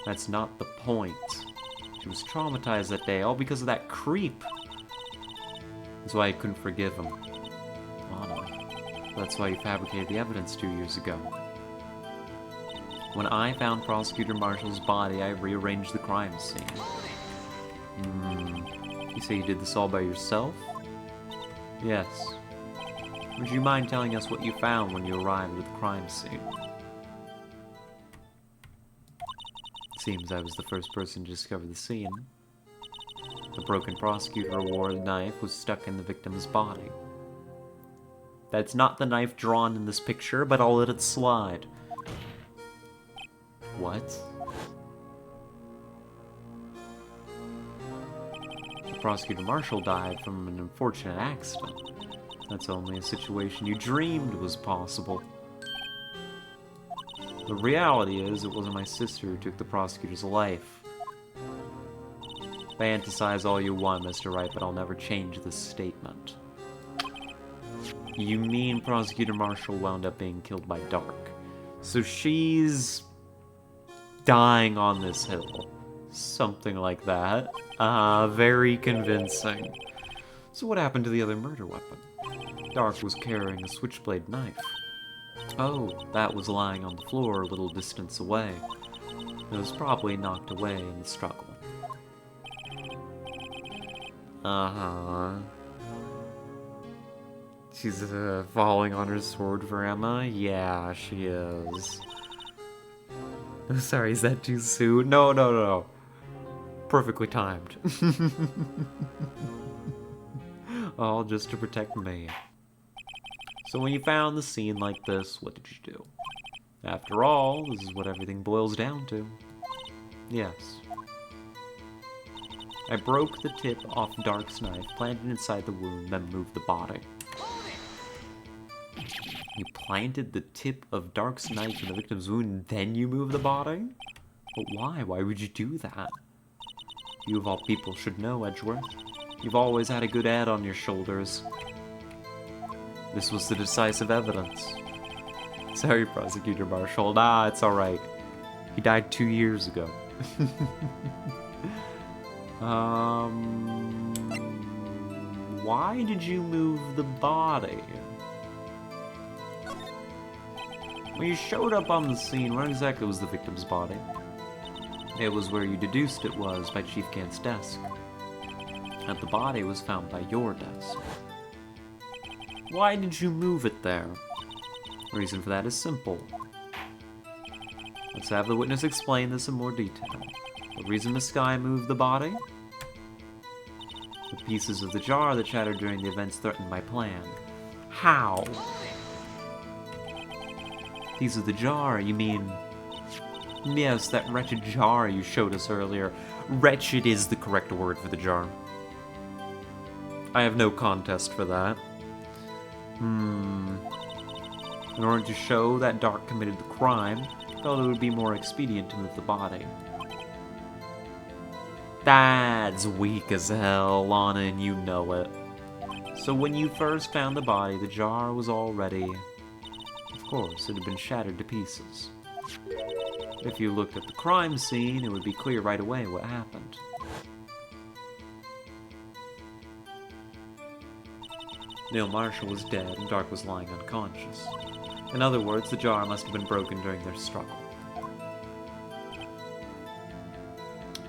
That's not the point. She was traumatized that day, all because of that creep. That's why I couldn't forgive him. Anna. That's why you fabricated the evidence 2 years ago. When I found Prosecutor Marshall's body, I rearranged the crime scene. You say you did this all by yourself? Yes. Would you mind telling us what you found when you arrived at the crime scene? Seems I was the first person to discover the scene. The broken prosecutor award knife was stuck in the victim's body. That's not the knife drawn in this picture, but I'll let it slide. What? Prosecutor Marshall died from an unfortunate accident. That's only a situation you dreamed was possible. The reality is, it wasn't my sister who took the prosecutor's life. Fantasize all you want, Mr. Wright, but I'll never change this statement. You mean Prosecutor Marshall wound up being killed by Dark. So she's dying on this hill. Something like that. Very convincing. So what happened to the other murder weapon? Dark was carrying a switchblade knife. Oh, that was lying on the floor a little distance away. It was probably knocked away in the struggle. She's falling on her sword for Emma? Yeah, she is. Oh, sorry, is that too soon? No. Perfectly timed. All just to protect me. So when you found the scene like this, what did you do? After all, this is what everything boils down to. Yes. I broke the tip off Dark's knife, planted it inside the wound, then moved the body. You planted the tip of Dark's knife in the victim's wound, then you moved the body? But why? Why would you do that? You of all people should know, Edgeworth. You've always had a good head on your shoulders. This was the decisive evidence. Sorry, Prosecutor Marshall. Nah, it's alright. He died 2 years ago. Why did you move the body? When you showed up on the scene, where exactly was the victim's body? It was where you deduced it was, by Chief Gant's desk. And the body was found by your desk. Why did you move it there? The reason for that is simple. Let's have the witness explain this in more detail. The reason Miss Sky moved the body? The pieces of the jar that shattered during the events threatened my plan. How? Pieces of the jar, you mean... Yes, that wretched jar you showed us earlier. Wretched is the correct word for the jar. I have no contest for that. In order to show that Dark committed the crime, I felt it would be more expedient to move the body. That's weak as hell, Lana, and you know it. So when you first found the body, the jar was already... Of course, it had been shattered to pieces. If you looked at the crime scene, it would be clear right away what happened. Neil Marshall was dead and Dark was lying unconscious. In other words, the jar must have been broken during their struggle.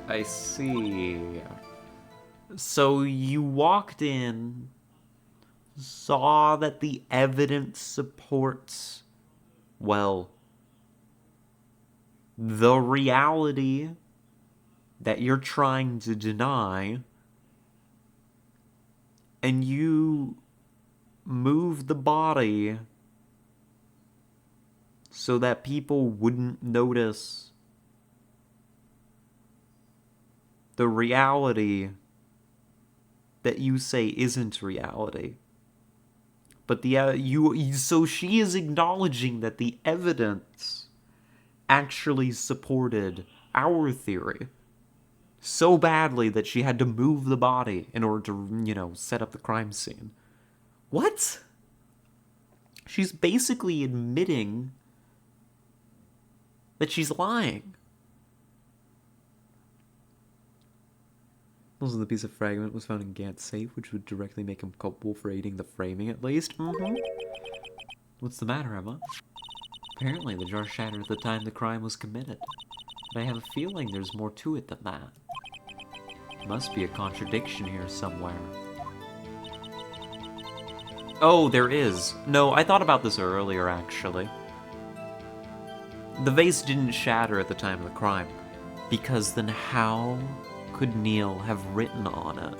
I see. So you walked in, saw that the evidence supports, well, the reality that you're trying to deny, and you moved the body so that people wouldn't notice the reality that you say isn't reality. But so she is acknowledging that the evidence actually supported our theory so badly that she had to move the body in order to, set up the crime scene. What? She's basically admitting that she's lying. Also, the piece of fragment was found in Gant's safe, which would directly make him culpable for aiding the framing, at least. What's the matter, Emma? Apparently, the jar shattered at the time the crime was committed. But I have a feeling there's more to it than that. Must be a contradiction here somewhere. Oh, there is. No, I thought about this earlier, actually. The vase didn't shatter at the time of the crime, because then how could Neil have written on it?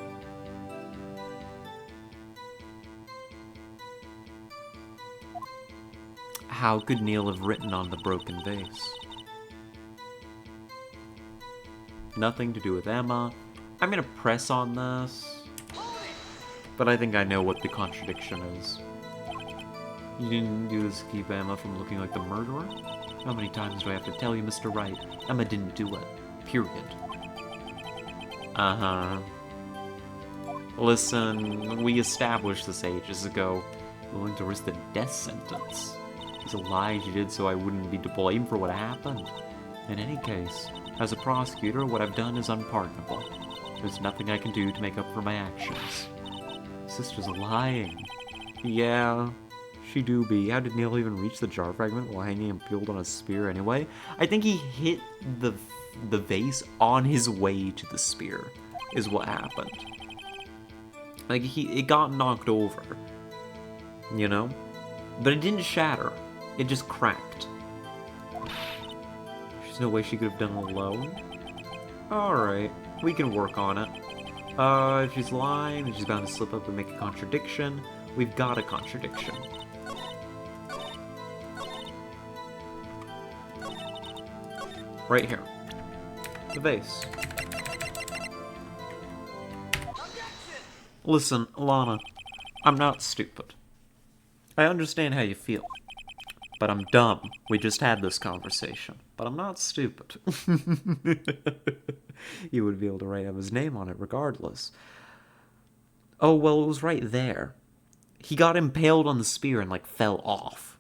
How could Neil have written on the broken vase? Nothing to do with Emma. I'm gonna press on this, but I think I know what the contradiction is. You didn't do this to keep Emma from looking like the murderer? How many times do I have to tell you, Mr. Wright? Emma didn't do it. Period. Listen, we established this ages ago. Willing to risk the death sentence. It's a lie she did so I wouldn't be to blame for what happened. In any case, as a prosecutor, what I've done is unpardonable. There's nothing I can do to make up for my actions. Sister's lying. Yeah, she do be. How did Neil even reach the jar fragment while hanging impaled on a spear anyway? I think he hit the vase on his way to the spear, is what happened. Like, it got knocked over, But it didn't shatter. It just cracked. There's no way she could have done it alone. Alright, we can work on it. If she's lying, and she's bound to slip up and make a contradiction. We've got a contradiction. Right here. The vase. Listen, Lana, I'm not stupid. I understand how you feel. But I'm dumb. We just had this conversation. But I'm not stupid. You would be able to write Emma's name on it regardless. Oh, well, it was right there. He got impaled on the spear and, fell off.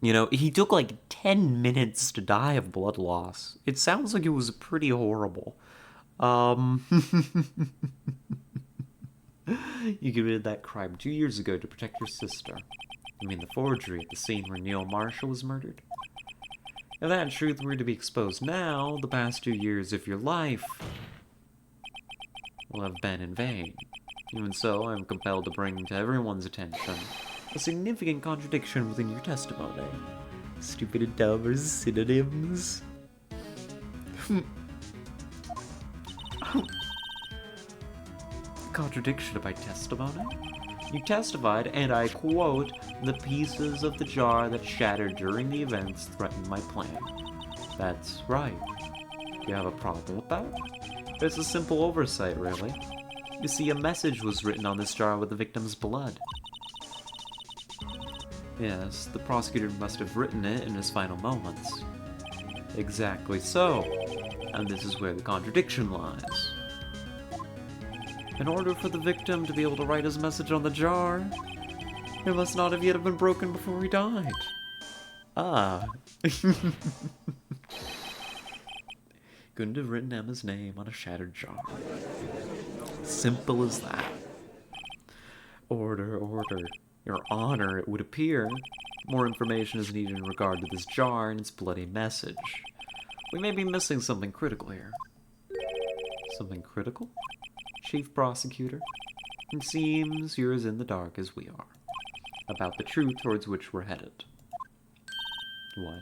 He took, 10 minutes to die of blood loss. It sounds like it was pretty horrible. You committed that crime 2 years ago to protect your sister. You mean the forgery at the scene where Neil Marshall was murdered? If that truth were to be exposed now, the past 2 years of your life will have been in vain. Even so, I am compelled to bring to everyone's attention a significant contradiction within your testimony. Stupid and dumb are synonyms. Contradiction of my testimony? You testified, and I quote, "The pieces of the jar that shattered during the events threatened my plan." That's right. Do you have a problem with that? It's a simple oversight, really. You see, a message was written on this jar with the victim's blood. Yes, the prosecutor must have written it in his final moments. Exactly so. And this is where the contradiction lies. In order for the victim to be able to write his message on the jar, it must not have yet been broken before he died. Ah. Couldn't have written Emma's name on a shattered jar. Simple as that. Order, order. Your Honor, it would appear more information is needed in regard to this jar and its bloody message. We may be missing something critical here. Something critical? Chief Prosecutor, it seems you're as in the dark as we are about the truth towards which we're headed. What?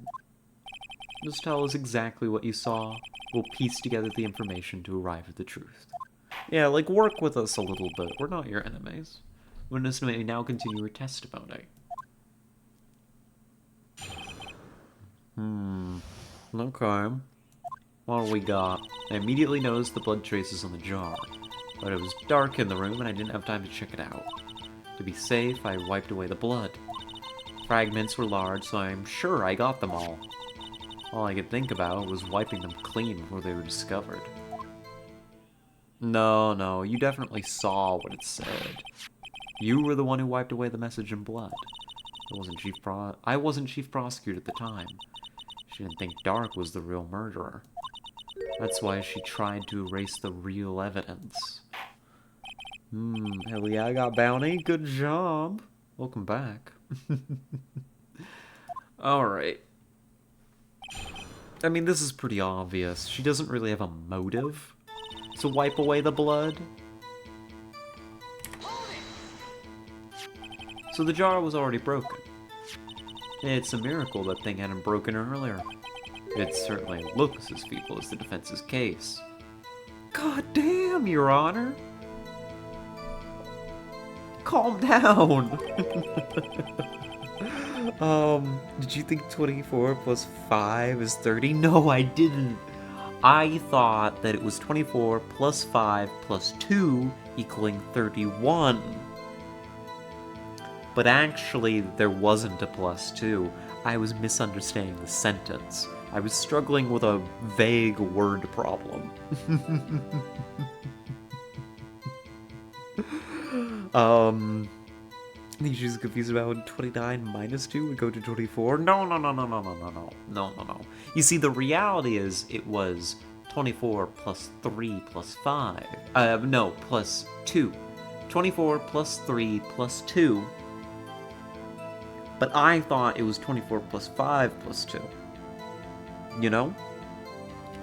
Just tell us exactly what you saw. We'll piece together the information to arrive at the truth. Yeah, like, work with us a little bit. We're not your enemies. Witness may now continue your testimony. Okay. What do we got? I immediately noticed the blood traces on the jar, but it was dark in the room and I didn't have time to check it out. To be safe, I wiped away the blood. Fragments were large, so I'm sure I got them all. All I could think about was wiping them clean before they were discovered. No, you definitely saw what it said. You were the one who wiped away the message in blood. I wasn't chief prosecutor at the time. She didn't think Dark was the real murderer. That's why she tried to erase the real evidence. Hell yeah, I got bounty. Good job. Welcome back. Alright. I mean, this is pretty obvious. She doesn't really have a motive to wipe away the blood. So the jar was already broken. It's a miracle that thing hadn't broken earlier. It certainly looks as feeble as the defense's case. God damn, Your Honor! Calm down! Did you think 24 plus 5 is 30? No, I didn't. I thought that it was 24 plus 5 plus 2 equaling 31. But actually, there wasn't a plus 2. I was misunderstanding the sentence. I was struggling with a vague word problem. I think she's confused about 29 minus 2 would go to 24. No. You see, the reality is it was 24 plus 3 plus 5. Plus 2. 24 plus 3 plus 2. But I thought it was 24 plus 5 plus 2. You know?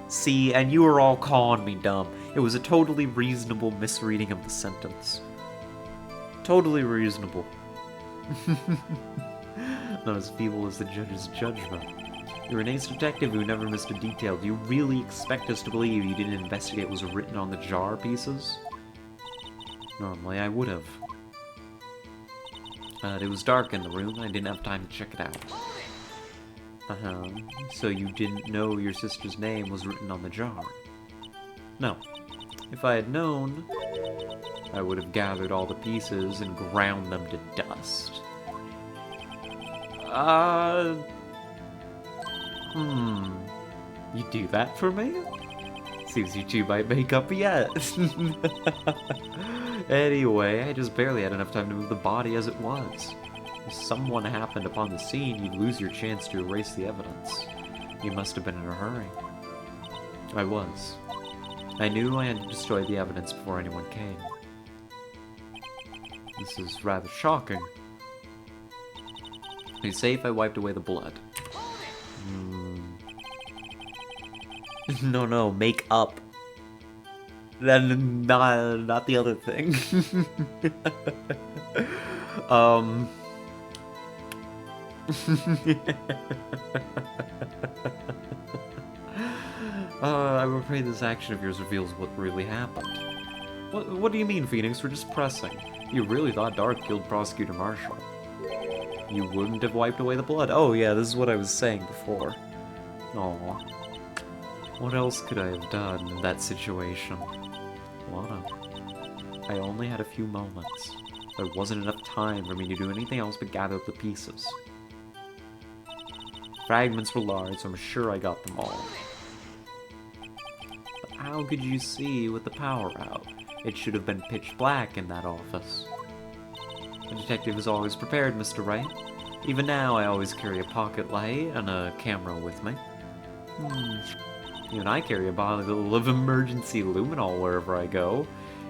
See, and you were all calling me dumb. It was a totally reasonable misreading of the sentence. Totally reasonable. Not as feeble as the judge's judgment. You're an ace detective who never missed a detail. Do you really expect us to believe you didn't investigate what was written on the jar pieces? Normally I would have. It was dark in the room and I didn't have time to check it out. So you didn't know your sister's name was written on the jar? No. If I had known, I would have gathered all the pieces and ground them to dust. You do that for me? Seems you two might make up yet. Anyway, I just barely had enough time to move the body as it was. If someone happened upon the scene, you'd lose your chance to erase the evidence. You must have been in a hurry. I was. I knew I had to destroy the evidence before anyone came. This is rather shocking. To be safe, I wiped away the blood. No, make up. Then not the other thing. um. I'm afraid this action of yours reveals what really happened. What do you mean, Phoenix? We're just pressing. You really thought Dark killed Prosecutor Marshall. You wouldn't have wiped away the blood. Oh yeah, this is what I was saying before. Aww. What else could I have done in that situation? Lana, I only had a few moments. There wasn't enough time for me to do anything else but gather up the pieces. Fragments were large, so I'm sure I got them all. But how could you see with the power out? It should have been pitch black in that office. The detective is always prepared, Mr. Wright. Even now, I always carry a pocket light and a camera with me. Even I carry a bottle of emergency luminol wherever I go.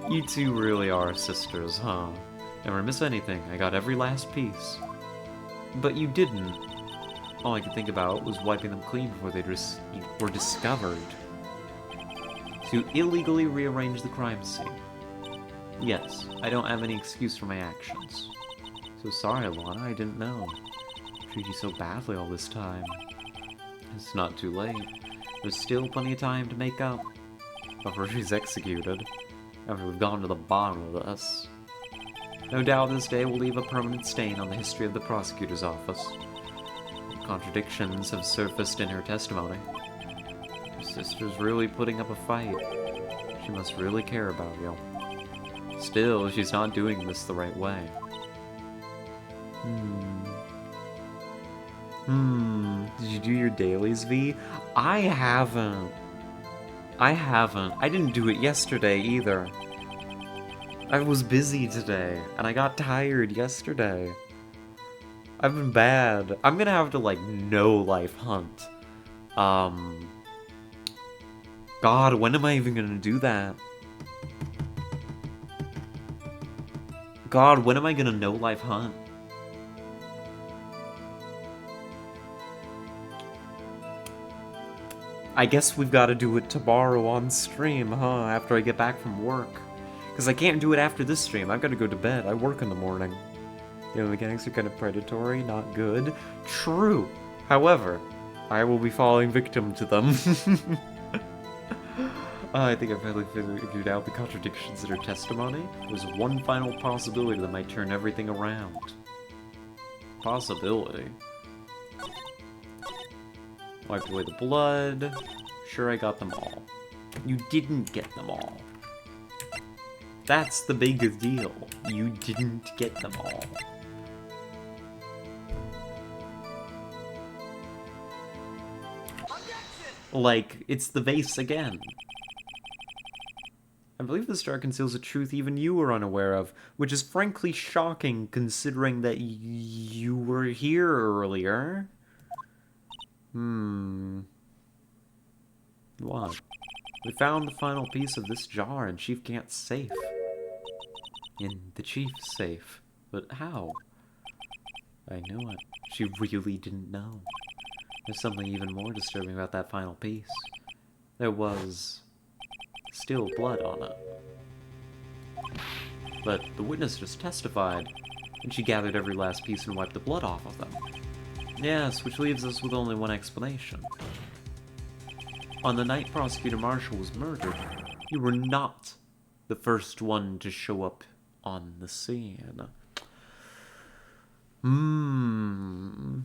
You two really are sisters, huh? Never miss anything. I got every last piece. But you didn't. All I could think about was wiping them clean before they were discovered. To illegally rearrange the crime scene. Yes, I don't have any excuse for my actions. So sorry, Lana, I didn't know. I treated you so badly all this time. It's not too late. There's still plenty of time to make up. Before she's executed. After we've gone to the bottom of this. No doubt this day will leave a permanent stain on the history of the prosecutor's office. Contradictions have surfaced in her testimony. Her sister's really putting up a fight. She must really care about you. Still, she's not doing this the right way. Did you do your dailies, V? I haven't. I didn't do it yesterday either. I was busy today, and I got tired yesterday. I've been bad. I'm gonna have to, like, no-life hunt. God, when am I even gonna do that? God, when am I gonna no-life hunt? I guess we've got to do it tomorrow on stream, huh? After I get back from work. Because I can't do it after this stream. I've got to go to bed. I work in the morning. You know, the mechanics are kind of predatory, not good. True. However, I will be falling victim to them. I think I've finally figured out the contradictions in her testimony. There's one final possibility that might turn everything around. Possibility? Wiped away the blood. Sure, I got them all. You didn't get them all. That's the big deal. You didn't get them all. Like, it's the vase again. I believe the star conceals a truth even you were unaware of, which is frankly shocking considering that you were here earlier. What? We found the final piece of this jar in Chief Gant's safe. In the Chief's safe. But how? I knew it. She really didn't know. There's something even more disturbing about that final piece. There was still blood on it. But the witness just testified, and she gathered every last piece and wiped the blood off of them. Yes, which leaves us with only one explanation. On the night Prosecutor Marshall was murdered, you were not the first one to show up on the scene. And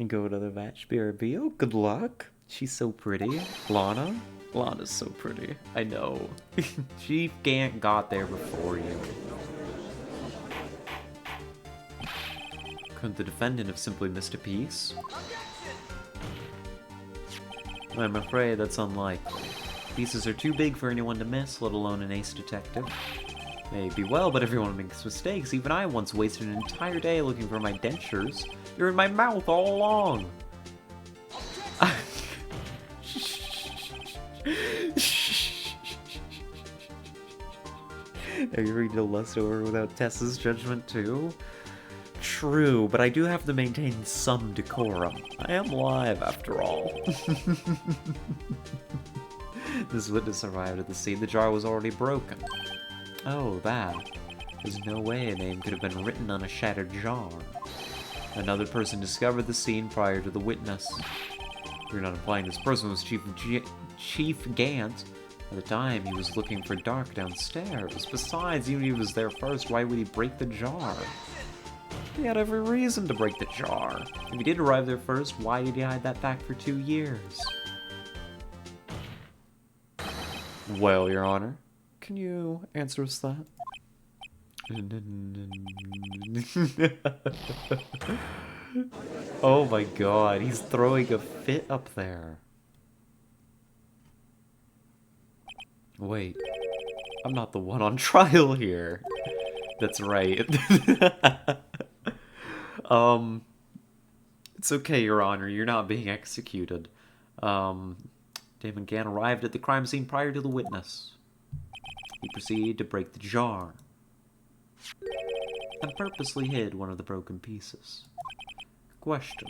go to the match BRB. Oh, good luck. She's so pretty. Lana? Lana's so pretty. I know. Chief Gant got there before you. Couldn't the defendant have simply missed a piece? I'm afraid that's unlikely. Pieces are too big for anyone to miss, let alone an ace detective. Maybe well, but everyone makes mistakes. Even I once wasted an entire day looking for my dentures. They're in my mouth all along. Are you reading the leftover without Tessa's judgment too? true, but I do have to maintain some decorum. I am live, after all. This witness arrived at the scene. The jar was already broken. Oh, that. There's no way a name could have been written on a shattered jar. Another person discovered the scene prior to the witness. You're not implying this person was Chief Gant. At the time, he was looking for Dark downstairs. Besides, even if he was there first, why would he break the jar? He had every reason to break the jar. If he did arrive there first, why did he hide that fact for 2 years? Well, Your Honor, can you answer us that? Oh my god, he's throwing a fit up there. Wait, I'm not the one on trial here. That's right. It's okay, Your Honor, you're not being executed. Damon Gant arrived at the crime scene prior to the witness. He proceeded to break the jar and purposely hid one of the broken pieces. Question: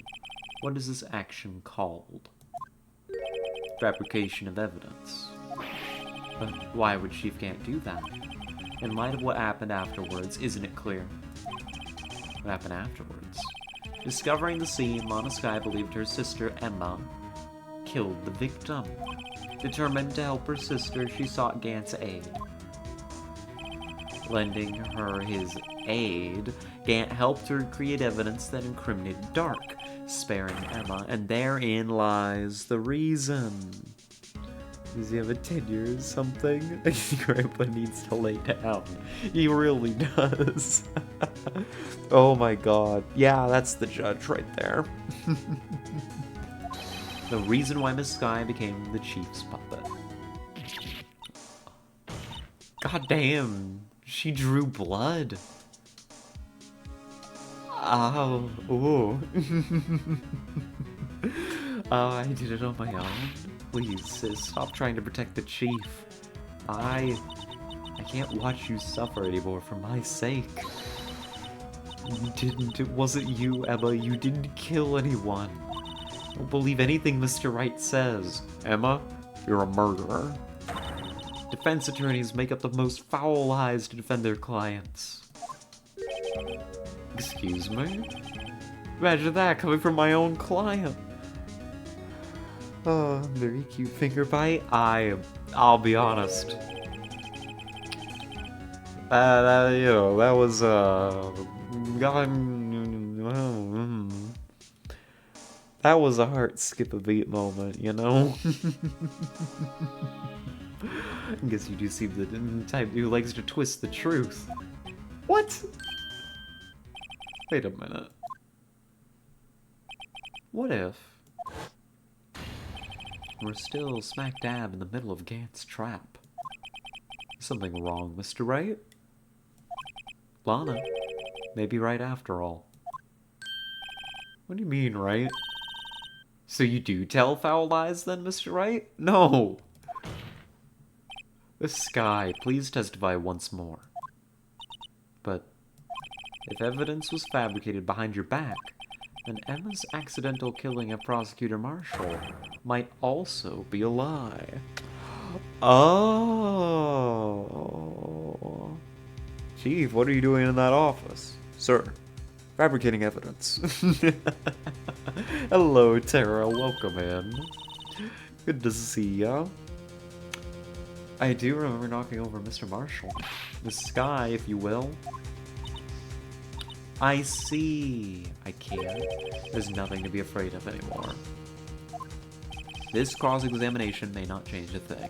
what is this action called? Fabrication of evidence. But why would Chief Gant do that? In light of what happened afterwards, isn't it clear? What happened afterwards? Discovering the scene, Lana Skye believed her sister, Emma, killed the victim. Determined to help her sister, she sought Gant's aid. Lending her his aid, Gant helped her create evidence that incriminated Dark, sparing Emma, and therein lies the reason. Does he have a tenure or something? Grandpa needs to lay down. He really does. Oh my god. Yeah, that's the judge right there. The reason why Miss Skye became the chief's puppet. God damn. She drew blood. Oh, ooh. Oh, I did it on my own. Please, sis, stop trying to protect the chief. I can't watch you suffer anymore for my sake. It wasn't you, Emma. You didn't kill anyone. Don't believe anything Mr. Wright says. Emma, you're a murderer. Defense attorneys make up the most foul lies to defend their clients. Excuse me? Imagine that coming from my own client. Oh, very cute finger bite. I'll be honest. That was, that was a heart skip a beat moment, you know? I guess you do seem the type who likes to twist the truth. What? Wait a minute. What if we're still smack dab in the middle of Gant's trap? Is something wrong, Mr. Wright? Lana, maybe right after all. What do you mean, right? So you do tell foul lies then, Mr. Wright? No! Miss Skye, please testify once more. But if evidence was fabricated behind your back, then Emma's accidental killing of Prosecutor Marshall might also be a lie. Oh. Chief, what are you doing in that office? Sir, fabricating evidence. Hello, Tara. Welcome in. Good to see ya. I do remember knocking over Mr. Marshall. The Skye, if you will. I see. I can't. There's nothing to be afraid of anymore. This cross-examination may not change a thing.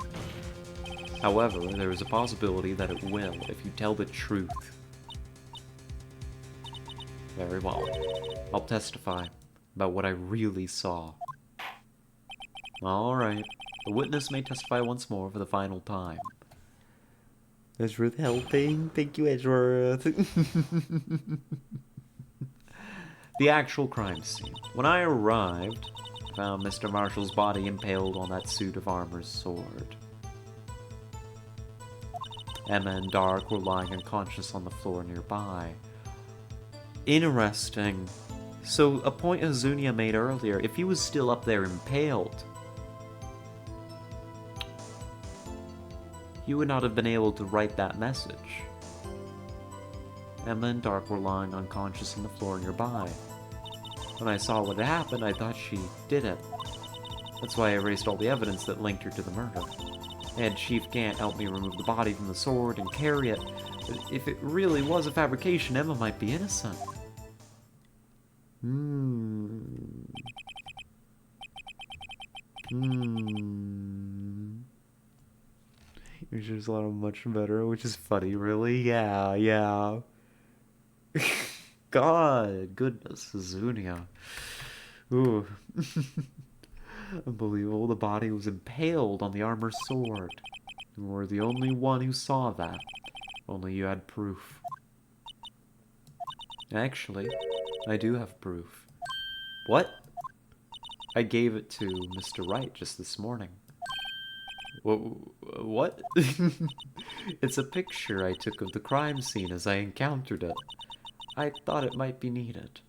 However, there is a possibility that it will if you tell the truth. Very well. I'll testify about what I really saw. Alright. The witness may testify once more for the final time. Ezra helping. Thank you, Ezra. The actual crime scene. When I arrived, I found Mr. Marshall's body impaled on that suit of armor's sword. Emma and Dark were lying unconscious on the floor nearby. Interesting. So, a point Azunia made earlier, if he was still up there impaled, he would not have been able to write that message. Emma and Dark were lying unconscious on the floor nearby. When I saw what had happened, I thought she did it. That's why I erased all the evidence that linked her to the murder. I had Chief Gant help me remove the body from the sword and carry it. But if it really was a fabrication, Emma might be innocent. Which is a lot of much better, which is funny, really? Yeah. God, goodness, Azunia. Ooh. Unbelievable, the body was impaled on the armor sword. You were the only one who saw that. Only you had proof. Actually, I do have proof. What? I gave it to Mr. Wright just this morning. What? It's a picture I took of the crime scene as I encountered it. I thought it might be needed.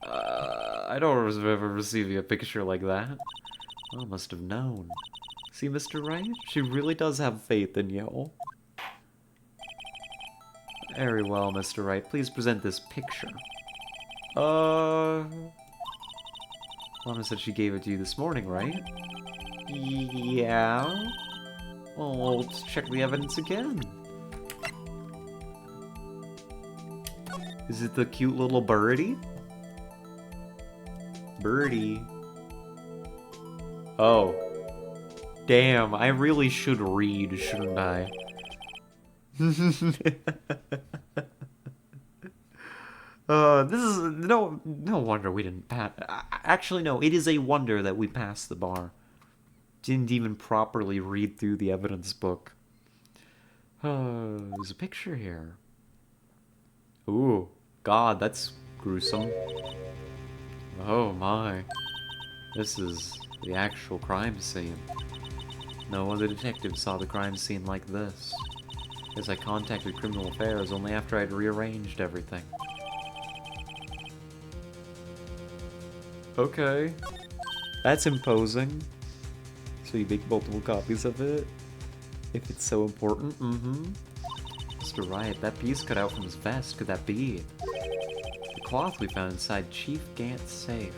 I don't remember receiving a picture like that. I must have known. See, Mr. Wright? She really does have faith in you. Very well, Mr. Wright. Please present this picture. Mama said she gave it to you this morning, right? Yeah? Well, let's check the evidence again. Is it the cute little birdie? Birdie. Oh. Damn, I really should read, shouldn't I? This is no wonder we didn't pass. Actually, no, it is a wonder that we passed the bar. Didn't even properly read through the evidence book. There's a picture here. Ooh, God, that's gruesome. Oh my. This is the actual crime scene. No other detective saw the crime scene like this. As I contacted Criminal Affairs only after I'd rearranged everything. Okay. That's imposing. So you make multiple copies of it? If it's so important? Mr. Wright, that piece cut out from his vest, could that be? The cloth we found inside Chief Gant's safe.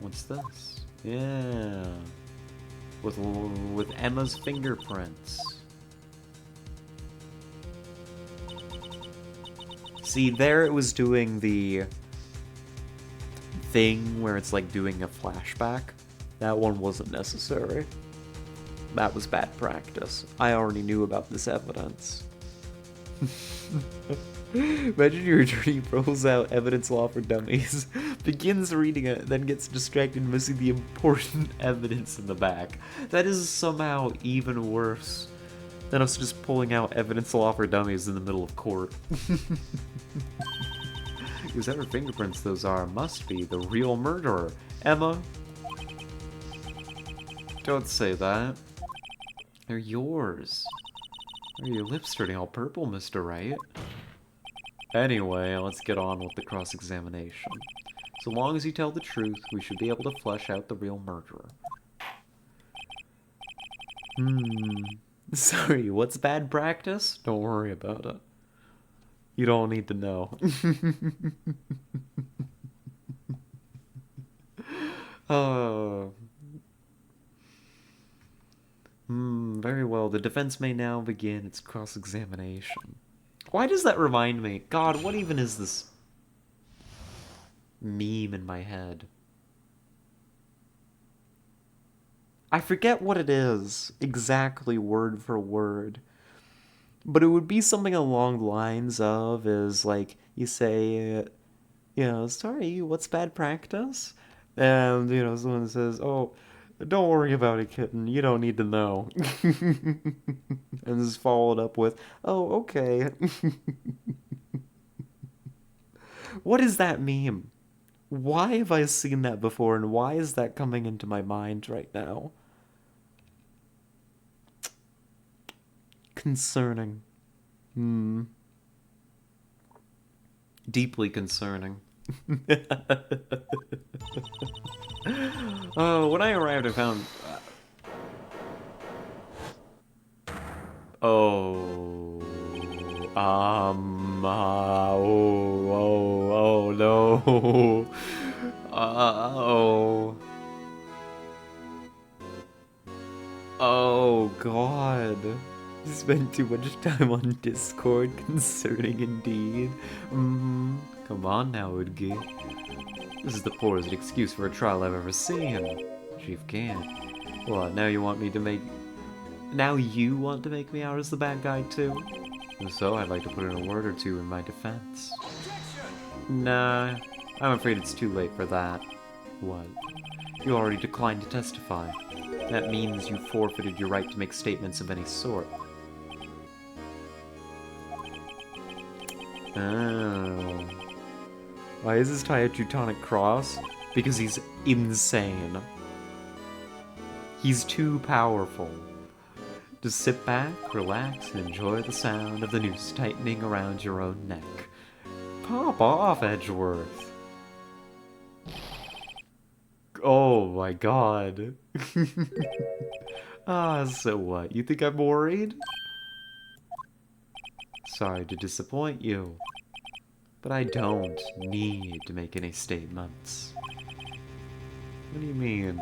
What's this? Yeah. With Emma's fingerprints. See, there it was doing the thing where it's like doing a flashback. That one wasn't necessary. That was bad practice. I already knew about this evidence. Imagine your attorney pulls out evidence law for dummies, begins reading it, then gets distracted missing the important evidence in the back. That is somehow even worse than us just pulling out evidence law for dummies in the middle of court. Whoever fingerprints those are must be the real murderer. Emma? Don't say that. They're yours. Are your lips turning all purple, Mr. Wright? Anyway, let's get on with the cross-examination. So long as you tell the truth, we should be able to flesh out the real murderer. Sorry, what's bad practice? Don't worry about it. You don't need to know. Very well. The defense may now begin its cross-examination. Why does that remind me? God, what even is this meme in my head? I forget what it is exactly word for word. But it would be something along the lines of, is like, you say, sorry, what's bad practice? And, someone says, oh, don't worry about it, kitten, you don't need to know. And this is followed up with, oh, okay. What is that meme? Why have I seen that before, and why is that coming into my mind right now? Concerning. Hmm. Deeply concerning. Oh, when I arrived, I found. Oh. Oh, no. Oh. Oh, God. You spent too much time on Discord, concerning indeed. Come on now, Udgi. This is the poorest excuse for a trial I've ever seen. Chief Gant. What, now you want me to make... Now you want to make me out as the bad guy too? If so, I'd like to put in a word or two in my defense. Nah, I'm afraid it's too late for that. What? You already declined to testify. That means you forfeited your right to make statements of any sort. Oh. Why is this tie a Teutonic cross? Because he's insane. He's too powerful. Just sit back, relax, and enjoy the sound of the noose tightening around your own neck. Pop off, Edgeworth. Oh my god. Ah, so what? You think I'm worried? Sorry to disappoint you, but I don't need to make any statements. What do you mean?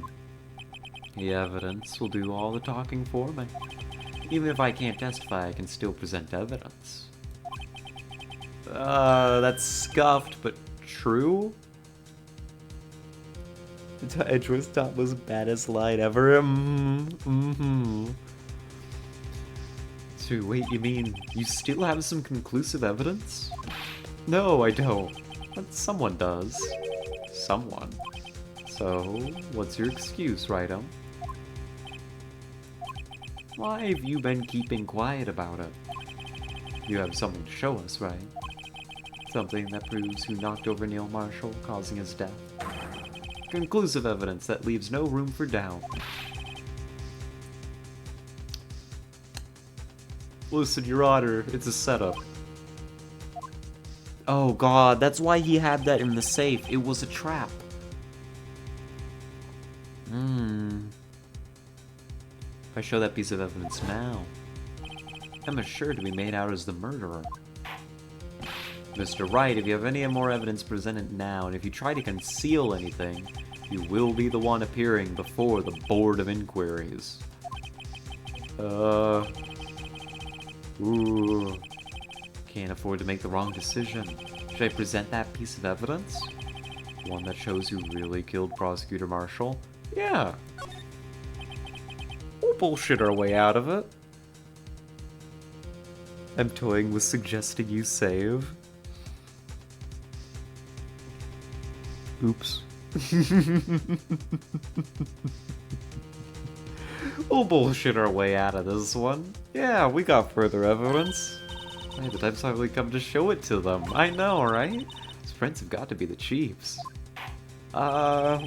The evidence will do all the talking for me. Even if I can't testify, I can still present evidence. That's scuffed, but true? Edgeworth's top was baddest line ever. So wait, you mean you still have some conclusive evidence? No, I don't. But someone does. Someone. So, what's your excuse, Wright? Why have you been keeping quiet about it? You have something to show us, right? Something that proves who knocked over Neil Marshall, causing his death. Conclusive evidence that leaves no room for doubt. Listen, Your Honor, it's a setup. Oh god, that's why he had that in the safe. It was a trap. If I show that piece of evidence now, Emma's sure to be made out as the murderer. Mr. Wright, if you have any more evidence, present it now, and if you try to conceal anything, you will be the one appearing before the Board of Inquiries. Ooh. Can't afford to make the wrong decision. Should I present that piece of evidence? One that shows who really killed Prosecutor Marshall? Yeah. We'll bullshit our way out of it. I'm toying with suggesting you save. Oops. We'll bullshit our way out of this one. Yeah, we got further evidence. Hey, the time's finally come to show it to them. I know, right? His friends have got to be the Chiefs. Now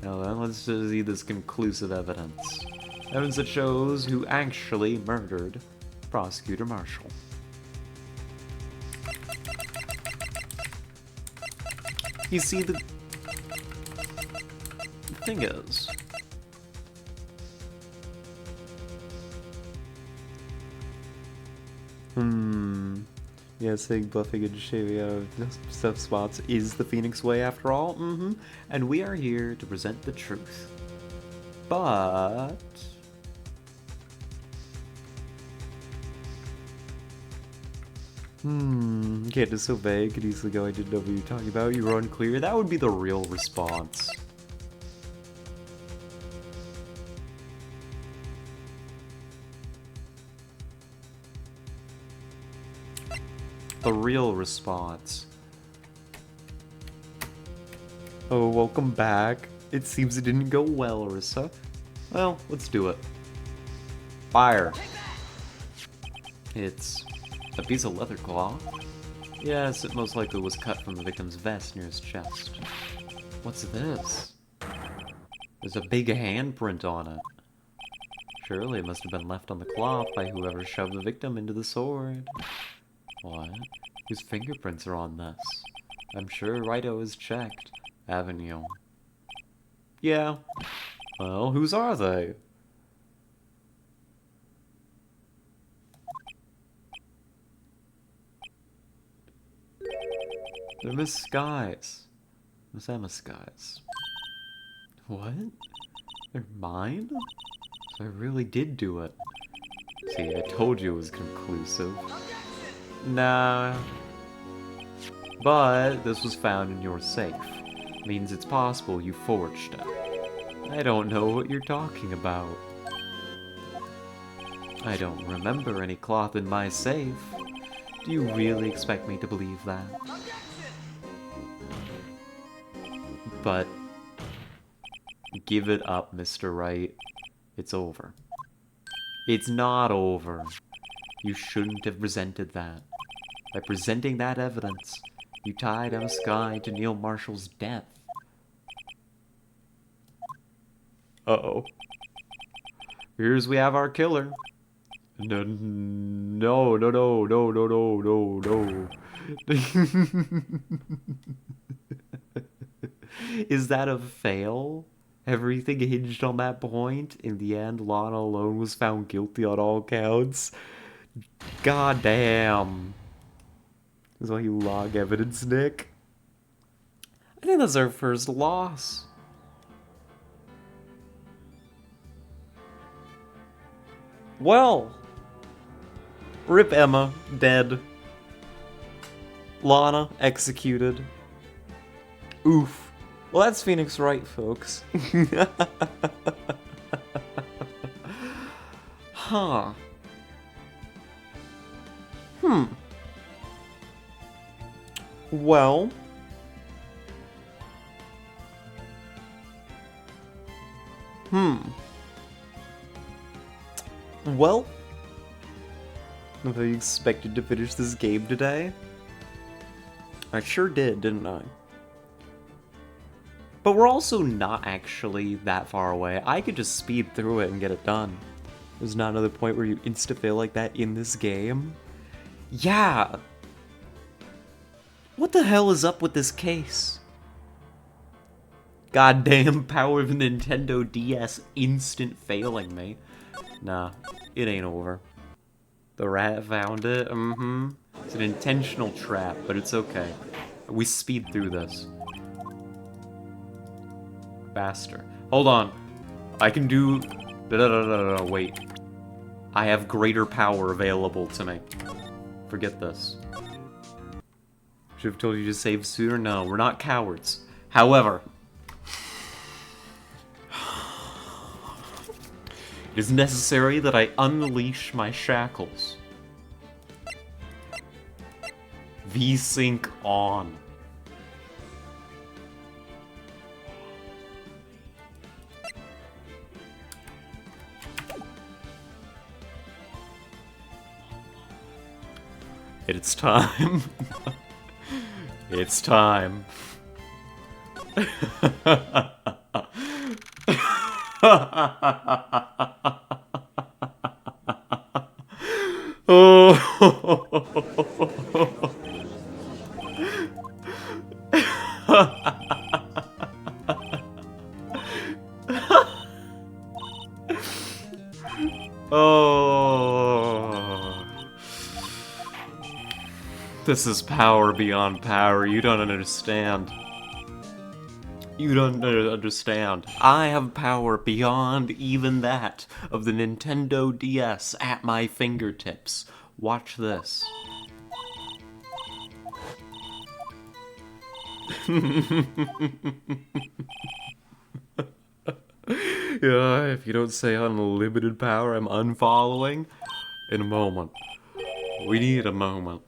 then, let's just see this conclusive evidence. Evidence that shows who actually murdered Prosecutor Marshall. You see, the thing is... Yeah, saying buffing and shaving out of stuff spots is the Phoenix way after all. And we are here to present the truth. But... Can't just so vague, could easily go, I didn't know what you were talking about, you were unclear. That would be the real response. The real response. Oh, welcome back. It seems it didn't go well, Arissa. Well, let's do it. Fire. It's a piece of leather cloth. Yes, it most likely was cut from the victim's vest near his chest. What's this? There's a big handprint on it. Surely it must have been left on the cloth by whoever shoved the victim into the sword. What? Whose fingerprints are on this? I'm sure Wright has checked, haven't you? Yeah. Well, whose are they? They're Miss Skies. Miss Emma Skies. What? They're mine? So I really did do it. See, I told you it was conclusive. Nah. But this was found in your safe. Means it's possible you forged it. I don't know what you're talking about. I don't remember any cloth in my safe. Do you really expect me to believe that? But give it up, Mr. Wright. It's over. It's not over. You shouldn't have presented that. By presenting that evidence, you tied Emma Sky to Neil Marshall's death. Uh-oh. Here's we have our killer. No, no, no, no, no, no, no, no, no. Is that a fail? Everything hinged on that point. In the end, Lana alone was found guilty on all counts. God damn. That's why you log evidence, Nick. I think that's our first loss. Well. Rip Emma, dead. Lana, executed. Oof. Well, that's Phoenix Wright, folks. Huh. Well. Well. I expected to finish this game today. I sure did, didn't I? But we're also not actually that far away. I could just speed through it and get it done. There's not another point where you insta-fail like that in this game. Yeah! What the hell is up with this case? Goddamn power of Nintendo DS instant failing me. Nah, it ain't over. The rat found it, It's an intentional trap, but it's okay. We speed through this. Faster. Hold on. I can do... Wait. I have greater power available to me. Forget this. Should have told you to save sooner? No, we're not cowards. However... it is necessary that I unleash my shackles. V-Sync on. It's time. It's time. Oh. Oh. This is power beyond power. You don't understand. You don't understand. I have power beyond even that of the Nintendo DS at my fingertips. Watch this. Yeah, if you don't say unlimited power, I'm unfollowing. In a moment. We need a moment.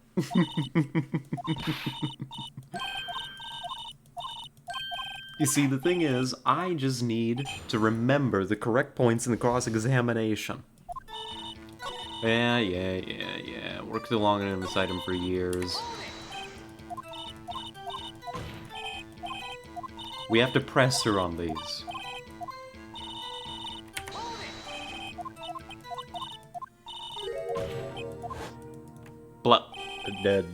You see, the thing is, I just need to remember the correct points in the cross-examination. Yeah. Worked along on this item for years. We have to press her on these. dead.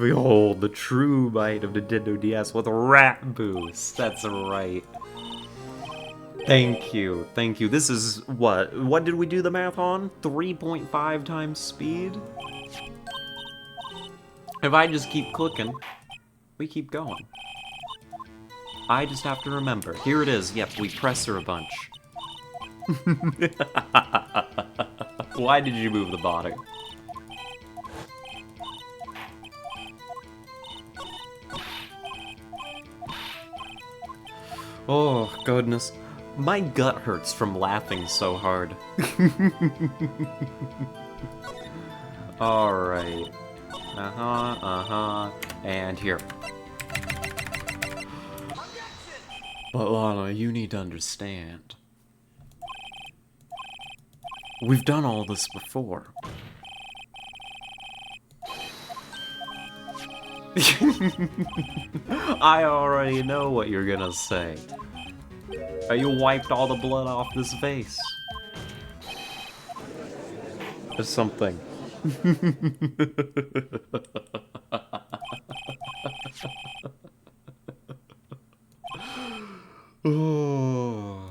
Behold, the true might of Nintendo DS with rat boost. That's right. Thank you, thank you. This is what? What did we do the math on? 3.5 times speed? If I just keep clicking, we keep going. I just have to remember. Here it is. Yep, we press her a bunch. Why did you move the body? Oh, goodness. My gut hurts from laughing so hard. Alright. And here. But Lana, you need to understand. We've done all this before. I already know what you're gonna say. You wiped all the blood off this vase. Or something. Oh.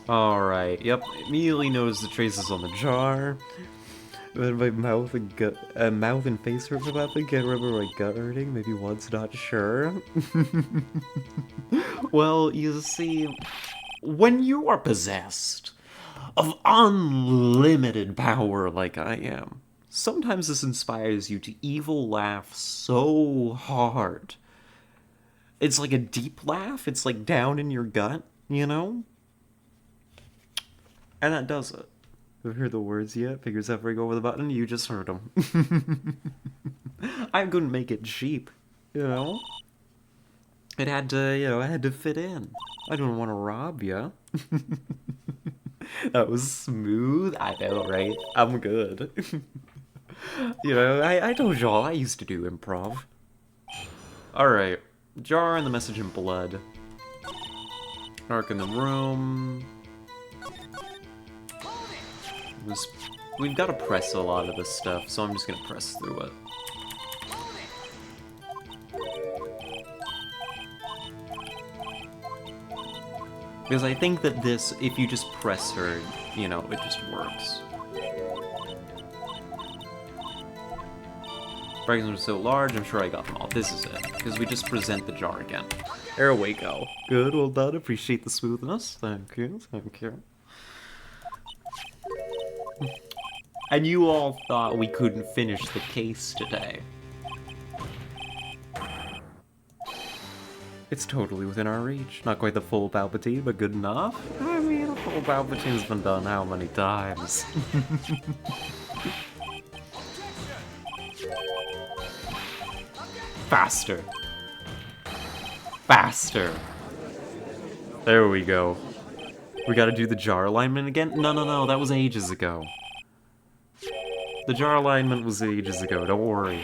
Alright, yep, immediately noticed the traces on the jar. Then my mouth and face hurt about the can't remember my gut hurting, maybe once, not sure. Well, you see, when you are possessed of unlimited power like I am, sometimes this inspires you to evil laugh so hard. It's like a deep laugh, it's like down in your gut, you know? And that does it. Haven't heard the words yet? Fingers hovering over the button? You just heard them. I couldn't make it cheap, you know? It had to, you know, it had to fit in. I don't want to rob you. That was smooth. I know, right? I'm good. You know, I told y'all I used to do improv. Alright. Jar and the message in blood. Dark in the room. We've got to press a lot of this stuff, so I'm just gonna press through it. Because I think that this, if you just press her, you know, it just works. Fragments are so large, I'm sure I got them all. This is it, because we just present the jar again. There we go. Good, well done. Appreciate the smoothness. Thank you, thank you. And you all thought we couldn't finish the case today. It's totally within our reach. Not quite the full Palpatine, but good enough. I mean, a full Palpatine's been done how many times? Faster. Faster. There we go. We gotta do the jar alignment again? No, that was ages ago. The jar alignment was ages ago, don't worry.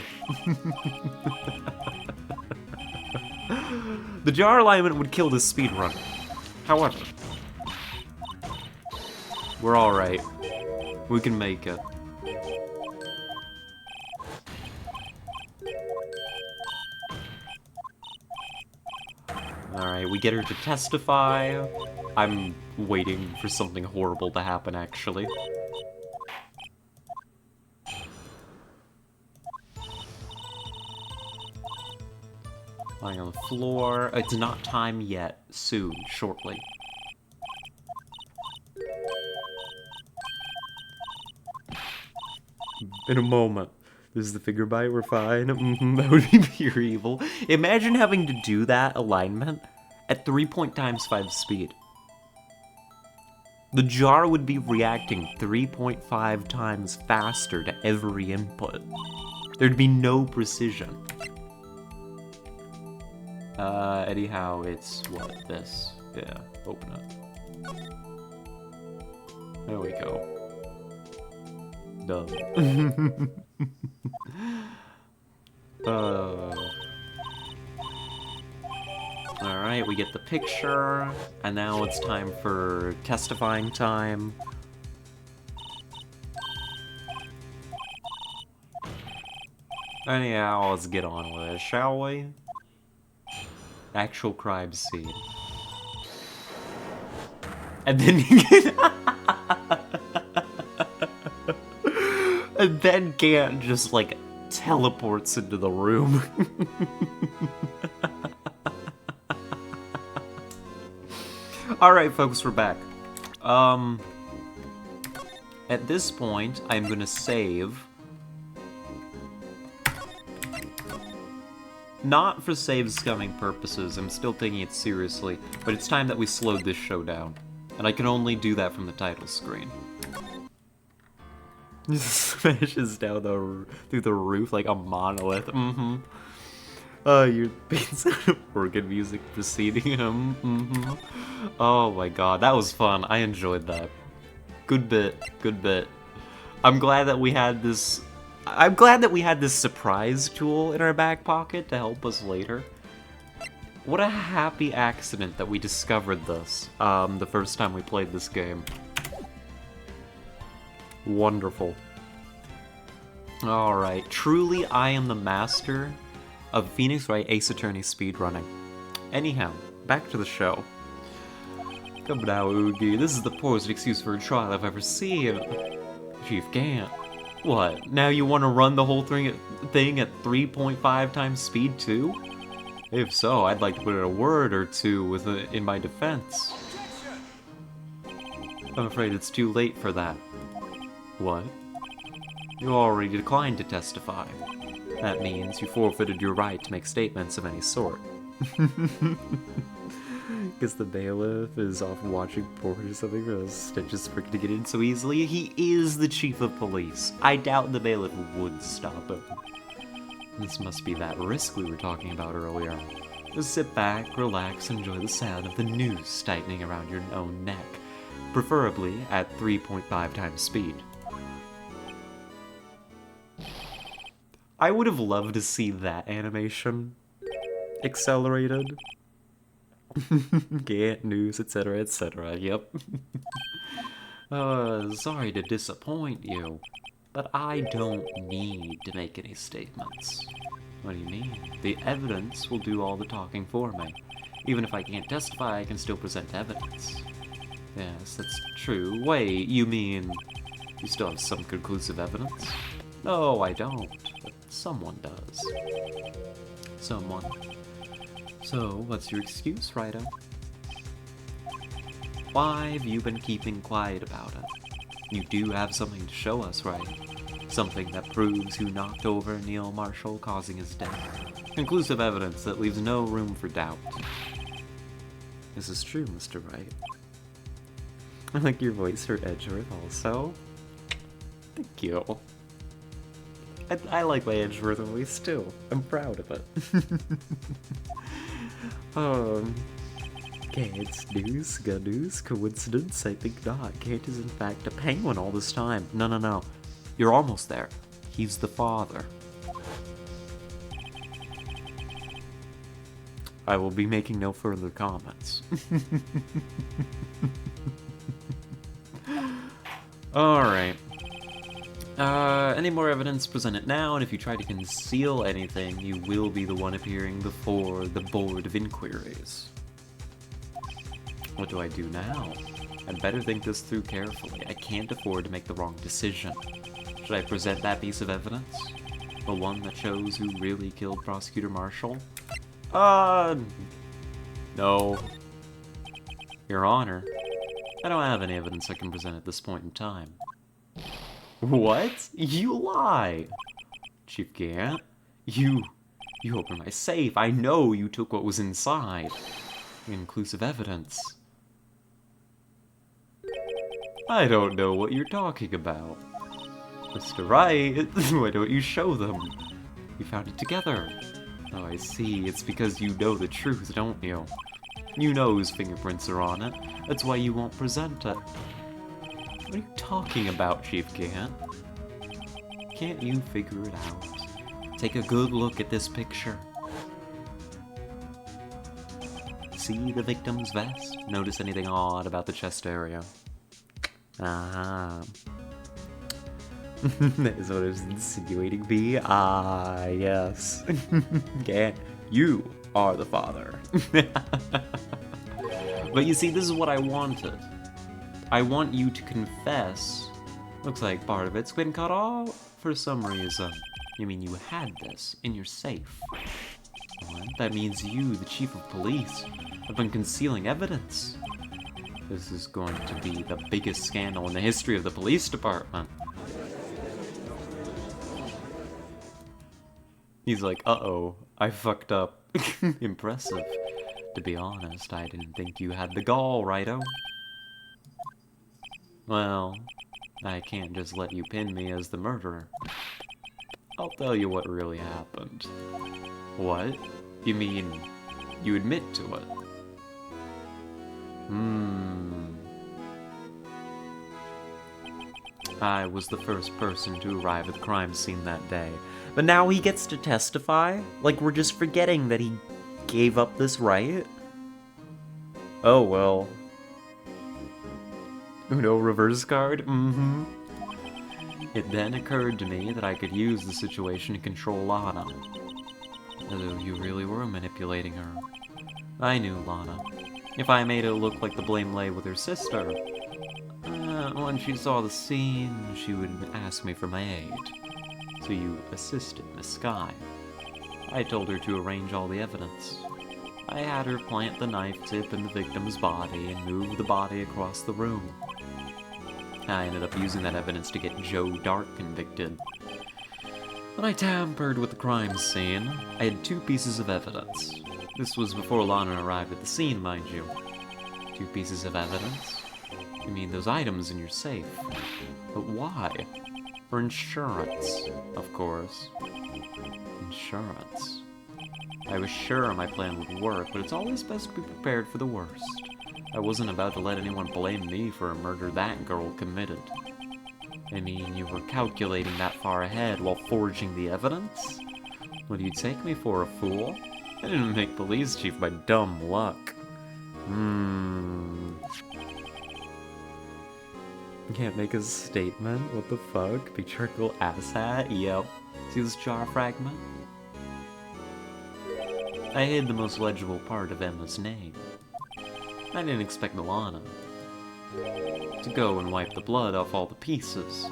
The jar alignment would kill this speedrun. However, we're alright. We can make it. Alright, we get her to testify. I'm waiting for something horrible to happen, actually. Lying on the floor. It's not time yet. Soon. Shortly. In a moment. This is the figure bite, we're fine. That would be pure evil. Imagine having to do that alignment at 3.5 speed. The jar would be reacting 3.5 times faster to every input. There'd be no precision. Anyhow, it's what? This. Yeah, open it. There we go. Done. Alright, we get the picture, and now it's time for testifying time. Anyhow, let's get on with it, shall we? Actual crime scene. And then you get... And then Gant just, like, teleports into the room. Alright, folks, we're back. At this point, I'm gonna save. Not for save-scumming purposes, I'm still taking it seriously, but it's time that we slowed this show down. And I can only do that from the title screen. Just smashes down through the roof like a monolith. You're being some organ music preceding him. Oh my god, that was fun. I enjoyed that. Good bit, good bit. I'm glad that we had this surprise tool in our back pocket to help us later. What a happy accident that we discovered this the first time we played this game. Wonderful. Alright, truly I am the master of Phoenix Wright Ace Attorney speedrunning. Anyhow, back to the show. Come now, Oogie, this is the poorest excuse for a trial I've ever seen. Chief Gant. What, now you want to run the whole thing at 3.5 times speed too? If so, I'd like to put in a word or two in my defense. I'm afraid it's too late for that. What? You already declined to testify. That means you forfeited your right to make statements of any sort. Guess the bailiff is off watching porn or something, or Stitch is freaking to get in so easily. He is the chief of police. I doubt the bailiff would stop him. This must be that risk we were talking about earlier. Just sit back, relax, and enjoy the sound of the noose tightening around your own neck. Preferably at 3.5 times speed. I would have loved to see that animation accelerated. Gant, news, etc., etc., yep. Sorry to disappoint you, but I don't need to make any statements. What do you mean? The evidence will do all the talking for me. Even if I can't testify, I can still present evidence. Yes, that's true. Wait, you mean you still have some conclusive evidence? No, I don't, but someone does. Someone. So, what's your excuse, Wright? Why have you been keeping quiet about it? You do have something to show us, right? Something that proves who knocked over Neil Marshall, causing his death. Conclusive evidence that leaves no room for doubt. This is true, Mr. Wright. I like your voice for Edgeworth also. Thank you. I like my Edgeworth voice too. I'm proud of it. Gant's news, coincidence? I think not. Gant is in fact a penguin all this time. No. You're almost there. He's the father. I will be making no further comments. Alright. Any more evidence, present it now, and if you try to conceal anything, you will be the one appearing before the Board of Inquiries. What do I do now? I'd better think this through carefully. I can't afford to make the wrong decision. Should I present that piece of evidence? The one that shows who really killed Prosecutor Marshall? No. Your Honor, I don't have any evidence I can present at this point in time. What? You lie! Chief Gant, you opened my safe. I know you took what was inside. Inclusive evidence. I don't know what you're talking about. Mr. Wright, why don't you show them? We found it together. Oh, I see. It's because you know the truth, don't you? You know whose fingerprints are on it. That's why you won't present it. What are you talking about, Chief Gant? Can't you figure it out? Take a good look at this picture. See the victim's vest? Notice anything odd about the chest area? Ah. That is what I was insinuating, B. Ah, yes. Gant, you are the father. But you see, this is what I wanted. I want you to confess. Looks like part of it's been cut off for some reason. You mean you had this in your safe? What? That means you, the chief of police, have been concealing evidence. This is going to be the biggest scandal in the history of the police department. He's like, uh-oh, I fucked up. Impressive. To be honest, I didn't think you had the gall, Righto. Well, I can't just let you pin me as the murderer. I'll tell you what really happened. What? You mean, you admit to it? I was the first person to arrive at the crime scene that day. But now he gets to testify? Like we're just forgetting that he gave up this right? Oh well. Uno reverse card? Mm-hmm. It then occurred to me that I could use the situation to control Lana. Although you really were manipulating her. I knew Lana. If I made it look like the blame lay with her sister, when she saw the scene, she would ask me for my aid. So you assisted Miss Sky. I told her to arrange all the evidence. I had her plant the knife tip in the victim's body and move the body across the room. I ended up using that evidence to get Joe Dark convicted. When I tampered with the crime scene, I had 2 pieces of evidence. This was before Lana arrived at the scene, mind you. 2 pieces of evidence? You mean those items in your safe? But why? For insurance, of course. Insurance. I was sure my plan would work, but it's always best to be prepared for the worst. I wasn't about to let anyone blame me for a murder that girl committed. I mean, you were calculating that far ahead while forging the evidence? What do you take me for, a fool? I didn't make police chief by dumb luck. Can't make a statement? What the fuck? Patriarchal asshat? Yep. See this jar fragment? I hid the most legible part of Emma's name. I didn't expect Milana to go and wipe the blood off all the pieces.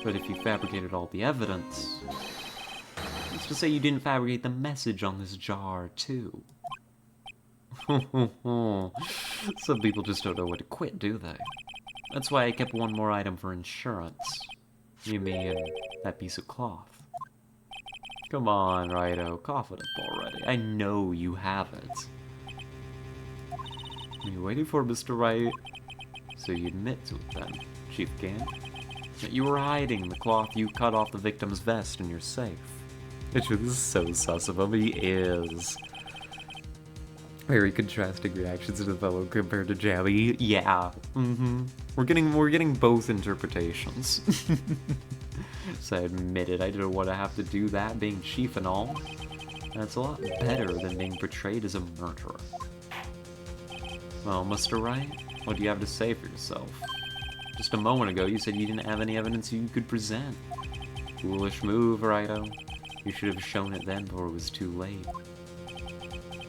But if you fabricated all the evidence, let's just say you didn't fabricate the message on this jar, too. Some people just don't know when to quit, do they? That's why I kept one more item for insurance. You mean that piece of cloth? Come on, Righto, cough it up already. I know you have it. What are you waiting for, Mr. Wright? So you admit to it then, Chief Gant? That you were hiding the cloth you cut off the victim's vest in your safe. Which is so sus of him, he is. Very contrasting reactions to the fellow compared to Jammy. Yeah. We're getting both interpretations. So I admit it, I didn't want to have to do that, being chief and all. That's a lot better than being portrayed as a murderer. Well, Mr. Wright, what do you have to say for yourself? Just a moment ago, you said you didn't have any evidence you could present. Foolish move, Righto. You should have shown it then before it was too late.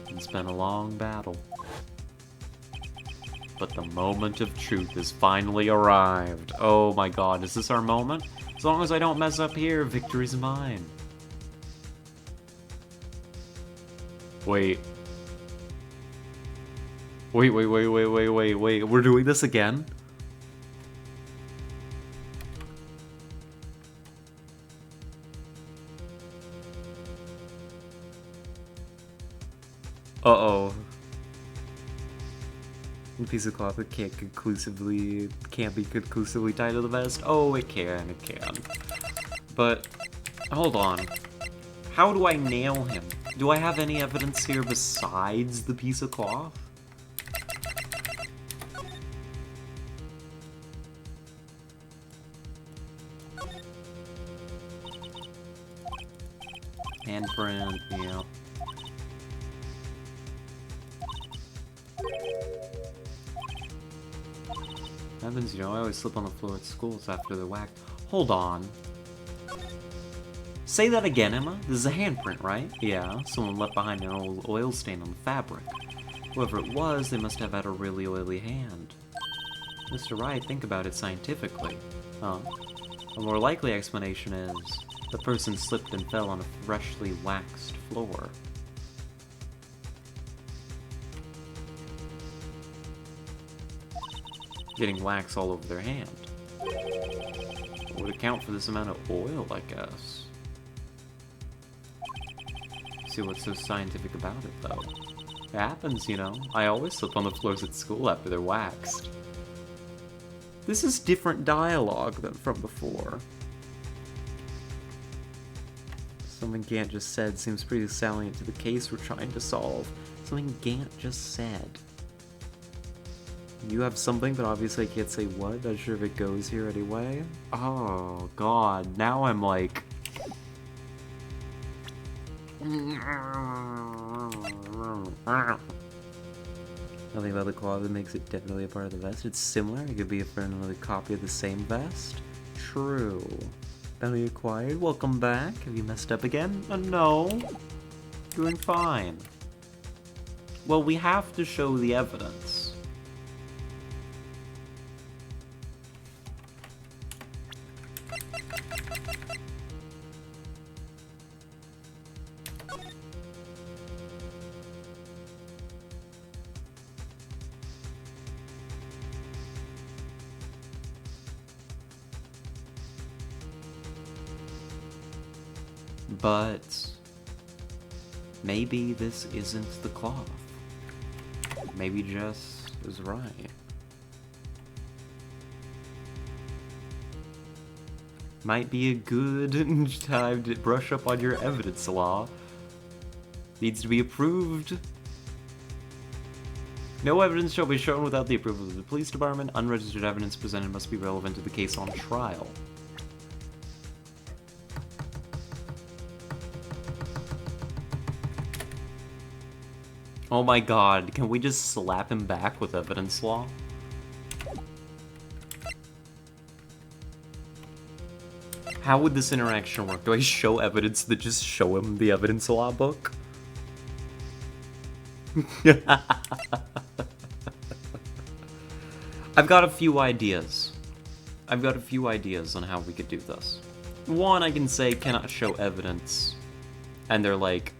It's been a long battle. But the moment of truth has finally arrived. Oh my god, is this our moment? As long as I don't mess up here, victory's mine. Wait. Wait, we're doing this again? Uh-oh. A piece of cloth that can't be conclusively tied to the vest? Oh, it can. But, hold on. How do I nail him? Do I have any evidence here besides the piece of cloth? Handprint, yeah. Happens, you know, I always slip on the floor at schools after they're whacked. Hold on. Say that again, Emma. This is a handprint, right? Yeah, someone left behind an old oil stain on the fabric. Whoever it was, they must have had a really oily hand. Mr. Wright, think about it scientifically. Huh? A more likely explanation is the person slipped and fell on a freshly waxed floor. Getting wax all over their hand. What would account for this amount of oil, I guess? See what's so scientific about it, though. It happens, you know. I always slip on the floors at school after they're waxed. This is different dialogue than from before. Something Gant just said seems pretty salient to the case we're trying to solve. Something Gant just said. You have something, but obviously I can't say what. Not sure if it goes here anyway. Oh, God. Now I'm like... Nothing about the claw that makes it definitely a part of the vest. It's similar. It could be a friend another copy of the same vest. True. Bounty acquired. Welcome back. Have you messed up again? No. Doing fine. Well, we have to show the evidence. But maybe this isn't the cloth. Maybe Jess is right. Might be a good time to brush up on your evidence law. Needs to be approved. No evidence shall be shown without the approval of the police department. Unregistered evidence presented must be relevant to the case on trial. Oh my god, can we just slap him back with evidence law? How would this interaction work? Do I show evidence that just show him the evidence law book? I've got a few ideas. I've got a few ideas on how we could do this. One, I can say cannot show evidence. And they're like...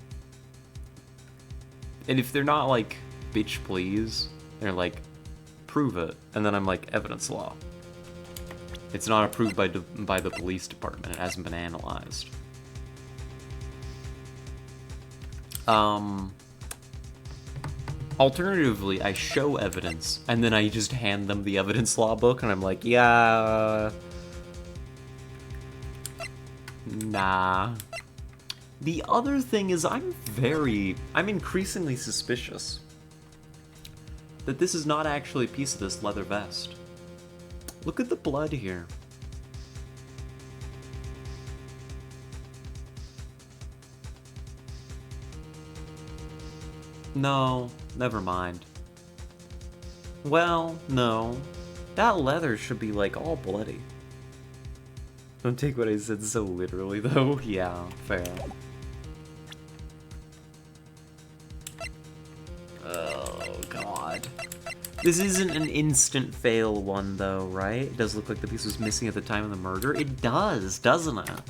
And if they're not like, bitch please, they're like, prove it. And then I'm like, evidence law. It's not approved by the police department. It hasn't been analyzed. Alternatively, I show evidence, and then I just hand them the evidence law book, and I'm like, yeah... Nah. The other thing is I'm increasingly suspicious that this is not actually a piece of this leather vest. Look at the blood here. No, never mind. Well, no. That leather should be, like, all bloody. Don't take what I said so literally, though. Yeah, fair. Oh, God. This isn't an instant fail one, though, right? It does look like the piece was missing at the time of the murder. It does, doesn't it?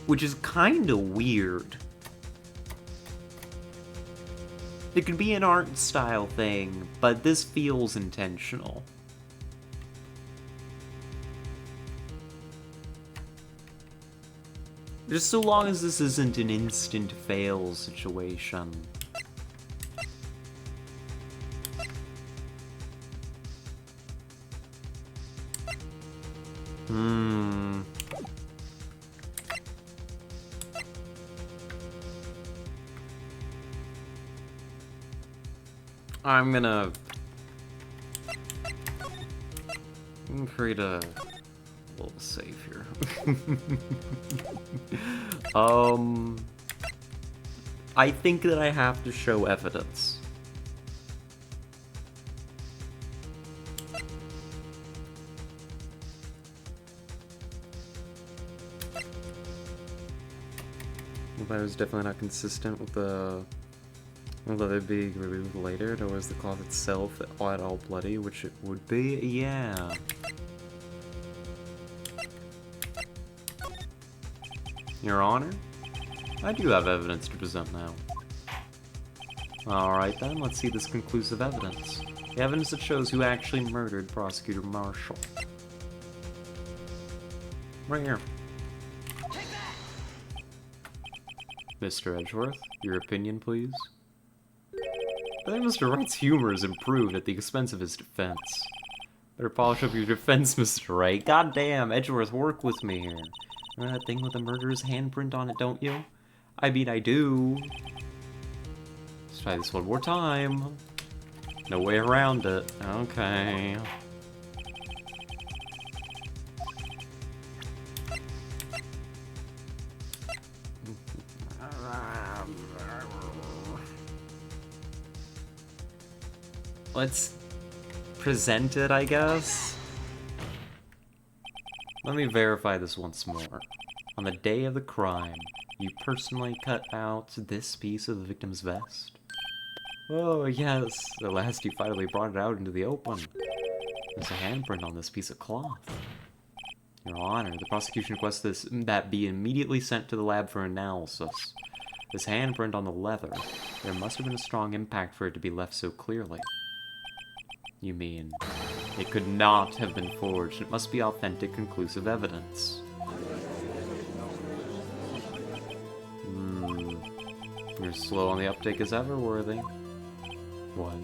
Which is kinda weird. It could be an art style thing, but this feels intentional. Just so long as this isn't an instant fail situation. I'm gonna create a a little safe here. I think that I have to show evidence. Well, that was definitely not consistent with the... Will it be removed later, or was the cloth itself at all bloody, which it would be? Yeah. Your Honor? I do have evidence to present now. Alright then, let's see this conclusive evidence. The evidence that shows who actually murdered Prosecutor Marshall. Right here. Mr. Edgeworth, your opinion, please? I think Mr. Wright's humor is improved at the expense of his defense. Better polish up your defense, Mr. Wright. Goddamn, Edgeworth, work with me here. Remember that thing with the murderer's handprint on it, don't you? I mean, I do. Let's try this one more time. No way around it. Okay. Let's present it, I guess. Let me verify this once more. On the day of the crime, you personally cut out this piece of the victim's vest? Oh, yes. At last you finally brought it out into the open. There's a handprint on this piece of cloth. Your Honor, the prosecution requests that be immediately sent to the lab for analysis. This handprint on the leather, there must have been a strong impact for it to be left so clearly. You mean, it could not have been forged. It must be authentic, conclusive evidence. You're slow on the uptake as ever, Worthy. What?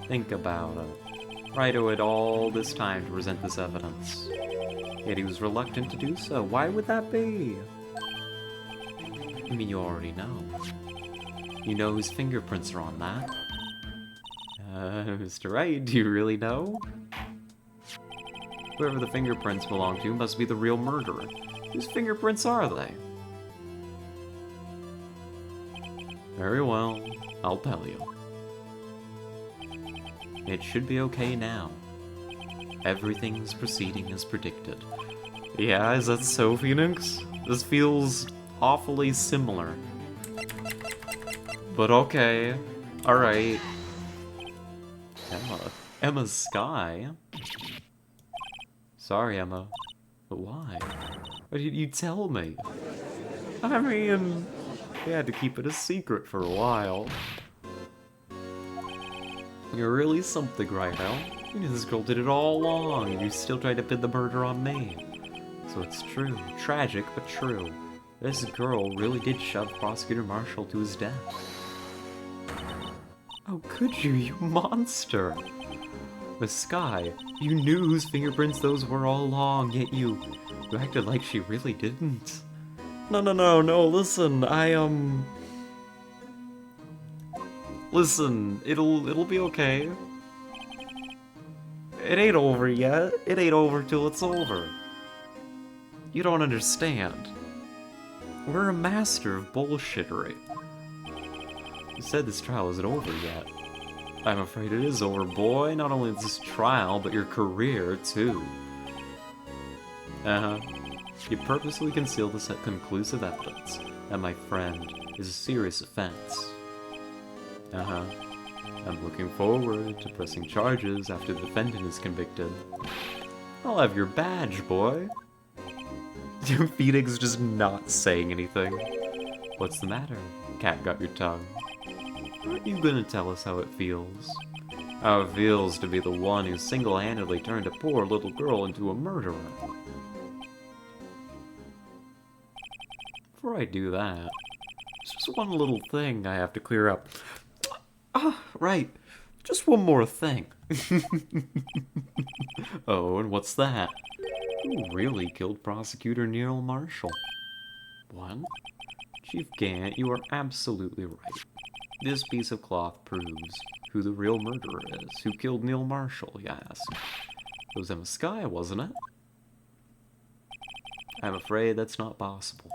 Think about it. Wright had all this time to present this evidence. Yet he was reluctant to do so. Why would that be? I mean, you already know. You know whose fingerprints are on that. Mr. Wright, do you really know? Whoever the fingerprints belong to must be the real murderer. Whose fingerprints are they? Very well, I'll tell you. It should be okay now. Everything's proceeding as predicted. Yeah, is that so, Phoenix? This feels awfully similar. But okay. Alright. Emma Skye? Sorry, Emma. But why? Why did you tell me? I mean, we had to keep it a secret for a while. You're really something right now. You knew this girl did it all along, and you still tried to pin the murder on me. So it's true. Tragic, but true. This girl really did shove Prosecutor Marshall to his death. How could you, you monster? Miss Skye, you knew whose fingerprints those were all along, yet you acted like she really didn't. No, listen, Listen, it'll be okay. It ain't over yet. It ain't over till it's over. You don't understand. We're a master of bullshittery. You said this trial isn't over yet. I'm afraid it is over, boy. Not only this trial, but your career, too. You purposely concealed this conclusive evidence that my friend is a serious offense. I'm looking forward to pressing charges after the defendant is convicted. I'll have your badge, boy. Phoenix just not saying anything. What's the matter? Cat got your tongue. Aren't you gonna tell us how it feels? How it feels to be the one who single-handedly turned a poor little girl into a murderer. Before I do that, there's just one little thing I have to clear up. Right. Just one more thing. Oh, and what's that? Who really killed Prosecutor Neil Marshall? What? Chief Gant, you are absolutely right. This piece of cloth proves who the real murderer is. Who killed Neil Marshall, you ask? It was Emma Skye, wasn't it? I'm afraid that's not possible.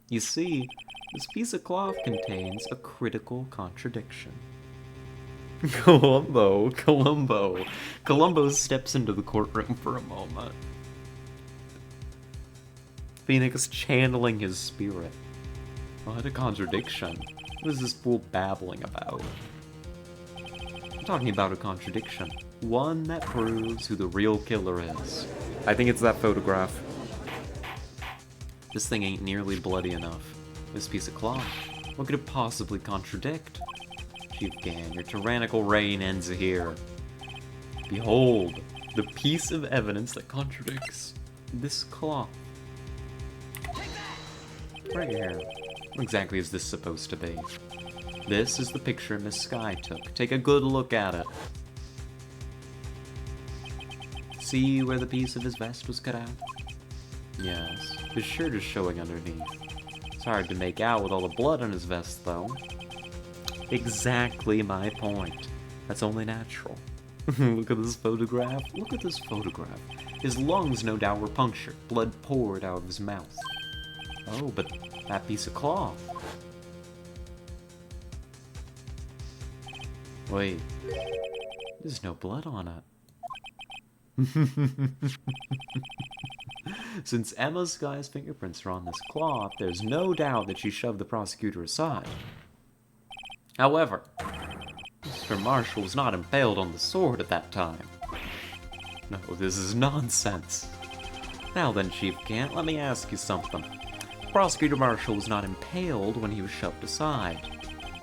You see, this piece of cloth contains a critical contradiction. Columbo. Columbo steps into the courtroom for a moment. Phoenix channeling his spirit. What a contradiction. What is this fool babbling about? I'm talking about a contradiction. One that proves who the real killer is. I think it's that photograph. This thing ain't nearly bloody enough. This piece of cloth. What could it possibly contradict? Chief Gant, your tyrannical reign ends here. Behold, the piece of evidence that contradicts this cloth. Right here. What exactly is this supposed to be? This is the picture Miss Sky took. Take a good look at it. See where the piece of his vest was cut out? Yes, his shirt is showing underneath. It's hard to make out with all the blood on his vest, though. Exactly my point. That's only natural. Look at this photograph. Look at this photograph. His lungs, no doubt, were punctured. Blood poured out of his mouth. Oh, but that piece of cloth. Wait. There's no blood on it. Since Emma Sky's fingerprints are on this cloth, there's no doubt that she shoved the prosecutor aside. However, Mr. Marshall was not impaled on the sword at that time. No, this is nonsense. Now then, Chief Gant, let me ask you something. Prosecutor Marshall was not impaled when he was shoved aside.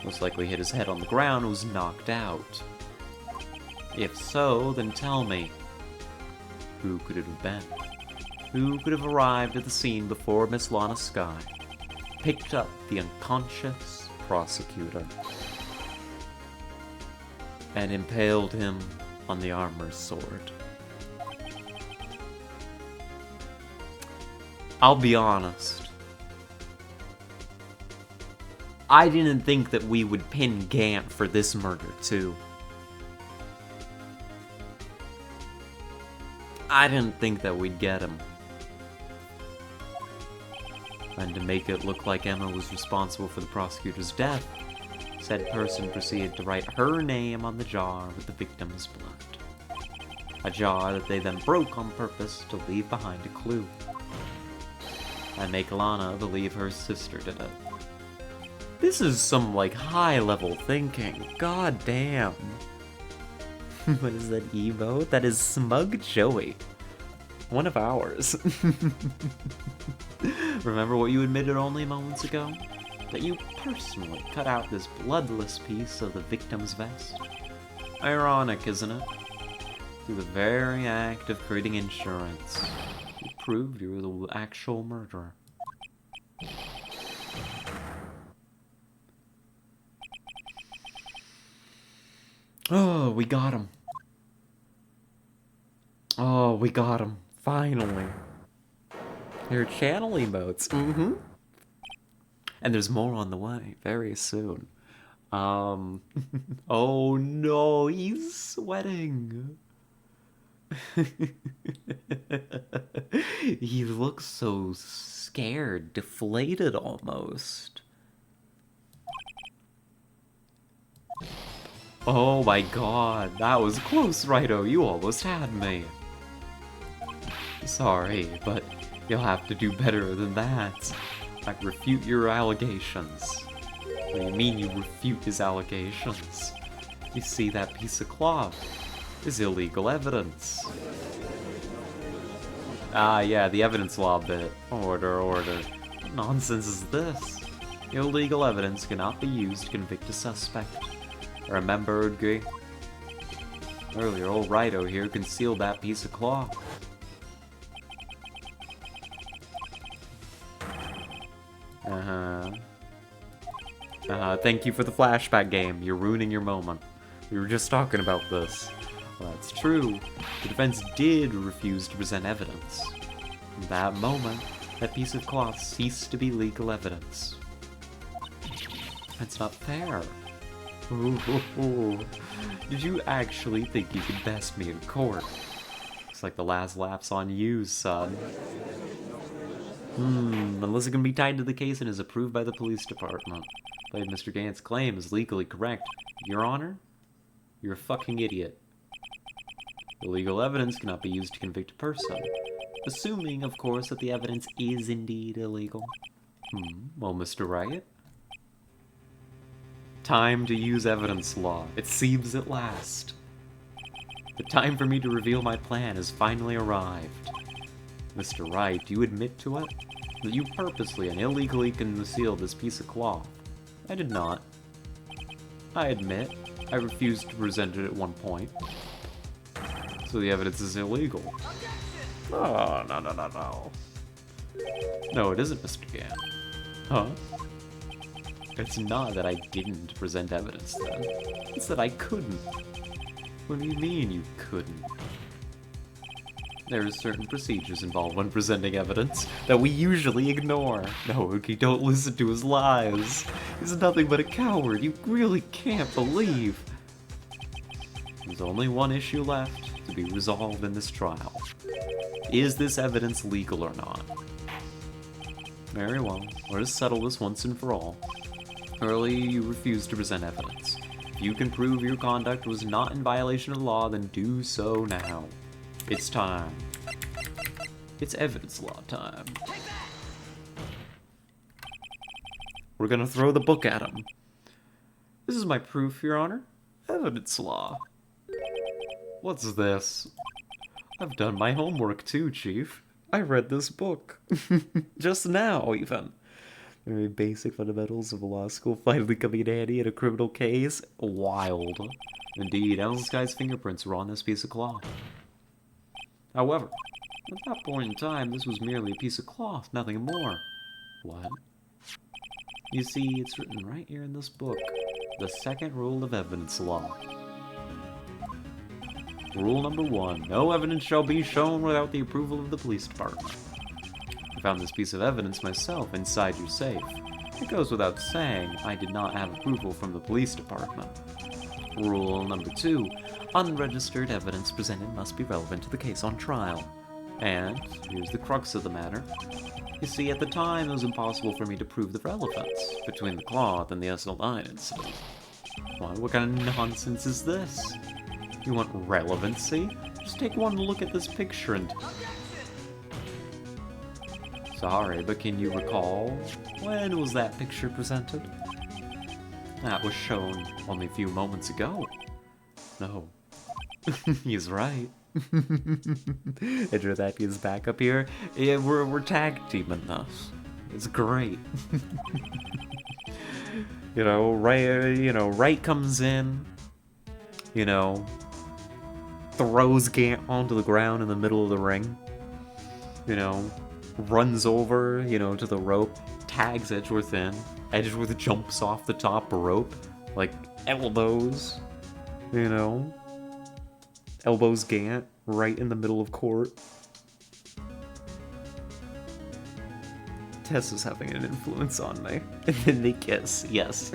Most likely hit his head on the ground and was knocked out. If so, then tell me, who could it have been? Who could have arrived at the scene before Miss Lana Sky, picked up the unconscious prosecutor, and impaled him on the armor's sword? I'll be honest. I didn't think that we would pin Gant for this murder, too. I didn't think that we'd get him. And to make it look like Emma was responsible for the prosecutor's death, said person proceeded to write her name on the jar with the victim's blood. A jar that they then broke on purpose to leave behind a clue. And make Lana believe her sister did it. This is some, like, high-level thinking. God damn. What is that emote? That is Smug Joey. One of ours. Remember what you admitted only moments ago? That you personally cut out this bloodless piece of the victim's vest? Ironic, isn't it? Through the very act of creating insurance, you proved you were the actual murderer. Oh, we got him. Oh, we got him. Finally. They're channel emotes. Mm-hmm. And there's more on the way very soon. Oh no, he's sweating. He looks so scared, deflated almost. Oh my god, that was close, Righto. You almost had me. Sorry, but you'll have to do better than that. I refute your allegations. What do you mean you refute his allegations? You see, that piece of cloth is illegal evidence. Ah, yeah, the evidence law bit. Order, order. What nonsense is this? Illegal evidence cannot be used to convict a suspect. Remember, Udgi? Earlier, old Righto here concealed that piece of cloth. Thank you for the flashback game. You're ruining your moment. We were just talking about this. Well, that's true. The defense did refuse to present evidence. In that moment, that piece of cloth ceased to be legal evidence. That's not fair. Ooh. Did you actually think you could best me in court? Looks like the last laugh's on you, son. Unless it can be tied to the case and is approved by the police department. But Mr. Gant's claim is legally correct. Your Honor, you're a fucking idiot. Illegal evidence cannot be used to convict a person. Assuming, of course, that the evidence is indeed illegal. Well, Mr. Wright? Time to use evidence law. It seems at last. The time for me to reveal my plan has finally arrived. Mr. Wright, do you admit to it? That you purposely and illegally concealed this piece of cloth? I did not. I admit, I refused to present it at one point. So the evidence is illegal. Oh, no. No, it isn't, Mr. Gant. Huh? It's not that I didn't present evidence then. It's that I couldn't. What do you mean you couldn't? There are certain procedures involved when presenting evidence that we usually ignore. No, Ookie, don't listen to his lies. He's nothing but a coward. You really can't believe. There's only one issue left to be resolved in this trial. Is this evidence legal or not? Very well. Let us settle this once and for all. Earlier, you refused to present evidence. If you can prove your conduct was not in violation of the law, then do so now. It's time. It's evidence law time. We're gonna throw the book at him. This is my proof, Your Honor. Evidence law. What's this? I've done my homework too, Chief. I read this book. Just now, even. Very basic fundamentals of law school finally coming in handy in a criminal case. Wild. Indeed, Alan Sky's fingerprints were on this piece of cloth. However, at that point in time, this was merely a piece of cloth, nothing more. What? You see, it's written right here in this book. The second rule of evidence law. Rule number 1. No evidence shall be shown without the approval of the police department. I found this piece of evidence myself inside your safe. It goes without saying, I did not have approval from the police department. Rule number 2. Unregistered evidence presented must be relevant to the case on trial. And here's the crux of the matter. You see, at the time, it was impossible for me to prove the relevance between the cloth and the SL9 incident. What kind of nonsense is this? You want relevancy? Just take one look at this picture and... Sorry, but can you recall? When was that picture presented? That was shown only a few moments ago. No. He's right. Enter that is back up here. Yeah, we're tag teaming this. It's great. Wright comes in, throws Gant onto the ground in the middle of the ring. Runs over, to the rope, tags Edgeworth in. Edgeworth jumps off the top rope, like elbows, elbows Gant right in the middle of court. Tessa's having an influence on me. And then they kiss, yes.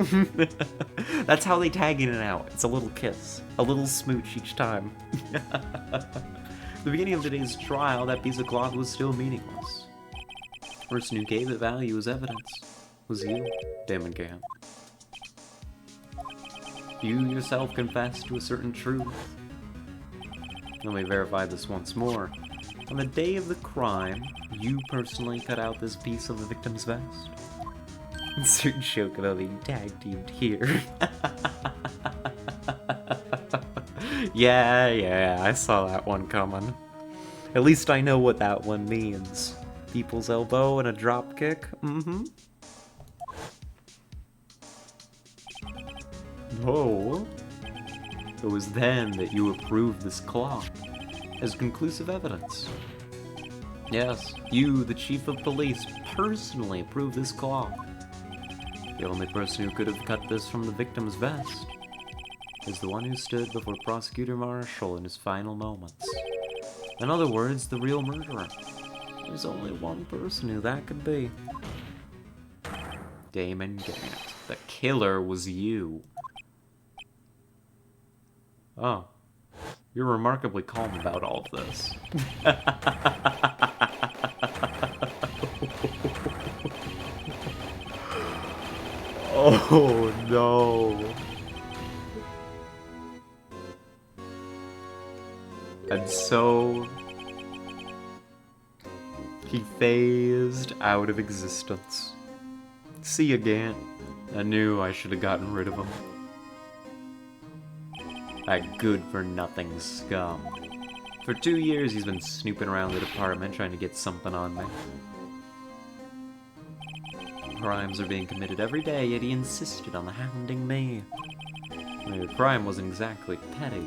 That's how they tag in and out. It's a little kiss. A little smooch each time. The beginning of today's trial, that piece of cloth was still meaningless. The person who gave it value as evidence was you, Damon Gant. You yourself confessed to a certain truth. Let me verify this once more. On the day of the crime, you personally cut out this piece of the victim's vest. Insert joke about being tag-teamed here. Yeah, I saw that one coming. At least I know what that one means. People's elbow and a drop kick? Oh. It was then that you approved this cloth as conclusive evidence. Yes, you, the chief of police, personally approved this cloth. The only person who could have cut this from the victim's vest is the one who stood before Prosecutor Marshall in his final moments. In other words, the real murderer. There's only one person who that could be. Damon Gant. The killer was you. Oh. You're remarkably calm about all of this. Oh no. And so he phased out of existence. See you, Gant. I knew I should have gotten rid of him. That good-for-nothing scum. For 2 years he's been snooping around the department trying to get something on me. Crimes are being committed every day, yet he insisted on hounding me. The crime wasn't exactly petty.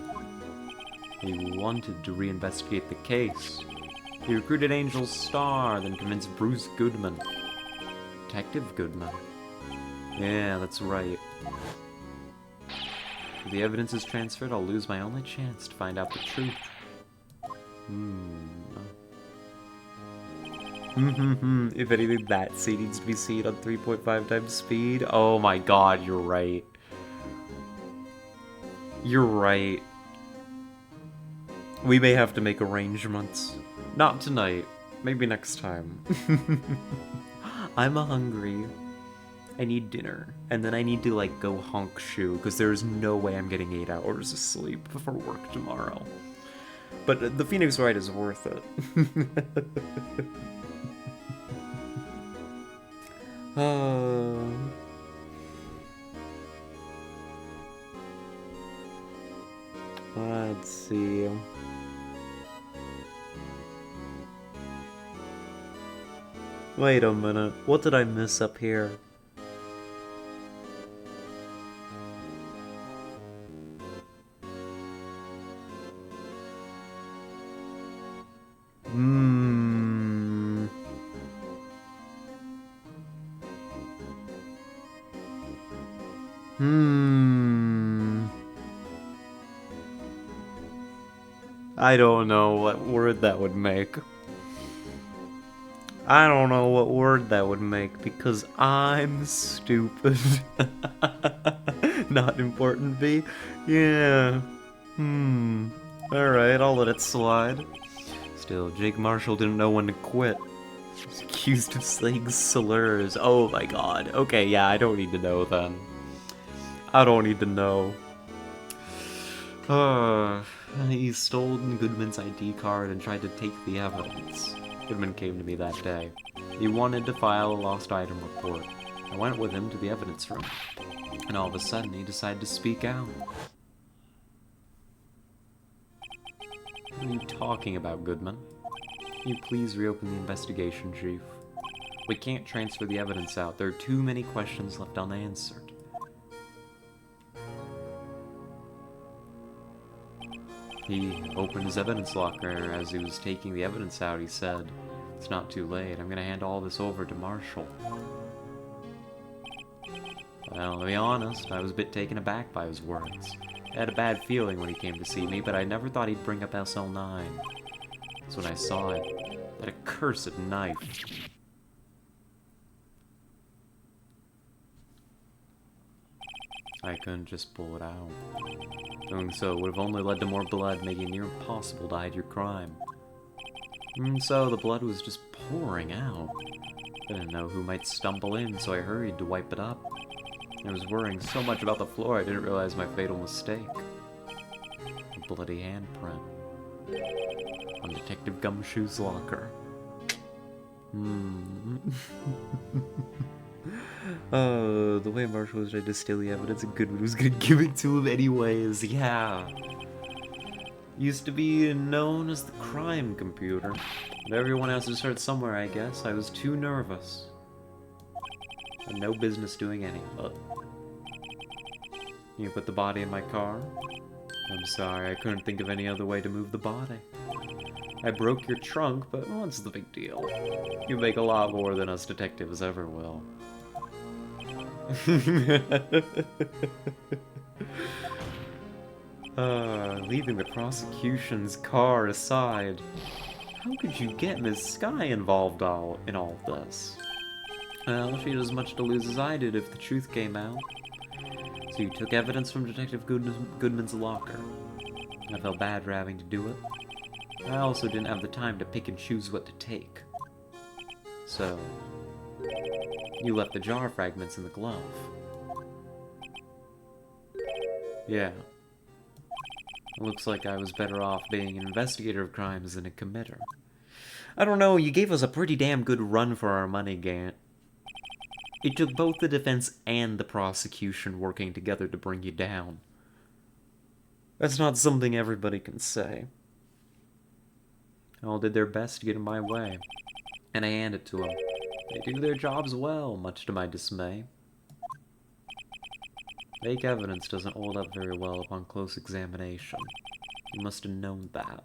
He wanted to reinvestigate the case. He recruited Angel Starr, then convinced Bruce Goodman. Detective Goodman. Yeah, that's right. If the evidence is transferred, I'll lose my only chance to find out the truth. If anything, that scene needs to be seen on 3.5 times speed. Oh my god, you're right. You're right. We may have to make arrangements. Not tonight. Maybe next time. I'm hungry. I need dinner. And then I need to, like, go honk shoe, because there's no way I'm getting 8 hours of sleep before work tomorrow. But the Phoenix Wright is worth it. Let's see. Wait a minute. What did I miss up here? I don't know what word that would make. I don't know what word that would make because I'm stupid. Not important, B? Yeah. Alright, I'll let it slide. Still, Jake Marshall didn't know when to quit. He's accused of saying slurs. Oh my god. Okay, yeah, I don't need to know then. I don't need to know. He stole Goodman's ID card and tried to take the evidence. Goodman came to me that day. He wanted to file a lost item report. I went with him to the evidence room. And all of a sudden, he decided to speak out. What are you talking about, Goodman? Can you please reopen the investigation, Chief? We can't transfer the evidence out. There are too many questions left unanswered. He opened his evidence locker. As he was taking the evidence out, he said, "It's not too late. I'm going to hand all this over to Marshall." Well, to be honest, I was a bit taken aback by his words. I had a bad feeling when he came to see me, but I never thought he'd bring up SL9. That's when I saw it. That accursed knife. I couldn't just pull it out. Doing so would have only led to more blood, making it near impossible to hide your crime. And so the blood was just pouring out. I didn't know who might stumble in, so I hurried to wipe it up. I was worrying so much about the floor I didn't realize my fatal mistake. A bloody handprint. On Detective Gumshoe's locker. The way Marshall was trying to steal the evidence and Goodman was gonna give it to him anyways, yeah. Used to be known as the crime computer. But everyone has to start somewhere, I guess. I was too nervous. Had no business doing any of it. You put the body in my car? I'm sorry, I couldn't think of any other way to move the body. I broke your trunk, but what's the big deal? You make a lot more than us detectives ever will. Leaving the prosecution's car aside, how could you get Ms. Skye involved in all of this? Well, she had as much to lose as I did if the truth came out. So you took evidence from Detective Goodman's locker. I felt bad for having to do it. I also didn't have the time to pick and choose what to take. So, you left the jar fragments in the glove. Yeah. Looks like I was better off being an investigator of crimes than a committer. I don't know, you gave us a pretty damn good run for our money, Gant. It took both the defense and the prosecution working together to bring you down. That's not something everybody can say. They all did their best to get in my way, and I hand it to them. They do their jobs well, much to my dismay. Fake evidence doesn't hold up very well upon close examination. You must have known that.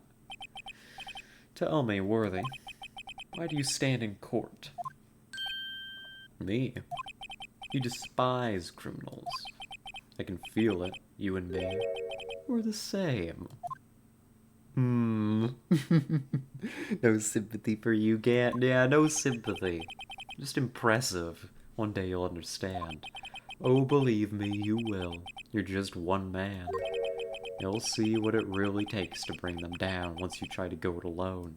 Tell me, Worthy, why do you stand in court? Me? You despise criminals. I can feel it, you and me. We're the same. No sympathy for you, Gant. Yeah, no sympathy. Just impressive. One day you'll understand. Oh, believe me, you will. You're just one man. You'll see what it really takes to bring them down once you try to go it alone.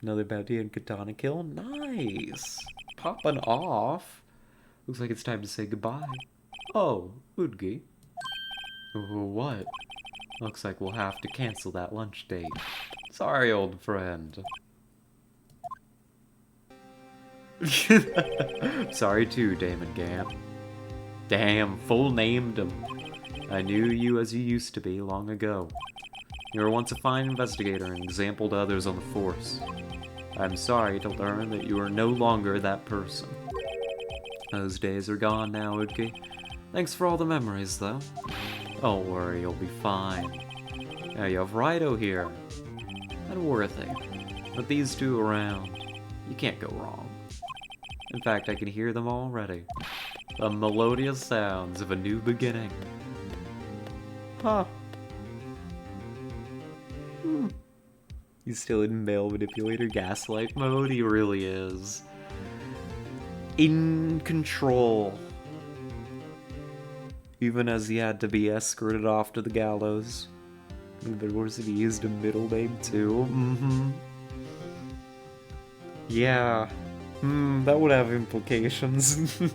Another bounty and katana kill? Nice! Popping off. Looks like it's time to say goodbye. Oh, Udgi. What? Looks like we'll have to cancel that lunch date. Sorry, old friend. Sorry too, Damon Gant. Damn, full named him. I knew you as you used to be long ago. You were once a fine investigator and example to others on the force. I'm sorry to learn that you are no longer that person. Those days are gone now, Udki. Thanks for all the memories, though. Don't worry, you'll be fine. Now you have Wright here. And Worthy. With these two around, you can't go wrong. In fact, I can hear them already. The melodious sounds of a new beginning. Huh. He's still in male manipulator gaslight mode. He really is. In control. Even as he had to be escorted off to the gallows. But was it he used a middle name too? Yeah. That would have implications. There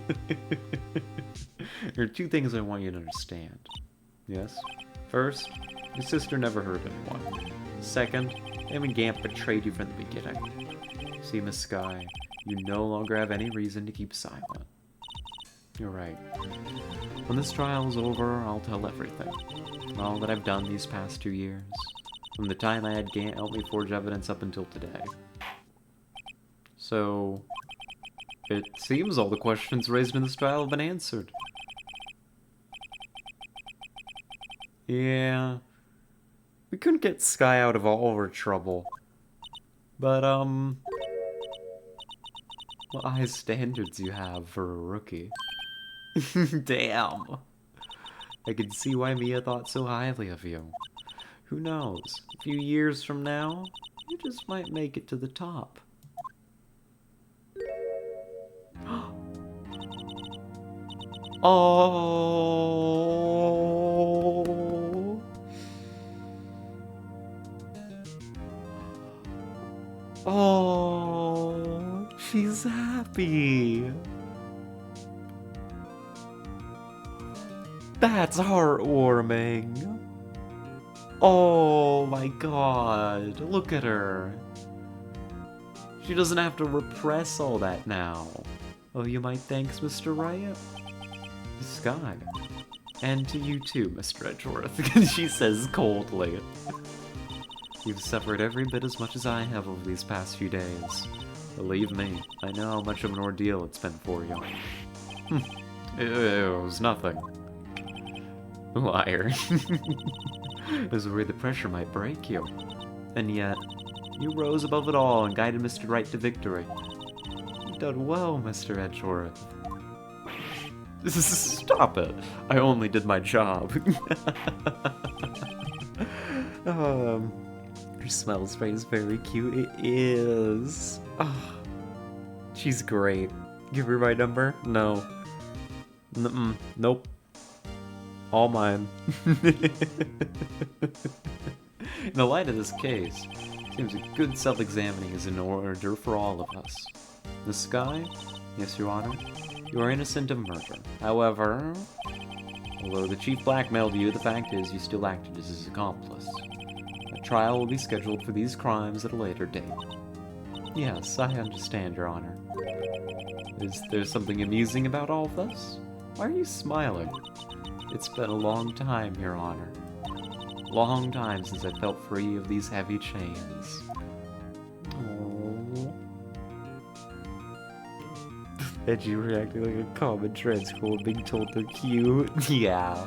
are two things I want you to understand. Yes? First, your sister never hurt anyone. Second, Damon Gant betrayed you from the beginning. See, Miss Sky, you no longer have any reason to keep silent. You're right. When this trial is over, I'll tell everything. All that I've done these past 2 years. From the time I had Gant help me forge evidence up until today. So, it seems all the questions raised in this trial have been answered. Yeah. We couldn't get Sky out of all her trouble. But, what high standards you have for a rookie. Damn. I can see why Mia thought so highly of you. Who knows? A few years from now, you just might make it to the top. Oh. Oh, she's happy. That's heartwarming. Oh my god, look at her. She doesn't have to repress all that now. Oh, you might thanks Mr. Wright? Sky. And to you too, Mr. Edgeworth, she says coldly. You've suffered every bit as much as I have over these past few days. Believe me, I know how much of an ordeal it's been for you. It was nothing. Liar. I was worried the pressure might break you. And yet, you rose above it all and guided Mr. Wright to victory. You've done well, Mr. Edgeworth. Stop it. I only did my job. Her smell spray is very cute. It is. Oh, she's great. Give her my number? No. Nope. All mine. In the light of this case, seems a good self-examining is in order for all of us. The Sky, Yes, Your Honor. You are innocent of murder. However, although the chief blackmailed you, the fact is you still acted as his accomplice. A trial will be scheduled for these crimes at a later date. Yes, I understand, Your Honor. Is there something amusing about all this? Why are you smiling? It's been a long time, Your Honor. Long time since I felt free of these heavy chains. Oh. Edgy reacting like a common trans school being told they're cute. Yeah.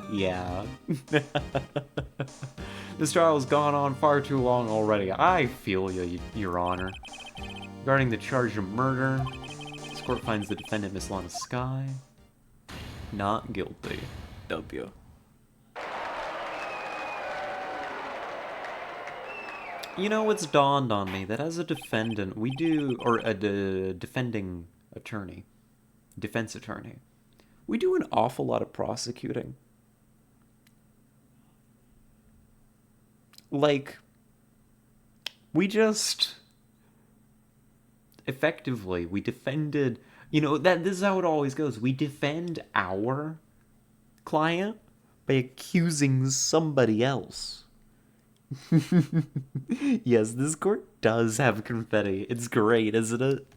This trial has gone on far too long already. I feel you, Your Honor. Regarding the charge of murder, this court finds the defendant, Miss Lana Skye, not guilty. W. You know, it's dawned on me that as a defendant, we do, or a defending attorney, defense attorney, we do an awful lot of prosecuting. Like, we just, effectively, we defended, you know, this is how it always goes. We defend our client by accusing somebody else. Yes, this court does have confetti. It's great, isn't it?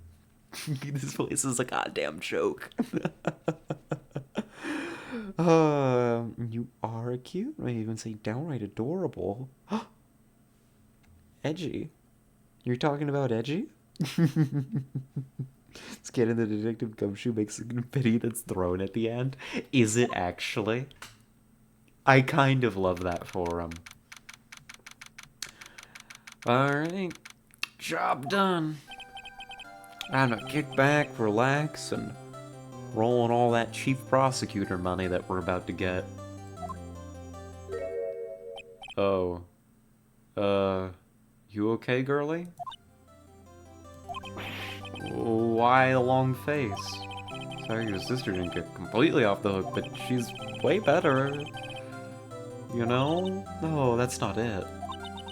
This place is a goddamn joke. You are cute. I even say downright adorable. Edgy. You're talking about edgy? Let's get in the Detective Gumshoe makes a confetti that's thrown at the end. Is it actually? I kind of love that for him. Alright. Job done. Time to kick back, relax, and roll in all that chief prosecutor money that we're about to get. Oh. You okay, girlie? Why a long face? Sorry your sister didn't get completely off the hook, but she's way better. You know? No, that's not it.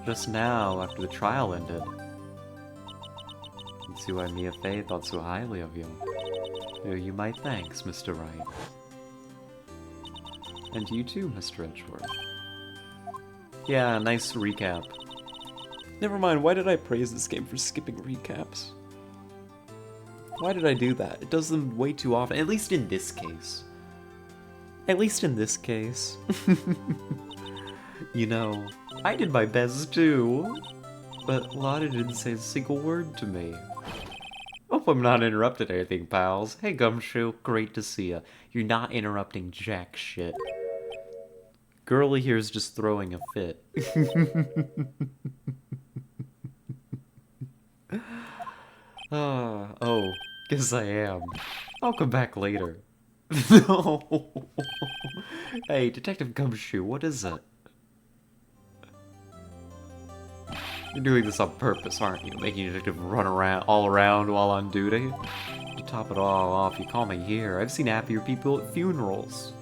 Just now, after the trial ended. You see why Mia Fey thought so highly of you. Owe you my thanks, Mr. Wright. And you too, Mr. Edgeworth. Yeah, nice recap. Never mind, why did I praise this game for skipping recaps? Why did I do that? It does them way too often, at least in this case. At least in this case. You know, I did my best too, but Lana didn't say a single word to me. Hope I'm not interrupting anything, pals. Hey, Gumshoe, great to see ya. You're not interrupting jack shit. Girlie here's just throwing a fit. Oh, guess I am. I'll come back later. No. Hey, Detective Gumshoe, what is it? You're doing this on purpose, aren't you? Making a detective run around all around while on duty? To top it all off, you call me here. I've seen happier people at funerals.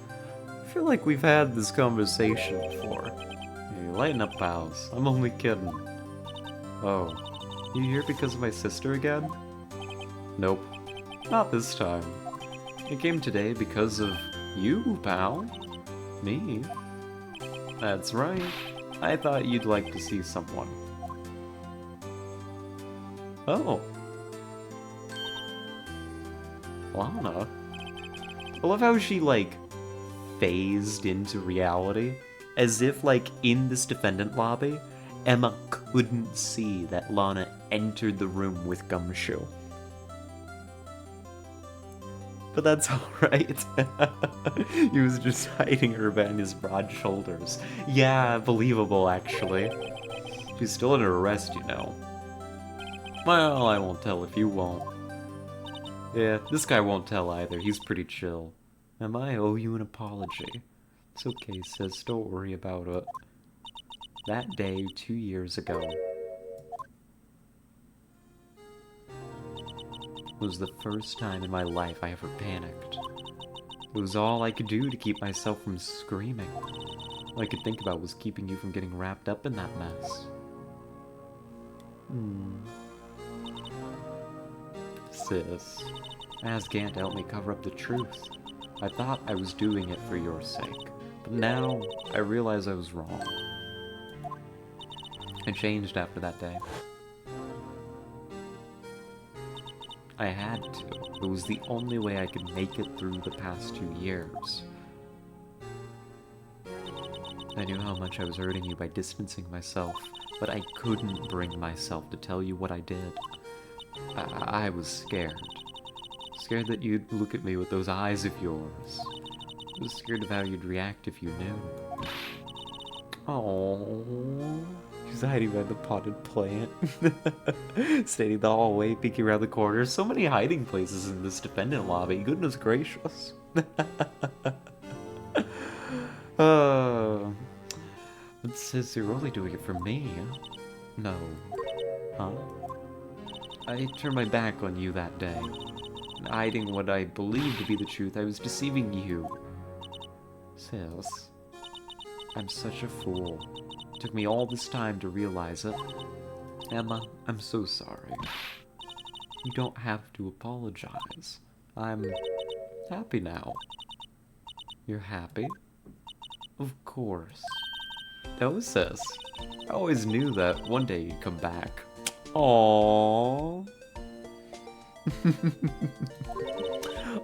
I feel like we've had this conversation before. Hey, lighten up, pals. I'm only kidding. Oh, you here because of my sister again? Nope. Not this time. I came today because of you, pal. Me? That's right. I thought you'd like to see someone. Oh. Lana? I love how she, like, phased into reality. As if, like, in this defendant lobby, Emma couldn't see that Lana entered the room with Gumshoe. But that's alright. He was just hiding her behind his broad shoulders. Yeah, believable, actually. She's still under arrest, you know. Well, I won't tell if you won't. Yeah, this guy won't tell either. He's pretty chill. I owe you an apology. It's okay, sis. Don't worry about it. That day, 2 years ago, was the first time in my life I ever panicked. It was all I could do to keep myself from screaming. All I could think about was keeping you from getting wrapped up in that mess. Sis. I asked Gant to help me cover up the truth. I thought I was doing it for your sake, but now I realize I was wrong. I changed after that day. I had to. It was the only way I could make it through the past 2 years. I knew how much I was hurting you by distancing myself, but I couldn't bring myself to tell you what I did. I was scared. Scared that you'd look at me with those eyes of yours. I was scared of how you'd react if you knew. Oh, she's hiding behind the potted plant. Standing in the hallway, peeking around the corner. So many hiding places in this defendant lobby. Goodness gracious. It says you're only doing it for me. No. Huh? I turned my back on you that day. Hiding what I believed to be the truth, I was deceiving you. Sis, I'm such a fool. It took me all this time to realize it. Emma, I'm so sorry. You don't have to apologize. I'm happy now. You're happy? Of course. No, sis. I always knew that one day you'd come back. Aww.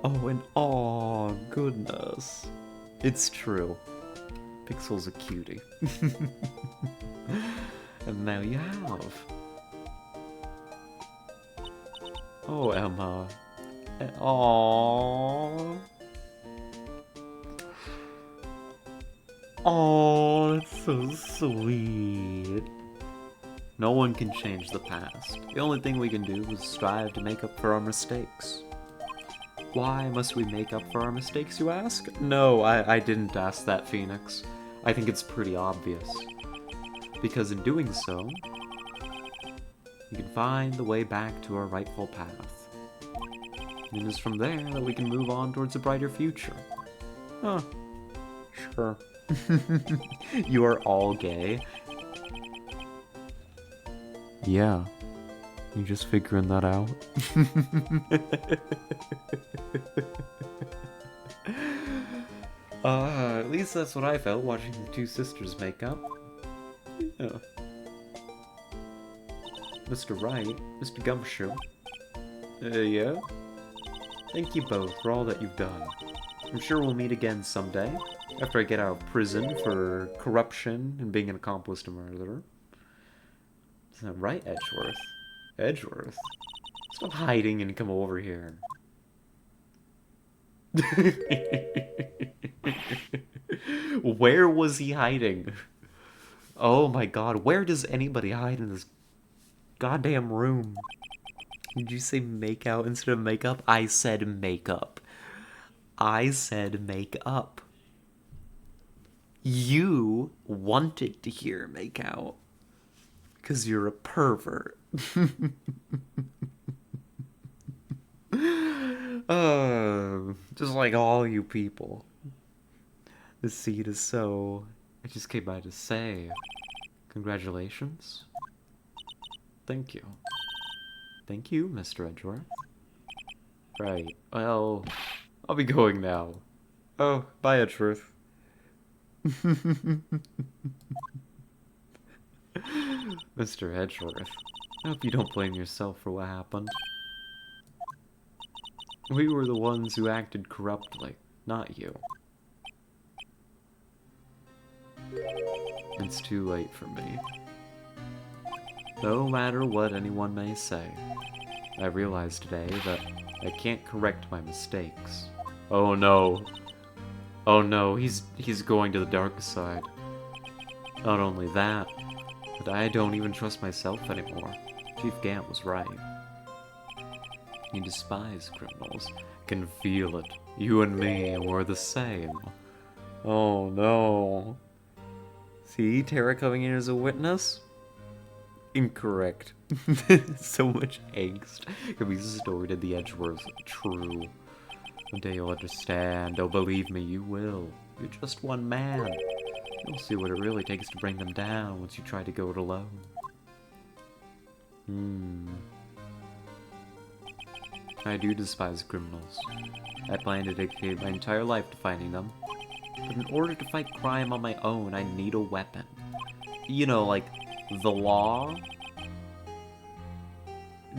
Oh, and aw, goodness. It's true. Pixel's a cutie. And now you have. Oh, Emma. Aww. Oh, it's so sweet. No one can change the past. The only thing we can do is strive to make up for our mistakes. Why must we make up for our mistakes, you ask? No, I didn't ask that, Phoenix. I think it's pretty obvious. Because in doing so, we can find the way back to our rightful path. And it's from there that we can move on towards a brighter future. Huh. Sure. You are all gay. Yeah. You just figuring that out? At least that's what I felt watching the two sisters make up. Yeah. Mr. Wright, Mr. Gumshoe. Yeah? Thank you both for all that you've done. I'm sure we'll meet again someday, after I get out of prison for corruption and being an accomplice to murder. Isn't that right, Edgeworth? Edgeworth? Stop hiding and come over here. Where was he hiding? Oh my god, where does anybody hide in this goddamn room? Did you say make out instead of makeup? I said makeup. I said make up. You wanted to hear make out. Because you're a pervert. Just like all you people. This seed is so... I just came by to say... Congratulations. Thank you. Thank you, Mr. Edgeworth. Right, well... I'll be going now. Oh, bye, Edgeworth. Mr. Edgeworth, I hope you don't blame yourself for what happened. We were the ones who acted corruptly, not you. It's too late for me. No matter what anyone may say, I realize today that I can't correct my mistakes. Oh no. Oh no, he's going to the dark side. Not only that, but I don't even trust myself anymore. Chief Gant was right. You despise criminals. Can feel it. You and me were the same. Oh no. See, Tara coming in as a witness? Incorrect. So much angst can be stored in the Edgeworth. True. One day you'll understand. Oh, believe me, you will. You're just one man. You'll see what it really takes to bring them down once you try to go it alone. I do despise criminals. I plan to dedicate my entire life to fighting them. But in order to fight crime on my own, I need a weapon. You know, like, the law?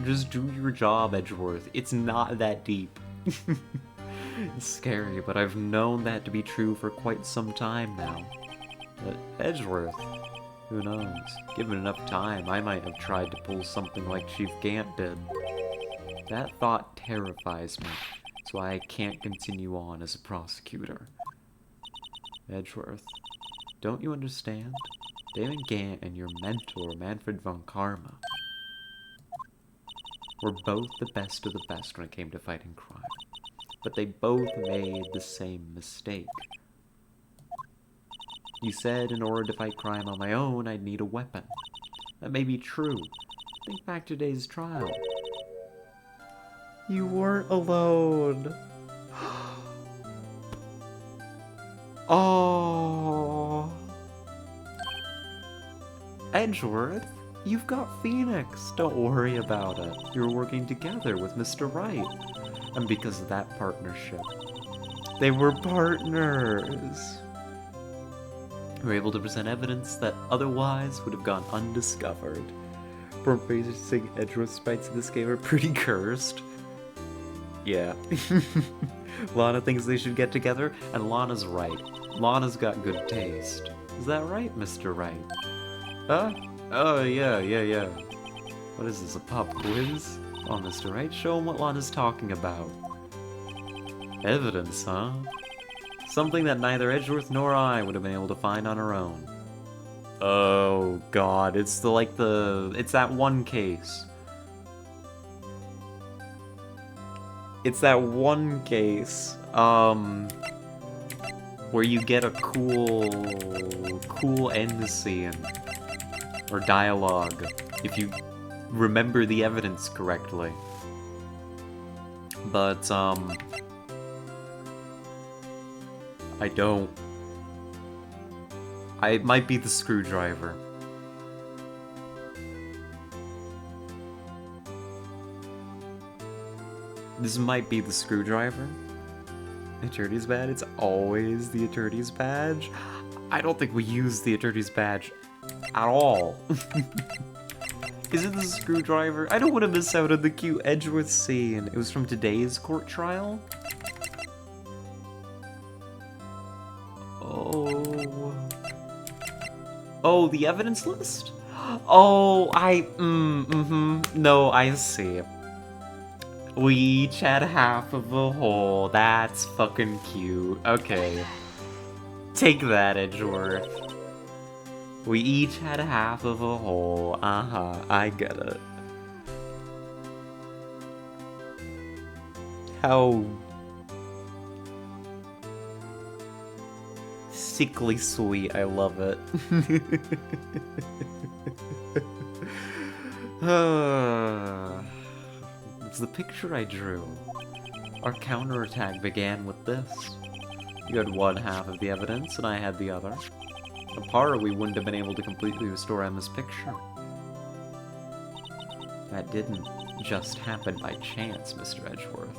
Just do your job, Edgeworth. It's not that deep. It's scary, but I've known that to be true for quite some time now. But Edgeworth, who knows? Given enough time, I might have tried to pull something like Chief Gant did. That thought terrifies me. That's why I can't continue on as a prosecutor. Edgeworth, don't you understand? David Gant and your mentor, Manfred von Karma, were both the best of the best when it came to fighting crime. But they both made the same mistake. You said in order to fight crime on my own, I'd need a weapon. That may be true. Think back to today's trial. You weren't alone. Oh. Edgeworth, you've got Phoenix. Don't worry about it. You're working together with Mr. Wright. And because of that partnership, they were partners. We were able to present evidence that otherwise would have gone undiscovered. Facing Edgeworth's fights in this game are pretty cursed. Yeah. Lana thinks they should get together, and Lana's right. Lana's got good taste. Is that right, Mr. Wright? Huh? Oh, yeah. What is this, a pop quiz? Oh, Mr. Wright, show him what Lana's talking about. Evidence, huh? Something that neither Edgeworth nor I would have been able to find on our own. Oh, God, it's it's that one case. It's that one case, where you get a cool end scene, or dialogue, if you remember the evidence correctly. But, I don't. It might be the screwdriver. This might be the screwdriver. Attorney's badge? It's always the attorney's badge? I don't think we use the attorney's badge at all. Is it the screwdriver? I don't want to miss out on the cute Edgeworth scene. It was from today's court trial? Oh. Oh, the evidence list? Oh, no, I see. We each had half of a hole. That's fucking cute. Okay. Take that, Edgeworth. We each had half of a hole. I get it. How sickly sweet. I love it. It's the picture I drew. Our counterattack began with this. You had one half of the evidence, and I had the other. Apart, we wouldn't have been able to completely restore Emma's picture. That didn't just happen by chance, Mr. Edgeworth.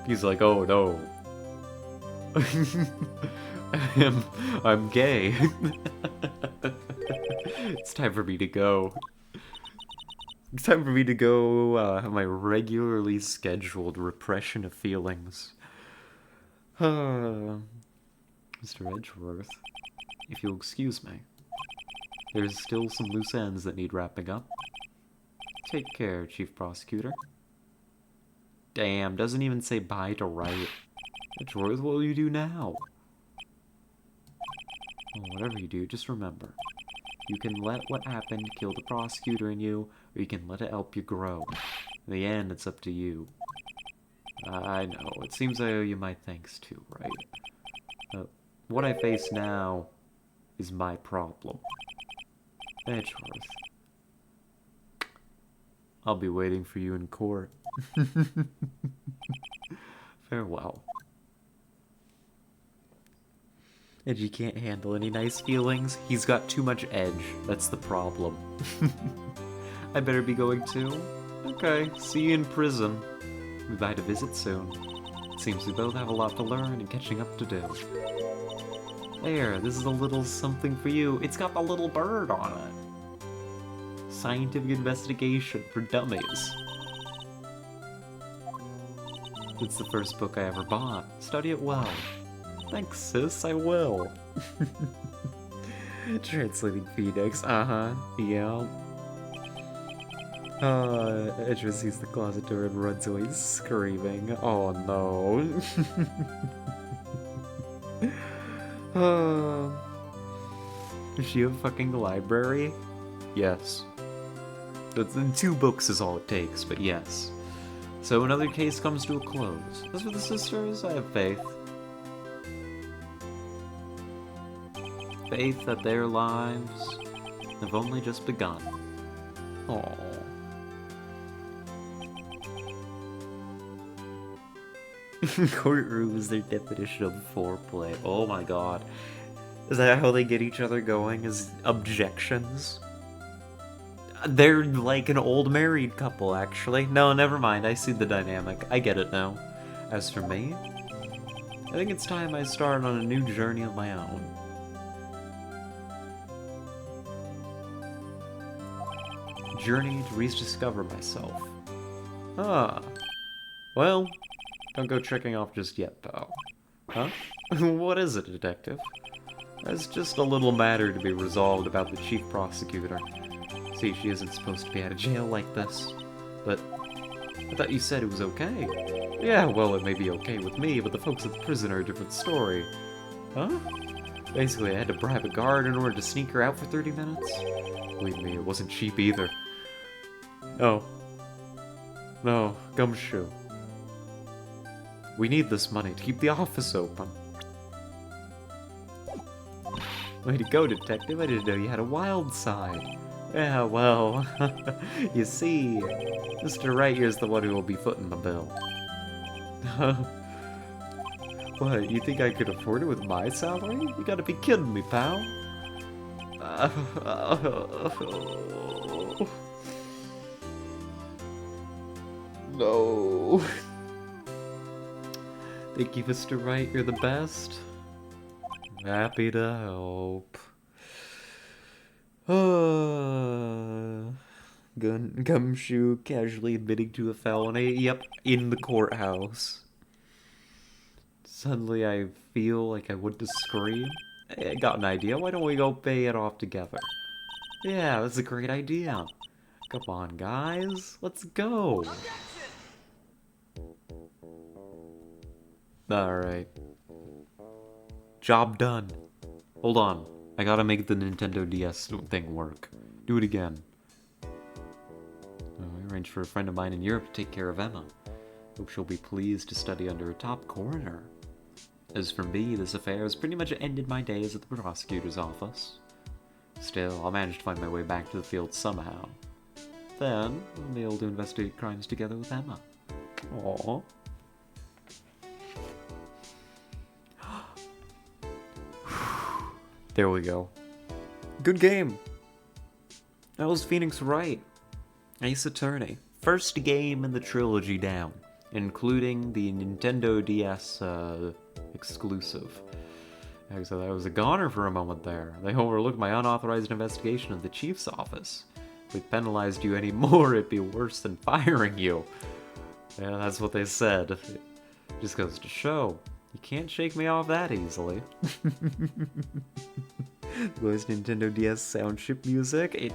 He's like, oh no. I'm gay. It's time for me to go. It's time for me to go have my regularly scheduled repression of feelings. Mr. Edgeworth, if you'll excuse me, there's still some loose ends that need wrapping up. Take care, Chief Prosecutor. Damn, doesn't even say bye to Wright. Edgeworth, what will you do now? Well, whatever you do, just remember. You can let what happened kill the prosecutor in you, or you can let it help you grow. In the end, it's up to you. I know, it seems I owe you my thanks too, right? What I face now is my problem. Edgeworth. I'll be waiting for you in court. Farewell. Edgy can't handle any nice feelings. He's got too much edge. That's the problem. I better be going too. Okay, see you in prison. We might a visit soon. Seems we both have a lot to learn and catching up to do. There, this is a little something for you. It's got the little bird on it. Scientific investigation for dummies. It's the first book I ever bought. Study it well. Thanks, sis, I will. Translating Phoenix, yeah. Edra sees the closet door and runs away screaming. Oh no. Is she a fucking library? Yes. That's, 2 books is all it takes, but yes. So another case comes to a close. As for the sisters, I have faith. Faith that their lives have only just begun. Aww. Courtroom is their definition of foreplay. Oh my god. Is that how they get each other going? Is objections? They're like an old married couple, actually. No, never mind. I see the dynamic. I get it now. As for me, I think it's time I start on a new journey of my own. Journey to rediscover myself. Ah. Well, don't go tricking off just yet, pal. Huh? What is it, detective? It's just a little matter to be resolved about the chief prosecutor. See, she isn't supposed to be out of jail like this. But I thought you said it was okay. Yeah, well, it may be okay with me, but the folks at the prison are a different story. Huh? Basically, I had to bribe a guard in order to sneak her out for 30 minutes. Believe me, it wasn't cheap either. Oh. No, Gumshoe. We need this money to keep the office open. Way to go, detective. I didn't know you had a wild side. Yeah, well, you see, Mr. Wright here's the one who will be footing the bill. What, you think I could afford it with my salary? You gotta be kidding me, pal. No. Thank you, Mr. Wright, you're the best. Happy to help. Gumshoe casually admitting to a felony. Yep, in the courthouse. Suddenly I feel like I want to scream. I got an idea. Why don't we go pay it off together? Yeah, that's a great idea. Come on, guys. Let's go. Alright. Job done. Hold on. I gotta make the Nintendo DS thing work. Do it again. I arranged for a friend of mine in Europe to take care of Emma. Hope she'll be pleased to study under a top coroner. As for me, this affair has pretty much ended my days at the prosecutor's office. Still, I'll manage to find my way back to the field somehow. Then, we'll be able to investigate crimes together with Emma. Aww. There we go. Good game. That was Phoenix Wright. Ace Attorney. First game in the trilogy down, including the Nintendo DS exclusive. So that was a goner for a moment there. They overlooked my unauthorized investigation of the chief's office. If we penalized you any more, it'd be worse than firing you. Yeah, that's what they said. It just goes to show. You can't shake me off that easily. Those Nintendo DS sound chip music,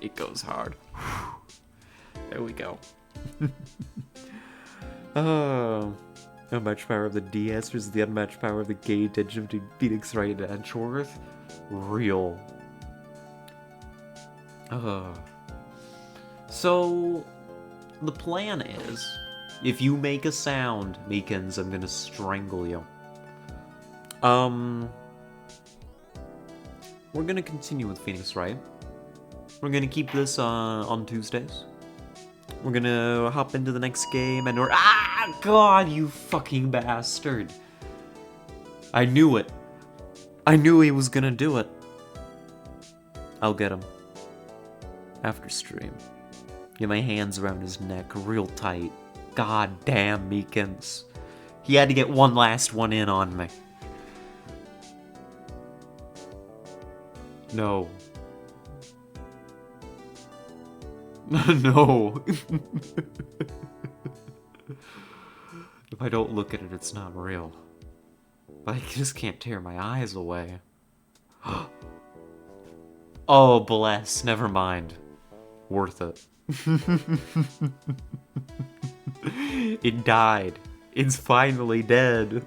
it goes hard. There we go. Oh, unmatched power of the DS versus the unmatched power of the gay attention between Phoenix Wright and Edgeworth. Real. So, the plan is, if you make a sound, Meekins, I'm gonna strangle you. We're gonna continue with Phoenix Wright. We're gonna keep this on Tuesdays. We're gonna hop into the next game and we're— ah, God, you fucking bastard. I knew it. I knew he was gonna do it. I'll get him. After stream. Get my hands around his neck real tight. God damn, Meekins. He had to get one last one in on me. No. No. If I don't look at it, it's not real. But I just can't tear my eyes away. Oh, bless. Never mind. Worth it. It died. It's finally dead.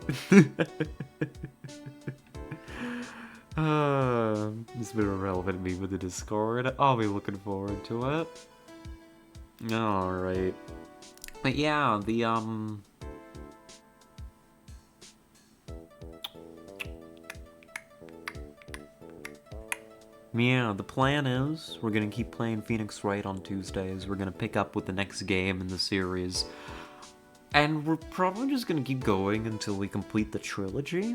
It's been a relevant meme with the Discord. I'll be looking forward to it. Alright. But yeah, yeah, the plan is we're gonna keep playing Phoenix Wright on Tuesdays. We're gonna pick up with the next game in the series. And we're probably just gonna keep going until we complete the trilogy.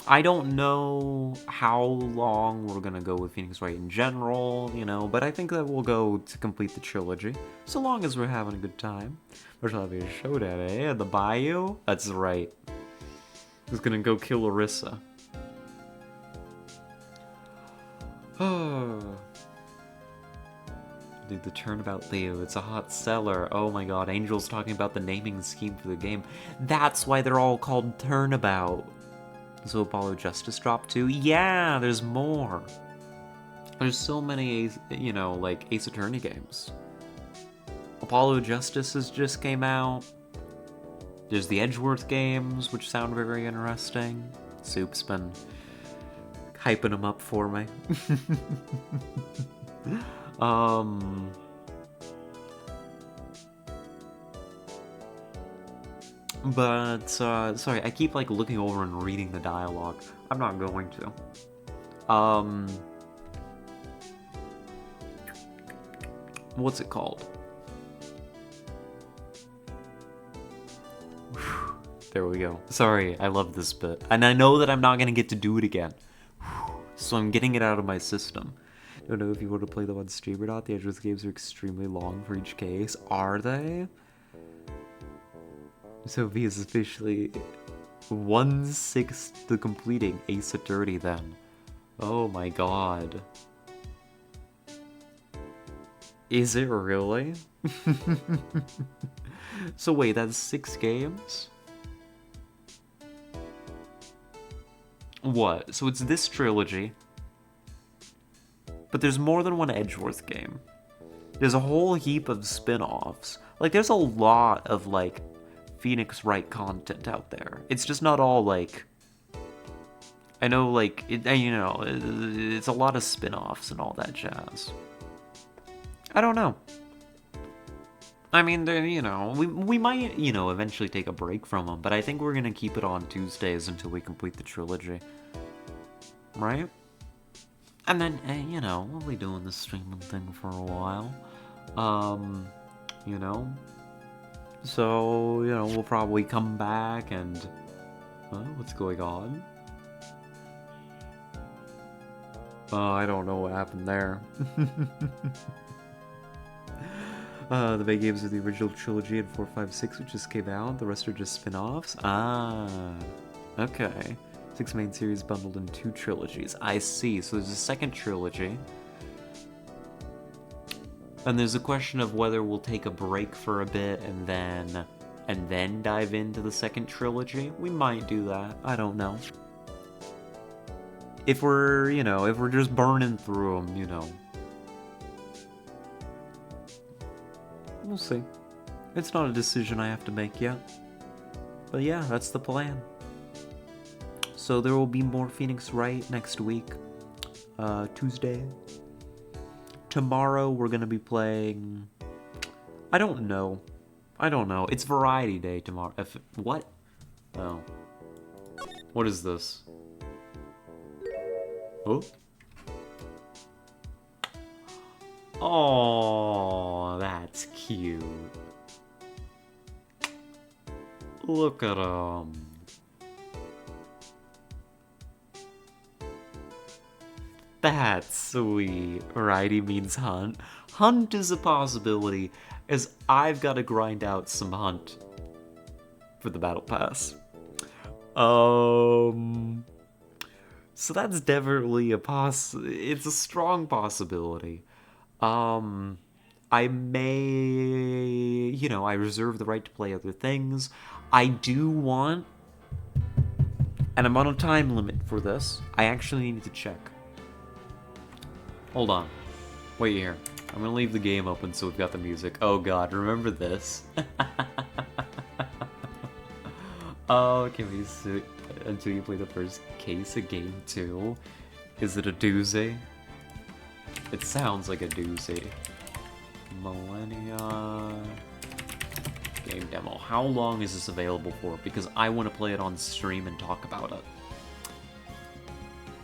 I don't know how long we're gonna go with Phoenix Wright in general, you know, but I think that we'll go to complete the trilogy, so long as we're having a good time. There's gonna be a showdown, eh? The Bayou? That's right. He's gonna go kill Orisa. Dude, the Turnabout Leo, it's a hot seller. Oh my god, Angel's talking about the naming scheme for the game. That's why they're all called Turnabout. So Apollo Justice dropped too? Yeah, there's more. There's so many, you know, like Ace Attorney games. Apollo Justice has just came out. There's the Edgeworth games, which sound very interesting. Soup's been hyping them up for me. But, sorry, I keep, like, looking over and reading the dialogue. I'm not going to. What's it called? There we go. Sorry, I love this bit. And I know that I'm not gonna get to do it again. So I'm getting it out of my system. Don't know if you want to play them on stream or not. The Edgeworth games are extremely long for each case. Are they? So V is officially 1/6 to completing Ace Attorney then. Oh my god. Is it really? So wait, that's 6 games? What? So it's this trilogy. But there's more than one Edgeworth game. There's a whole heap of spin-offs. Like, there's a lot of, like, Phoenix Wright content out there. It's just not all, like... I know, like, you know, it's a lot of spin-offs and all that jazz. I don't know. I mean, you know, we might, you know, eventually take a break from them, but I think we're gonna keep it on Tuesdays until we complete the trilogy. Right? And then, you know, we'll be doing this streaming thing for a while. You know? So, you know, we'll probably come back and... what's going on? I don't know what happened there. The main games are the original trilogy and 4, 5, 6, which just came out. The rest are just spin-offs. Ah, okay. 6 main series bundled in 2 trilogies. I see. So there's a second trilogy. And there's a question of whether we'll take a break for a bit and then dive into the second trilogy. We might do that. I don't know. If we're, you know, if we're just burning through them, you know. We'll see. It's not a decision I have to make yet. But yeah, that's the plan. So there will be more Phoenix Wright next week. Tuesday. Tomorrow we're gonna be playing... I don't know. It's Variety Day tomorrow. What? Oh. What is this? Oh? Oh, that's cute. Look at him. That's sweet. Righty means hunt. Hunt is a possibility, as I've got to grind out some Hunt for the Battle Pass. So that's definitely it's a strong possibility. I may, I reserve the right to play other things. I do want, and I'm on a time limit for this. I actually need to check. Hold on. Wait here. I'm gonna leave the game open so we've got the music. Oh god, remember this? Oh, can we sit until you play the first case of game 2? Is it a doozy? It sounds like a doozy. Millennia game demo. How long is this available for? Because I want to play it on stream and talk about it.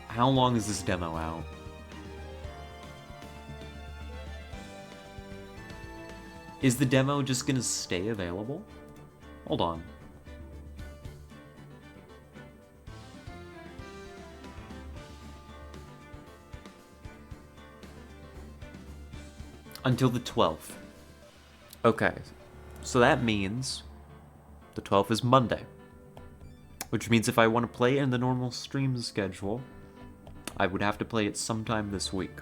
How long is this demo out? Is the demo just gonna stay available? Hold on. Until the 12th. Okay, so that means the 12th is Monday. Which means if I want to play it in the normal stream schedule, I would have to play it sometime this week.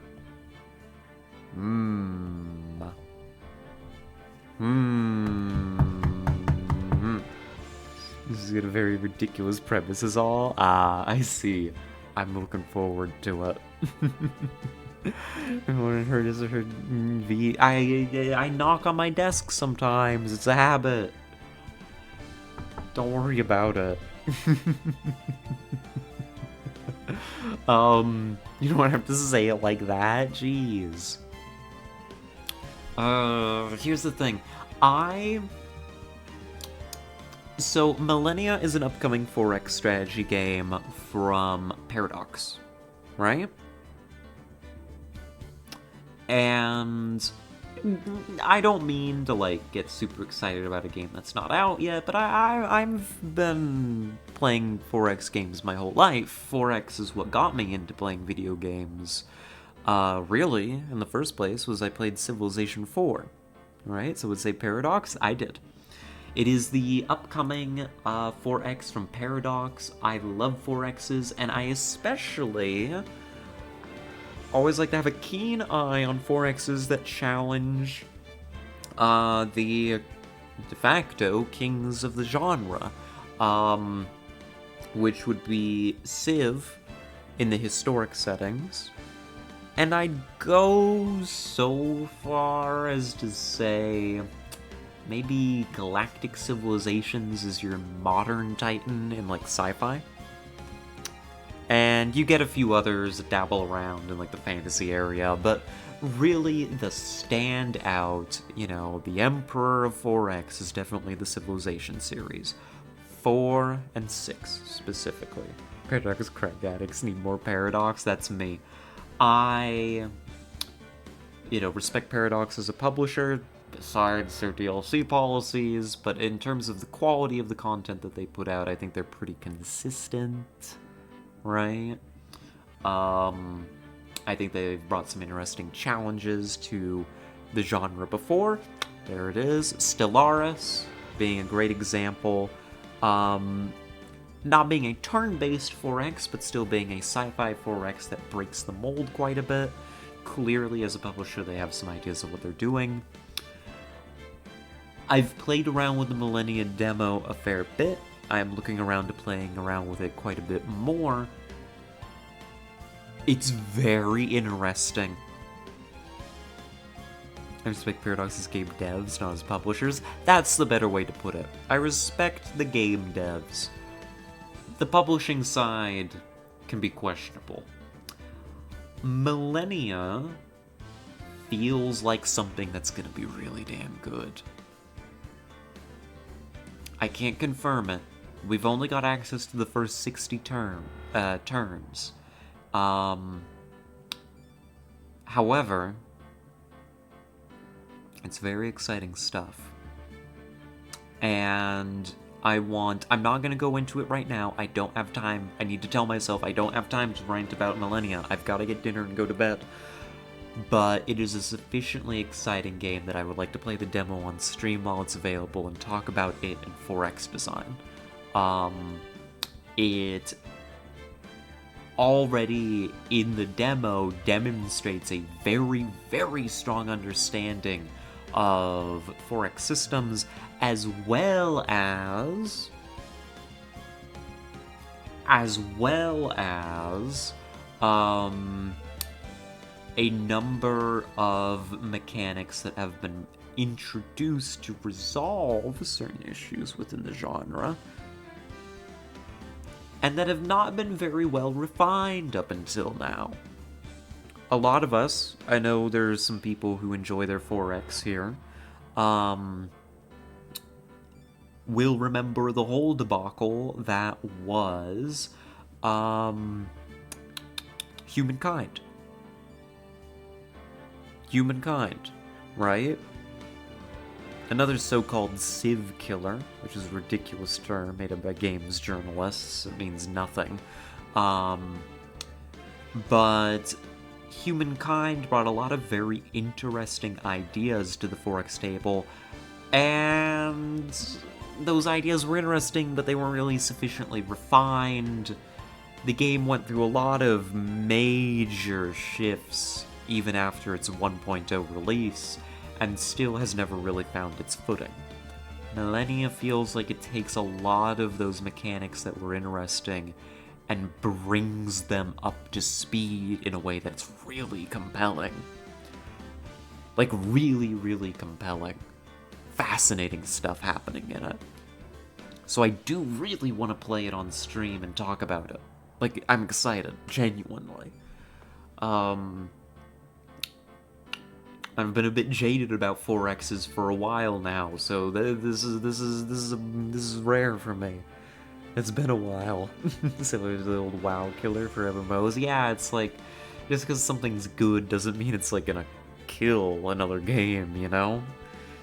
This has got a very ridiculous premise is all. Ah, I see. I'm looking forward to it. I knock on my desk sometimes. It's a habit. Don't worry about it. You don't have to say it like that. Jeez. Here's the thing. So, Millennia is an upcoming 4X strategy game from Paradox, right? And I don't mean to, like, get super excited about a game that's not out yet, but I've been playing 4X games my whole life. 4X is what got me into playing video games. Really, in the first place, was I played Civilization 4, right? So I would say Paradox, I did. It is the upcoming 4X from Paradox. I love 4Xs, and I especially always like to have a keen eye on 4Xs that challenge the de facto kings of the genre, which would be Civ in the historic settings. And I'd go so far as to say maybe Galactic Civilizations is your modern Titan in, like, sci-fi. And you get a few others that dabble around in, like, the fantasy area, but really the standout, the Emperor of 4X is definitely the Civilization series. 4 and 6, specifically. Paradox crack addicts need more Paradox, that's me. I, respect Paradox as a publisher, besides their DLC policies, but in terms of the quality of the content that they put out, I think they're pretty consistent, right? I think they've brought some interesting challenges to the genre before. There it is. Stellaris being a great example. Not being a turn-based 4X, but still being a sci-fi 4X that breaks the mold quite a bit. Clearly, as a publisher, they have some ideas of what they're doing. I've played around with the Millennia demo a fair bit. I'm looking around to playing around with it quite a bit more. It's very interesting. I respect Paradox's game devs, not as publishers. That's the better way to put it. I respect the game devs. The publishing side can be questionable. Millennia feels like something that's gonna be really damn good. I can't confirm it. We've only got access to the first 60 turns. However, it's very exciting stuff. And I'm not gonna go into it right now. I don't have time. I need to tell myself I don't have time to rant about Millennia. I've gotta get dinner and go to bed. but it is a sufficiently exciting game that I would like to play the demo on stream while it's available and talk about it in 4X design. It already in the demo demonstrates a very, very strong understanding of 4X systems, as well as a number of mechanics that have been introduced to resolve certain issues within the genre, and that have not been very well refined up until now. A lot of us, I know there's some people who enjoy their 4X here, will remember the whole debacle that was Humankind. Humankind, right? Another so-called Civ killer, which is a ridiculous term made up by games journalists. It means nothing. But Humankind brought a lot of very interesting ideas to the 4X table, and those ideas were interesting, but they weren't really sufficiently refined. The game went through a lot of major shifts even after its 1.0 release, and still has never really found its footing. Millennia feels like it takes a lot of those mechanics that were interesting and brings them up to speed in a way that's really compelling. Like, really, really compelling. Fascinating stuff happening in it. So I do really want to play it on stream and talk about it. Like, I'm excited, genuinely. I've been a bit jaded about 4Xs for a while now, so this is rare for me. It's been a while. So it was the old WoW killer for MMOs. Yeah, it's like, just because something's good doesn't mean it's like gonna kill another game, you know?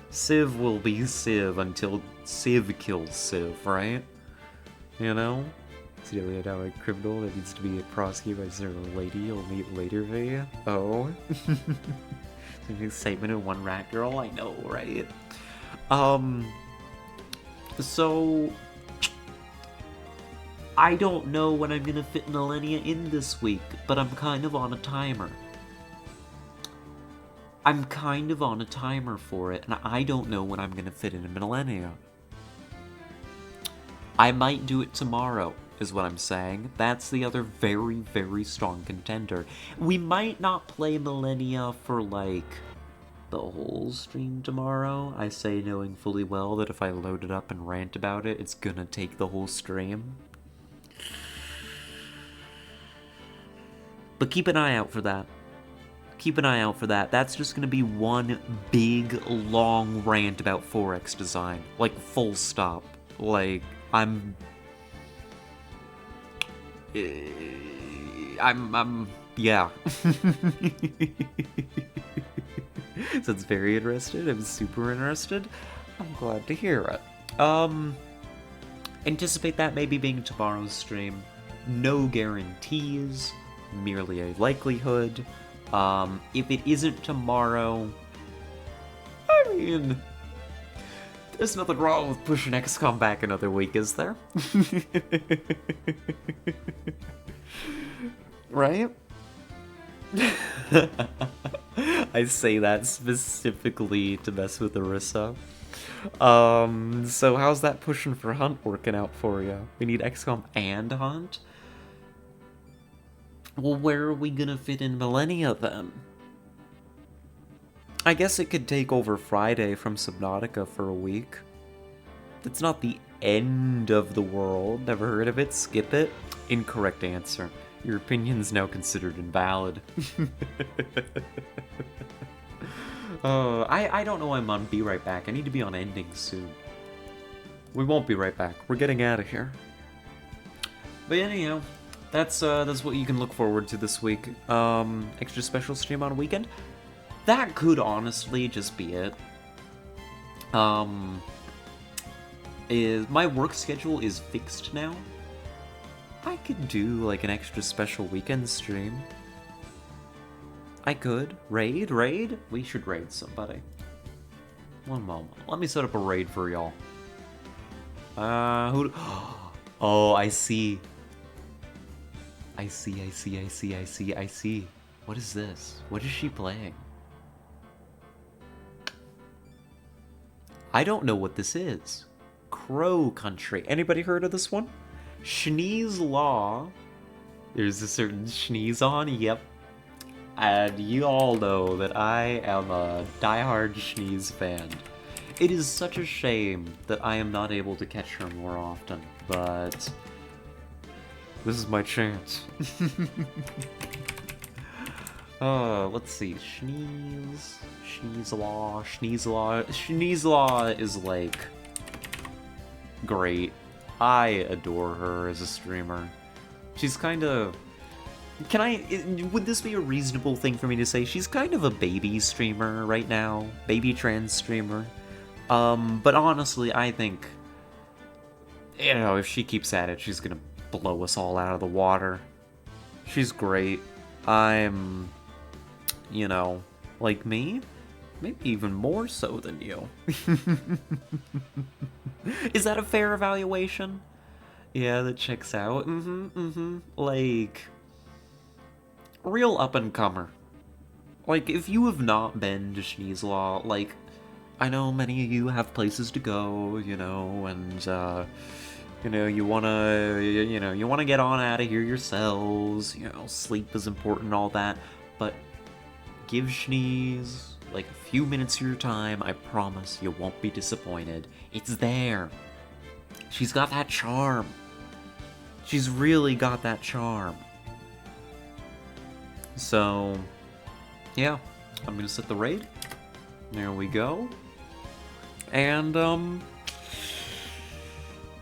Civ will be Civ until Civ kills Civ, right? You know? It's really a criminal that needs to be prosecuted by a certain lady you'll meet later, V. Oh. Excitement of one rat girl, I know, right? So I don't know when I'm gonna fit Millennia in this week, but I'm kind of on a timer. I'm kind of on a timer for it, and I don't know when I'm gonna fit in Millennia. I might do it tomorrow, is what I'm saying. That's the other very, very strong contender. We might not play Millennia for, like, the whole stream tomorrow. I say knowing fully well that if I load it up and rant about it, it's gonna take the whole stream. But keep an eye out for that. Keep an eye out for that. That's just gonna be one big, long rant about 4X design. Like, full stop. Like, yeah. So it's very interested. I'm super interested. I'm glad to hear it. Anticipate that maybe being tomorrow's stream. No guarantees, merely a likelihood. If it isn't tomorrow, I mean, there's nothing wrong with pushing XCOM back another week, is there? Right? I say that specifically to mess with Arissa. So how's that pushing for Hunt working out for you? We need XCOM and Hunt? Well, where are we gonna fit in Millennia then? I guess it could take over Friday from Subnautica for a week. That's not the end of the world. Never heard of it? Skip it? Incorrect answer. Your opinion's now considered invalid. I don't know why I'm on Be Right Back. I need to be on Ending soon. We won't be right back. We're getting out of here. But anyhow, that's what you can look forward to this week. Extra special stream on a weekend? That could honestly just be it. My work schedule is fixed now. I could do like an extra special weekend stream. I could. Raid? Raid? We should raid somebody. One moment. Let me set up a raid for y'all. Who... Oh, I see. I see. What is this? What is she playing? I don't know what this is. Crow Country. Anybody heard of this one? Schnee's Law. There's a certain Schnee's on, yep. And you all know that I am a diehard Schnee's fan. It is such a shame that I am not able to catch her more often, but this is my chance. Let's see. Schnee's Law is like great. I adore her as a streamer. She's kind of... would this be a reasonable thing for me to say? She's kind of a baby streamer right now. Baby trans streamer. But honestly, I think, you know, if she keeps at it, she's gonna blow us all out of the water. She's great. I'm, you know, like me? Maybe even more so than you. Is that a fair evaluation? Yeah, that checks out. Like, real up-and-comer. Like, if you have not been to Schnee's Law, like, I know many of you have places to go, you know, and, you know, you wanna get on out of here yourselves, you know, sleep is important, all that, but give Schnee's, like, a few minutes of your time, I promise you won't be disappointed. It's there. She's got that charm. She's really got that charm. So, yeah, I'm gonna set the raid. There we go. And,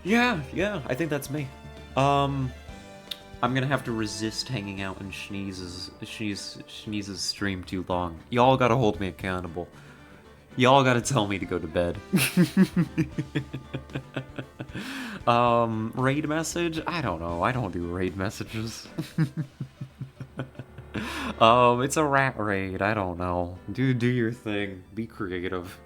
yeah, I think that's me. I'm gonna have to resist hanging out in Schneeze's stream too long. Y'all gotta hold me accountable. Y'all gotta tell me to go to bed. Raid message? I don't know. I don't do raid messages. It's a rat raid. I don't know. Do your thing. Be creative.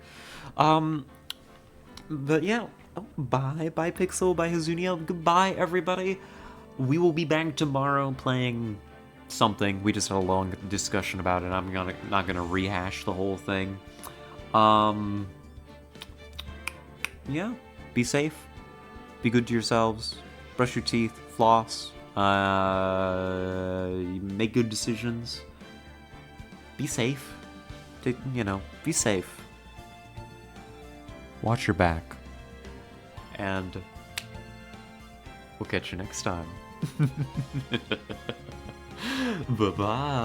But yeah. Oh, bye Pixel, bye Hazunia. Goodbye, everybody. We will be back tomorrow playing something. We just had a long discussion about it. I'm not gonna rehash the whole thing. Yeah. Be safe. Be good to yourselves. Brush your teeth. Floss. Make good decisions. Be safe. Be safe. Watch your back. And we'll catch you next time. Bye-bye.